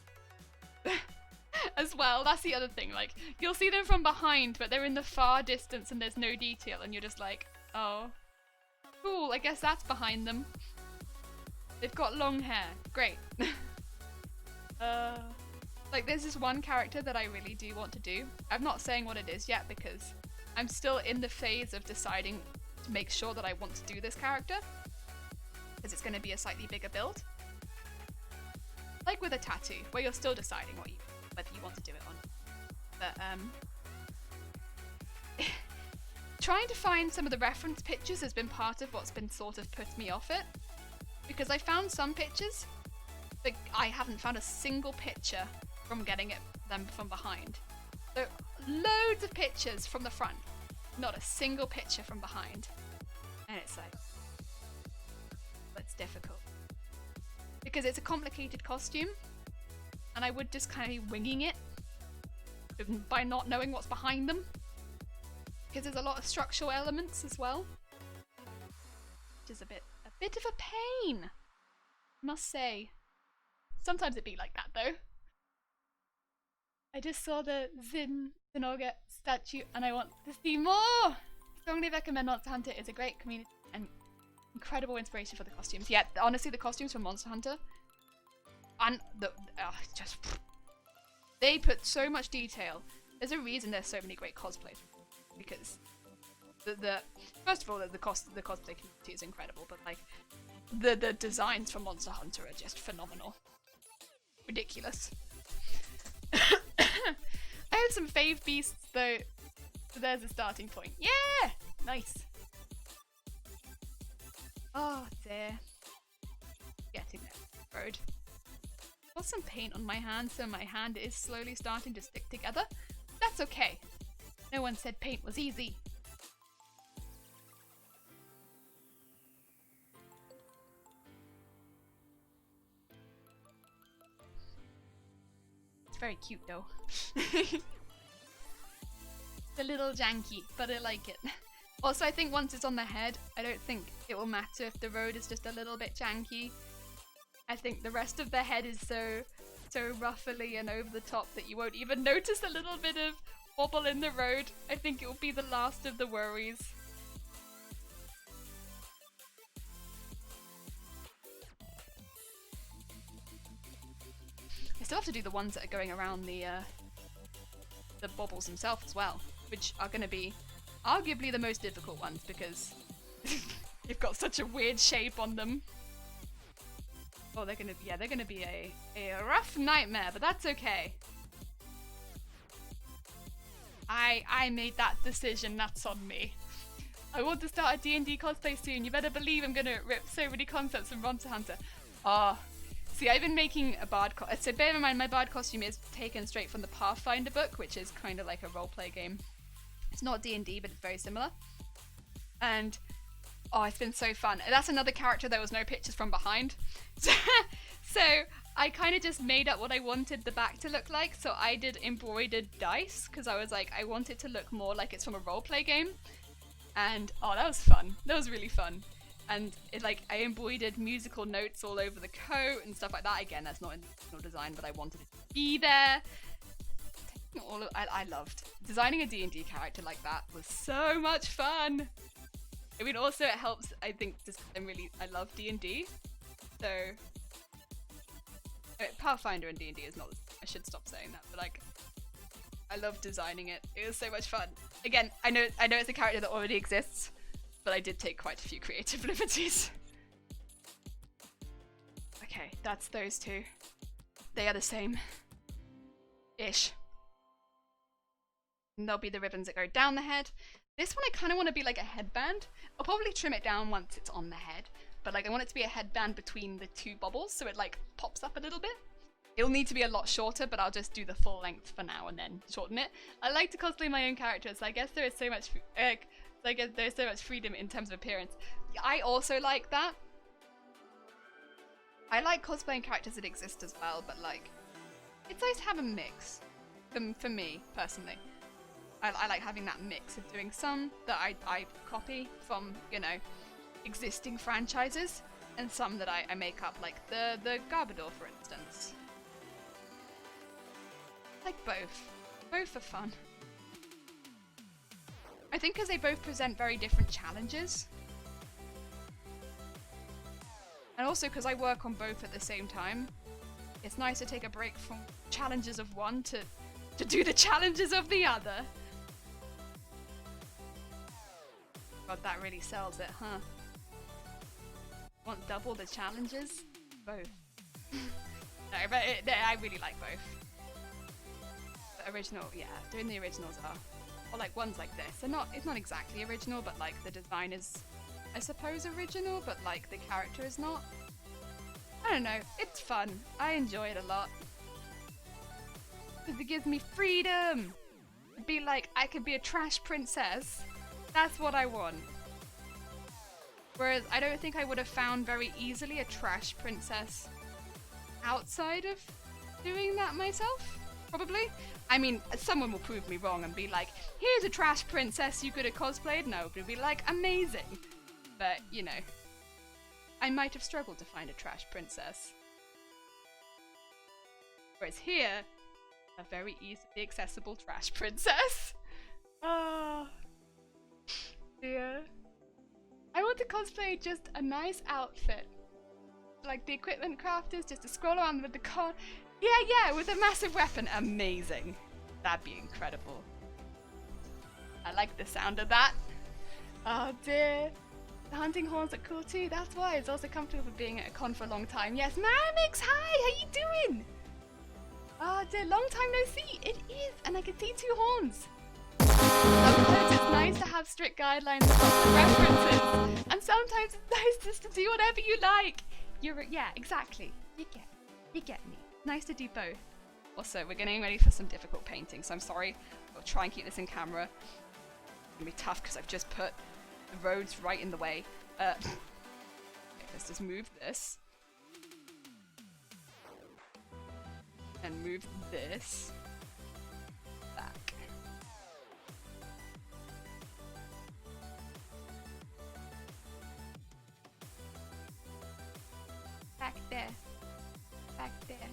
As well, that's the other thing, like, you'll see them from behind, but they're in the far distance and there's no detail, and you're just like, oh, cool, I guess that's behind them. They've got long hair, great. Like, there's this one character that I really do want to do. I'm not saying what it is yet because I'm still in the phase of deciding to make sure that I want to do this character. because it's going to be a slightly bigger build. Like with a tattoo, where you're still deciding whether you want to do it or not. But trying to find some of the reference pictures has been part of what's been sort of put me off it. Because I found some pictures, but I haven't found a single picture from getting them from behind. So loads of pictures from the front, not a single picture from behind. And it's like, that's difficult. Because it's a complicated costume, and I would just kind of be winging it by not knowing what's behind them. Because there's a lot of structural elements as well, which is a bit of a pain, I must say. Sometimes it be like that though. I just saw the Zinogre statue and I want to see more! Strongly recommend Monster Hunter. It's a great community and incredible inspiration for the costumes. Yeah, honestly, the costumes from Monster Hunter and they put so much detail. There's a reason there's so many great cosplays, because first of all, the cosplay community is incredible, but like the designs for Monster Hunter are just phenomenal, ridiculous. I have some fave beasts though, so there's a starting point. Yeah, nice. Oh dear, getting there. Road. Got some paint on my hand, so my hand is slowly starting to stick together. That's okay. No one said paint was easy. It's very cute though. It's a little janky, but I like it. Also, I think once it's on the head, I don't think it will matter if the road is just a little bit janky. I think the rest of the head is so ruffly and over the top that you won't even notice a little bit of wobble in the road. I think it will be the last of the worries. I still have to do the ones that are going around the bobbles themselves as well, which are going to be arguably the most difficult ones because you've got such a weird shape on them. Oh, they're gonna be a rough nightmare, but that's okay. I made that decision, that's on me. I want to start a D&D cosplay soon. You better believe I'm gonna rip so many concepts from Monster Hunter. See, I've been making a bard so bear in mind, my bard costume is taken straight from the Pathfinder book, which is kind of like a roleplay game. It's not D&D, but it's very similar. And oh, it's been so fun. And that's another character there was no pictures from behind. So I kind of just made up what I wanted the back to look like. So I did embroidered dice because I was like, I want it to look more like it's from a roleplay game. And oh, that was fun. That was really fun. And it like I embroidered musical notes all over the coat and stuff like that. Again, that's not in the design, but I wanted it to be there. I loved designing a D&D character like that. Was so much fun. I mean, also it helps, I think, just I love D&D, so Pathfinder and D&D is not, I should stop saying that, but like, I love designing it. It was so much fun. Again, I know it's a character that already exists, but I did take quite a few creative liberties. Okay, that's those two. They are the same. Ish. And there'll be the ribbons that go down the head. This one I kind of want to be like a headband. I'll probably trim it down once it's on the head, but like I want it to be a headband between the two bobbles so it like pops up a little bit. It'll need to be a lot shorter, but I'll just do the full length for now and then shorten it. I like to cosplay my own characters, so I guess there is so much there's so much freedom in terms of appearance. I also like that. I like cosplaying characters that exist as well, but like it's nice to have a mix for me personally. I like having that mix of doing some that I copy from, you know, existing franchises, and some that I make up, like the Garbodor, for instance. Like both. Both are fun. I think because they both present very different challenges. And also because I work on both at the same time, it's nice to take a break from challenges of one to do the challenges of the other. God, that really sells it, huh? Want double the challenges? Both. No, but I really like both. The original, yeah, doing the originals are, or like ones like this. It's not exactly original, but like the design is, I suppose, original, but like the character is not. I don't know, it's fun. I enjoy it a lot. Because it gives me freedom! To be like, I could be a trash princess. That's what I want. Whereas I don't think I would have found very easily a trash princess outside of doing that myself, probably. I mean, someone will prove me wrong and be like, here's a trash princess you could have cosplayed. No, but it'd be like, amazing. But, you know, I might have struggled to find a trash princess. Whereas here, a very easily accessible trash princess. Oh, dear. I want to cosplay just a nice outfit. Like the equipment crafters, just to scroll around with the con. Yeah, with a massive weapon. Amazing. That'd be incredible. I like the sound of that. Oh dear. The hunting horns are cool too. That's why it's also comfortable for being at a con for a long time. Yes, Maramix, hi! How you doing? Oh dear, long time no see. It is, and I can see 2 horns. Sometimes it's nice to have strict guidelines about the references, and sometimes it's nice just to do whatever you like. Yeah, exactly. You get me. Nice to do both. Also, we're getting ready for some difficult painting, so I'm sorry. I'll try and keep this in camera. It's gonna be tough because I've just put the roads right in the way. Okay, let's just move this. And move this back. Back there. Back there. Okay.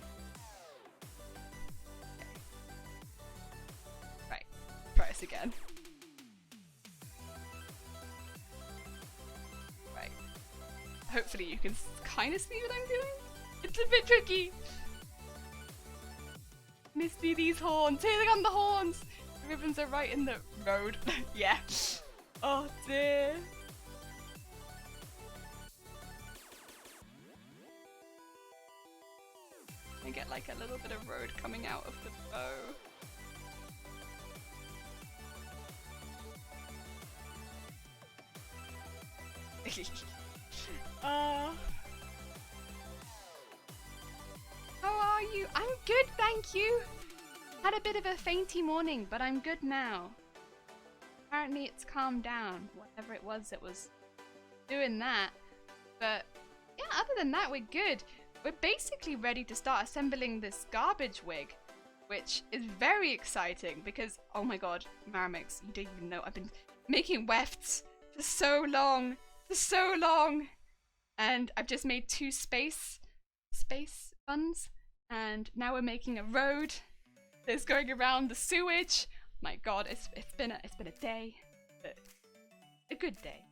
Right. Press again. Right. Hopefully you can kind of see what I'm doing. It's a bit tricky. Misty, these horns. Here they come, the horns. The ribbons are right in the road. Yeah. Oh dear. I get like a little bit of road coming out of the bow. How are you? I'm good, thank you. Had a bit of a fainty morning, but I'm good now. Apparently it's calmed down. Whatever it was doing that. But yeah, other than that, we're good. We're basically ready to start assembling this garbage wig, which is very exciting because, oh my god, Maramix, you don't even know, I've been making wefts for so long, and I've just made 2 space buns, and now we're making a road that's going around the sewage. My god, it's been a day, but a good day.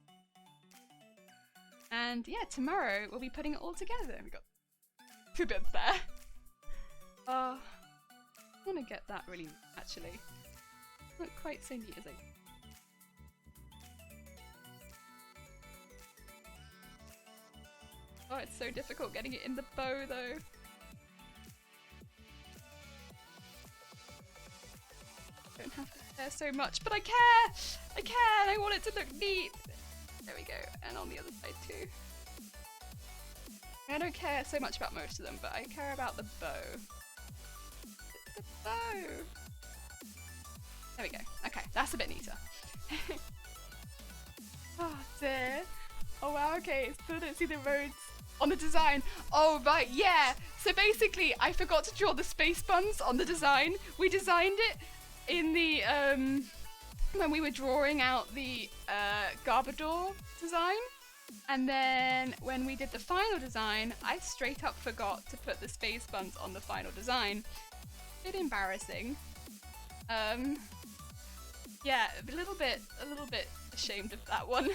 And yeah, tomorrow we'll be putting it all together. We got 2 bits there. I want to get that really, actually. Not quite so neat as I. Oh, it's so difficult getting it in the bow though. Don't have to care so much, but I care! I care and I want it to look neat! There we go, and on the other side too. I don't care so much about most of them, but I care about the bow. It's the bow! There we go. Okay, that's a bit neater. Oh dear. Oh wow, okay, still don't see the roads on the design. Oh right, yeah! So basically, I forgot to draw the space buns on the design. We designed it in the, when we were drawing out the Garbodor design. And then when we did the final design, I straight up forgot to put the space buns on the final design. Bit embarrassing. Yeah, a little bit ashamed of that one.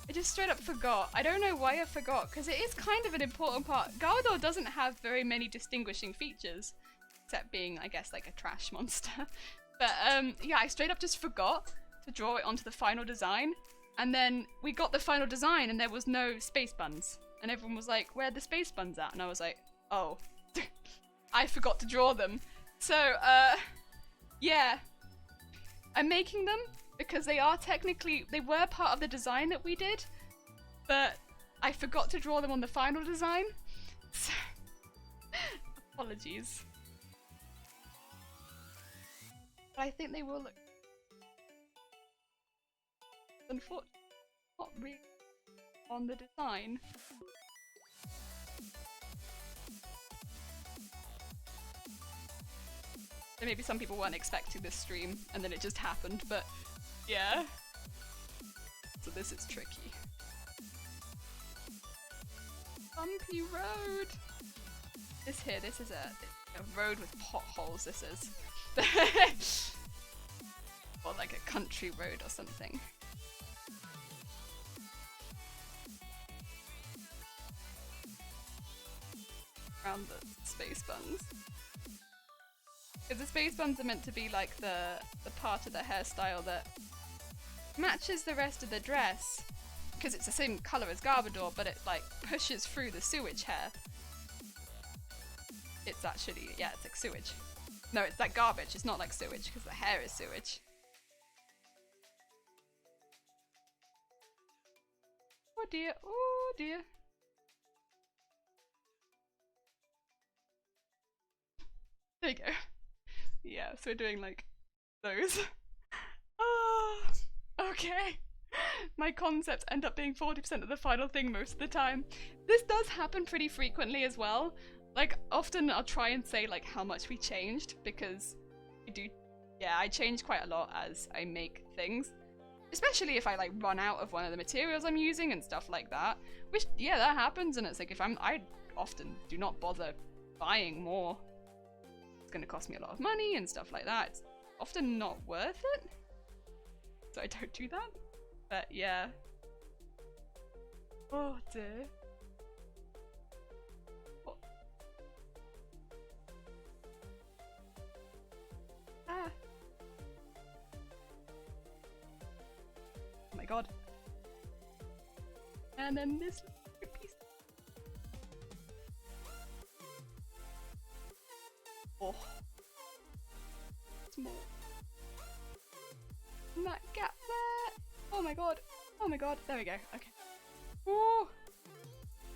I just straight up forgot. I don't know why I forgot, because it is kind of an important part. Garbodor doesn't have very many distinguishing features, except being, I guess, like a trash monster. But yeah, I straight up just forgot to draw it onto the final design. And then we got the final design and there was no space buns. and everyone was like, where are the space buns at? And I was like, oh, I forgot to draw them. So, yeah. I'm making them because they were part of the design that we did, but I forgot to draw them on the final design. So, apologies. But I think they will look... Unfortunately, not really on the design. So maybe some people weren't expecting this stream and then it just happened, but yeah. So this is tricky. Bumpy road! This is a road with potholes, this is. Or like a country road or something. Around the space buns. Because the space buns are meant to be like the part of the hairstyle that matches the rest of the dress. Because it's the same colour as Garbodor, but it like pushes through the sewage hair. It's actually, yeah, it's like sewage. No, it's like garbage, it's not like sewage, because the hair is sewage. Oh dear, oh dear. There you go. Yeah, so we're doing like those. Oh, okay. My concepts end up being 40% of the final thing most of the time. This does happen pretty frequently as well. Like, often I'll try and say like how much we changed, because I change quite a lot as I make things. Especially if I like run out of one of the materials I'm using and stuff like that. Which, yeah, that happens, and it's like I often do not bother buying more. It's gonna cost me a lot of money and stuff like that. It's often not worth it. So I don't do that. But yeah. Oh dear. Oh. Ah. Oh my god. And then this piece. Oh. Small. And that gap there. Oh my god. Oh my god. There we go. Okay. Ooh.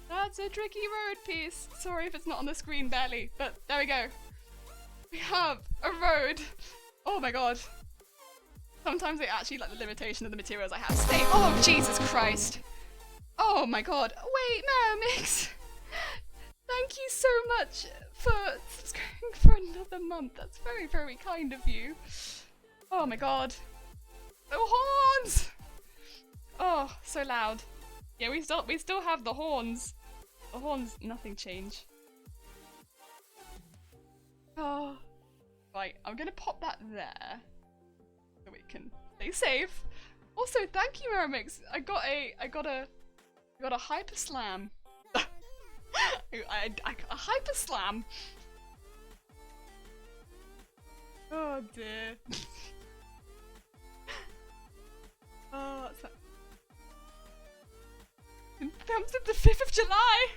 That's a tricky road piece. Sorry if it's not on the screen barely, but there we go. We have a road. Oh my god. Sometimes I actually like the limitation of the materials I have. Stay. Oh, Jesus Christ. Oh my god. Wait, Meramix. Thank you so much for subscribing for another month. That's very, very kind of you. Oh my god. Oh, horns! Oh, so loud. Yeah, we still have the horns. The horns, nothing change. Oh. Right, I'm gonna pop that there. So we can stay safe. Also, thank you, Meramix. I got a hyper slam. I got a hyper slam. Oh dear. Oh, what's that? Comes up the 5th of July!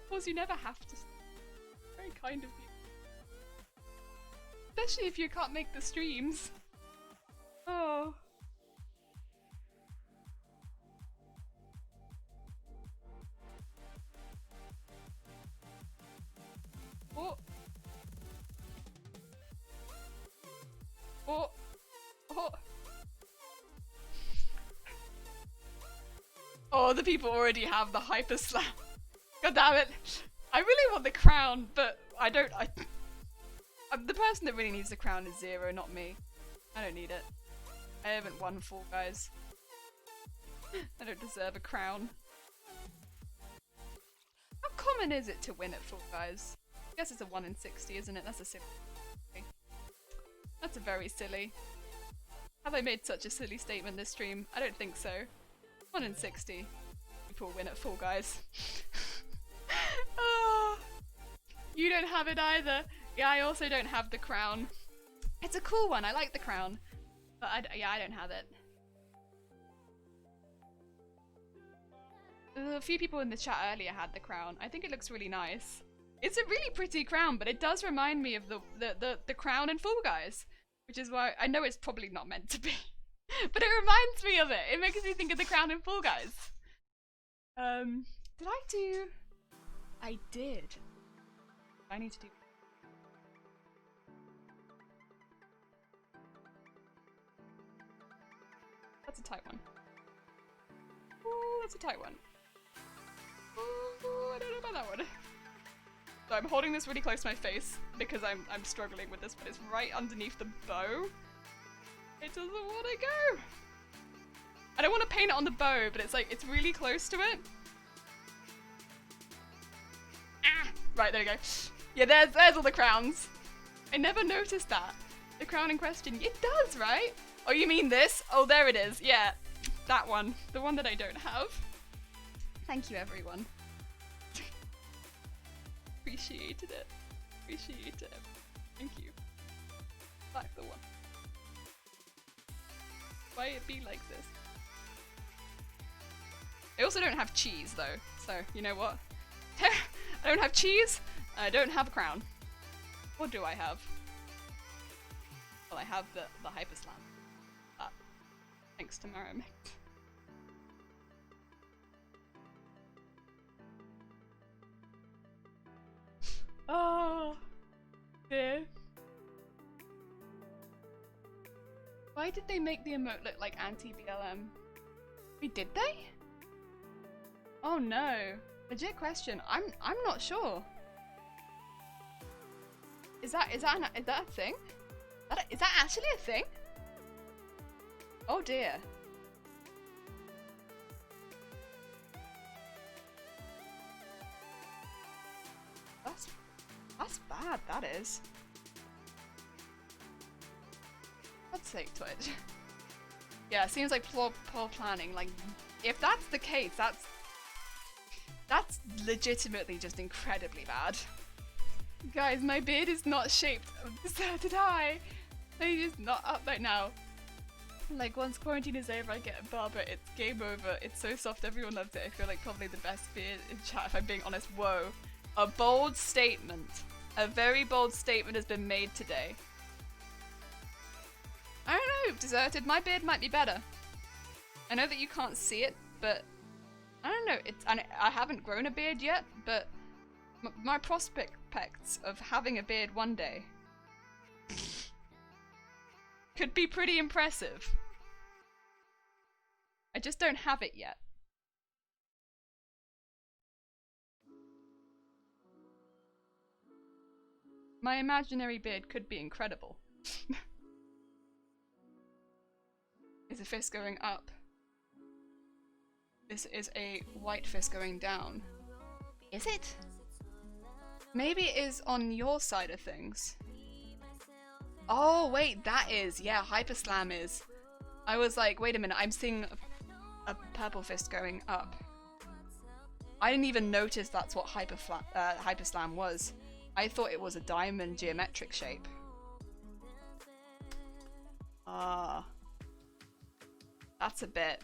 Of course, you never have to. Very kind of you. Especially if you can't make the streams. Oh. Oh. Oh. Oh. Oh, the people already have the hyper slam. God damn it. I really want the crown, but I'm the person that really needs the crown is Zero, not me. I don't need it. I haven't won Fall Guys. I don't deserve a crown. How common is it to win at Fall Guys? I guess it's a 1 in 60, isn't it? That's a silly. That's a very silly. Have I made such a silly statement this stream? I don't think so. 1 in 60 people win at Fall Guys. Oh, you don't have it either. Yeah, I also don't have the crown. It's a cool one. I like the crown, but I don't have it. A few people in the chat earlier had the crown. I think it looks really nice. It's a really pretty crown, but it does remind me of the crown in Fall Guys, which is why I know it's probably not meant to be, but it reminds me of it. It makes me think of the crown in Fall Guys. Did I do? I did. I need to do. That's a tight one. Ooh, that's a tight one. Ooh, I don't know about that one. So I'm holding this really close to my face because I'm struggling with this, but it's right underneath the bow. It doesn't want to go. I don't want to paint it on the bow, but it's like, it's really close to it. Ah! Right, there you go. Yeah, there's all the crowns. I never noticed that. The crown in question. It does, right? Oh, you mean this? Oh, there it is. Yeah, that one. The one that I don't have. Thank you, everyone. Appreciated it. Appreciated it. Thank you. Like the one. Why it be like this? I also don't have cheese though, so you know what? I don't have cheese, I don't have a crown. What do I have? Well, I have the Hyper Slam. Thanks to Marimect. Oh dear. Why did they make the emote look like anti-BLM? Wait, did they? Oh no. Legit question. I'm not sure. Is that a thing? Is that actually a thing? Oh dear. That's bad, that is. God's sake, Twitch. Yeah, it seems like poor planning. Like, if that's the case, that's legitimately just incredibly bad. Guys, my beard is not shaped of deserted eye. It's just not up right now. Like, once quarantine is over, I get a barber, it's game over. It's so soft, everyone loves it. I feel like probably the best beard in chat, if I'm being honest. Whoa. A bold statement. A very bold statement has been made today. I don't know, deserted. My beard might be better. I know that you can't see it, but I don't know. I haven't grown a beard yet, but my prospects of having a beard one day could be pretty impressive. I just don't have it yet. My imaginary beard could be incredible. Is a fist going up? This is a white fist going down. Is it? Maybe it is on your side of things. Oh wait, that is. Yeah, Hyper Slam is. I was like, wait a minute, I'm seeing a purple fist going up. I didn't even notice that's what Hyper Slam was. I thought it was a diamond geometric shape. Ah. That's a bit.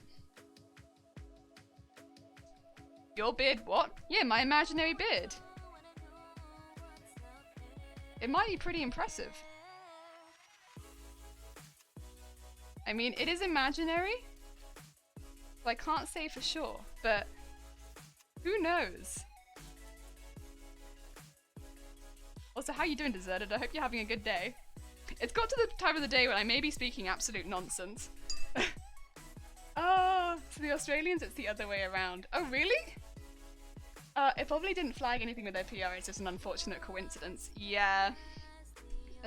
Your beard, what? Yeah, my imaginary beard. It might be pretty impressive. I mean, it is imaginary, so I can't say for sure, but who knows? Also, how you doing, Deserted? I hope you're having a good day. It's got to the time of the day when I may be speaking absolute nonsense. Oh, for the Australians, it's the other way around. Oh, really? It probably didn't flag anything with their PR, it's just an unfortunate coincidence. Yeah.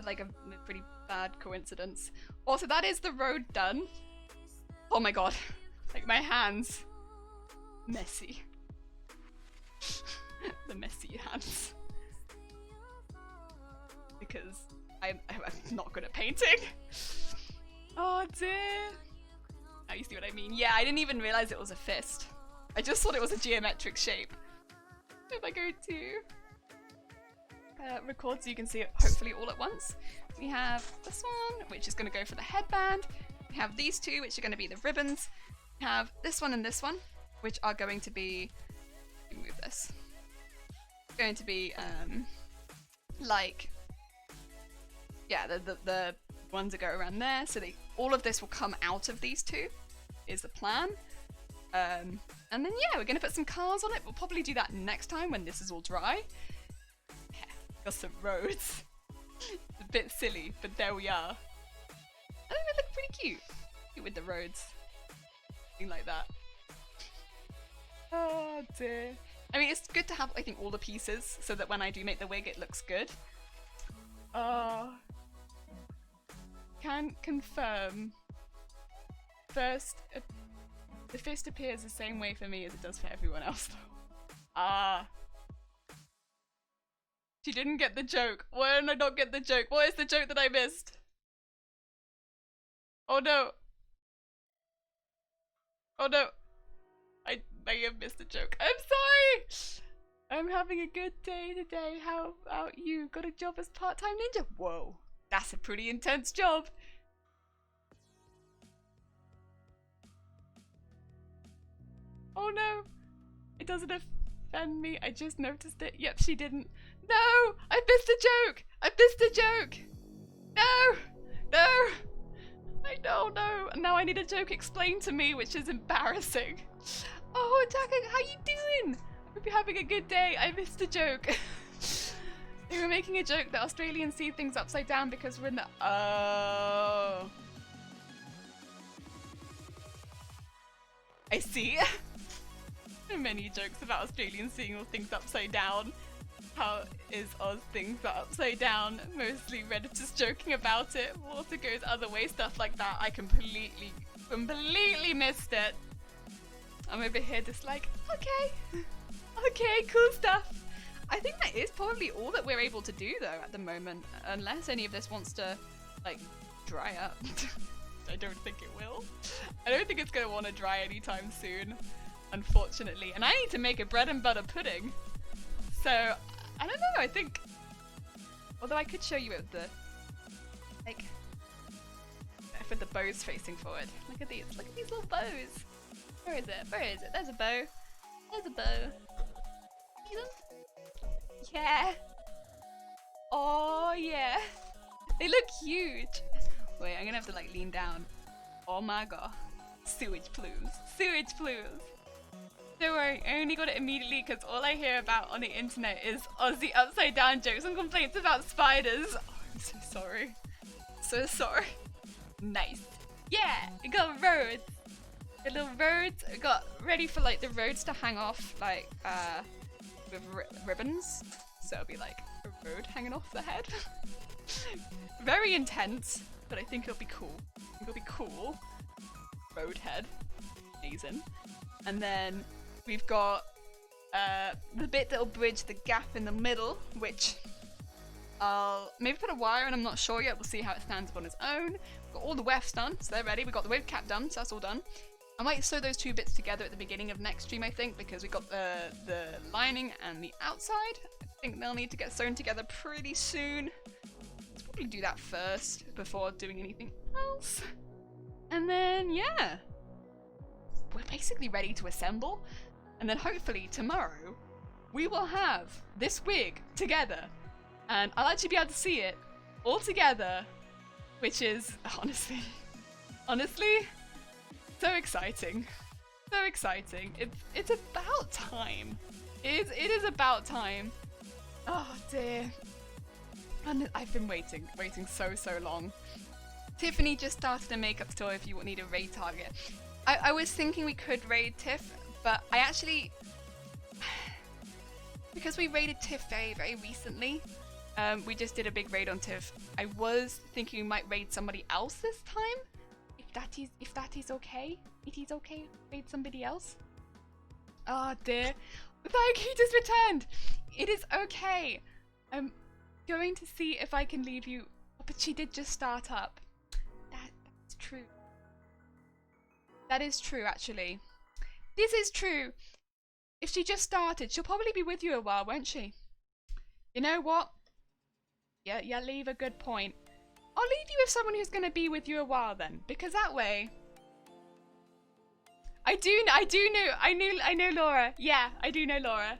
Like a pretty bad coincidence. Also, that is the road done. Oh my god. Like, my hands. Messy. The messy hands. Because I'm not good at painting. Oh dear. Now you see what I mean. Yeah, I didn't even realize it was a fist. I just thought it was a geometric shape. If I go to record so you can see it hopefully all at once. We have this one, which is going to go for the headband. We have these two, which are going to be the ribbons. We have this one and this one. which are going to be, let me move this, going to be like, yeah, the ones that go around there, so all of this will come out of these two, is the plan. And then yeah, we're gonna put some cars on it. We'll probably do that next time when this is all dry. Yeah, got some roads. It's a bit silly, but there we are. I think they look pretty cute. Cute with the roads. Something like that. Oh dear. I mean, it's good to have, I think, all the pieces so that when I do make the wig, it looks good. Can confirm. First, the fist appears the same way for me as it does for everyone else, though. She didn't get the joke. Why did I not get the joke? What is the joke that I missed? Oh no. Oh no. I may have missed a joke. I'm sorry! I'm having a good day today. How about you? Got a job as part-time ninja? Whoa. That's a pretty intense job. Oh no. It doesn't offend me. I just noticed it. Yep, she didn't. No! I missed a joke! I missed a joke! No! No! I don't know. And now I need a joke explained to me, which is embarrassing. Oh, Taka, how you doing? I hope you're having a good day. I missed a joke. They were making a joke that Australians see things upside down because we're in the... Oh. I see. Many jokes about Australians seeing all things upside down. How is Oz things are upside down? Mostly Redditors joking about it. Water goes other way, stuff like that. I completely missed it. I'm over here just like, okay. Okay, cool stuff. I think that is probably all that we're able to do though at the moment. Unless any of this wants to, like, dry up. I don't think it will. I don't think it's going to want to dry anytime soon. Unfortunately. And I need to make a bread and butter pudding. So, I don't know, I think... Although I could show you it with the... Like... With the bows facing forward. Look at these little bows. Where is it? Where is it? There's a bow. There's a bow. See them? Yeah. Oh, yeah. They look huge. Wait, I'm gonna have to like lean down. Oh my god. Sewage plumes. Sewage plumes. Don't worry, I only got it immediately because all I hear about on the internet is Aussie upside down jokes and complaints about spiders. Oh, I'm so sorry. So sorry. Nice. Yeah, we got roads. The little roads. We got ready for like the roads to hang off like with ribbons. So it'll be like a road hanging off the head. Very intense, but I think it'll be cool. I think it'll be cool. Road head. Amazing. And then we've got the bit that'll bridge the gap in the middle, which I'll maybe put a wire in, I'm not sure yet. We'll see how it stands up on its own. We've got all the wefts done, so they're ready. We've got the wave cap done, so that's all done. I might sew those two bits together at the beginning of next stream, I think, because we got the lining and the outside. I think they'll need to get sewn together pretty soon. Let's probably do that first before doing anything else. And then, yeah. We're basically ready to assemble, and then hopefully tomorrow we will have this wig together and I'll actually be able to see it all together, which is honestly so exciting. So exciting. It's about time. It is about time. Oh dear. And I've been waiting so long. Tiffany just started a makeup store if you need a raid target. I was thinking we could raid Tiff, but I actually... Because we raided Tiff very recently, we just did a big raid on Tiff. I was thinking we might raid somebody else this time. If that is okay. It is okay to raid somebody else. Oh dear. Thank you, just returned. It is okay. I'm going to see if I can leave you... Oh, but she did just start up. That's true. That is true, actually. This is true. If she just started, she'll probably be with you a while, won't she? You know what? Yeah, leave a good point. I'll leave you with someone who's going to be with you a while then, because that way I know Laura. Yeah, I do know Laura.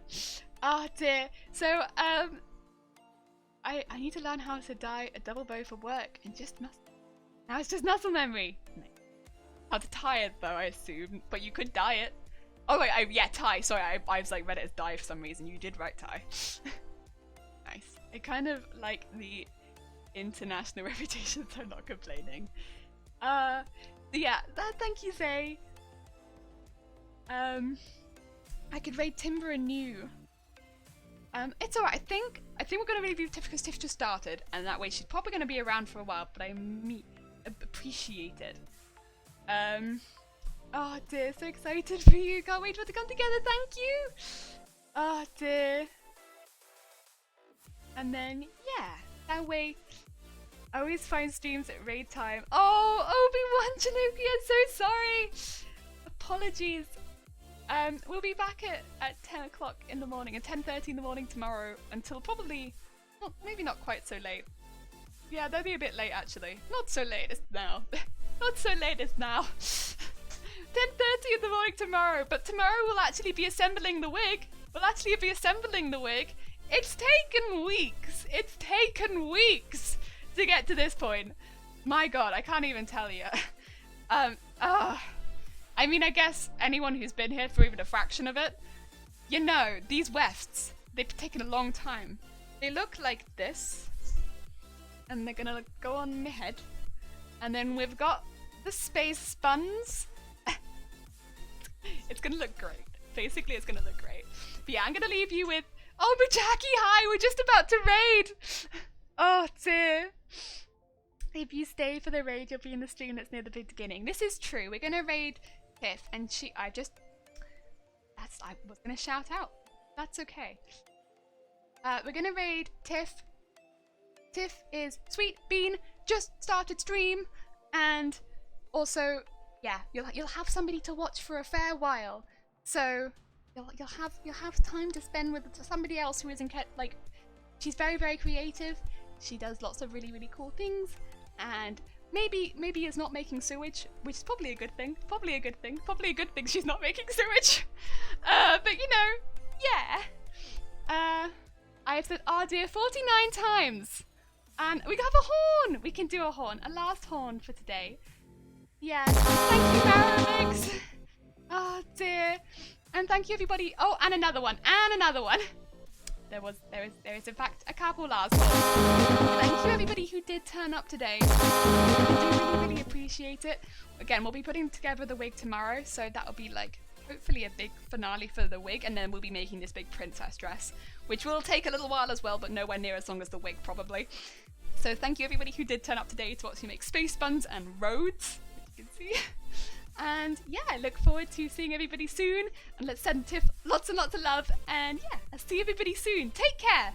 Oh dear. So, I need to learn how to dye a double bow for work and just now it's just muscle memory. How to tie it though, I assume, but you could dye it. Oh wait, yeah, tie. Sorry, I was like read it as dye for some reason. You did write tie. Nice. I kind of like the international reputation, so I'm not complaining. Yeah, thank you, Zay. I could raid Timber and New. It's alright. I think we're gonna review Tiff because Tiff just started, and that way she's probably gonna be around for a while. But I appreciate it. Oh dear, so excited for you. Can't wait for it to come together. Thank you. Oh dear. And then yeah, that way I always find streams at raid time. Oh, Obi-Wan Januki, I'm so sorry. Apologies. We'll be back at 10 o'clock in the morning and 10:30 in the morning tomorrow until probably, well, maybe not quite so late. Yeah, that'll be a bit late actually. Not so late as now. Not so late as now. 10:30 in the morning tomorrow, but tomorrow we'll actually be assembling the wig. It's taken weeks. It's taken weeks to get to this point. My God, I can't even tell you. I mean, I guess anyone who's been here for even a fraction of it, you know, these wefts, they've taken a long time. They look like this, and they're gonna go on my head. And then we've got the space buns. It's gonna look great. Basically, it's gonna look great. But yeah, I'm gonna leave you with, oh, but Jackie, hi, we're just about to raid. Oh dear. If you stay for the raid, you'll be in the stream that's near the beginning. This is true. We're gonna raid Tiff, and I was gonna shout out. That's okay. We're gonna raid Tiff. Tiff is Sweet Bean, just started stream, and also, yeah, you'll have somebody to watch for a fair while. So you'll have time to spend with somebody else who isn't like, she's very, very creative. She does lots of really, really cool things, and maybe is not making sewage, which is probably a good thing. Probably a good thing she's not making sewage. But you know, yeah. I have said, oh dear, 49 times. And we have a horn. We can do a horn, a last horn for today. Yeah. Thank you, Maravix. Oh dear. And thank you, everybody. Oh, and another one. There is in fact a couple last ones. Thank you, everybody who did turn up today. I do really, really appreciate it. Again, we'll be putting together the wig tomorrow, so that'll be like hopefully a big finale for the wig, and then we'll be making this big princess dress, which will take a little while as well, but nowhere near as long as the wig probably. So thank you, everybody who did turn up today to watch me make space buns and roads, which you can see. And yeah, I look forward to seeing everybody soon, and let's send Tiff lots and lots of love, and yeah, I'll see everybody soon. Take care!